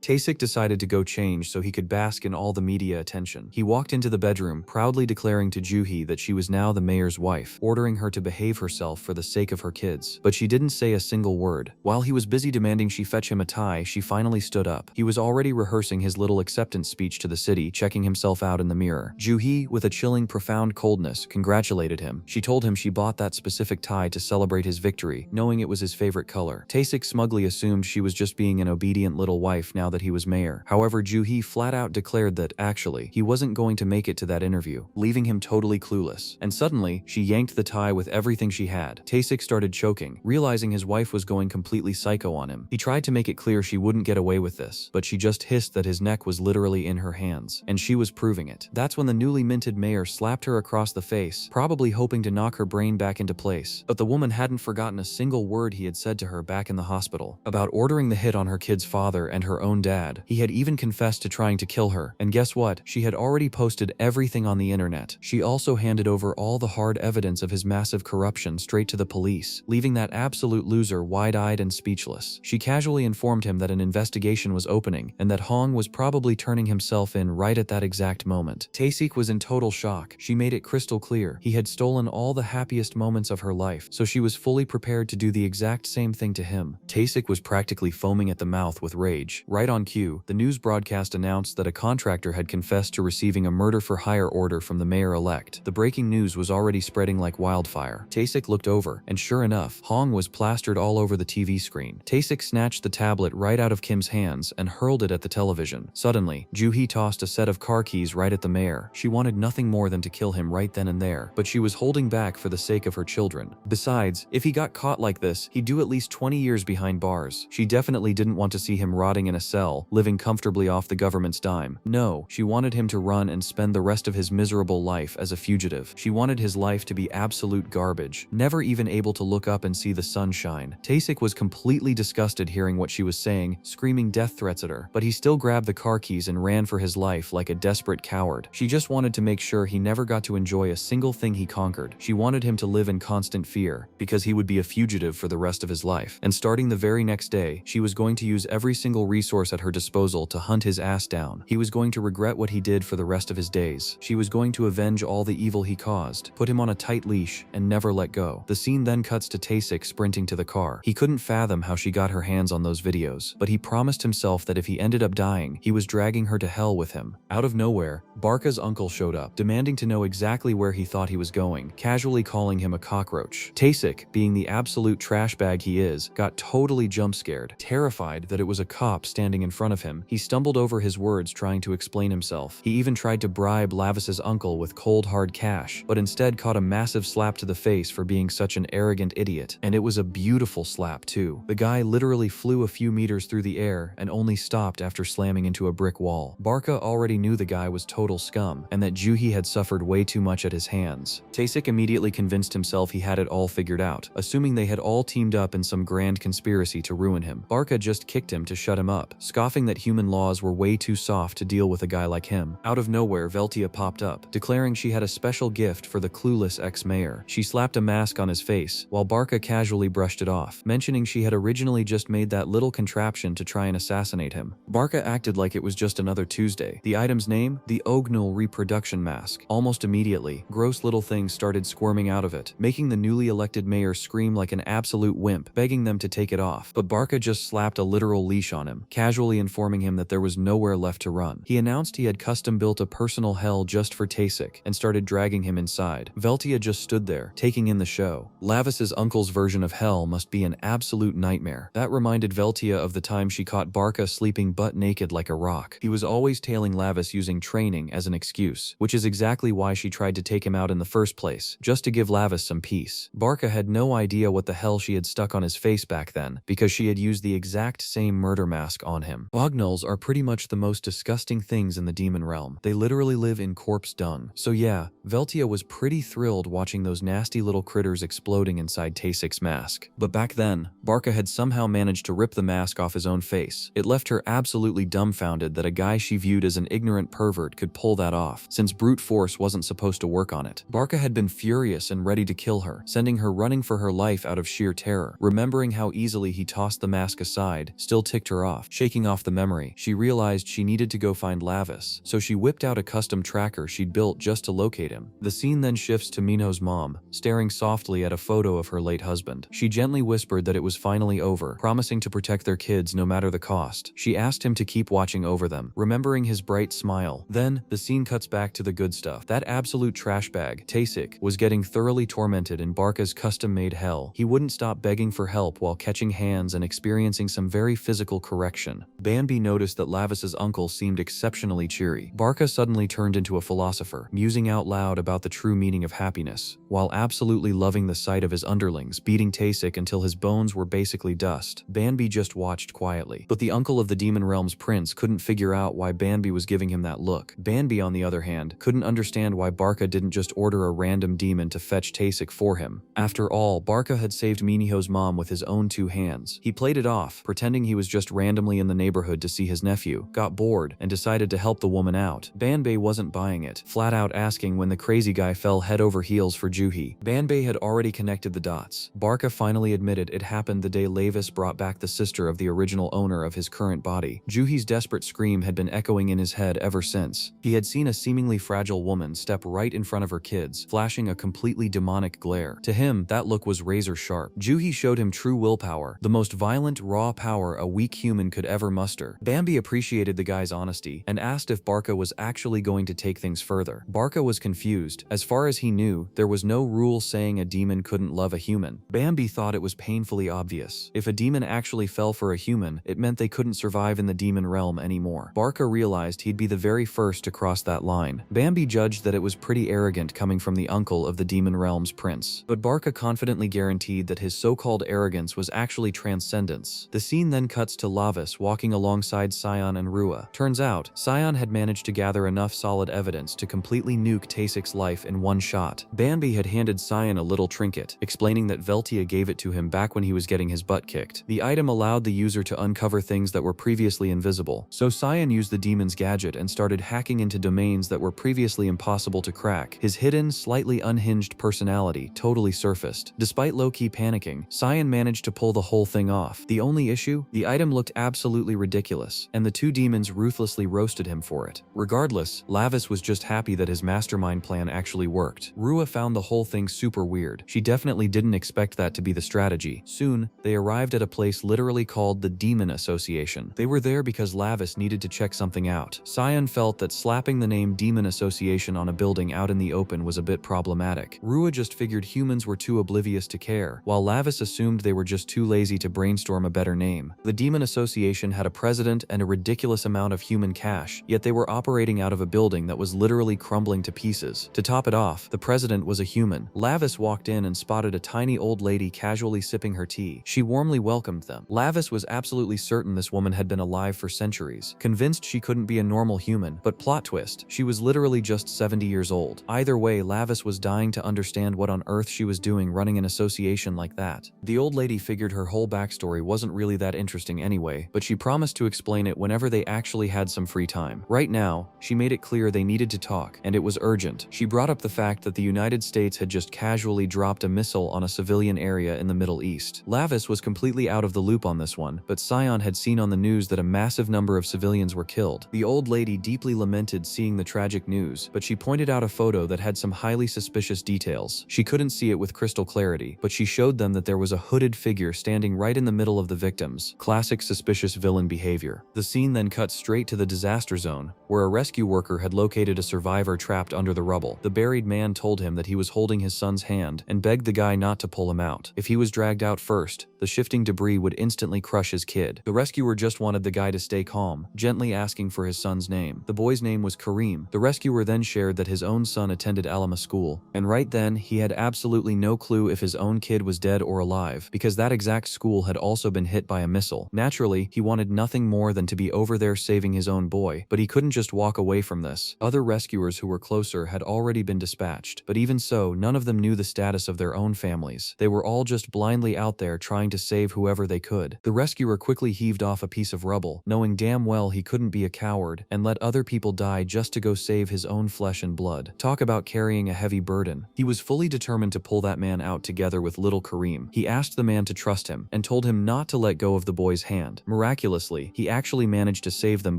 Taesik decided to go change so he could bask in all the media attention. He walked into the bedroom, proudly declaring to Juhi that she was now the mayor's wife, ordering her to behave herself for the sake of her kids. But she didn't say a single word. While he was busy demanding she fetch him a tie, she finally stood up. He was already rehearsing his little acceptance speech to the city, checking himself out in the mirror. Juhi, with a chilling, profound coldness, congratulated him. She told him she bought that specific tie to celebrate his victory, knowing it was his favorite color. Taesik smugly assumed she was just being an obedient little wife now that he was mayor. However, Juhi flat out declared that, actually, he wasn't wasn't going to make it to that interview, leaving him totally clueless. And suddenly, she yanked the tie with everything she had. Taesik started choking, realizing his wife was going completely psycho on him. He tried to make it clear she wouldn't get away with this, but she just hissed that his neck was literally in her hands, and she was proving it. That's when the newly minted mayor slapped her across the face, probably hoping to knock her brain back into place. But the woman hadn't forgotten a single word he had said to her back in the hospital about ordering the hit on her kid's father and her own dad. He had even confessed to trying to kill her, and guess what? She had already posted everything on the internet. She also handed over all the hard evidence of his massive corruption straight to the police, leaving that absolute loser wide-eyed and speechless. She casually informed him that an investigation was opening, and that Hong was probably turning himself in right at that exact moment. Taesik was in total shock. She made it crystal clear he had stolen all the happiest moments of her life, so she was fully prepared to do the exact same thing to him. Taesik was practically foaming at the mouth with rage. Right on cue, the news broadcast announced that a contractor had confessed to receiving a murder-for-hire order from the mayor-elect. The breaking news was already spreading like wildfire. Taesik looked over, and sure enough, Hong was plastered all over the TV screen. Taesik snatched the tablet right out of Kim's hands and hurled it at the television. Suddenly, Juhee tossed a set of car keys right at the mayor. She wanted nothing more than to kill him right then and there, but she was holding back for the sake of her children. Besides, if he got caught like this, he'd do at least 20 years behind bars. She definitely didn't want to see him rotting in a cell, living comfortably off the government's dime. No, she wanted him to run and spend the rest of his miserable life as a fugitive. She wanted his life to be absolute garbage, never even able to look up and see the sun shine. Taesik was completely disgusted hearing what she was saying, screaming death threats at her, but he still grabbed the car keys and ran for his life like a desperate coward. She just wanted to make sure he never got to enjoy a single thing he conquered. She wanted him to live in constant fear, because he would be a fugitive for the rest of his life. And starting the very next day, she was going to use every single resource at her disposal to hunt his ass down. He was going to regret what he did for the rest of his days. She was going to avenge all the evil he caused, put him on a tight leash, and never let go. The scene then cuts to Taesik sprinting to the car. He couldn't fathom how she got her hands on those videos, but he promised himself that if he ended up dying, he was dragging her to hell with him. Out of nowhere, Barca's uncle showed up, demanding to know exactly where he thought he was going, casually calling him a cockroach. Taesik, being the absolute trash bag he is, got totally jump scared. Terrified that it was a cop standing in front of him, he stumbled over his words trying to explain himself. He even tried to bribe Lavis's uncle with cold hard cash, but instead caught a massive slap to the face for being such an arrogant idiot. And it was a beautiful slap too. The guy literally flew a few meters through the air and only stopped after slamming into a brick wall. Barca already knew the guy was total scum, and that Juhee had suffered way too much at his hands. Taesik immediately convinced himself he had it all figured out, assuming they had all teamed up in some grand conspiracy to ruin him. Barca just kicked him to shut him up, scoffing that human laws were way too soft to deal with a guy like him. Out of nowhere, Veltia popped up, declaring she had a special gift for the clueless ex-mayor. She slapped a mask on his face, while Barca casually brushed it off, mentioning she had originally just made that little contraption to try and assassinate him. Barca acted like it was just another Tuesday. The item's name? The Ognul reproduction mask. Almost immediately, gross little things started squirming out of it, making the newly elected mayor scream like an absolute wimp, begging them to take it off. But Barca just slapped a literal leash on him, casually informing him that there was nowhere left to run. He announced he had custom-built a personal hell just for Taesik, and started dragging him inside. Veltia just stood there, taking in the show. Lavis's uncle's version of hell must be an absolute nightmare. That reminded Veltia of the time she caught Barca sleeping butt naked like a rock. He was always tailing Lavis using training as an excuse, which is exactly why she tried to take him out in the first place, just to give Lavis some peace. Barca had no idea what the hell she had stuck on his face back then, because she had used the exact same murder mask on him. Ognuls are pretty much the most disgusting things in the demon realm. They literally live in corpse dung. So yeah, Veltia was pretty thrilled watching those nasty little critters exploding inside Taesik's mask. But back then, Barca had somehow managed to rip the mask off his own face. It left her absolutely dumbfounded that a guy she viewed as an ignorant pervert could pull that off, since brute force wasn't supposed to work on it. Barca had been furious and ready to kill her, sending her running for her life out of sheer terror. Remembering how easily he tossed the mask aside still ticked her off. Shaking off the memory, she realized she needed to go find Lavis, so she whipped out a custom tracker she'd built just to locate him. The scene then shifts to Minho's mom, staring softly at a photo of her late husband. She gently whispered that it was finally over, promising to protect their kids no matter the cost. She asked him to keep watching over them, remembering his bright smile. Then, the scene cuts back to the good stuff. That absolute trash bag, Taesik, was getting thoroughly tormented in Barca's custom-made hell. He wouldn't stop begging for help while catching hands and experiencing some very physical correction. Bambi noticed that Lavis's uncle seemed exceptionally cheery. Barca suddenly turned into a philosopher, musing out loud about the true meaning of happiness, while absolutely loving the sight of his underlings beating Tasik until his bones were basically dust. Banbi just watched quietly. But the uncle of the Demon Realm's prince couldn't figure out why Banbi was giving him that look. Banbi, on the other hand, couldn't understand why Barca didn't just order a random demon to fetch Tasik for him. After all, Barca had saved Minho's mom with his own 2 hands. He played it off, pretending he was just randomly in the neighborhood to see his nephew, got bored, and decided to help the woman out. Banbei wasn't buying it, flat out asking when the crazy guy fell head over heels for Juhi. Banbei had already connected the dots. Barca finally admitted it happened the day Lavis brought back the sister of the original owner of his current body. Juhi's desperate scream had been echoing in his head ever since. He had seen a seemingly fragile woman step right in front of her kids, flashing a completely demonic glare. To him, that look was razor sharp. Juhi showed him true willpower, the most violent, raw power a weak human could ever muster. Bambi appreciated the guy's honesty and asked if Barca was actually going to take things further. Barca was confused. As far as he knew, there was no rule saying a demon couldn't love a human. Bambi thought it was painfully obvious. If a demon actually fell for a human, it meant they couldn't survive in the demon realm anymore. Barca realized he'd be the very first to cross that line. Bambi judged that it was pretty arrogant coming from the uncle of the demon realm's prince. But Barca confidently guaranteed that his so-called arrogance was actually transcendence. The scene then cuts to Lavis walking alongside Sion and Rua. Turns out, Sion had managed to gather enough solid evidence to completely nuke Tasik's life in one shot. Bambi had handed Sion a little trinket, explaining that Veltia gave it to him back when he was getting his butt kicked. The item allowed the user to uncover things that were previously invisible, so Sion used the demon's gadget and started hacking into domains that were previously impossible to crack. His hidden, slightly unhinged personality totally surfaced. Despite low-key panicking, Sion managed to pull the whole thing off. The only issue? The item looked absolutely ridiculous, and the 2 demons ruthlessly roasted him for it. Regardless, Lavis was just happy that his mastermind plan actually worked. Rua found the whole thing super weird. She definitely didn't expect that to be the strategy. Soon, they arrived at a place literally called the Demon Association. They were there because Lavis needed to check something out. Sion felt that slapping the name Demon Association on a building out in the open was a bit problematic. Rua just figured humans were too oblivious to care, while Lavis assumed they were just too lazy to brainstorm a better name. The Demon Association had a president and a ridiculous amount of human cash, yet they were operating out of a building that was literally crumbling to pieces. To top it off, the president was a human. Lavis walked in and spotted a tiny old lady casually sipping her tea. She warmly welcomed them. Lavis was absolutely certain this woman had been alive for centuries, convinced she couldn't be a normal human, but plot twist, she was literally just 70 years old. Either way, Lavis was dying to understand what on earth she was doing running an association like that. The old lady figured her whole backstory wasn't really that interesting anyway, but she promised to explain it whenever they actually had some free time. Right now, she made it clear they needed to talk, and it was urgent. She brought up the fact that the United States had just casually dropped a missile on a civilian area in the Middle East. Lavis was completely out of the loop on this one, but Sion had seen on the news that a massive number of civilians were killed. The old lady deeply lamented seeing the tragic news, but she pointed out a photo that had some highly suspicious details. She couldn't see it with crystal clarity, but she showed them that there was a hooded figure standing right in the middle of the victims. Classic suspicious villain behavior. The scene then cut straight to the disaster zone, where a rescue worker had located a survivor trapped under the rubble. The buried man told him that he was holding his son's hand and begged the guy not to pull him out. If he was dragged out first, the shifting debris would instantly crush his kid. The rescuer just wanted the guy to stay calm, gently asking for his son's name. The boy's name was Kareem. The rescuer then shared that his own son attended Alama school, and right then, he had absolutely no clue if his own kid was dead or alive, because that exact school had also been hit by a missile. Naturally, he wanted nothing more than to be over there saving his own boy, but he couldn't just walk away from this. Other rescuers who were closer had already been dispatched, but even so, none of them knew the status of their own families. They were all just blindly out there trying to save whoever they could. The rescuer quickly heaved off a piece of rubble, knowing damn well he couldn't be a coward and let other people die just to go save his own flesh and blood. Talk about carrying a heavy burden. He was fully determined to pull that man out together with little Kareem. He asked the man to trust him and told him not to let go of the boy's hand. Miraculously, he actually managed to save them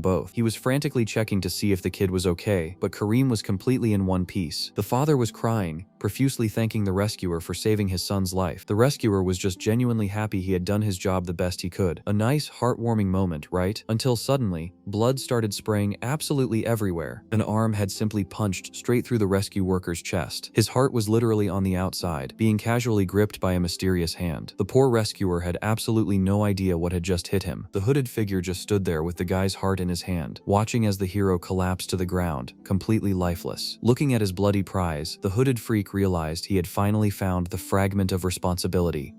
both. He was frantically checking to see if the kid was okay, but Kareem was completely in one piece. The father was crying, profusely thanking the rescuer for saving his son's life. The rescuer was just genuinely happy he had done his job the best he could. A nice, heartwarming moment, right? Until suddenly, blood started spraying absolutely everywhere. An arm had simply punched straight through the rescue worker's chest. His heart was literally on the outside, being casually gripped by a mysterious hand. The poor rescuer had absolutely no idea what had just hit him. The hooded figure just stood there with the guy's heart in his hand, watching as the hero collapsed to the ground, completely lifeless. Looking at his bloody prize, the hooded freak realized he had finally found the fragment of responsibility.